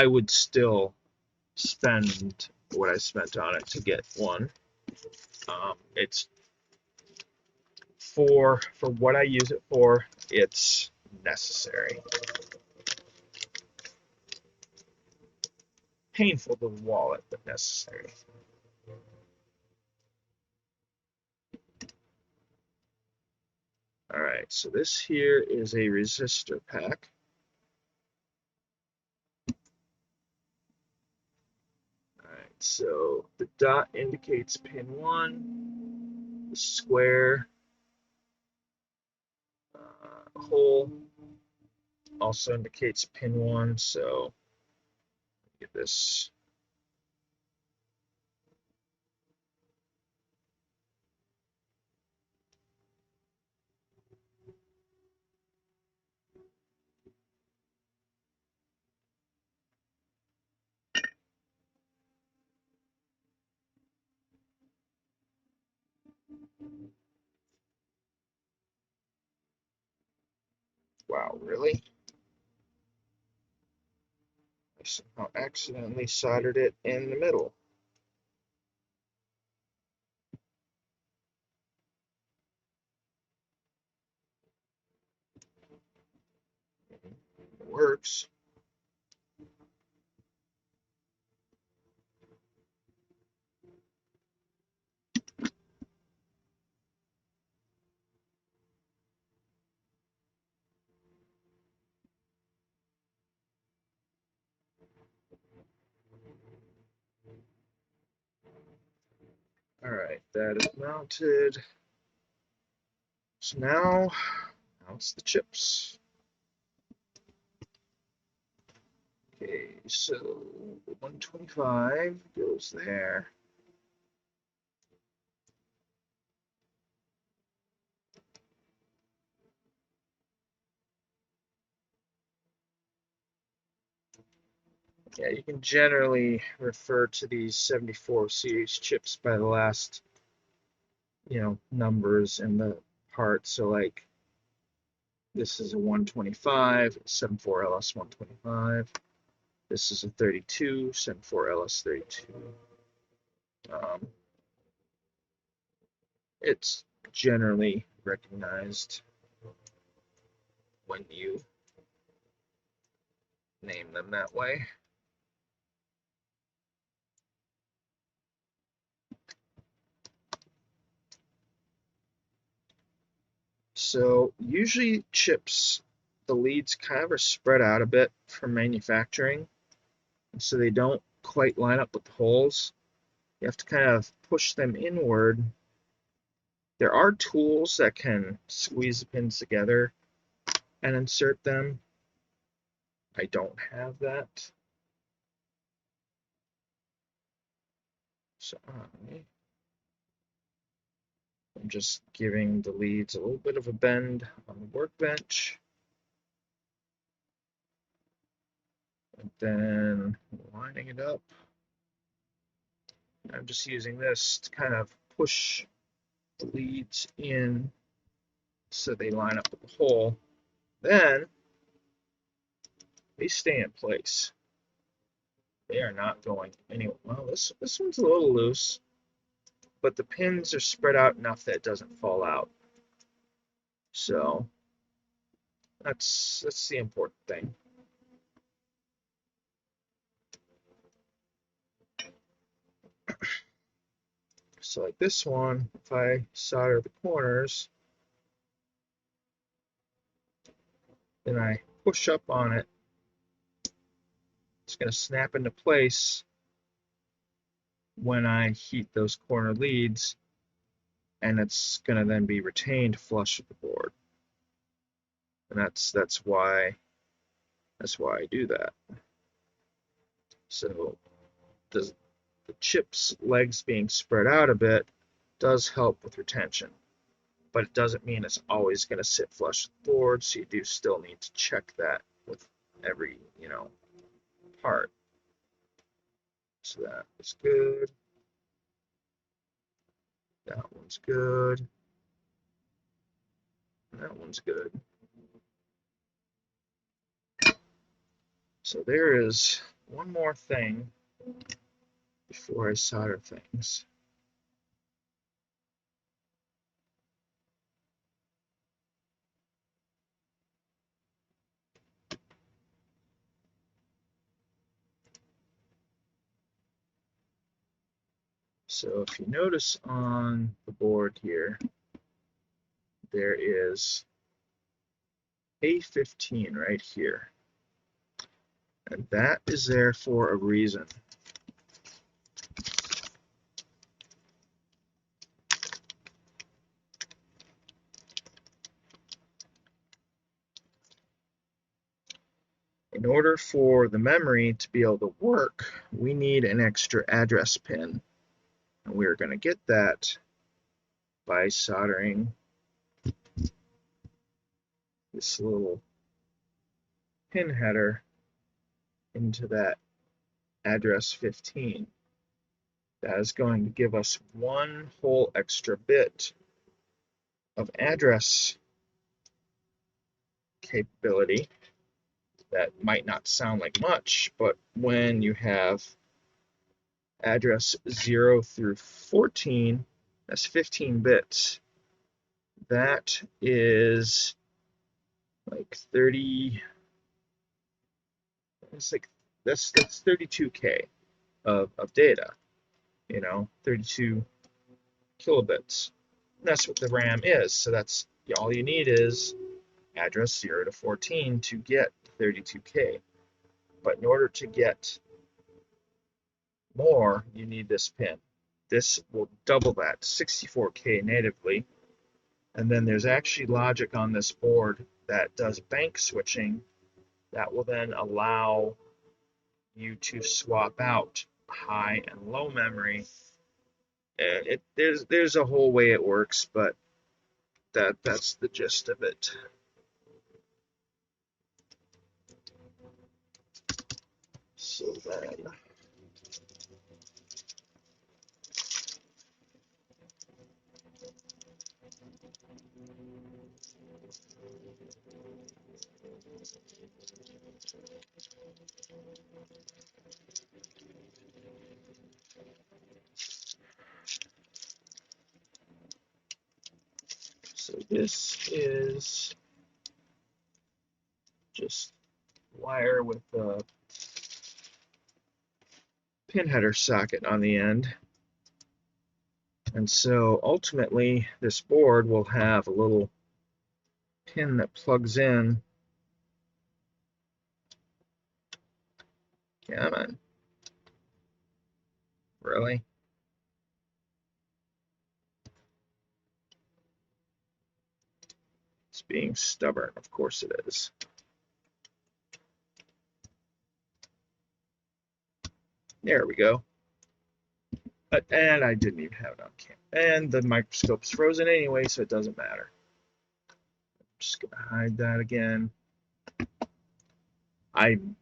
Speaker 1: would still spend what I spent on it to get one. It's for what I use it for, it's necessary. Painful to the wallet, but necessary. All right. Alright, so this here is a resistor pack. Alright, so the dot indicates pin 1, the square hole also indicates pin 1, so get this. Wow, really? I somehow accidentally soldered it in the middle. It works. Alright, that is mounted. So now it's the chips. Okay, so 125 goes there. Yeah, you can generally refer to these 74 series chips by the last, numbers in the part. So like this is a 125, 74LS 125. This is a 32, 74LS 32. It's generally recognized when you name them that way. So usually chips, the leads kind of are spread out a bit from manufacturing, so they don't quite line up with the holes. You have to kind of push them inward. There are tools that can squeeze the pins together and insert them. I don't have that. So I'm just giving the leads a little bit of a bend on the workbench. And then lining it up. I'm just using this to kind of push the leads in so they line up with the hole. Then they stay in place. They are not going anywhere. Well, this one's a little loose, but the pins are spread out enough that it doesn't fall out. So that's the important thing. So like this one, if I solder the corners, then I push up on it, it's going to snap into place when I heat those corner leads, and it's going to then be retained flush with the board. And that's why I do that. So the chip's legs being spread out a bit does help with retention, but it doesn't mean it's always going to sit flush with the board, so you do still need to check that with every, part. So that is good. That one's good. That one's good. So there is one more thing before I solder things. So if you notice on the board here, there is A15 right here. And that is there for a reason. In order for the memory to be able to work, we need an extra address pin. And we're going to get that by soldering this little pin header into that address 15. That is going to give us one whole extra bit of address capability. That might not sound like much, but when you have address 0 through 14, that's 15 bits. That is like 30, it's like, that's 32K of data, 32 kilobits. And that's what the RAM is, so that's all you need is address 0 to 14 to get 32K. But in order to get more, you need this pin. This will double that, 64K natively. And then there's actually logic on this board that does bank switching that will then allow you to swap out high and low memory. And there's a whole way it works, but that's the gist of it. So then this is just wire with a pin header socket on the end. And so ultimately this board will have a little pin that plugs in. Come on. Really? It's being stubborn. Of course it is. There we go. And I didn't even have it on camera. And the microscope's frozen anyway, so it doesn't matter. I'm just gonna hide that again.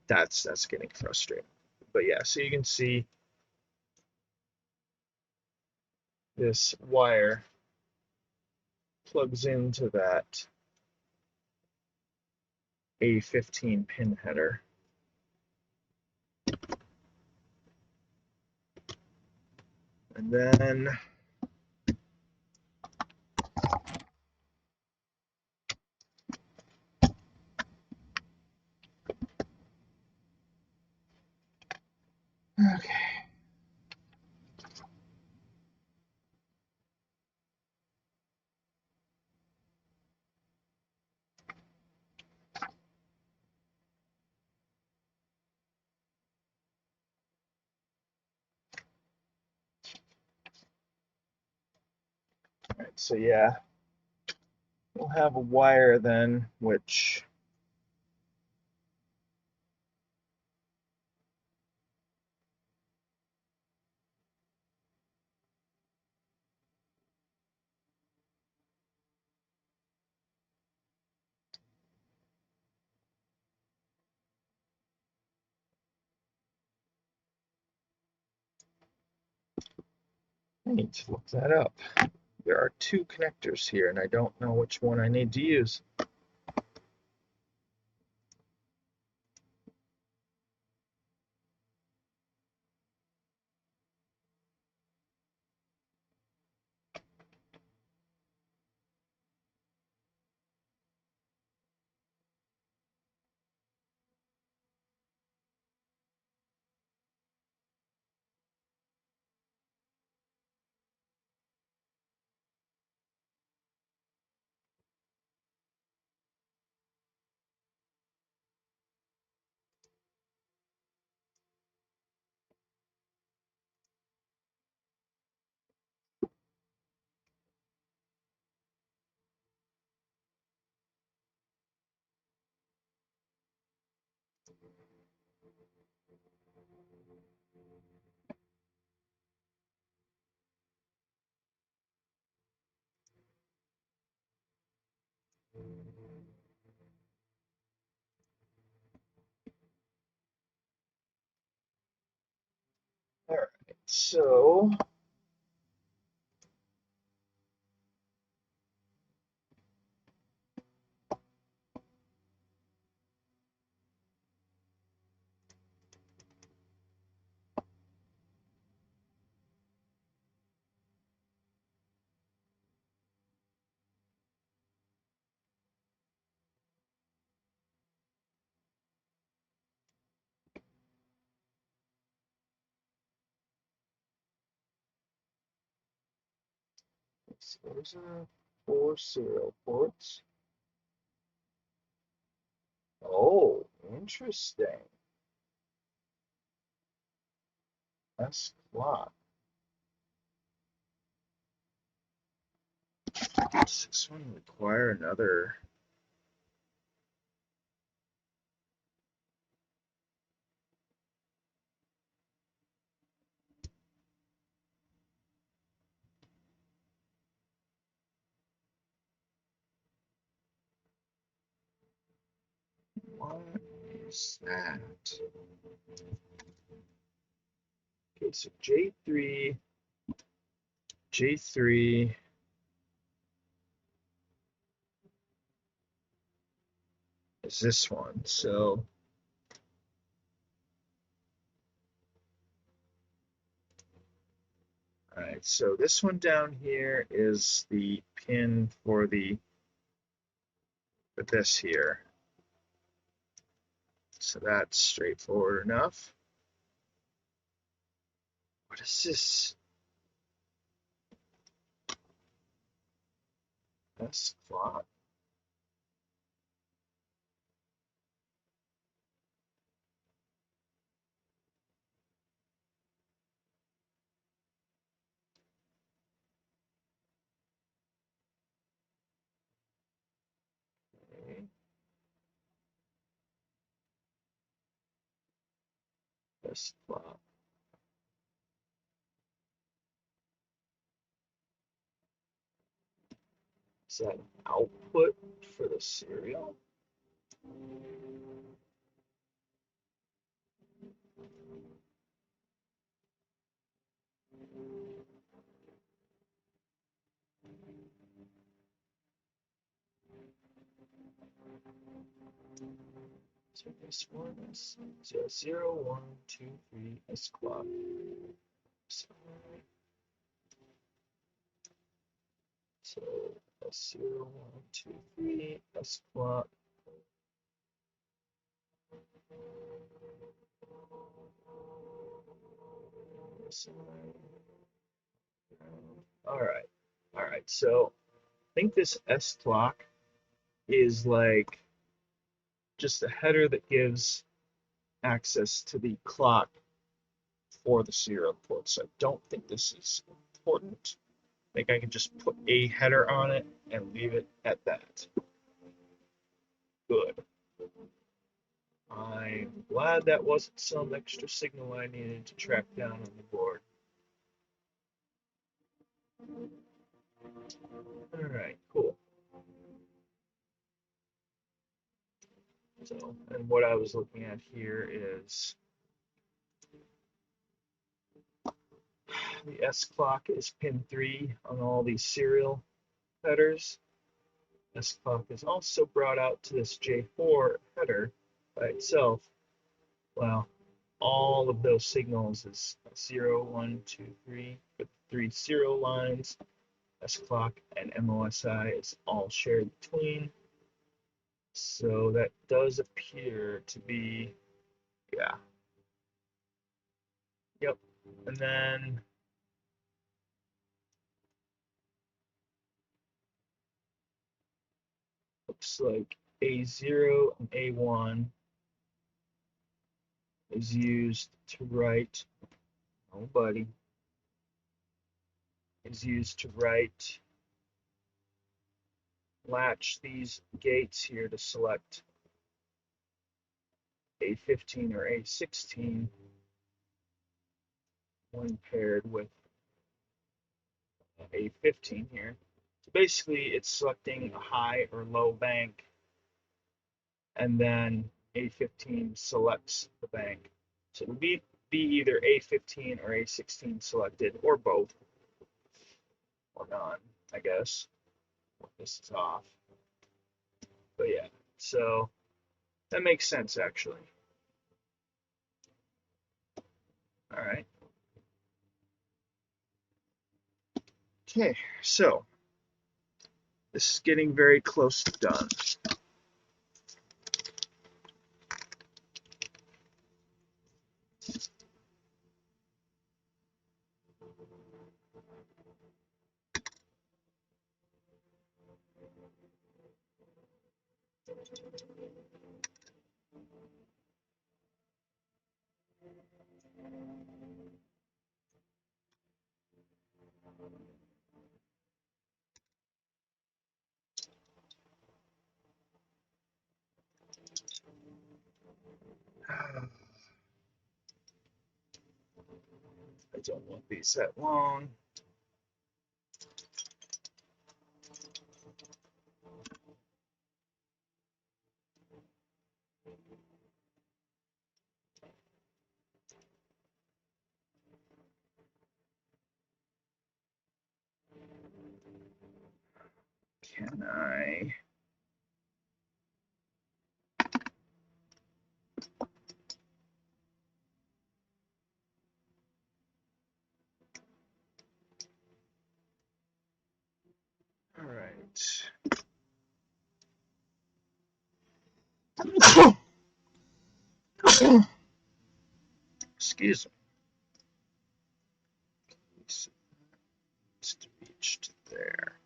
Speaker 1: That's getting frustrating. But yeah, so you can see this wire plugs into that A15 pin header. And then okay. All right, so yeah, we'll have a wire then, which I need to look that up. There are two connectors here, and I don't know which one I need to use. All right, so those are 4 serial ports. Oh, interesting. That's clock. Does this one require another? What is that? Okay, so J3 is this one. So all right, so this one down here is the pin for this here. So that's straightforward enough. What is this? S clock. Okay. S clock. Is that an output for the serial? So this one is 0, 1, 2, 3, S clock. So S0, 1, 2, 3, S clock. All right. So I think this S clock is like just a header that gives access to the clock for the serial port. So I don't think this is important. I think I can just put a header on it and leave it at that. Good. I'm glad that wasn't some extra signal I needed to track down on the board. All right, cool. So, and what I was looking at here is the S clock is pin 3 on all these serial headers. S clock is also brought out to this J4 header by itself. Well, all of those signals is 0, 1, 2, 3, but 3 serial lines, S clock and MOSI is all shared between. So that does appear to be, yeah. Yep. And then looks like A0 and A1 is used to write, oh buddy, is used to write, latch these gates here to select A15 or A16. when paired with A15 here. So basically, it's selecting a high or low bank, and then A15 selects the bank. So it would be either A15 or A16 selected, or both, or none, I guess. This is off. But yeah, so that makes sense actually. All right. Okay, so this is getting very close to done. I don't want these that long. Can I? All right. Excuse me. It's reached there.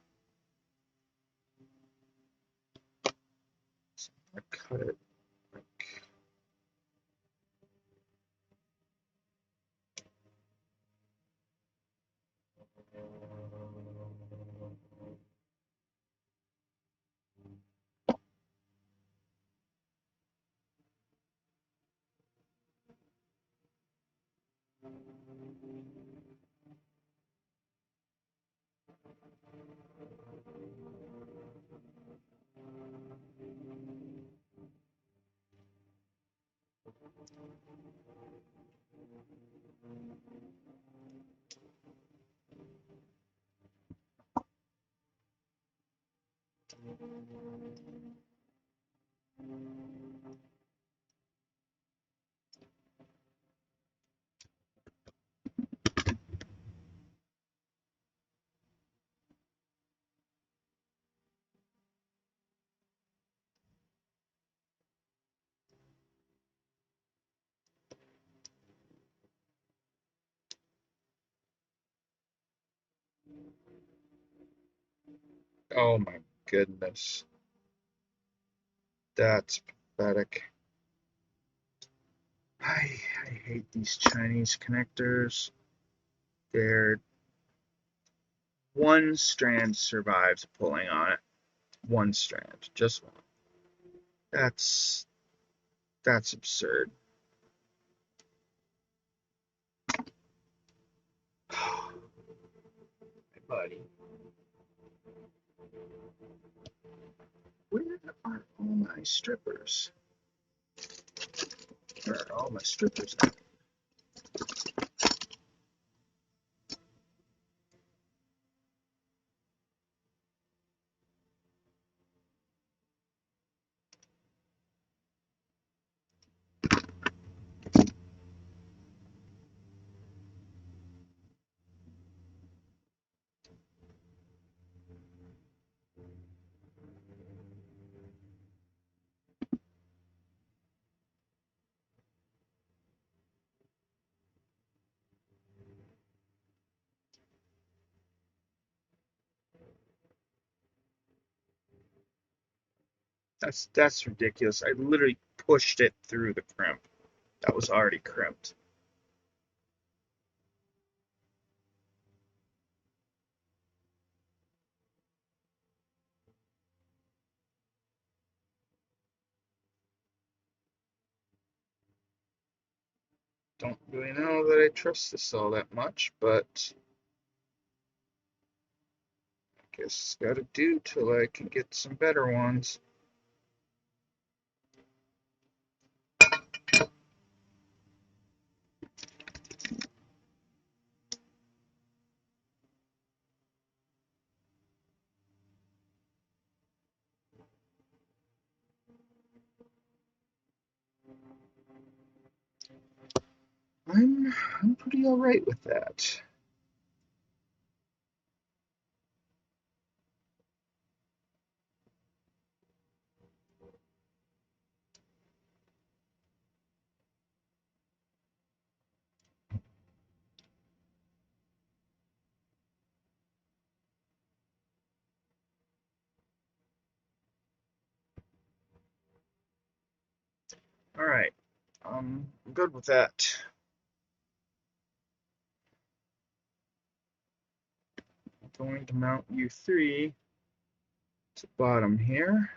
Speaker 1: So I'm gonna cut it like. Oh my goodness. That's pathetic. I hate these Chinese connectors. They're one strand survives pulling on it. One strand, just one. That's absurd. Hey, buddy. Where are all my strippers? Where are all my strippers at? That's ridiculous. I literally pushed it through the crimp. That was already crimped. Don't really know that I trust this all that much, but I guess it's gotta do till I can get some better ones. I'm pretty alright with that. Alright, I'm good with that. I'm going to mount U3 to the bottom here.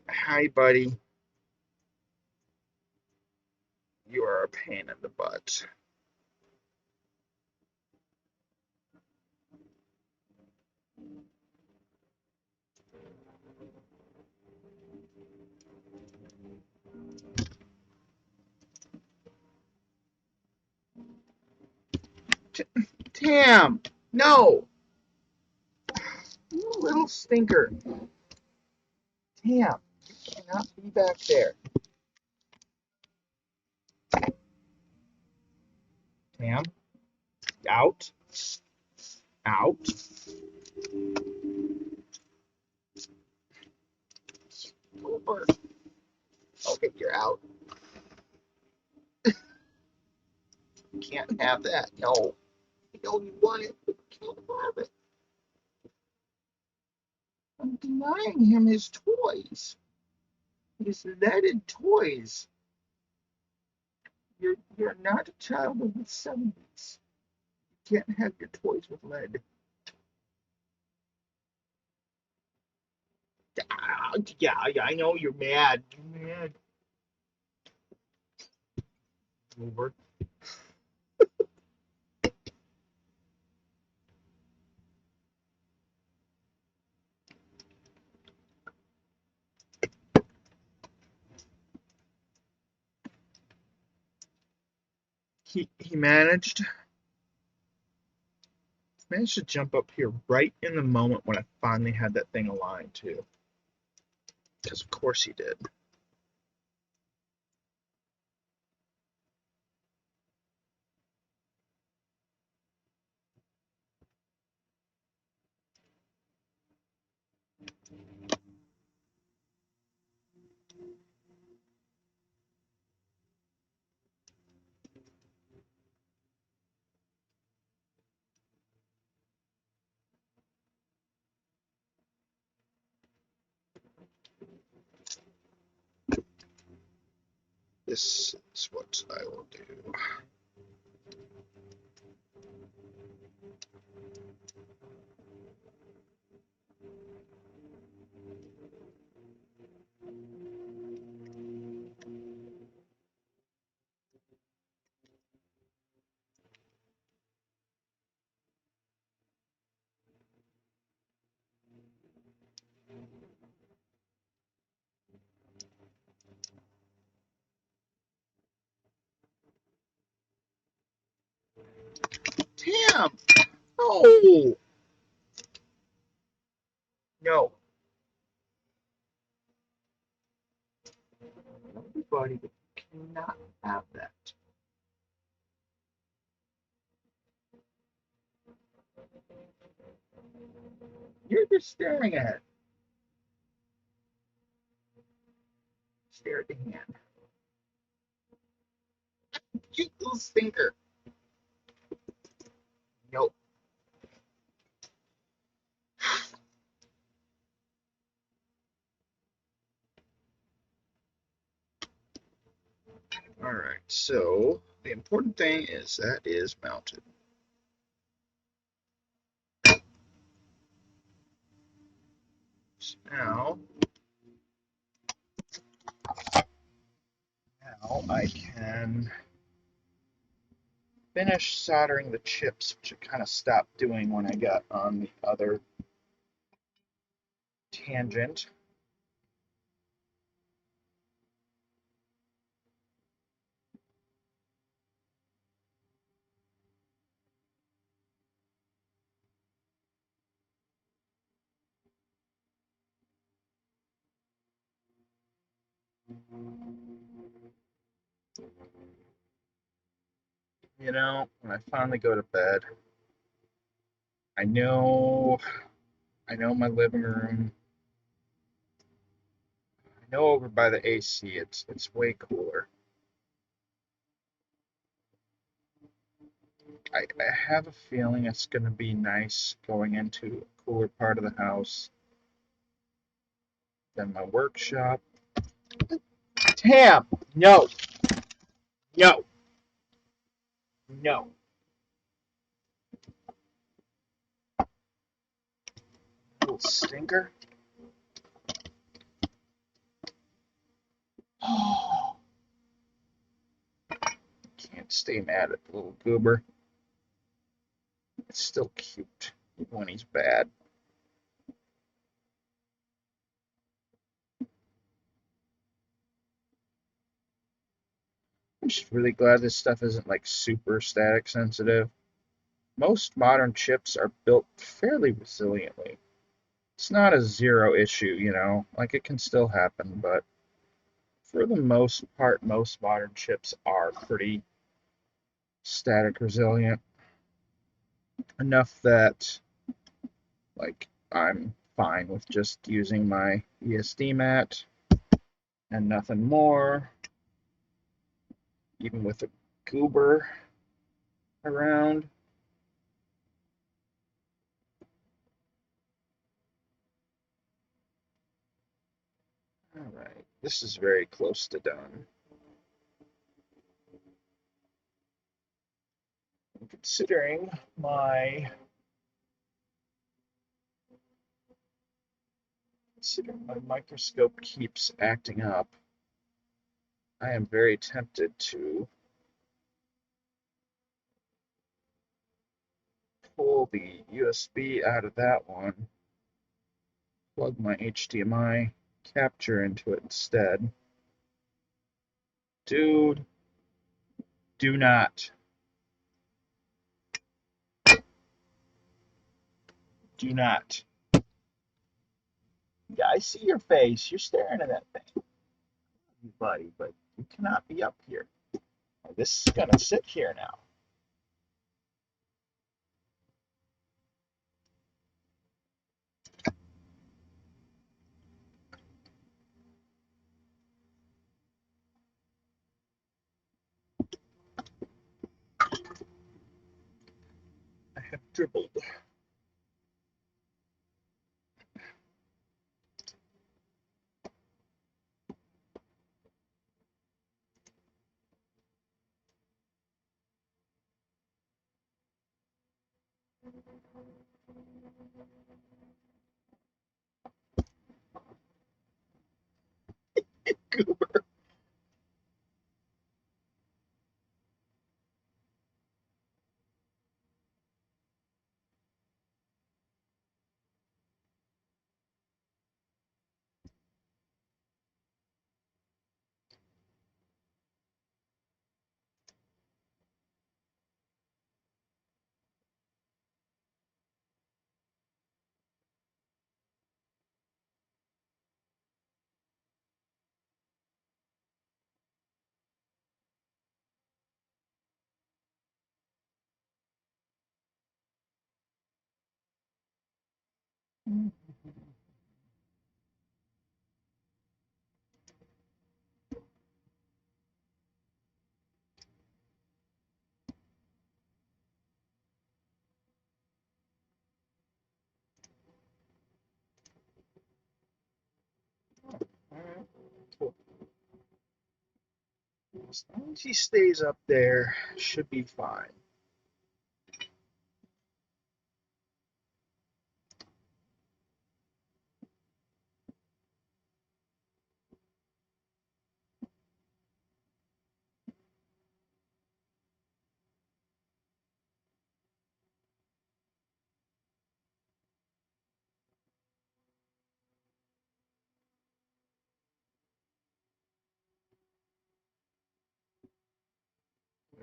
Speaker 1: Hi, buddy. You are a pain in the butt. Tam! No! You little stinker. Tam, you cannot be back there. Tam, out. Out. Over. Okay, you're out. You can't have that. No. No, you want it, but you can't have it. I'm denying him his toys. His leaded toys. You're not a child of the 70s. You can't have your toys with lead. Yeah, I know you're mad. You're mad. Over. He managed to jump up here right in the moment when I finally had that thing aligned too. Because of course he did. This is what I will do. Damn! No! No. Everybody cannot have that. You're just staring at it. Stare at the hand. You little stinker. Nope. Alright, so the important thing is that is mounted. So now I can finish soldering the chips, which I kind of stopped doing when I got on the other tangent. You know, when I finally go to bed, I know my living room. I know over by the AC, it's way cooler. I have a feeling it's going to be nice going into a cooler part of the house than my workshop. Tam, no, no, no. Little stinker. Oh, can't stay mad at the little goober. It's still cute, even when he's bad. I'm just really glad this stuff isn't like super static sensitive. Most modern chips are built fairly resiliently. It's not a zero issue, you know, like it can still happen, but for the most part, most modern chips are pretty static resilient. Enough that, like, I'm fine with just using my ESD mat and nothing more, even with a goober around. Alright, this is very close to done. Considering my microscope keeps acting up, I am very tempted to pull the USB out of that one, plug my HDMI capture into it instead. Dude, do not. Do not. Yeah, I see your face. You're staring at that thing, buddy, but you cannot be up here. This is going to sit here now. I have dribbled. Goober. Cool. As long as he stays up there, should be fine.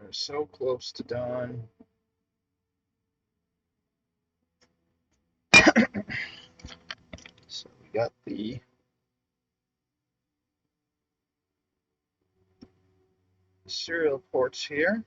Speaker 1: We're so close to done. So we got the serial ports here.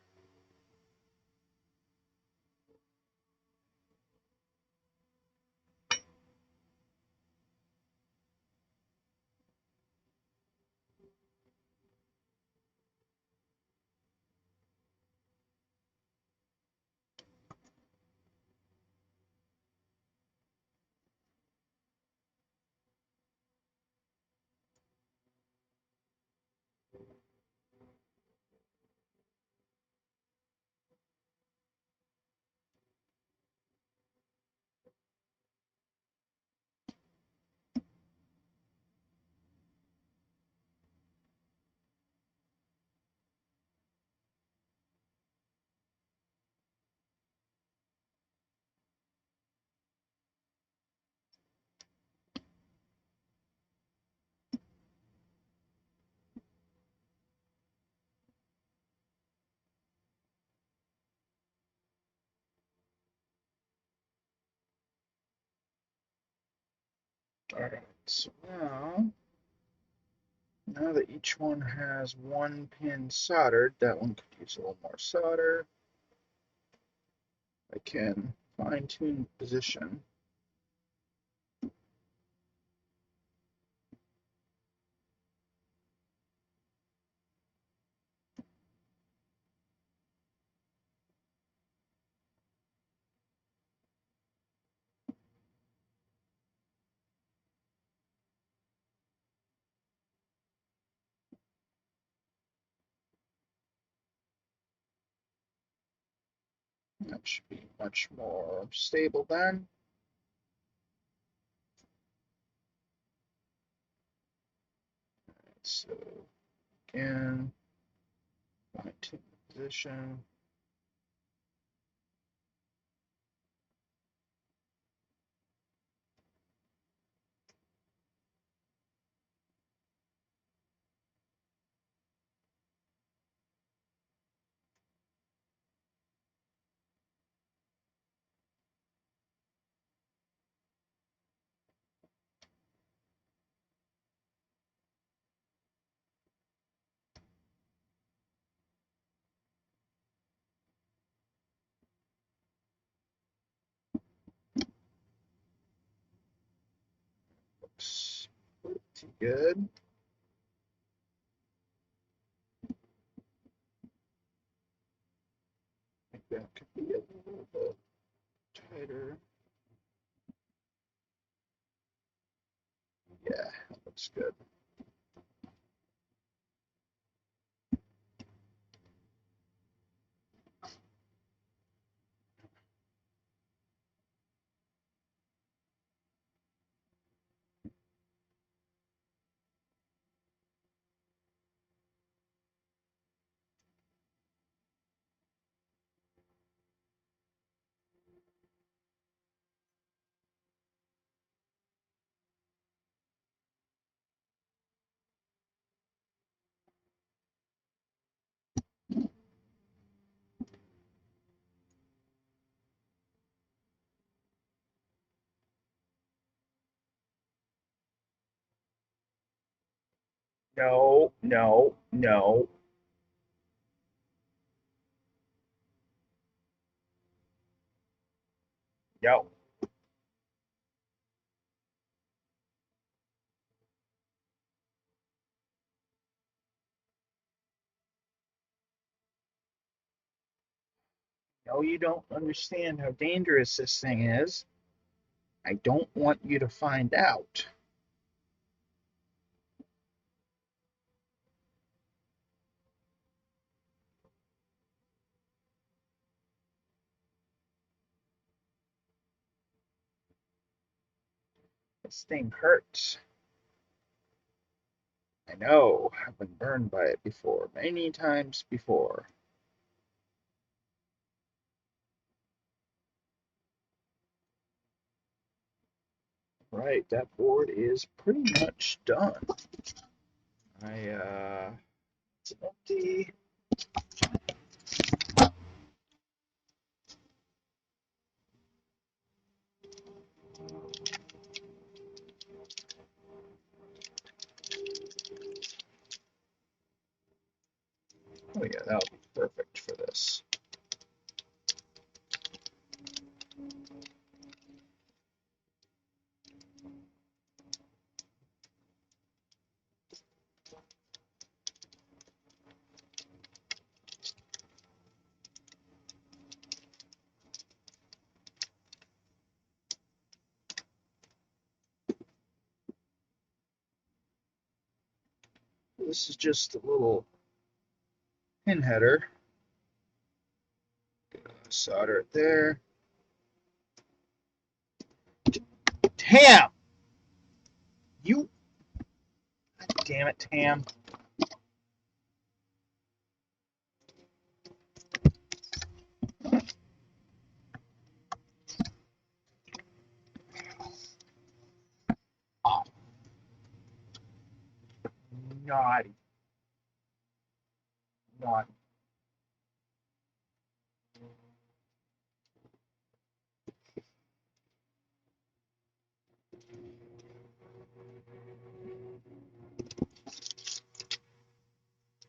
Speaker 1: Alright, so now that each one has one pin soldered, that one could use a little more solder. I can fine-tune position. That should be much more stable then. So again, fine-tune position. Looks pretty good. I think that could be a little bit tighter. Yeah, that looks good. No, no, no. No. No, you don't understand how dangerous this thing is. I don't want you to find out. This thing hurts. I know. I've been burned by it before, many times before. Right, that board is pretty much done. It's empty. Oh yeah, that would be perfect for this. This is just a little pin header. Solder it there. Tam! You... God damn it, Tam. Oh, naughty. Naughty.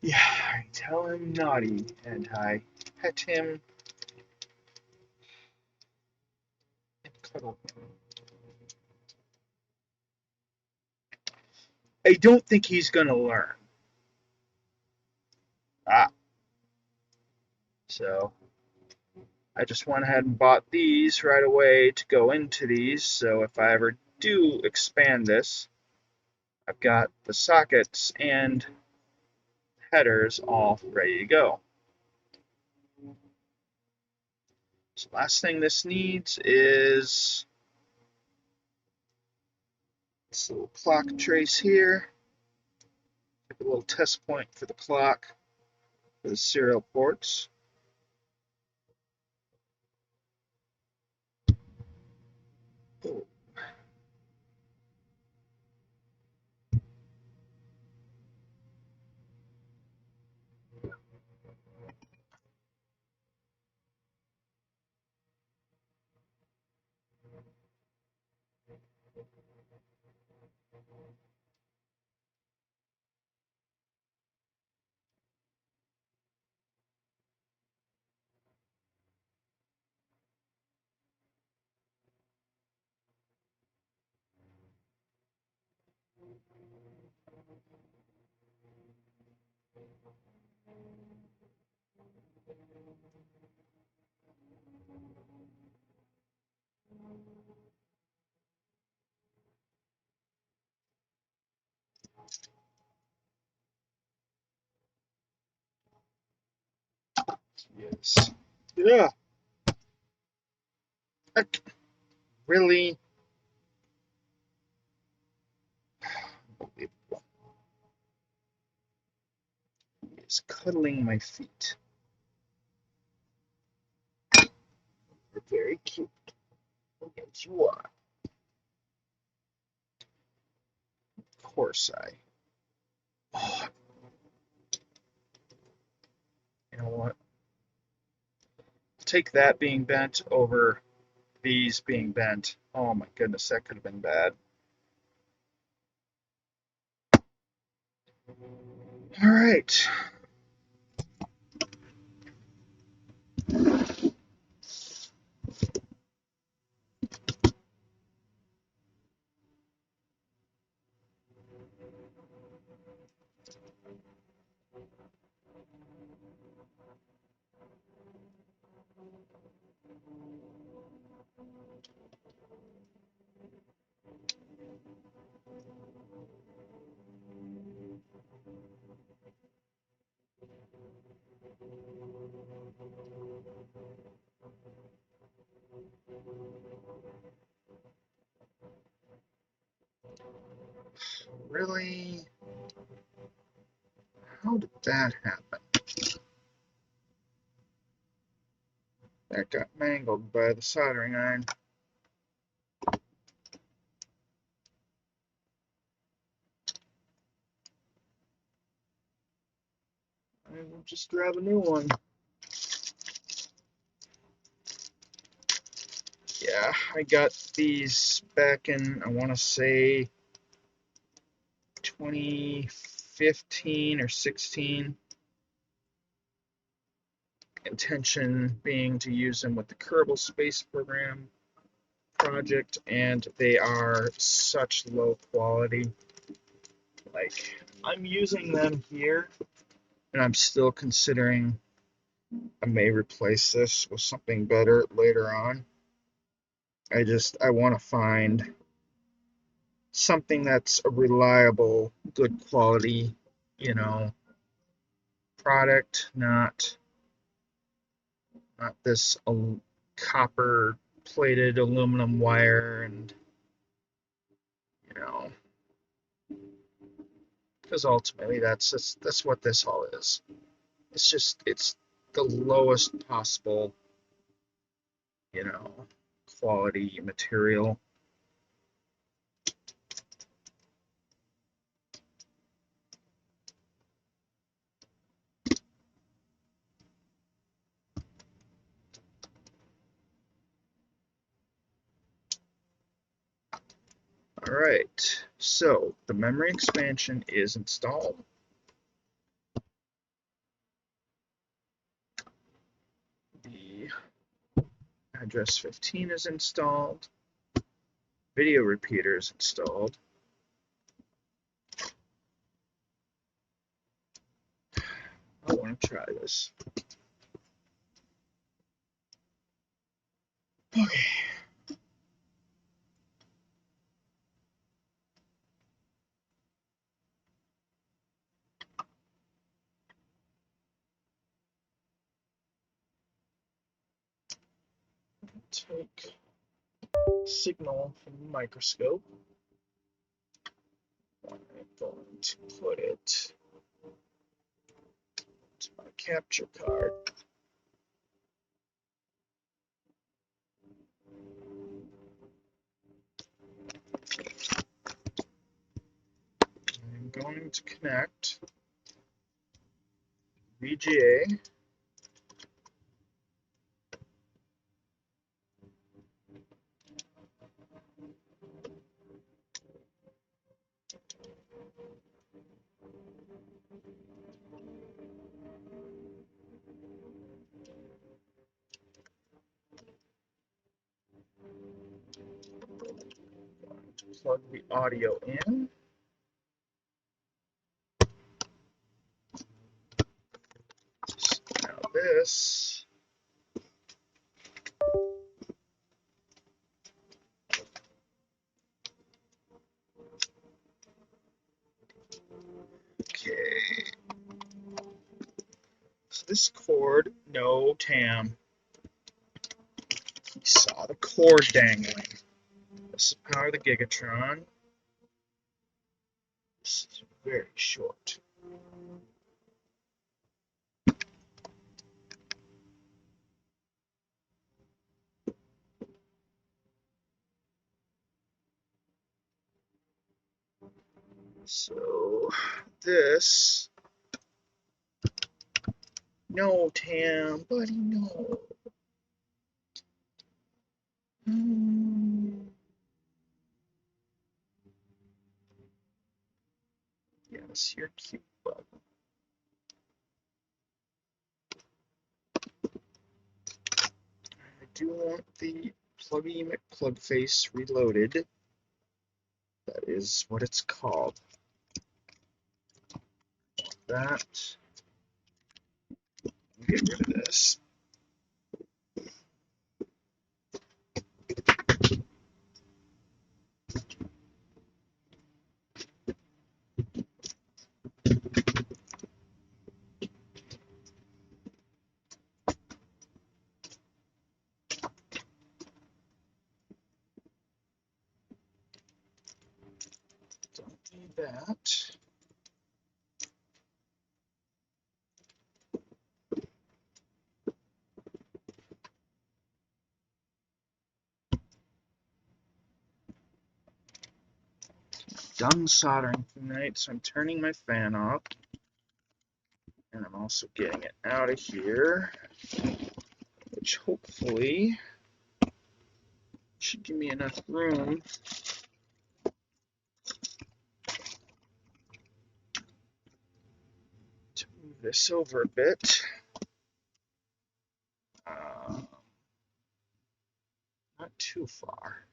Speaker 1: Yeah, I tell him naughty, and I pet him and cuddle him. I don't think he's gonna learn. So I just went ahead and bought these right away to go into these, so if I ever do expand this, I've got the sockets and headers all ready to go. So last thing this needs is this little clock trace here. A little test point for the clock for the serial ports. Oh. Yes. Yeah. Heck, really? Unbelievable. It's cuddling my feet. You're very cute. Yes, you are. Of course I. Oh, you know what? Take that being bent over these being bent. Oh my goodness, that could have been bad. All right. Really? How did that happen? That got mangled by the soldering iron. I will just grab a new one. Yeah, I got these back in, I want to say, 2015 or 16. Intention being to use them with the Kerbal Space Program project, and they are such low quality. Like, I'm using them here, and I'm still considering I may replace this with something better later on. I want to find something that's a reliable, good quality, product, not this copper plated aluminum wire, and because ultimately that's what this all is. It's the lowest possible, quality material. All right, so the memory expansion is installed. The address 15 is installed. Video repeater is installed. I want to try this. Okay. Take signal from the microscope. I'm going to put it to my capture card. I'm going to connect VGA . Plug the audio in. Now this okay. So this cord, no TAM. You saw the cord dangling. This is power the Gigatron. This is very short. So this, no TAM, buddy, no. Yes, you're cute, bud. I do want the Pluggy McPlugface reloaded. That is what it's called. That. Get rid of this. Don't need that. Done soldering tonight, so I'm turning my fan off. And I'm also getting it out of here, which hopefully should give me enough room to move this over a bit. Not too far.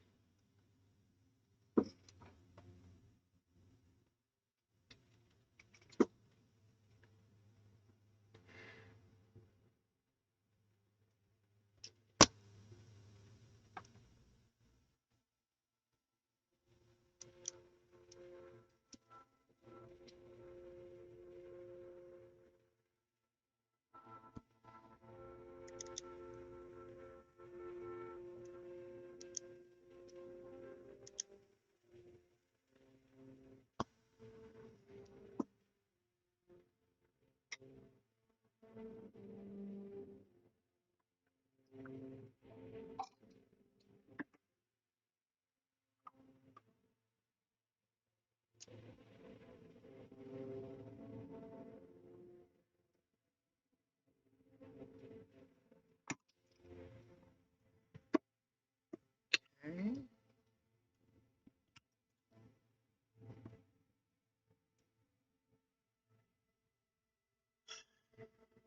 Speaker 1: Okay.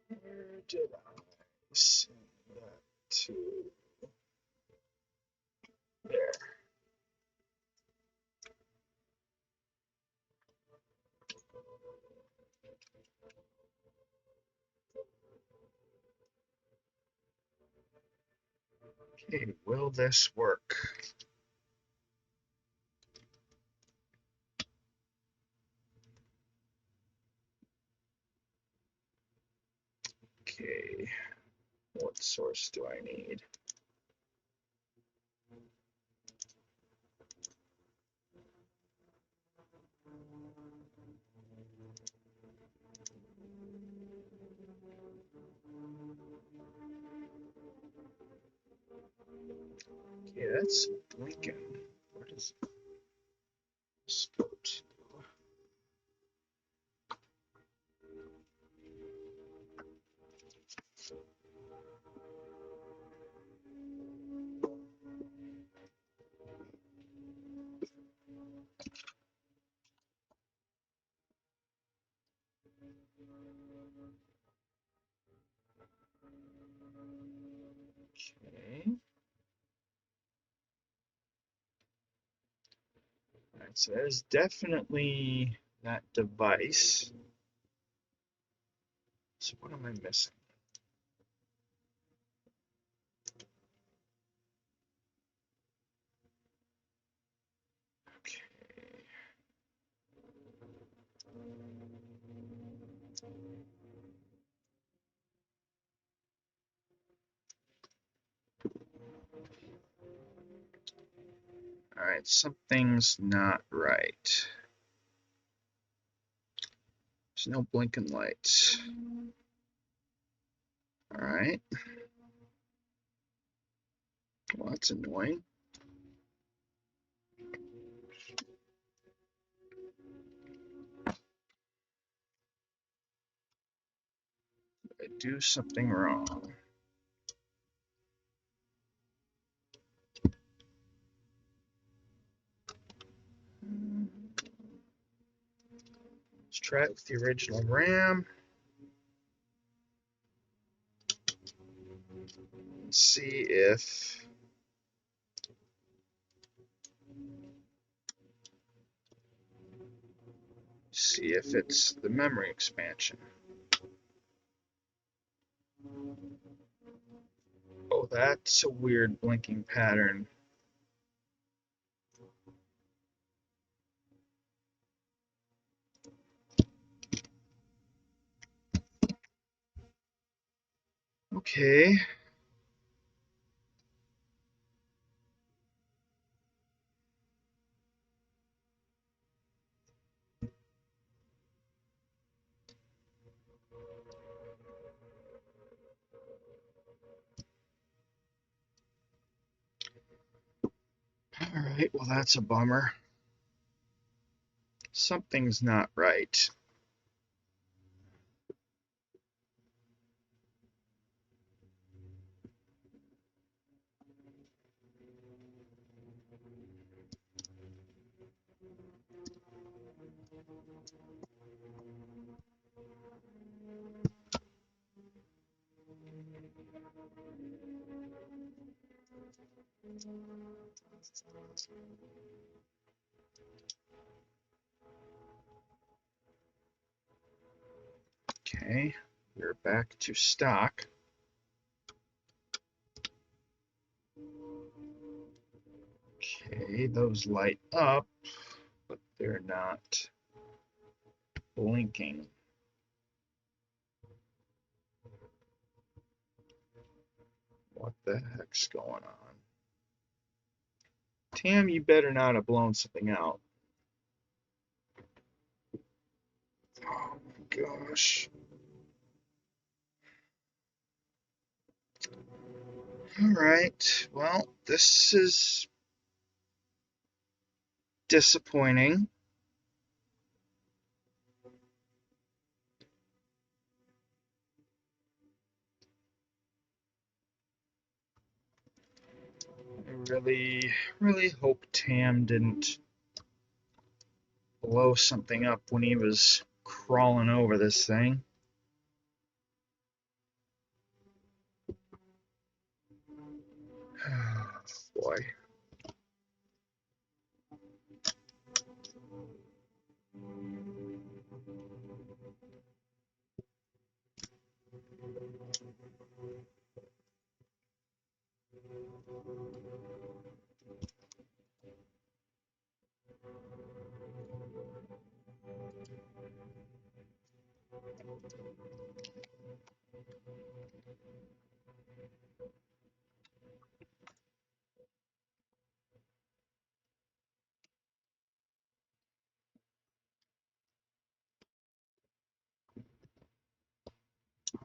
Speaker 1: Where did I send that to? There. Okay, will this work? Okay, what source do I need? Okay, that's blinking. Where does this go to? Okay. Alright, so there's definitely that device. So what am I missing? Okay. Alright, something's not right. There's no blinking lights. Alright. Well, that's annoying. Did I do something wrong? Let's try it with the original RAM. See if it's the memory expansion. Oh, that's a weird blinking pattern. Okay. Alright, well that's a bummer. Something's not right. Okay, we're back to stock. Okay, those light up, but they're not blinking. What the heck's going on? Tam, you better not have blown something out. Oh my gosh. Alright, well, this is disappointing. I really hope Tam didn't blow something up when he was crawling over this thing. Oh, boy.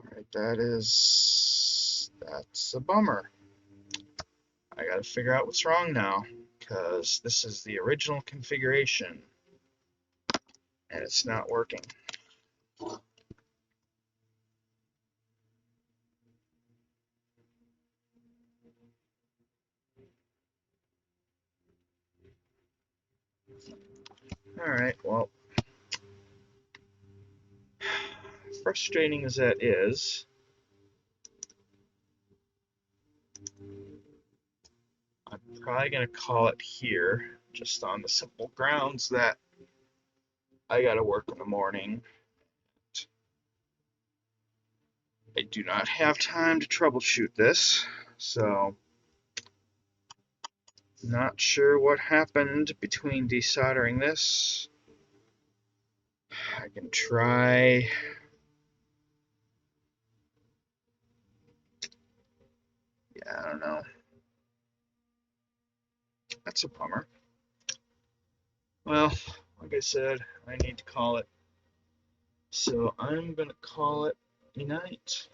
Speaker 1: Alright, that's a bummer. I gotta figure out what's wrong now, because this is the original configuration, and it's not working. Alright, well, frustrating as that is, I'm probably going to call it here, just on the simple grounds that I got to work in the morning. I do not have time to troubleshoot this, so not sure what happened between desoldering this. I can try. Yeah, I don't know. That's a bummer. Well, like I said, I need to call it. So I'm going to call it a night.